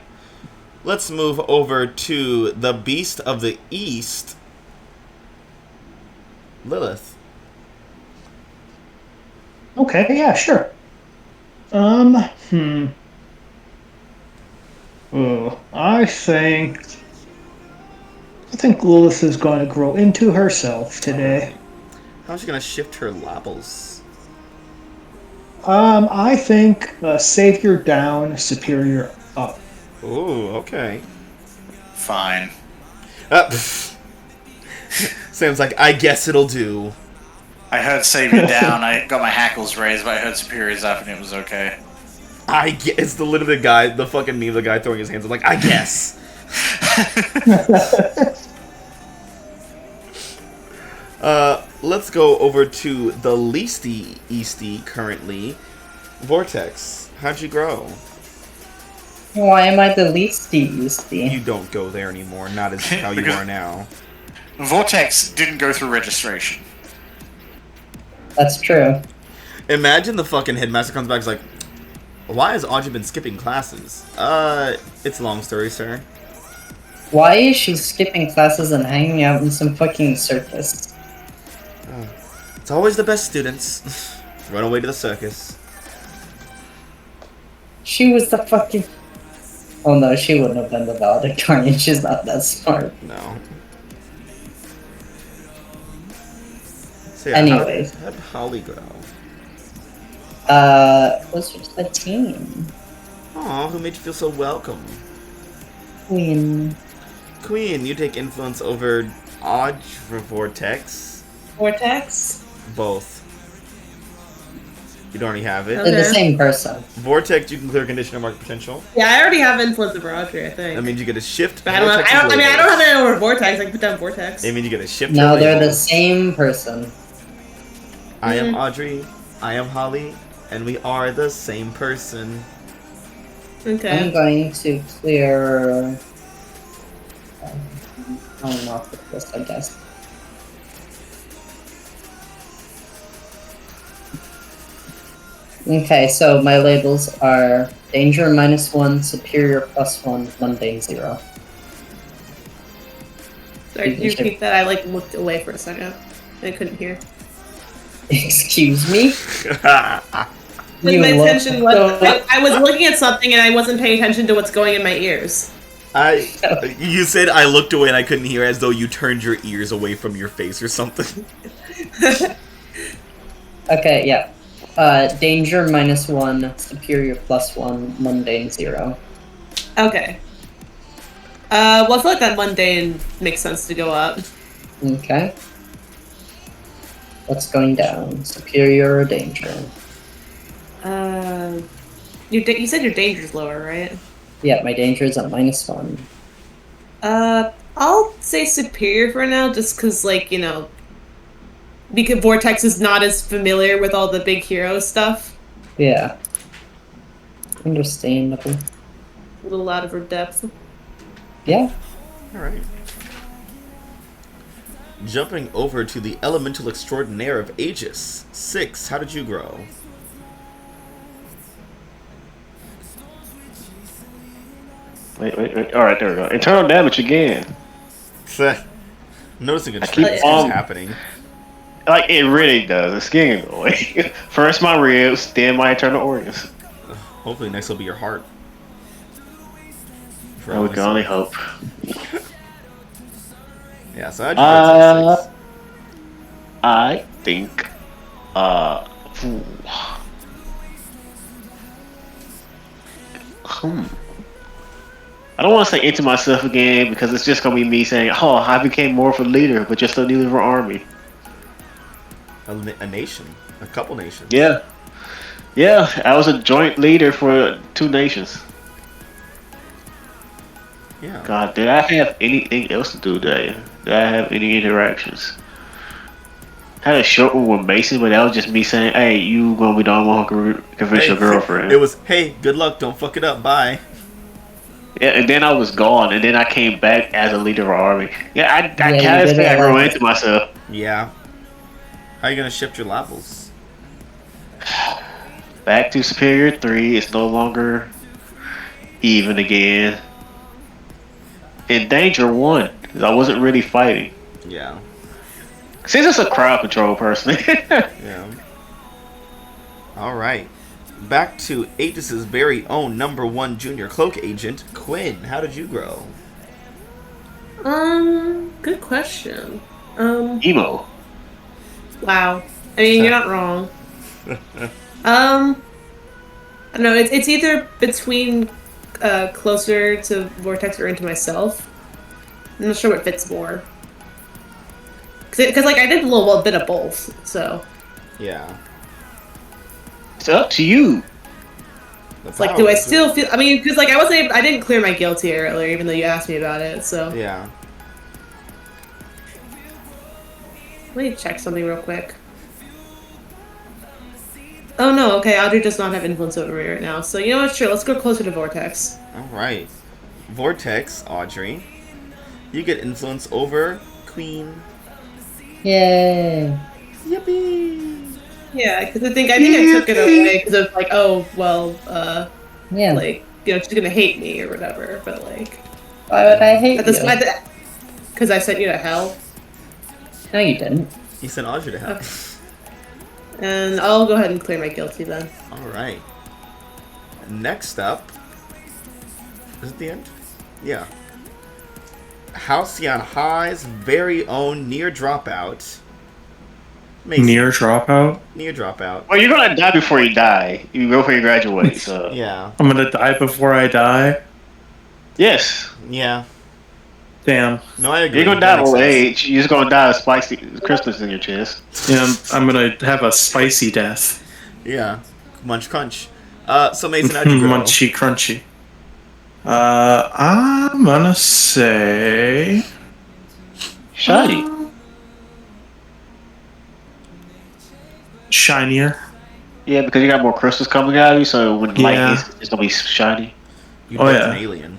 Let's move over to the Beast of the East, Lilith. Okay, yeah, sure. I think Lilith is going to grow into herself today. How's she gonna shift her labels? I think Savior down, Superior up. Ooh, okay. Fine. Sam's like, I guess it'll do. I heard Savior down, I got my hackles raised, but I heard Superior's up and it was okay. I guess. It's literally the guy, the fucking meme, the guy throwing his hands up like, I guess. Let's go over to the leasty Easty currently. Vortex, how'd you grow? Why am I the leasty? You don't go there anymore, not as how you are now. Vortex didn't go through registration. That's true. Imagine the fucking headmaster comes back and is like, why has Audrey been skipping classes? It's a long story, sir. Why is she skipping classes and hanging out in some fucking circus? It's always the best students. Run away to the circus. She was the fucking... Oh no, she wouldn't have been the valedictorian. She's not that smart. No. So yeah, Anyways. how'd Holly grow? It was just a team. Aw, who made you feel so welcome? Queen. Queen, you take influence over Audrey Vortex. Vortex? Both. You don't already have it. They're the same person. Vortex, you can clear condition of market potential. Yeah, I already have influence over Audrey, I think. That means you get a shift. But I don't have it over Vortex. I can put down Vortex. It means you get a shift. No, they're the same person. I am Audrey. I am Holly. And we are the same person. Okay. I'm going to clear... I'm off with this, I guess. Okay, so my labels are Danger -1, Superior +1, Mundane 0. Sorry, could you repeat that? I like looked away for a second. I couldn't hear. Excuse me? My attention was, I was looking at something and I wasn't paying attention to what's going in my ears. You said I looked away and I couldn't hear, as though you turned your ears away from your face or something. Okay, yeah. Danger -1, superior +1, mundane 0. Okay. Well, I feel like that mundane makes sense to go up. Okay. What's going down? Superior or danger? You said your danger's lower, right? Yeah, my danger is at -1. I'll say superior for now, just because, like, you know, because Vortex is not as familiar with all the big hero stuff. Yeah. Understandable. A little out of her depth. Yeah. Alright. Jumping over to the Elemental Extraordinaire of Aegis. 6, how did you grow? Wait. Alright, there we go. Internal damage again. Noticing a keep trend is on- happening. Like, it really does. It's getting annoying. First my ribs, then my internal organs. Hopefully next will be your heart. We can only hope. Yeah, so how'd you get to 6? I think, I don't want to say into myself again, because it's just going to be me saying, oh, I became more of a leader, but just a leader of an army. A nation. A couple nations. Yeah. Yeah, I was a joint leader for 2 nations. Yeah. God, did I have anything else to do today? Did I have any interactions? I had a short one with Mason, but that was just me saying, hey, you gonna be the only one who can convince your girlfriend. It was, hey, good luck, don't fuck it up, bye. Yeah, and then I was gone, and then I came back as a leader of our army. Yeah, I kind you of did think I it grew like- into myself. Yeah. How are you gonna shift your levels? Back to Superior 3, it's no longer even again. In Danger 1, 'cause I wasn't really fighting. Yeah. Since it's a crowd control, personally. Yeah. Alright. Back to Aegis' very own #1 junior cloak agent, Quinn. How did you grow? Good question. Emo. Wow. I mean, you're not wrong. I don't know, it's either between closer to Vortex or into myself. I'm not sure what fits more. Because like, I did a little bit of both, so. Yeah. It's up to you. It's like, do I still feel... I mean, because like, I didn't clear my guilty earlier, even though you asked me about it, so. Yeah. Let me check something real quick. Oh no, okay, Audrey does not have influence over me right now. So you know what, sure, let's go closer to Vortex. Alright. Vortex, Audrey. You get influence over Queen. Yay. Yippee! Yeah, because I think I took it away because of like, oh, well, Yeah. like, you know, she's gonna hate me or whatever, but like... Why would I hate At this you? point, because I sent you to hell. No, you didn't. You sent Audrey to hell. Okay. And I'll go ahead and clear my guilty then. Alright. Next up... Is it the end? Yeah. Halcyon High's very own near dropout. Mason. Near dropout? Near dropout. Well, you're gonna die before you die. You before you graduate, so. Yeah. I'm gonna die before I die? Yes. Yeah. Damn. No, I agree. You're gonna That die of makes old sense. age. You're just gonna die of spicy crystals in your chest. Yeah, I'm gonna have a spicy death. Yeah. Munch crunch. So Mason, how'd you grow? Munchy crunchy. I'm gonna say... Shiny. Shinier. Yeah, because you got more crystals coming out of you, so when light Yeah. hits, it's gonna be shiny. You Oh, built yeah. an alien.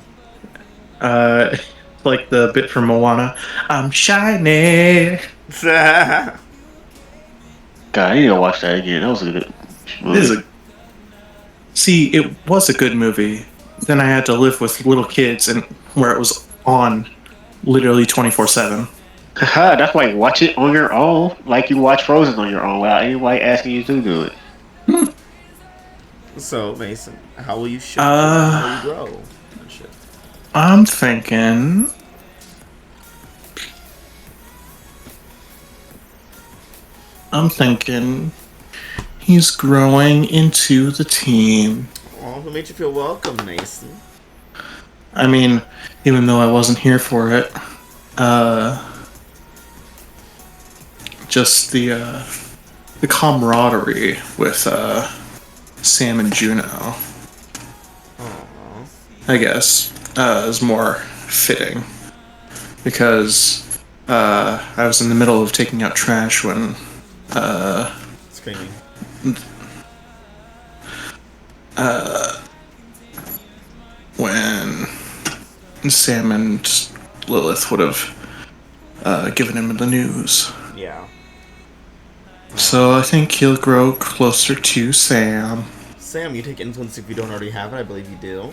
Like the bit from Moana. I'm shiny. God, I need to watch that again. That was a good movie. It is a... See, it was a good movie. Then I had to live with little kids and where it was on literally 24/7. Haha, that's like watch it on your own, like you watch Frozen on your own without anybody asking you to do it. So, Mason, how will you shift? How will you grow? And shit. I'm thinking. He's growing into the team. Oh, who made you feel welcome, Mason? I mean, even though I wasn't here for it, just the camaraderie with Sam and Juno, Aww. I guess, is more fitting because I was in the middle of taking out trash when Screaming. when Sam and Lilith would have given him the news. Yeah. So I think he'll grow closer to Sam. Sam, you take influence if you don't already have it. I believe you do.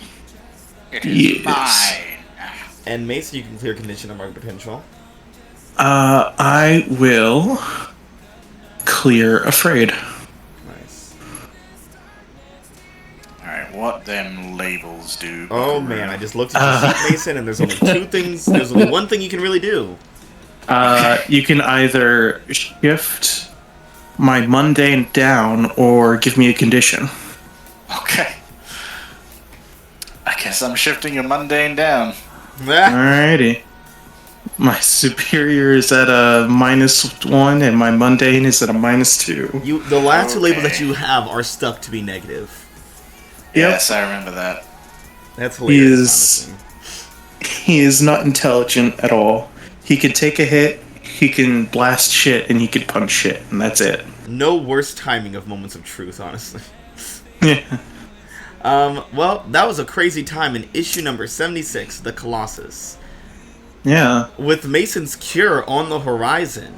It is Yes. mine. And Mason, you can clear condition of mark potential. I will clear Afraid. Nice. Alright, what them labels do. Oh man, I just looked at your sheet, Mason, and there's only two things. There's only one thing you can really do. You can either shift my mundane down or give me a condition. Okay. I guess I'm shifting your mundane down. Alrighty. My superior is at a -1 and my mundane is at a -2. The last two labels Okay. that you have are stuck to be negative. Yes, I remember that. That's hilarious. He is not intelligent at all. He can take a hit, he can blast shit, and he can punch shit, and that's it. Honestly. No worse timing of moments of truth, honestly. Yeah. Well, that was a crazy time in issue number 76, The Colossus. Yeah. With Mason's cure on the horizon,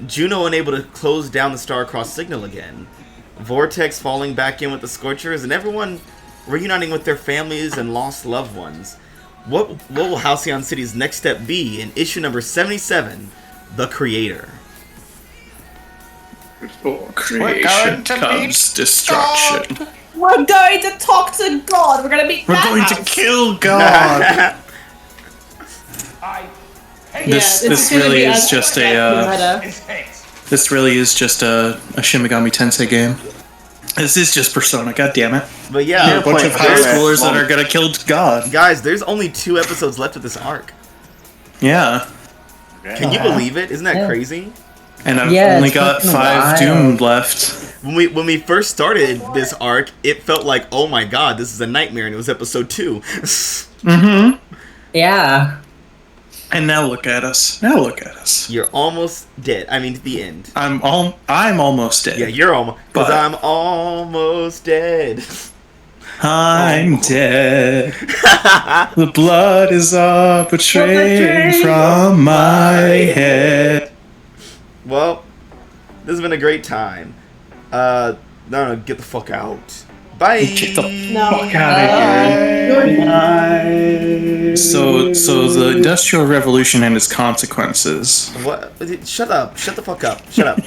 Juno unable to close down the star-crossed signal again, Vortex falling back in with the Scorchers, and everyone reuniting with their families and lost loved ones. What will Halcyon City's next step be in issue number 77, The Creator? Before creation comes destruction. We're going to talk to God. We're going to meet We're going to kill God. This really is just a this really is just a Shin Megami Tensei game. This is just Persona. God damn it! But yeah, You're a bunch of high schoolers that are gonna kill God. guys, there's only 2 episodes left of this arc. Yeah, Can you believe it? Isn't that crazy? and I've Yeah, only it's got taken a 5 while. Doom left. When we first started this arc, it felt like, oh my god, this is a nightmare, and it was episode 2. Mm-hmm. Yeah. And now look at us. Now look at us. You're almost dead. I mean, to the end. I'm almost dead. Yeah, you're almost. Because But- I'm almost dead. I'm dead. The blood is arbitrating from my head. Well, this has been a great time. No, get the fuck out. Bye. Get the fuck out of here. So the Industrial Revolution and its consequences. What? Shut up. Shut the fuck up. Shut up.